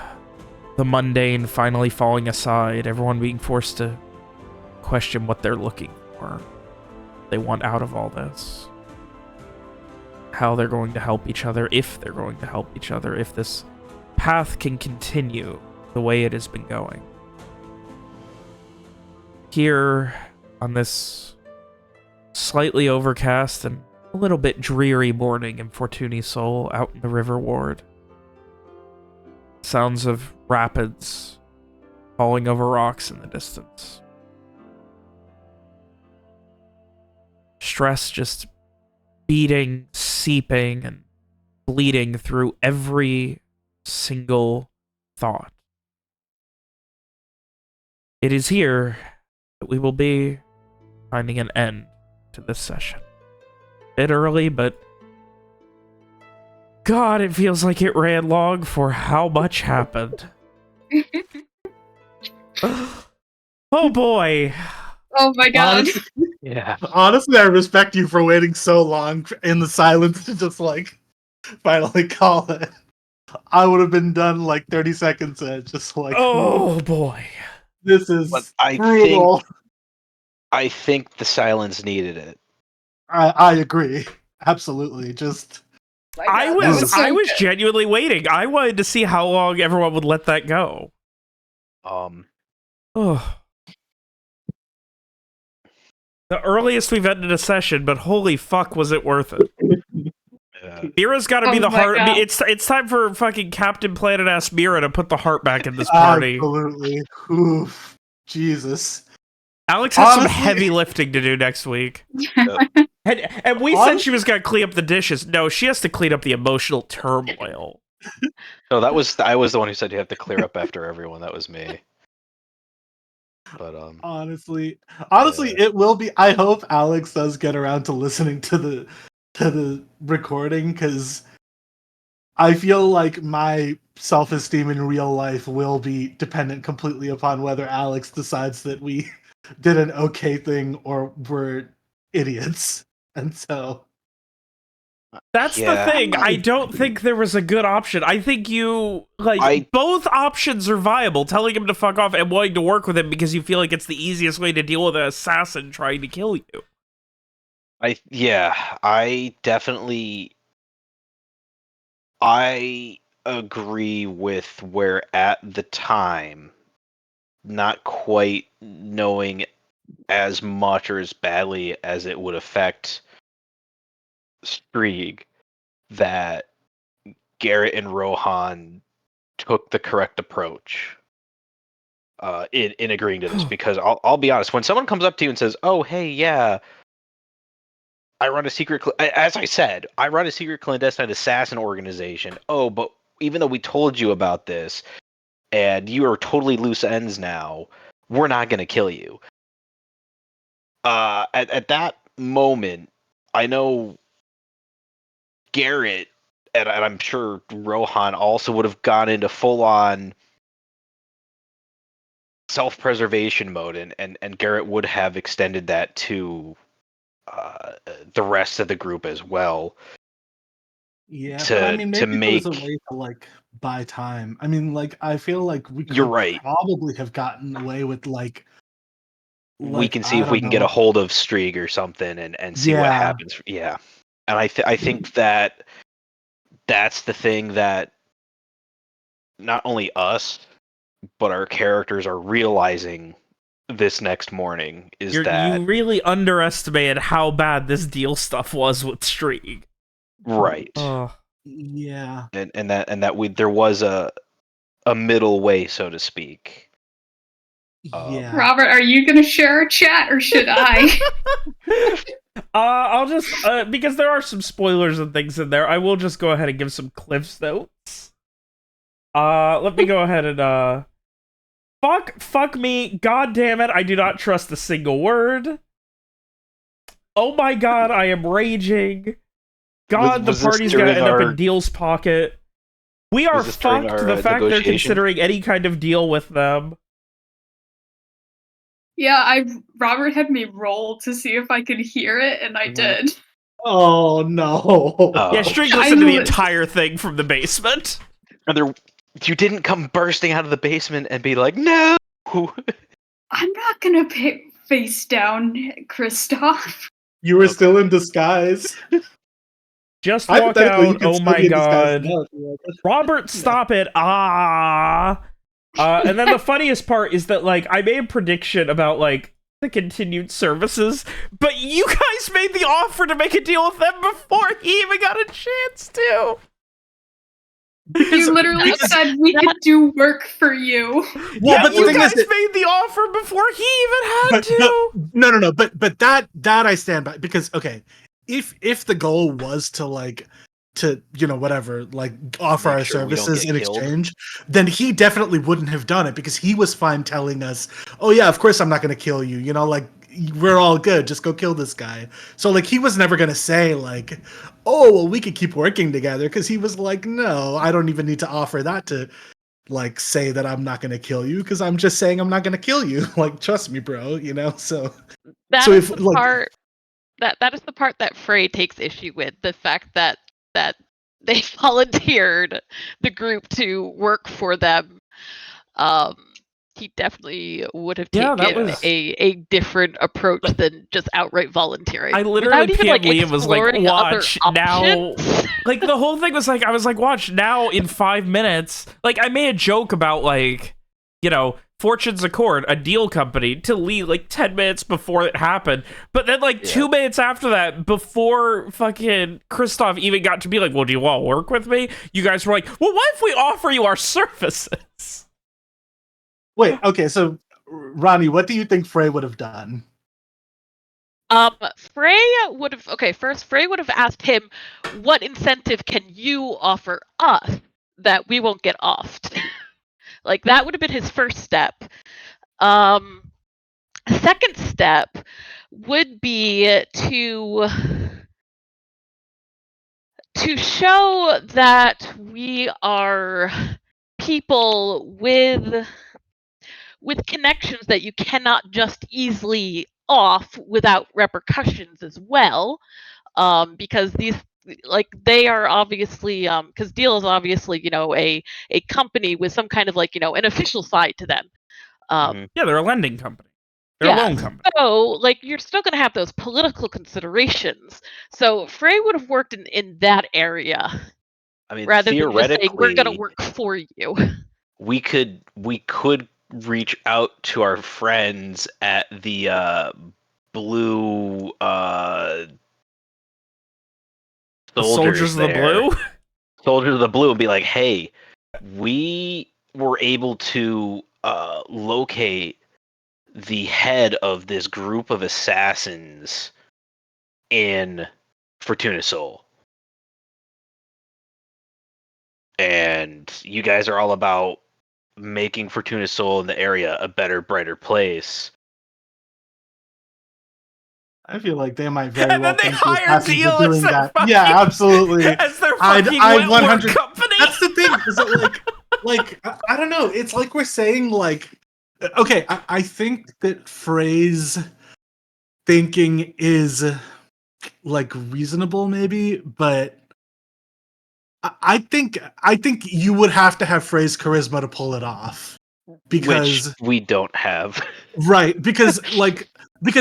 the mundane finally falling aside, everyone being forced to question what they're looking for, they want out of all this. How they're going to help each other, if they're going to help each other, if this path can continue the way it has been going. Here, on this slightly overcast and a little bit dreary morning in Fortuny Soul, out in the River Ward, sounds of rapids falling over rocks in the distance. Stress just beating, seeping, and bleeding through every single thought. It is here that we will be finding an end to this session. A bit early, but God, it feels like it ran long for how much happened. Oh boy. Oh my god. Honestly, Yeah. honestly, I respect you for waiting so long in the silence to just like finally call it. I would have been done like 30 seconds in, just like, Oh boy. this is But I brutal. think the silence needed it. I agree. Absolutely. Just My I God, that was so I was good. genuinely waiting. I wanted to see how long everyone would let that go. Oh. The earliest we've ended a session, but holy fuck, was it worth it? Mira's got to be Oh the my heart. God. It's time for fucking Captain Planet ass Mira to put the heart back in this party. absolutely. Oof. Jesus. Alex has some Honestly- heavy lifting to do next week. And we said she was going to clean up the dishes. No, she has to clean up the emotional turmoil. No, I was the one who said you have to clear up after everyone. That was me. But Honestly, Yeah. it will be. I hope Alex does get around to listening to the recording, because I feel like my self-esteem in real life will be dependent completely upon whether Alex decides that we did an okay thing or we're idiots. And so That's the thing. I don't think there was a good option. I think you, both options are viable. Telling him to fuck off and wanting to work with him because you feel like it's the easiest way to deal with an assassin trying to kill you. I definitely I agree with where at the time, not quite knowing as much or as badly as it would affect Strieg, that Garrett and Rohan took the correct approach in agreeing to this, because I'll be honest, when someone comes up to you and says, "Oh, hey, yeah, I run a secret," as I said, I run a secret clandestine assassin organization. Oh, but even though we told you about this, and you are totally loose ends now, we're not going to kill you. At that moment, I know Garrett, and I'm sure Rohan also would have gone into full-on self-preservation mode, and Garrett would have extended that to the rest of the group as well. Yeah, but I mean, To maybe there was a make way to like buy time. I mean, like I feel like we You're could right. probably have gotten away with We can see I if we don't can get a know. hold of Strieg or something and see what Yeah, happens. Yeah, and I think that that's the thing that not only us but our characters are realizing this next morning is You that really underestimated how bad this deal stuff was with Streak. right, Oh. yeah. and that there was a middle way, so to speak. Yeah. Robert, are you gonna share a chat or should I? I'll just because there are some spoilers and things in there, I will just go ahead and give some Cliff's notes. Let me go ahead and fuck me, god damn it, I do not trust a single word. Oh my god, I am raging. God, Was the this party's gonna during end up our- in Deal's pocket. We are Was this during fucked. our, The fact they're negotiation? considering any kind of deal with them. Yeah, Robert had me roll to see if I could hear it, and I Mhm. did. Oh no. Oh. Yeah, Streak I listened to the li- entire thing from the basement. And you didn't come bursting out of the basement and be like, "No!" I'm not gonna face down, Kristoff. You were Okay. still in disguise. Just walk Hypothetically, you out. can Oh still my be in disguise god. now if you want. Robert, stop it. And then the funniest part is that, like, I made a prediction about, like, the continued services, but you guys made the offer to make a deal with them before he even got a chance to. You literally said we could do work for you. Well, Yeah, but the you thing guys is that, made the offer before he even had but, to. no, but that I stand by, because okay, if the goal was to whatever, like offer Make our sure we don't services get in killed. exchange, then he definitely wouldn't have done it, because he was fine telling us, oh yeah, of course I'm not going to kill you, like we're all good, just go kill this guy. So like he was never going to say like, oh well, we could keep working together, because he was like, no, I don't even need to offer that to like say that I'm not going to kill you, because I'm just saying I'm not going to kill you. Like, trust me, bro, so That so is if the like part that is the part that Frey takes issue with, the fact that they volunteered the group to work for them. He definitely would have Yeah, that taken was- a different approach than just outright volunteering. I literally without even like PM'd and was like, exploring other watch now. options. Like, the whole thing was like, I was like, watch now in 5 minutes. Like, I made a joke about, like, Fortune's Accord, a deal company, to leave like 10 minutes before it happened. But then, like, 2 minutes after that, before fucking Kristoff even got to be like, well, do you want to work with me? You guys were like, well, what if we offer you our services? wait, okay, so Ronnie, what do you think Frey would have done? Frey would have Frey would have asked him, what incentive can you offer us that we won't get offed? Like, that would have been his first step. Second step would be to show that we are people with connections that you cannot just easily off without repercussions as well, because these, like, they are obviously, because Deal is obviously a company with some kind of, like, an official side to them. Mhm. Yeah, they're a lending company. They're a loan company. So, like, you're still going to have those political considerations. So Frey would have worked in that area I mean, rather than just saying, we're going to theoretically, work for you. we could reach out to our friends at the blue The soldiers Soldiers of the there. Blue? Soldiers of the Blue and be like, hey, we were able to locate the head of this group of assassins in Fortuna Soul. And you guys are all about making Fortuna Soul in the area a better, brighter place. I feel like they might very And well then they think we're hire happy Deal for as doing their that. fucking, Yeah, absolutely. as their I'd fucking 100 company. That's the thing. Is it like I don't know. It's like we're saying like, okay, I think that Frey's thinking is like reasonable, maybe, but I think you would have to have Frey's charisma to pull it off, because Which we don't have. right, because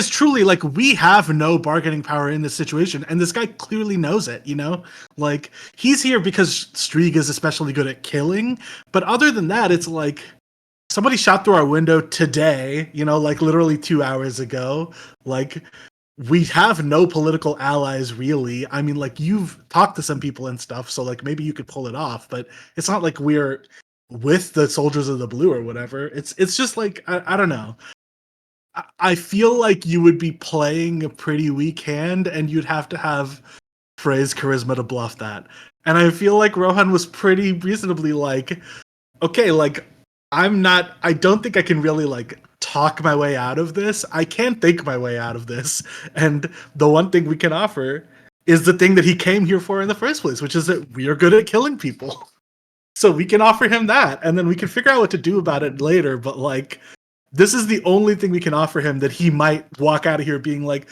truly, like, we have no bargaining power in this situation, and this guy clearly knows it, you know? Like, he's here because Strieg is especially good at killing, but other than that, it's like, somebody shot through our window today, you know, like, literally 2 hours ago. Like, we have no political allies, really. I mean, like, you've talked to some people and stuff, so, like, maybe you could pull it off, but it's not like we're with the Soldiers of the Blue or whatever. It's just like, I don't know. I feel like you would be playing a pretty weak hand, and you'd have to have Frey's charisma to bluff that. And I feel like Rohan was pretty reasonably like, okay, like, I don't think I can really, like, talk my way out of this. I can think my way out of this. And the one thing we can offer is the thing that he came here for in the first place, which is that we are good at killing people. So we can offer him that, and then we can figure out what to do about it later. But, like, this is the only thing we can offer him that he might walk out of here being like,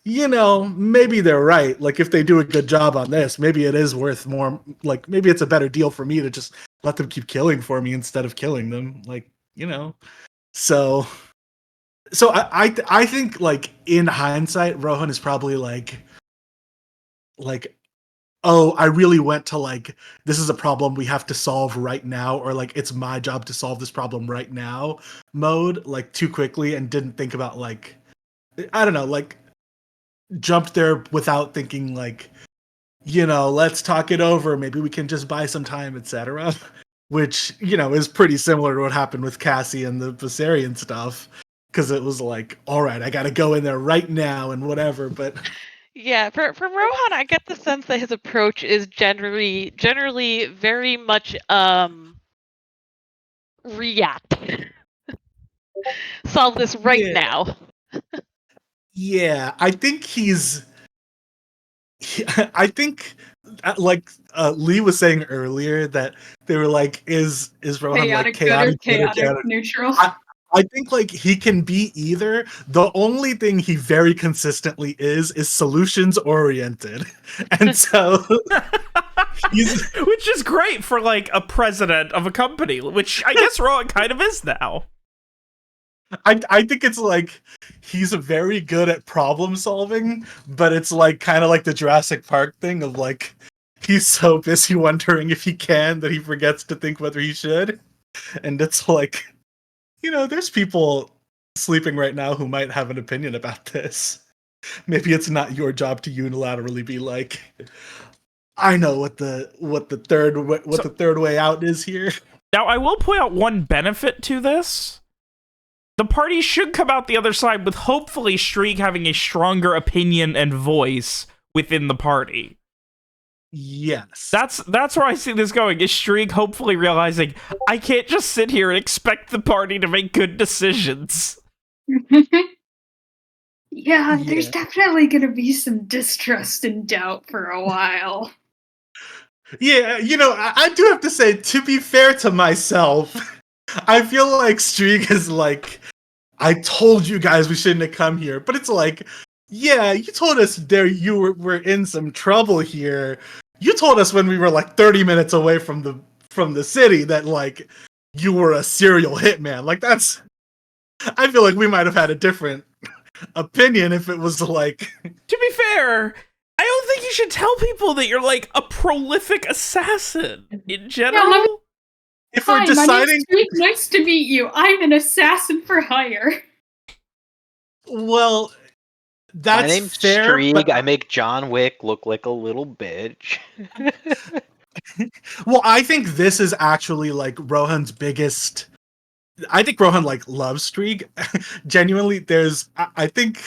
you know, maybe they're right. Like, if they do a good job on this, maybe it is worth more. Like, maybe it's a better deal for me to just let them keep killing for me instead of killing them. Like, you know. So I think, like, in hindsight, Rohan is probably like, oh, I really went to, like, this is a problem we have to solve right now, or like, it's my job to solve this problem right now mode, like, too quickly, and didn't think about, like, I don't know, like, jumped there without thinking, like, you know, let's talk it over, maybe we can just buy some time, etc. Which, you know, is pretty similar to what happened with Cassie and the Viserion stuff, because it was like, all right, I gotta go in there right now and whatever. But Yeah, from Rohan, I get the sense that his approach is generally very much react. Solve this right yeah, now. yeah, I think I think, like, Lee was saying earlier, that they were like, is Rohan like Chaotic good or chaotic good or chaotic chaotic? neutral? I think, like, he can be either. The only thing he very consistently is solutions oriented, and so he's. Which is great for, like, a president of a company, which I guess Rowan kind of is now. I think it's like he's very good at problem solving, but it's like kind of like the Jurassic Park thing of, like, he's so busy wondering if he can that he forgets to think whether he should, and it's like, you know, there's people sleeping right now who might have an opinion about this. Maybe it's not your job to unilaterally be like, I know what the third way out is here. Now, I will point out one benefit to this. The party should come out the other side with hopefully Strieg having a stronger opinion and voice within the party. Yes. That's where I see this going, is Strieg hopefully realizing, I can't just sit here and expect the party to make good decisions. Yeah, there's Yeah. definitely gonna be some distrust and doubt for a while. Yeah, you know, I do have to say, to be fair to myself, I feel like Strieg is like, I told you guys we shouldn't have come here, but it's like, yeah, you told us were in some trouble here. You told us when we were like 30 minutes away from the city that, like, you were a serial hitman. Like, that's, I feel like we might have had a different opinion if it was like, To be fair, I don't think you should tell people that you're, like, a prolific assassin in general. if Fine, we're deciding, my name's Strieg. Nice to meet you. I'm an assassin for hire. well, that's My name's fair, Strieg. but I make John Wick look like a little bitch. Well, I think this is actually like Rohan's biggest. I think Rohan like loves Streak. Genuinely, I think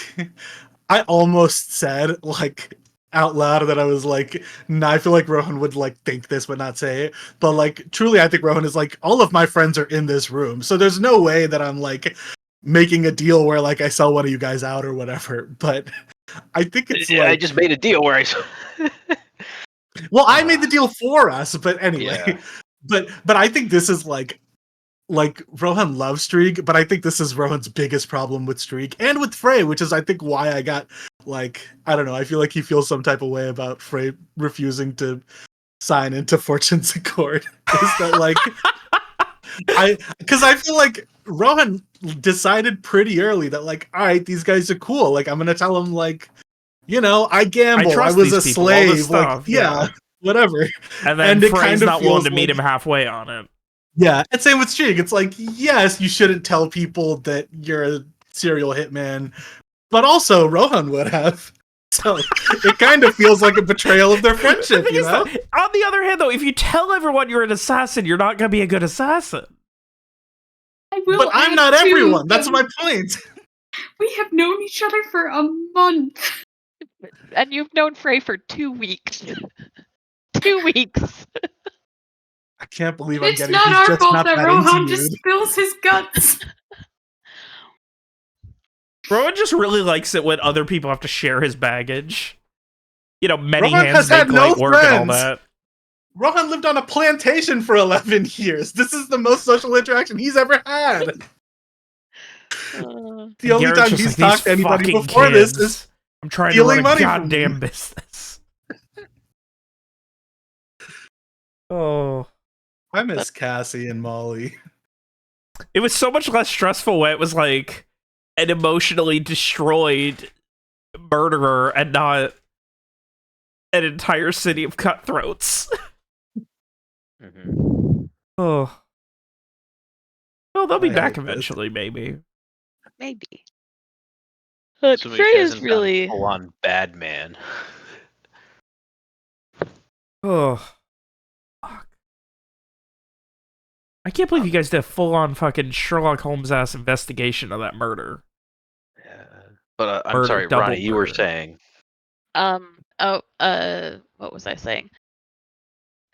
I almost said like out loud that I was like, nah, I feel like Rohan would like think this but not say it. But like truly I think Rohan is like, all of my friends are in this room. So there's no way that I'm like making a deal where like I sell one of you guys out or whatever. But I think it's like I just made a deal where I. well, I made the deal for us, but anyway. Yeah. But I think this is like Rohan loves Streak, but I think this is Rohan's biggest problem with Streak and with Frey, which is I think why I got like I don't know, I feel like he feels some type of way about Frey refusing to sign into Fortune's Accord. Is that like because I feel like Rohan decided pretty early that like, all right, these guys are cool. Like I'm gonna tell them like, you know, I gamble, I trust was these a people, all this slave, like stuff, yeah, whatever. And then And it Frey's kind of not willing feels to meet like- him halfway on it. Yeah, and same with Streak. It's like, yes, you shouldn't tell people that you're a serial hitman, but also Rohan would have. So it kind of feels like a betrayal of their friendship, you know? On the other hand, though, if you tell everyone you're an assassin, you're not going to be a good assassin. I will But I'm add, not too, everyone. That's that my point. We have known each other for a month. And you've known Frey for 2 weeks. 2 weeks. I can't believe I'm It's getting. not He's our just fault not that that Rohan into just you. spills his guts. Rowan just really likes it when other people have to share his baggage. You know, many Rowan hands has had make no light work and all friends. that. Rohan lived on a plantation for 11 years. This is the most social interaction he's ever had. The only Garrett's time just he's like, talked to "These anybody fucking before this kids. is I'm trying to stealing run a money from goddamn them." business." Oh. I miss Cassie and Molly. It was so much less stressful when it was like an emotionally destroyed murderer and not an entire city of cutthroats. Mhm. Oh. Well, they'll be I back hate this. eventually, maybe. Maybe. But Assuming Frey she is hasn't gone really. full-on bad man. Oh. Fuck. I can't believe you guys did a full-on fucking Sherlock Holmes-ass investigation of that murder. Yeah. But I'm Murder, sorry, double Ronnie, you were murder. saying. What was I saying?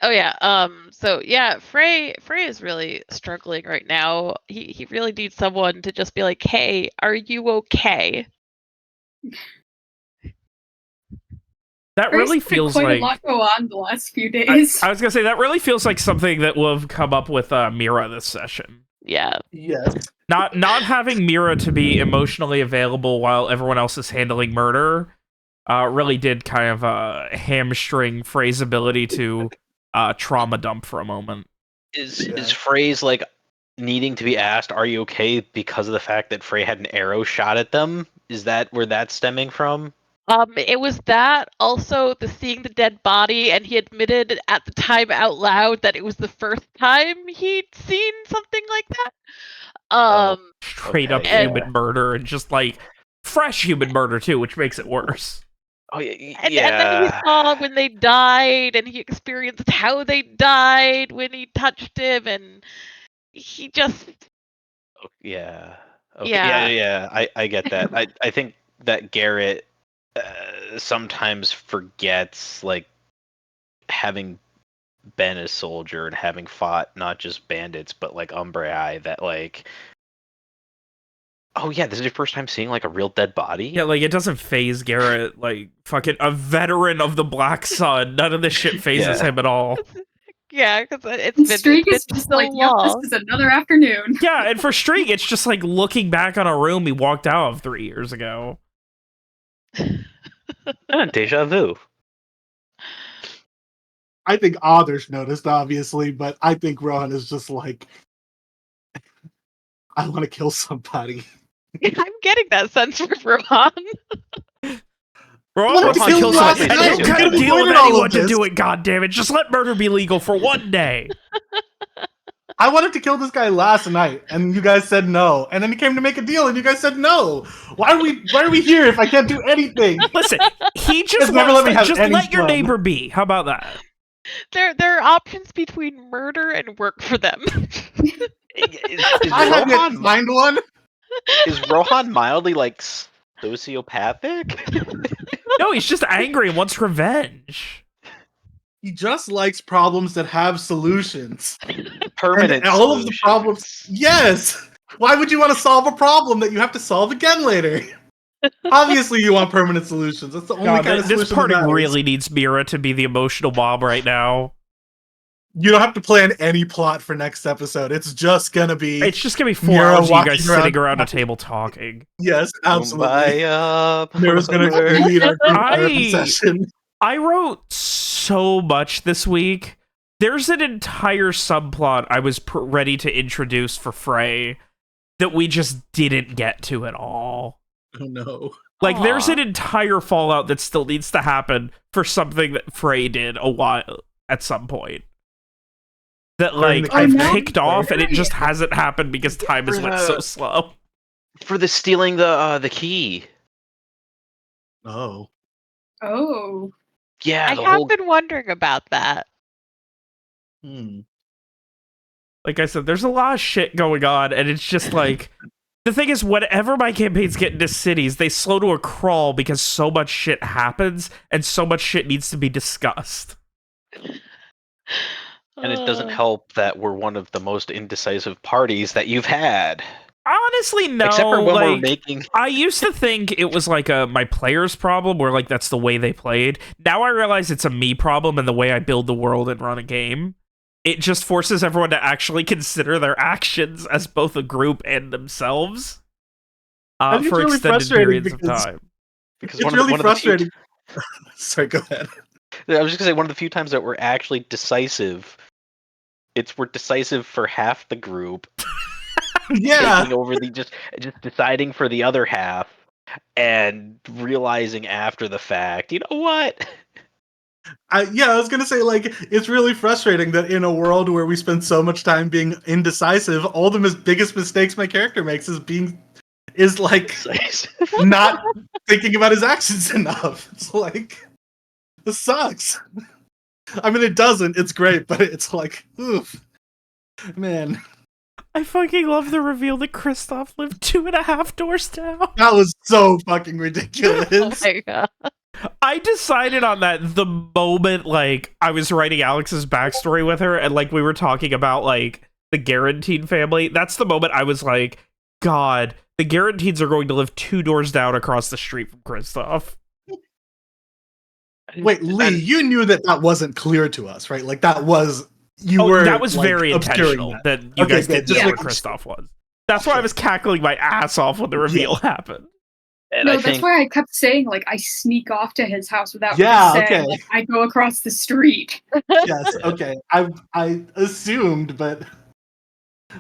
Oh yeah, so yeah, Frey is really struggling right now. He really needs someone to just be like, "Hey, are you okay?" That really feels quite like... a lot go on the last few days. I was gonna say, that really feels like something that will have come up with Mira this session. Yeah. Yes. Not having Mira to be emotionally available while everyone else is handling murder really did kind of hamstring Frey's ability to trauma dump for a moment. Is Frey's like needing to be asked, "Are you okay?" because of the fact that Frey had an arrow shot at them? Is that where that's stemming from? It was that, also the seeing the dead body, and he admitted at the time out loud that it was the first time he'd seen something like that. Straight up Okay, human murder, and just like fresh human murder too, which makes it worse. Oh And then he saw when they died, and he experienced how they died when he touched him, and he just... Yeah. Okay. Yeah. Yeah. I get that. I think that Garrett sometimes forgets, like, having been a soldier and having fought not just bandits but like Umbrai, that like, oh yeah, this is your first time seeing like a real dead body. Yeah, like it doesn't phase Garrett, like fucking a veteran of the Black Sun. None of this shit phases Yeah. him at all. Yeah, because it's And been, Streak it's is been just so like, yep, long. this is another afternoon. Yeah, and for Streak, it's just like looking back on a room he walked out of 3 years ago. Deja vu. I think others noticed, obviously, but I think Rohan is just like, I want to kill somebody. I'm getting that sense from Rohan. Rohan What wants if to he kill lost someone, and it? he'll We cut a could've deal with avoided all of anyone to this. do it, goddammit. Just let murder be legal for one day. I wanted to kill this guy last night, and you guys said no. And then he came to make a deal, and you guys said no. Why are we here if I can't do anything? Listen, he just Just never wants let me to, have just any let your fun. neighbor be. How about that? There are options between murder and work for them. Is I have yet to Rohan find one. is Rohan mildly like sociopathic? No, he's just angry and wants revenge. He just likes problems that have solutions. Permanent And all of the problems. solutions. Yes. Why would you want to solve a problem that you have to solve again later? Obviously, you want permanent solutions. That's the only God, kind of this solution Oh, party that matters. really needs Mira to be the emotional mom right now. You don't have to plan any plot for next episode. It's just gonna be It's just gonna be 4 Mira hours of you walking guys around sitting around a talking. table talking. yes, absolutely. Kumbaya, Mira's gonna brother. lead our group therapy session. I wrote so much this week. There's an entire subplot I was ready to introduce for Frey that we just didn't get to at all. Oh no. Like, there's Aw. an entire fallout that still needs to happen for something that Frey did a while at some point. That, During like, the I've campaign? kicked off and it just hasn't happened because time has For went the- so slow. For the stealing the key. Oh. Oh. Yeah, I the have whole been wondering about that. Hmm. Like I said, there's a lot of shit going on, and it's just like... The thing is, whenever my campaigns get into cities, they slow to a crawl because so much shit happens, and so much shit needs to be discussed. and it doesn't Uh, help that we're one of the most indecisive parties that you've had. Honestly, no. Except for when we're like, making I used to think it was like my players' problem, where like that's the way they played. Now I realize it's a me problem and the way I build the world and run a game. It just forces everyone to actually consider their actions as both a group and themselves I think it's for really extended frustrating periods of because- time. because It's one really of the few frustrating. Sorry, go ahead. I was just gonna say one of the few times that we're actually decisive. We're decisive for half the group, Yeah. taking over just deciding for the other half, and realizing after the fact, you know what? I was gonna say, like, it's really frustrating that in a world where we spend so much time being indecisive, all the biggest mistakes my character makes is like Decisive. not thinking about his actions enough. It's like, this sucks. I mean, it doesn't. It's great, but it's like, oof, man, I fucking love the reveal that Kristoff lived 2.5 doors down. that was so fucking oh ridiculous. my god. I decided on that the moment, like, I was writing Alex's backstory with her, and, like, we were talking about, like, the Guaranteed family. That's the moment I was like, God, the Guaranteeds are going to live 2 doors down across the street from Kristoff. Wait, Lee, you knew that wasn't clear to us, right? Like, that was That was like, very obscuring intentional that. that you Okay, guys good. didn't Just know where making sure. Kristoff was. That's why I was cackling my ass off when the reveal happened. And No, I that's think why I kept saying, like, I sneak off to his house without Yeah, saying, okay. like, I go across the street. Yes, okay. I assumed, but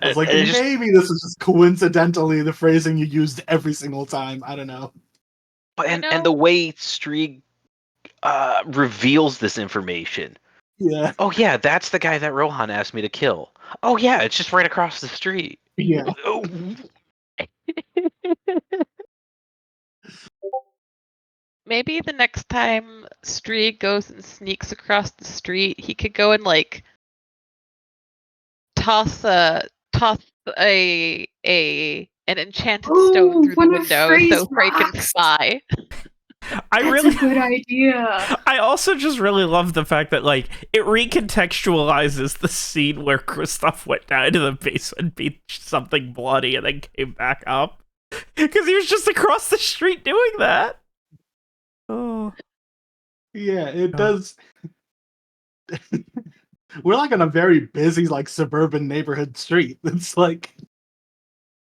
I was like, And it just- maybe this is just coincidentally the phrasing you used every single time. I don't know. and know- the way Streeg reveals this information. Yeah, Oh yeah, that's the guy that Rohan asked me to kill. Oh yeah, it's just right across the street. yeah. Oh, Maybe the next time Streeg goes and sneaks across the street, he could go and like toss an enchanted Ooh, stone through the one of window Frey's so Frey can rocks. spy. I That's really a good idea. I also just really love the fact that, like, it recontextualizes the scene where Kristoff went down into the basement, beat something bloody, and then came back up. Because he was just across the street doing that. Oh. Yeah, it Oh. does. We're like on a very busy, like, suburban neighborhood street. It's like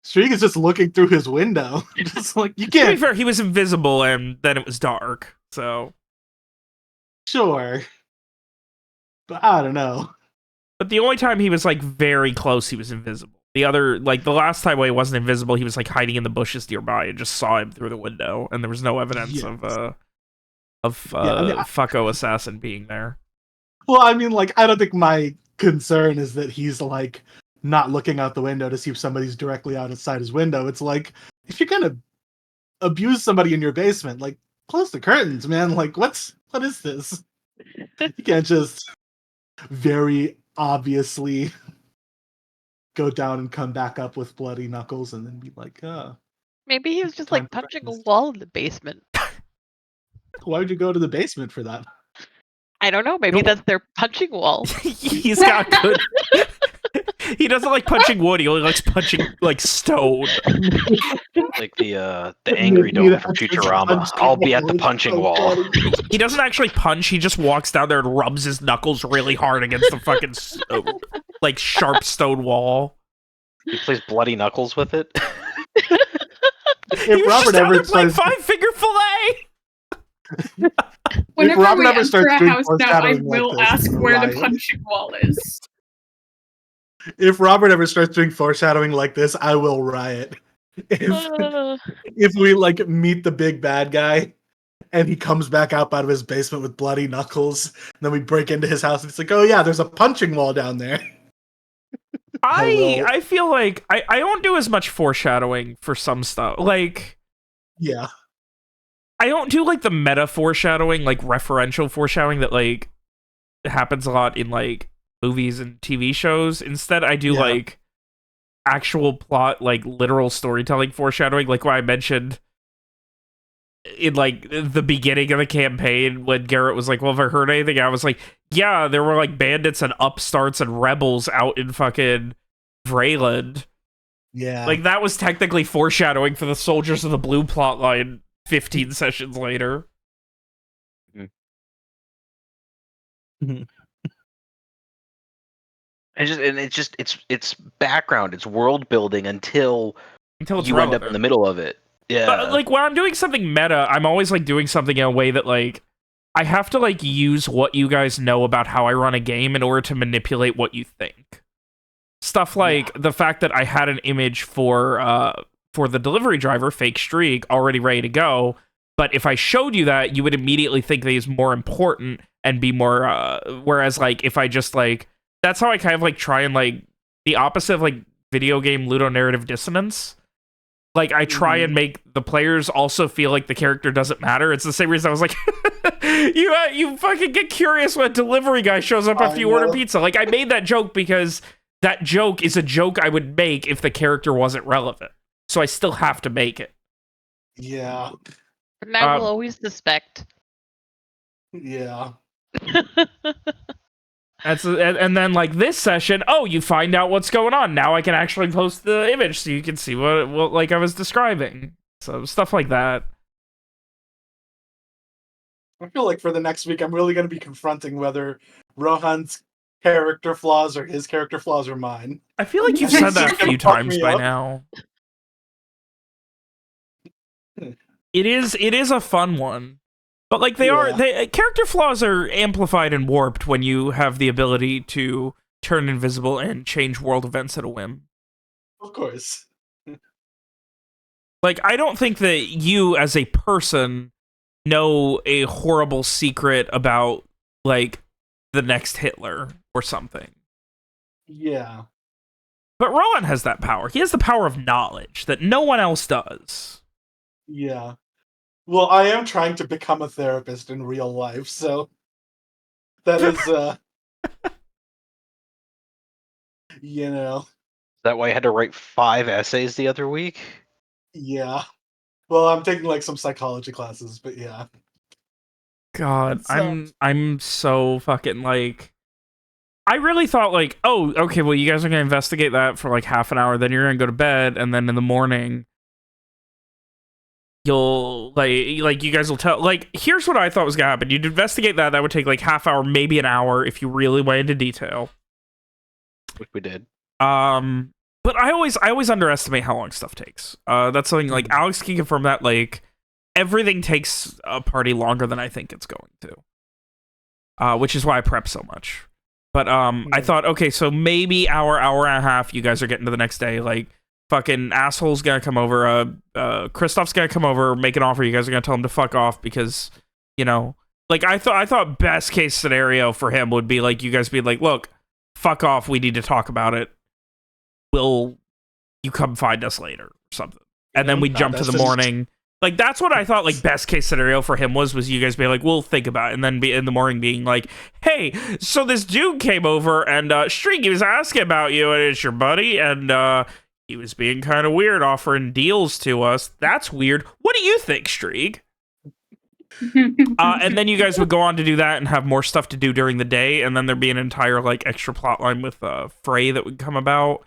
Streak is just looking through his window. Just like, you To be can't. fair, he was invisible, and then it was dark, so... Sure. But I don't know. But the only time he was, like, very close, he was invisible. The other, like, the last time when he wasn't invisible, he was, like, hiding in the bushes nearby and just saw him through the window, and there was no evidence Yes. of fucko assassin being there. Well, I mean, like, I don't think my concern is that he's, like, not looking out the window to see if somebody's directly outside his window. It's like, if you're gonna abuse somebody in your basement, like, close the curtains, man. Like, what is this? You can't just very obviously go down and come back up with bloody knuckles and then be like, Maybe he was just time like for punching a breakfast. wall in the basement. Why would you go to the basement for that? I don't know. Maybe No. that's their punching wall. He's got good. He doesn't like punching wood. He only likes punching like stone. Like the angry Maybe dome from that's his Futurama. punching I'll be at the wall. It's punching so wall. funny. He doesn't actually punch. He just walks down there and rubs his knuckles really hard against the fucking like sharp stone wall. He plays bloody knuckles with it. He If was Robert just out ever there playing starts, five-finger fillet. Whenever Robert we ever enter starts a doing house now, I foreshadowing like will this, ask I'm where the lying. punching wall is. If Robert ever starts doing foreshadowing like this, I will riot. If we like meet the big bad guy and he comes back out of his basement with bloody knuckles, and then we break into his house and it's like, oh yeah, there's a punching wall down there. I feel like I don't do as much foreshadowing for some stuff. Like, Yeah. I don't do like the meta foreshadowing, like referential foreshadowing that like happens a lot in like movies and TV shows. Instead, I do Yeah. like actual plot, like literal storytelling foreshadowing, like what I mentioned in like the beginning of the campaign when Garrett was like, well, have I heard anything? I was like, yeah, there were like bandits and upstarts and rebels out in fucking Vrayland. Yeah. Like that was technically foreshadowing for the Soldiers of the Blue plotline 15 sessions later. It's background, it's world building until Until it's you end up in the middle of it. Yeah. But, like, when I'm doing something meta, I'm always, like, doing something in a way that, like, I have to, like, use what you guys know about how I run a game in order to manipulate what you think. Stuff like the fact that I had an image for the delivery driver, Fake Streak, already ready to go, but if I showed you that, you would immediately think that he's more important and be more, whereas, like, if I just, like, that's how I kind of, like, try and, like, the opposite of, like, video game ludonarrative dissonance. Like, I try and make the players also feel like the character doesn't matter. It's the same reason I was like, you fucking get curious when a delivery guy shows up after you order pizza. Like, I made that joke because that joke is a joke I would make if the character wasn't relevant. So I still have to make it. Yeah. And I will always suspect. Yeah. And then, like, this session, oh, you find out what's going on. Now I can actually post the image so you can see what like I was describing. So, stuff like that. I feel like for the next week, I'm really going to be confronting whether Rohan's character flaws are his character flaws or mine. I feel like you've said that a few times by now. It is a fun one. But, like, character flaws are amplified and warped when you have the ability to turn invisible and change world events at a whim. Of course. Like, I don't think that you, as a person, know a horrible secret about, like, the next Hitler or something. Yeah. But Rowan has that power. He has the power of knowledge that no one else does. Yeah. Well, I am trying to become a therapist in real life, so that is, you know. Is that why I had to write 5 essays the other week? Yeah. Well, I'm taking like some psychology classes, but yeah. God, So- I'm so fucking like... I really thought like, oh, okay, well, you guys are going to investigate that for like half an hour, then you're going to go to bed, and then in the morning... you'll like you guys will tell, like, here's what I thought was gonna happen. You'd investigate that would take like half hour, maybe an hour if you really went into detail, Which we did. but I always underestimate how long stuff takes. That's something like Alex can confirm that, like, everything takes a party longer than I think it's going to, which is why I prep so much. But I thought, okay, so maybe hour and a half, you guys are getting to the next day, like, fucking asshole's gonna come over, Kristoff's gonna come over, make an offer, you guys are gonna tell him to fuck off because, you know, like, I thought best case scenario for him would be, like, you guys be like, look, fuck off, we need to talk about it. Will you come find us later or something? And then we jump to the morning. Like, that's what I thought, like, best case scenario for him was you guys being like, we'll think about it, and then be in the morning being like, hey, so this dude came over, and Streak, he was asking about you, and it's your buddy, and he was being kind of weird, offering deals to us. That's weird. What do you think, Streak? And then you guys would go on to do that and have more stuff to do during the day, and then there'd be an entire, like, extra plot line with Frey that would come about.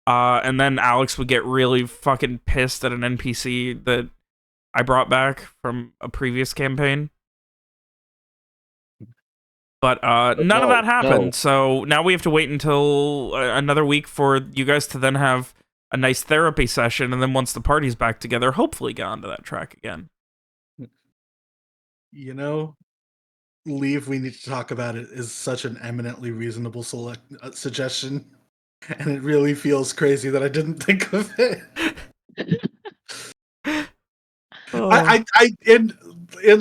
And then Alex would get really fucking pissed at an NPC that I brought back from a previous campaign. But none of that happened, so now we have to wait until another week for you guys to then have a nice therapy session, and then once the party's back together, hopefully get onto that track again. You know, leave, we need to talk about it is such an eminently reasonable suggestion, and it really feels crazy that I didn't think of it. I in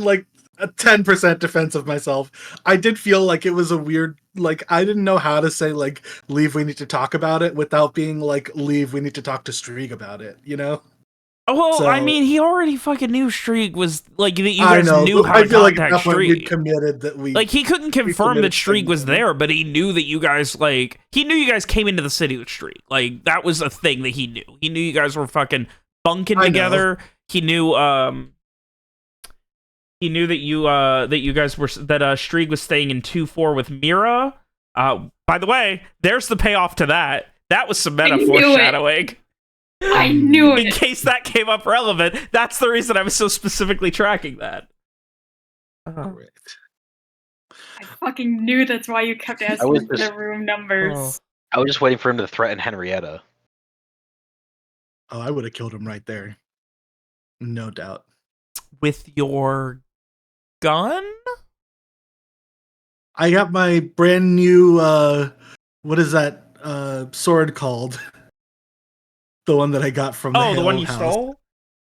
like a 10% defense of myself, I did feel like it was a weird, like, I didn't know how to say, like, leave, we need to talk about it without being like, leave, we need to talk to Streak about it, you know? Well, So, I mean, he already fucking knew Streak was, like, that you I guys know, knew but how I to feel like at contact that point we'd Streak. committed that we... Like, he couldn't confirm that committed Streak was things, there, but he knew that you guys, like, he knew you guys came into the city with Streak. Like, that was a thing that he knew. He knew you guys were fucking bunking together. He knew that you guys were, that Streak was staying in 2-4 with Mira. By the way, there's the payoff to that. That was some meta foreshadowing. I knew it. In case that came up relevant, that's the reason I was so specifically tracking that. Correct. I fucking knew that's why you kept asking for the room numbers. I was just waiting for him to threaten Henrietta. Oh, I would have killed him right there. No doubt. With your gun? I got my brand new, what is that sword called? The one that I got from the the one Halo you house. stole?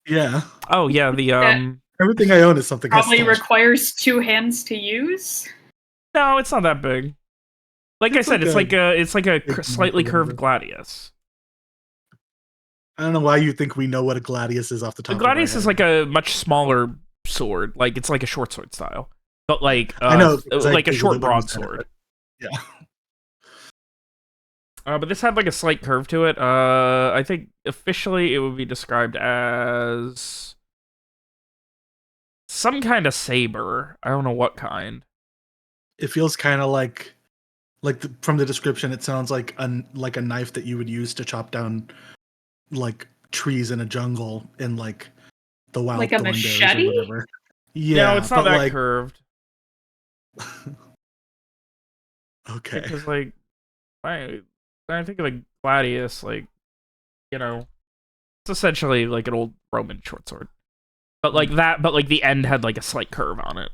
Yeah. Oh, yeah, the, Everything I own is something I Probably stole. requires 2 hands to use. No, it's not that big. Like I said, it's like a slightly curved gladius. I don't know why you think we know what a gladius is off the top of our head. Gladius is like a much smaller sword. Like, it's like a short sword style. But like, I know, like a short the broadsword. Yeah. But this had like a slight curve to it. I think officially it would be described as some kind of saber. I don't know what kind. It feels kind of like from the description, it sounds like a knife that you would use to chop down like trees in a jungle in like the wild Like a thorn days machete? or whatever. Yeah, No, it's not but, that like, curved. Okay. Because like, I think of a gladius, like, you know, it's essentially like an old Roman short sword, but like that, but like the end had like a slight curve on it.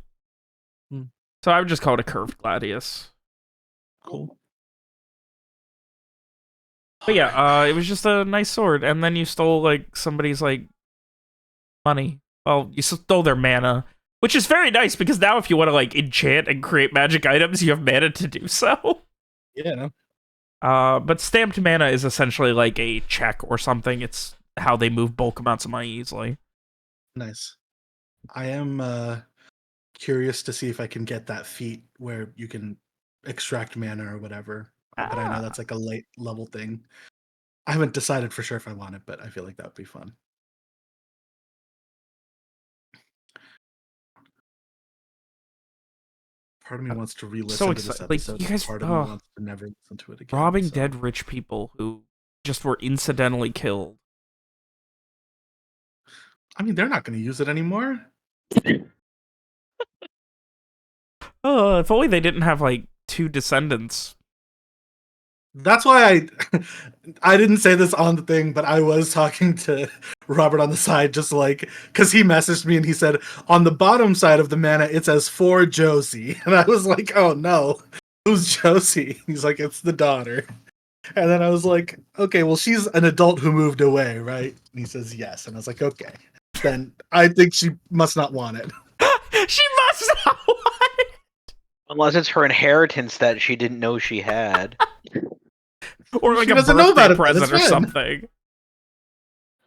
So I would just call it a curved gladius. Cool. But yeah, it was just a nice sword, and then you stole like somebody's like money. Well, you stole their mana, which is very nice because now if you want to like enchant and create magic items, you have mana to do so. Yeah. But stamped mana is essentially like a check or something. It's how they move bulk amounts of money easily. Nice. I am curious to see if I can get that feat where you can extract mana or whatever. But I know that's like a late level thing. I haven't decided for sure if I want it, but I feel like that would be fun. Part of me wants to re-listen to this episode. Like, you guys, part of me wants to never listen to it again. Robbing dead rich people who just were incidentally killed. I mean, they're not going to use it anymore. If only they didn't have like 2 descendants. That's why I didn't say this on the thing, but I was talking to Robert on the side, just like, because he messaged me and he said, on the bottom side of the mana, it says for Josie. And I was like, oh no, who's Josie? He's like, it's the daughter. And then I was like, okay, well, she's an adult who moved away, right? And he says, yes. And I was like, okay, then I think she must not want it. She must not want it! Unless it's her inheritance that she didn't know she had. Or like She a doesn't know birthday about it, present or that's fine. something.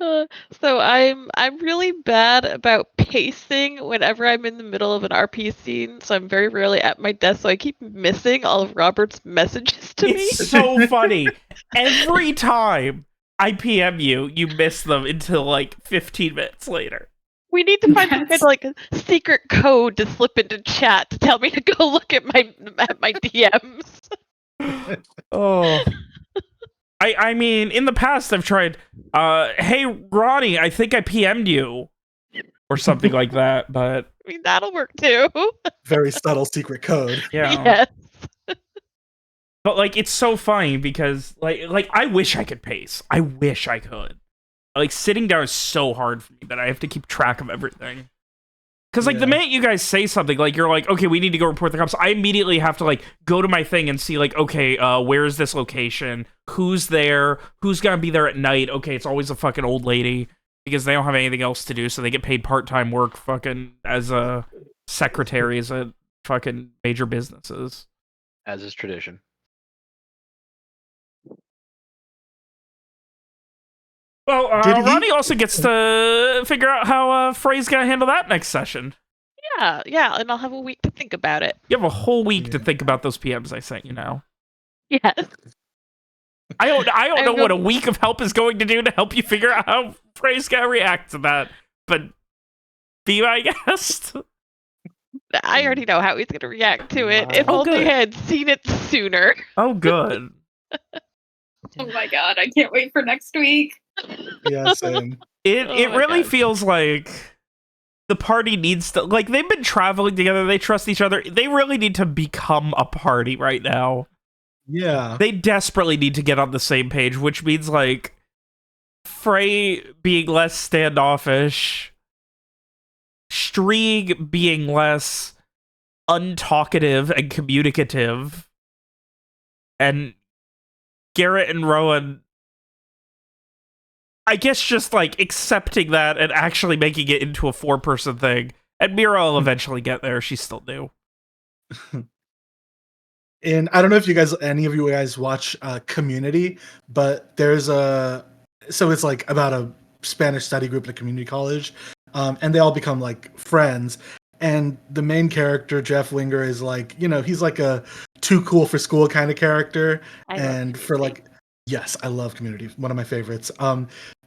So I'm really bad about pacing whenever I'm in the middle of an RP scene. So I'm very rarely at my desk. So I keep missing all of Robert's messages to me. It's so funny. Every time I PM you, you miss them until like 15 minutes later. We need to find some kind That's- of like secret code to slip into chat to tell me to go look at my DMs. Oh. I mean, in the past I've tried, hey Ronnie, I think I PM'd you. Or something like that, but I mean, that'll work too. Very subtle secret code. yeah. Yes. But like it's so funny because like I wish I could pace. I wish I could. Like sitting down is so hard for me that I have to keep track of everything. Because like the Yeah. minute you guys say something, like you're like, okay, we need to go report the cops, I immediately have to like go to my thing and see like, okay, where is this location? Who's there? Who's gonna be there at night? Okay, it's always a fucking old lady because they don't have anything else to do, so they get paid part-time work fucking as secretaries at fucking major businesses. As is tradition. Well, Did he- Ronnie also gets to figure out how Frey's gonna handle that next session. Yeah, and I'll have a week to think about it. You have a whole week to Yeah. think about those PMs I sent you now. Yes. I don't know I'm what a week of help is going to do to help you figure out how Frey's gonna react to that, but be my guest. I already know how he's going to react to it. If Oh, only good. I had seen it sooner. Oh, good. Oh my god, I can't wait for next week. Yeah, same. It Oh my really God. feels like the party needs to, like, they've been traveling together, they trust each other, they really need to become a party right now. Yeah. They desperately need to get on the same page, which means, like, Frey being less standoffish, Strieg being less untalkative and communicative, and Garrett and Rowan, I guess, just like accepting that and actually making it into a 4-person thing. And Mira will eventually get there. She's still new. And I don't know if any of you guys watch Community, but there's so it's like about a Spanish study group at a community college, and they all become like friends. And the main character, Jeff Winger, is like, he's like a too cool for school kind of character. I love And for Community. like, yes, I love Community, one of my favorites.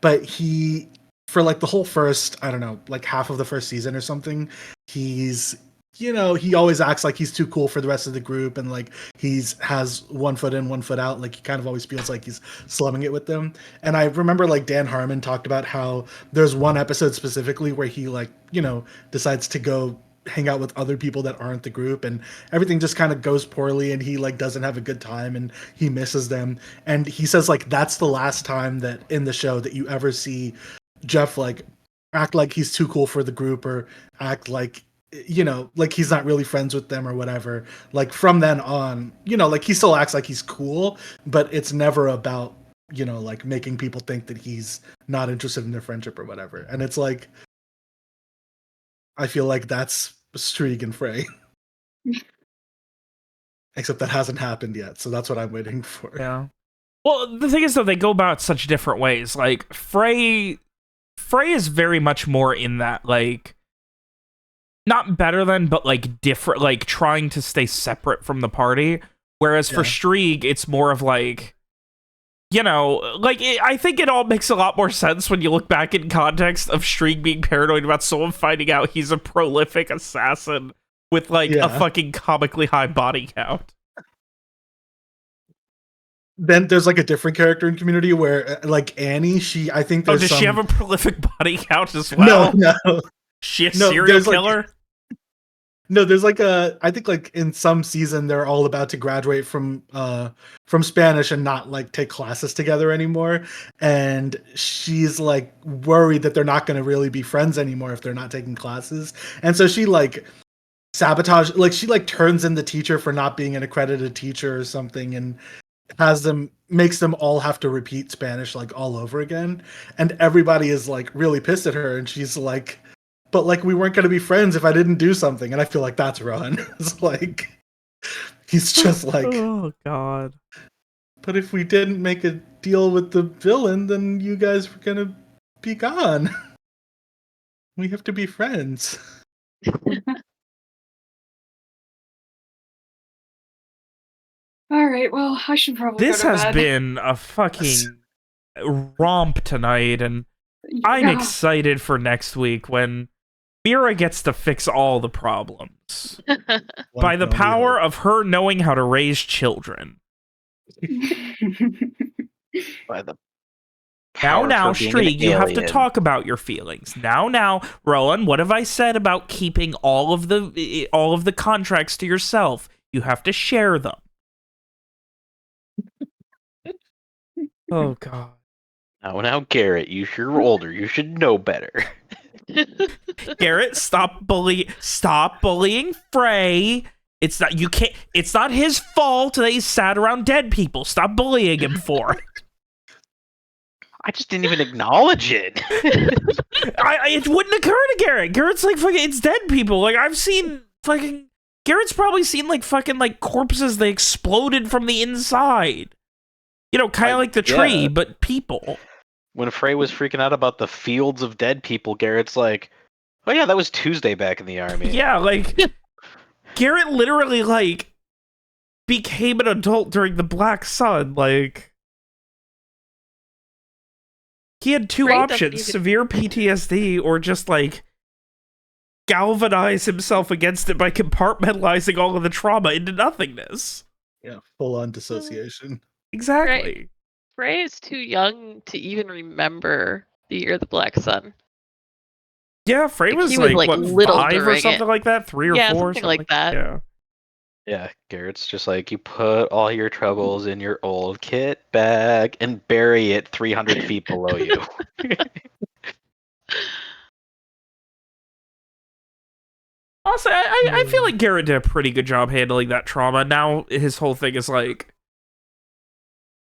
But he, for like the whole first, I don't know, like half of the first season or something, he's he always acts like he's too cool for the rest of the group, and like has one foot in, one foot out. Like he kind of always feels like he's slumming it with them. And I remember like Dan Harmon talked about how there's one episode specifically where he like, decides to go hang out with other people that aren't the group, and everything just kind of goes poorly, and he like doesn't have a good time, and he misses them. And he says like that's the last time that in the show that you ever see Jeff like act like he's too cool for the group, or act like like he's not really friends with them or whatever. Like from then on, like he still acts like he's cool, but it's never about, like making people think that he's not interested in their friendship or whatever. And it's like, I feel like that's Strieg and Frey. Except that hasn't happened yet, so that's what I'm waiting for. Yeah. Well, the thing is, though, they go about such different ways. Like, Frey is very much more in that, like, not better than, but like different, like trying to stay separate from the party. Whereas for Yeah. Strieg, it's more of like, I think it all makes a lot more sense when you look back in context of Strieg being paranoid about someone finding out he's a prolific assassin with like a Yeah. fucking comically high body count. Then there's like a different character in Community where like Annie, I think Oh, there's does some... she have a prolific body count as well? No. She a No, serial there's, like, killer? No, there's like I think like in some season they're all about to graduate from Spanish and not like take classes together anymore, and she's like worried that they're not going to really be friends anymore if they're not taking classes, and so she like she like turns in the teacher for not being an accredited teacher or something, and makes them all have to repeat Spanish like all over again, and everybody is like really pissed at her, and she's like, but like we weren't going to be friends if I didn't do something. And I feel like that's Ron. It's like he's just like, Oh god. but if we didn't make a deal with the villain, then you guys were going to be gone. We have to be friends. All right, well, I should probably This go to has bed. been a fucking romp tonight, and I'm Yeah. excited for next week when Mira gets to fix all the problems. By the power of her knowing how to raise children. By the Now, power of her being an Streeg, you have to alien. talk about your feelings. Now, Rowan, what have I said about keeping all of the contracts to yourself? You have to share them. Oh, God. Now, Garrett, you're older. You should know better. Garrett, stop bullying Frey. It's not his fault that he's sat around dead people. Stop bullying him for it. I just didn't even acknowledge it. It wouldn't occur to Garrett. Garrett's like, fucking, it's dead people. Like, I've seen fucking... Garrett's probably seen, like, fucking, like, corpses that exploded from the inside. You know, kind of like the tree, but people. When Frey was freaking out about the fields of dead people, Garrett's like, oh yeah, that was Tuesday back in the army. Yeah, like, Garrett literally, like, became an adult during the Black Sun, like... He had two options, severe PTSD or just, like, galvanize himself against it by compartmentalizing all of the trauma into nothingness. Yeah, full-on dissociation. Exactly. Frey is too young to even remember the year of the Black Sun. Yeah, Frey was, he was, like, what, little 5 or something like that? 3 or 4? Something like that. Yeah. Yeah, Garrett's just like, you put all your troubles in your old kit bag and bury it 300 feet below you. Also, I feel like Garrett did a pretty good job handling that trauma. Now his whole thing is like,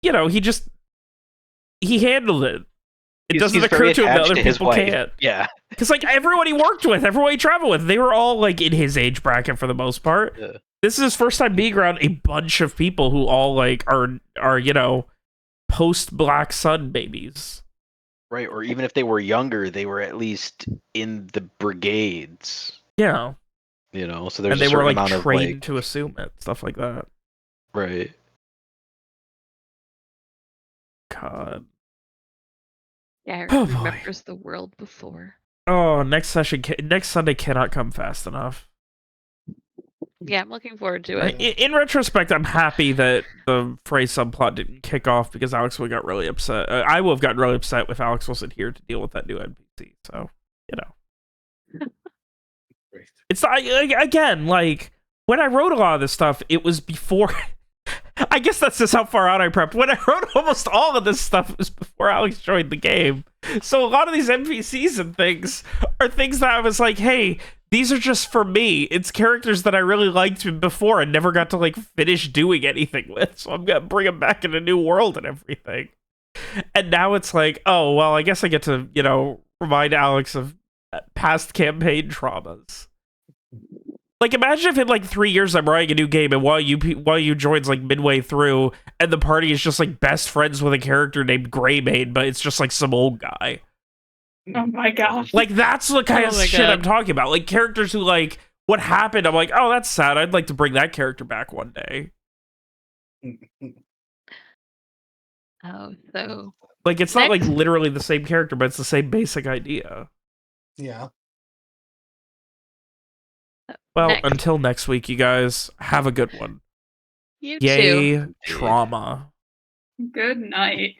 you know, he handled it. It doesn't occur to him that other people can't. Yeah. Because, like, everyone he worked with, everyone he traveled with, they were all, like, in his age bracket for the most part. Yeah. This is his first time being around a bunch of people who all, like, are you know, post-Black Sun babies. Right, or even if they were younger, they were at least in the brigades. Yeah. You know, so there's and they a certain were, like, amount trained of, like... to assume it. Stuff like that. Right. God. Yeah, Oh, he boy. remembers the world before. Oh, next Sunday cannot come fast enough. Yeah, I'm looking forward to it. In retrospect, I'm happy that the Frey subplot didn't kick off because Alex would have got really upset. I would have gotten really upset if Alex wasn't here to deal with that new NPC. So, you know. It's not, again, like, when I wrote a lot of this stuff, it was before... I guess that's just how far out I prepped. When I wrote almost all of this stuff, it was before Alex joined the game. So a lot of these NPCs and things are things that I was like, hey, these are just for me. It's characters that I really liked before and never got to, like, finish doing anything with. So I'm going to bring them back in a new world and everything. And now it's like, oh, well, I guess I get to, you know, remind Alex of past campaign traumas. Like, imagine if in, like, 3 years I'm writing a new game and while you joins, like, midway through and the party is just, like, best friends with a character named Greymane, but it's just, like, some old guy. Oh my gosh. Like, that's the kind of shit God. I'm talking about. Like, characters who, like, what happened, I'm like, oh, that's sad. I'd like to bring that character back one day. Oh, so... Like, it's not, like, literally the same character, but it's the same basic idea. Yeah. Well, until next week, you guys, have a good one. You Yay, too. trauma. Good night.